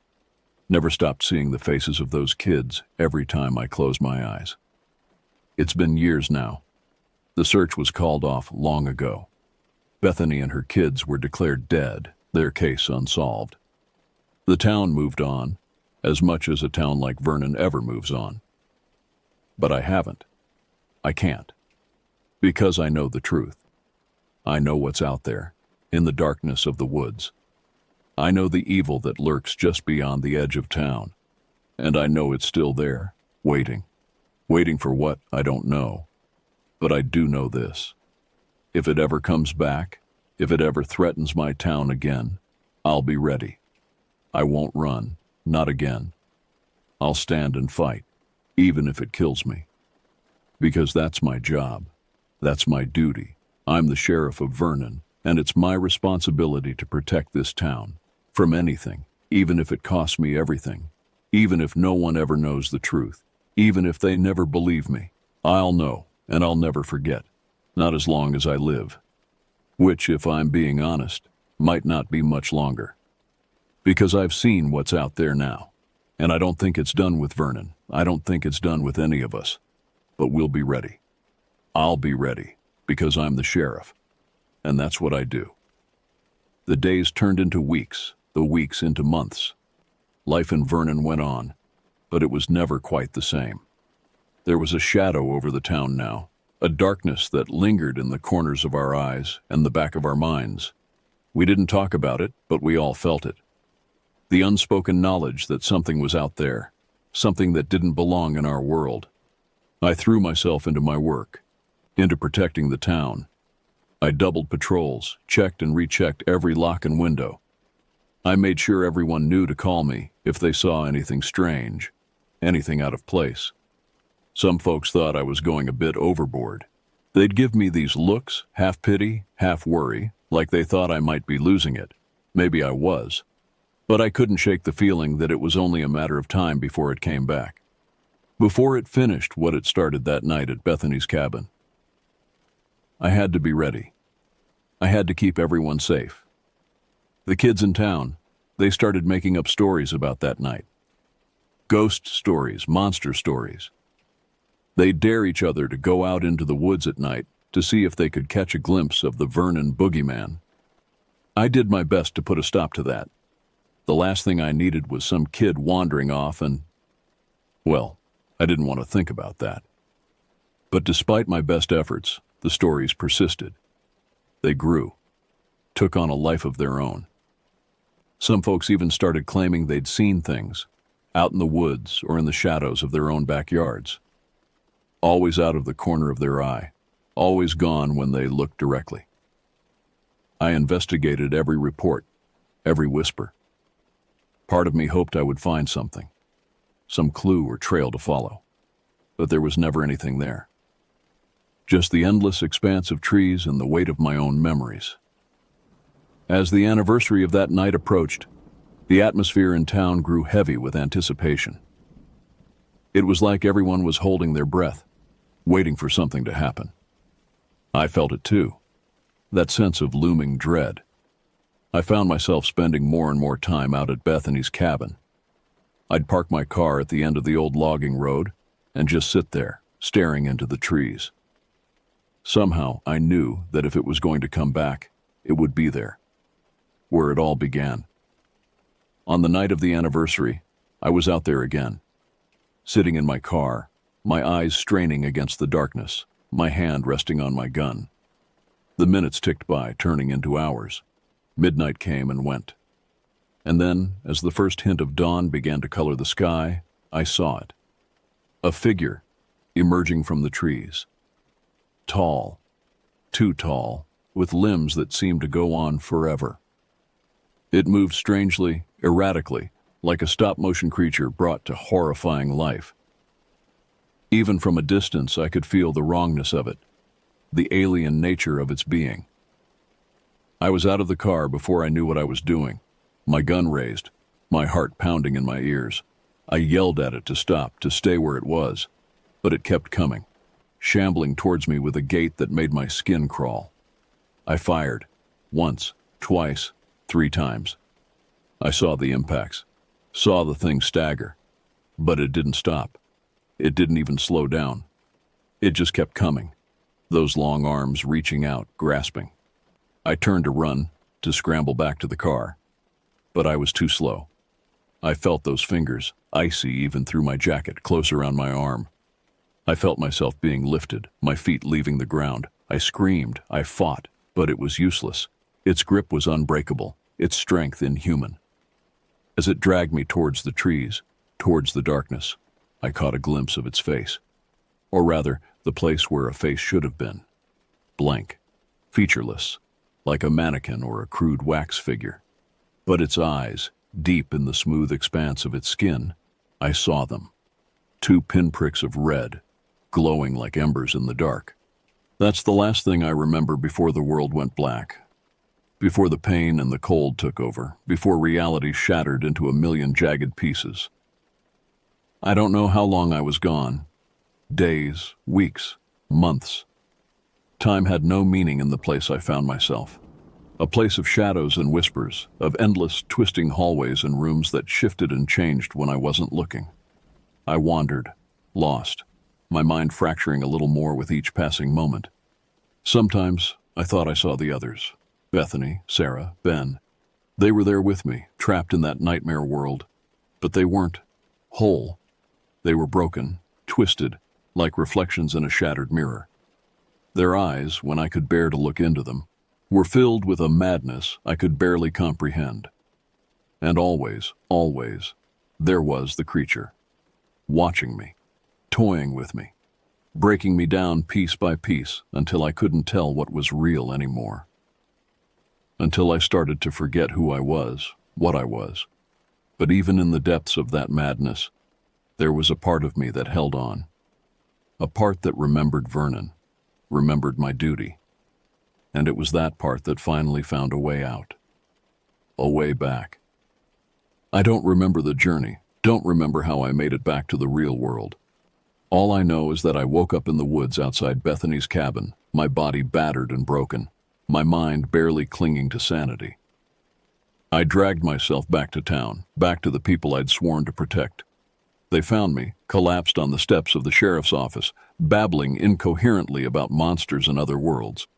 Never stopped seeing the faces of those kids every time I closed my eyes. It's been years now. The search was called off long ago. Bethany and her kids were declared dead, their case unsolved. The town moved on, as much as a town like Vernon ever moves on. But I haven't. I can't. Because I know the truth. I know what's out there, in the darkness of the woods. I know the evil that lurks just beyond the edge of town. And I know it's still there, waiting. Waiting for what, I don't know. But I do know this. If it ever comes back, if it ever threatens my town again, I'll be ready. I won't run, not again. I'll stand and fight, even if it kills me. Because that's my job. That's my duty. I'm the sheriff of Vernon, and it's my responsibility to protect this town. From anything, even if it costs me everything. Even if no one ever knows the truth. Even if they never believe me. I'll know, and I'll never forget. Not as long as I live. Which, if I'm being honest, might not be much longer. Because I've seen what's out there now. And I don't think it's done with Vernon. I don't think it's done with any of us. But we'll be ready. I'll be ready, because I'm the sheriff. And that's what I do. The days turned into weeks, the weeks into months. Life in Vernon went on, but it was never quite the same. There was a shadow over the town now, a darkness that lingered in the corners of our eyes and the back of our minds. We didn't talk about it, but we all felt it. The unspoken knowledge that something was out there, something that didn't belong in our world. I threw myself into my work, into protecting the town. I doubled patrols, checked and rechecked every lock and window. I made sure everyone knew to call me if they saw anything strange, anything out of place. Some folks thought I was going a bit overboard. They'd give me these looks, half pity, half worry, like they thought I might be losing it. Maybe I was. But I couldn't shake the feeling that it was only a matter of time before it came back. Before it finished what it started that night at Bethany's cabin. I had to be ready. I had to keep everyone safe. The kids in town, they started making up stories about that night. Ghost stories, monster stories. They'd dare each other to go out into the woods at night to see if they could catch a glimpse of the Vernon boogeyman. I did my best to put a stop to that. The last thing I needed was some kid wandering off and, well, I didn't want to think about that. But despite my best efforts, the stories persisted. They grew, took on a life of their own. Some folks even started claiming they'd seen things, out in the woods or in the shadows of their own backyards. Always out of the corner of their eye, always gone when they looked directly. I investigated every report, every whisper. Part of me hoped I would find something, some clue or trail to follow, but there was never anything there. Just the endless expanse of trees and the weight of my own memories. As the anniversary of that night approached, the atmosphere in town grew heavy with anticipation. It was like everyone was holding their breath, waiting for something to happen. I felt it too, that sense of looming dread. I found myself spending more and more time out at Bethany's cabin. I'd park my car at the end of the old logging road and just sit there, staring into the trees. Somehow, I knew that if it was going to come back, it would be there, where it all began. On the night of the anniversary, I was out there again, sitting in my car, my eyes straining against the darkness, my hand resting on my gun. The minutes ticked by, turning into hours. Midnight came and went. And then, as the first hint of dawn began to color the sky, I saw it. A figure emerging from the trees. Tall, too tall, with limbs that seemed to go on forever. It moved strangely, erratically, like a stop-motion creature brought to horrifying life. Even from a distance, I could feel the wrongness of it, the alien nature of its being. I was out of the car before I knew what I was doing, my gun raised, my heart pounding in my ears. I yelled at it to stop, to stay where it was, but it kept coming, shambling towards me with a gait that made my skin crawl. I fired, once, twice, 3 times. I saw the impacts, saw the thing stagger, but it didn't stop. It didn't even slow down. It just kept coming, those long arms reaching out, grasping. I turned to run, to scramble back to the car, but I was too slow. I felt those fingers, icy even through my jacket, close around my arm. I felt myself being lifted, my feet leaving the ground. I screamed, I fought, but it was useless. Its grip was unbreakable, its strength inhuman. As it dragged me towards the trees, towards the darkness, I caught a glimpse of its face. Or rather, the place where a face should have been. Blank, featureless, like a mannequin or a crude wax figure. But its eyes, deep in the smooth expanse of its skin, I saw them. 2 pinpricks of red, glowing like embers in the dark. That's the last thing I remember before the world went black. Before the pain and the cold took over, before reality shattered into a million jagged pieces. I don't know how long I was gone. Days, weeks, months. Time had no meaning in the place I found myself. A place of shadows and whispers, of endless, twisting hallways and rooms that shifted and changed when I wasn't looking. I wandered, lost, my mind fracturing a little more with each passing moment. Sometimes I thought I saw the others. Bethany, Sarah, Ben. They were there with me, trapped in that nightmare world. But they weren't whole. They were broken, twisted, like reflections in a shattered mirror. Their eyes, when I could bear to look into them, were filled with a madness I could barely comprehend. And always, always, there was the creature, watching me, toying with me, breaking me down piece by piece until I couldn't tell what was real anymore. Until I started to forget who I was, what I was. But even in the depths of that madness, there was a part of me that held on. A part that remembered Vernon, remembered my duty. And it was that part that finally found a way out. A way back. I don't remember the journey, don't remember how I made it back to the real world. All I know is that I woke up in the woods outside Bethany's cabin, my body battered and broken, my mind barely clinging to sanity. I dragged myself back to town, back to the people I'd sworn to protect. They found me, collapsed on the steps of the sheriff's office, babbling incoherently about monsters and other worlds.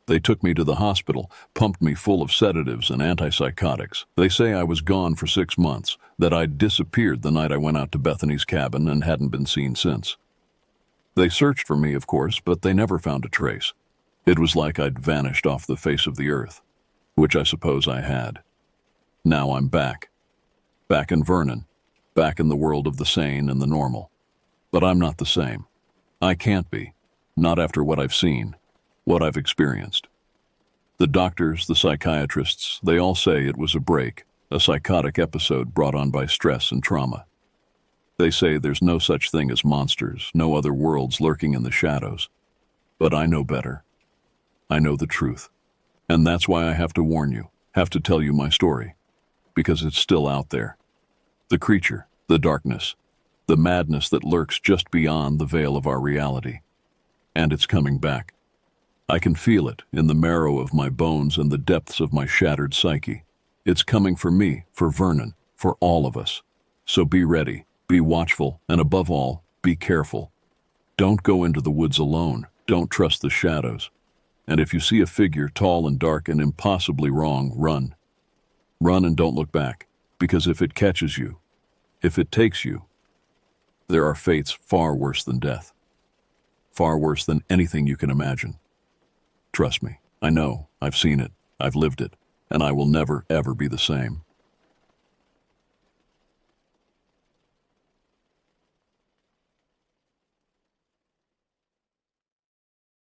They took me to the hospital, pumped me full of sedatives and antipsychotics. They say I was gone for 6 months, that I'd disappeared the night I went out to Bethany's cabin and hadn't been seen since. They searched for me, of course, but they never found a trace. It was like I'd vanished off the face of the earth, which I suppose I had. Now I'm back. Back in Vernon. Back in the world of the sane and the normal. But I'm not the same. I can't be. Not after what I've seen, what I've experienced. The doctors, the psychiatrists, they all say it was a break, a psychotic episode brought on by stress and trauma. They say there's no such thing as monsters, no other worlds lurking in the shadows. But I know better. I know the truth. And that's why I have to warn you, have to tell you my story. Because it's still out there. The creature, the darkness, the madness that lurks just beyond the veil of our reality. And it's coming back. I can feel it in the marrow of my bones and the depths of my shattered psyche. It's coming for me, for Vernon, for all of us. So be ready, be watchful, and above all, be careful. Don't go into the woods alone. Don't trust the shadows. And if you see a figure tall and dark and impossibly wrong, run. Run and don't look back, because if it catches you, if it takes you, there are fates far worse than death. Far worse than anything you can imagine. Trust me, I know, I've seen it, I've lived it, and I will never, ever be the same.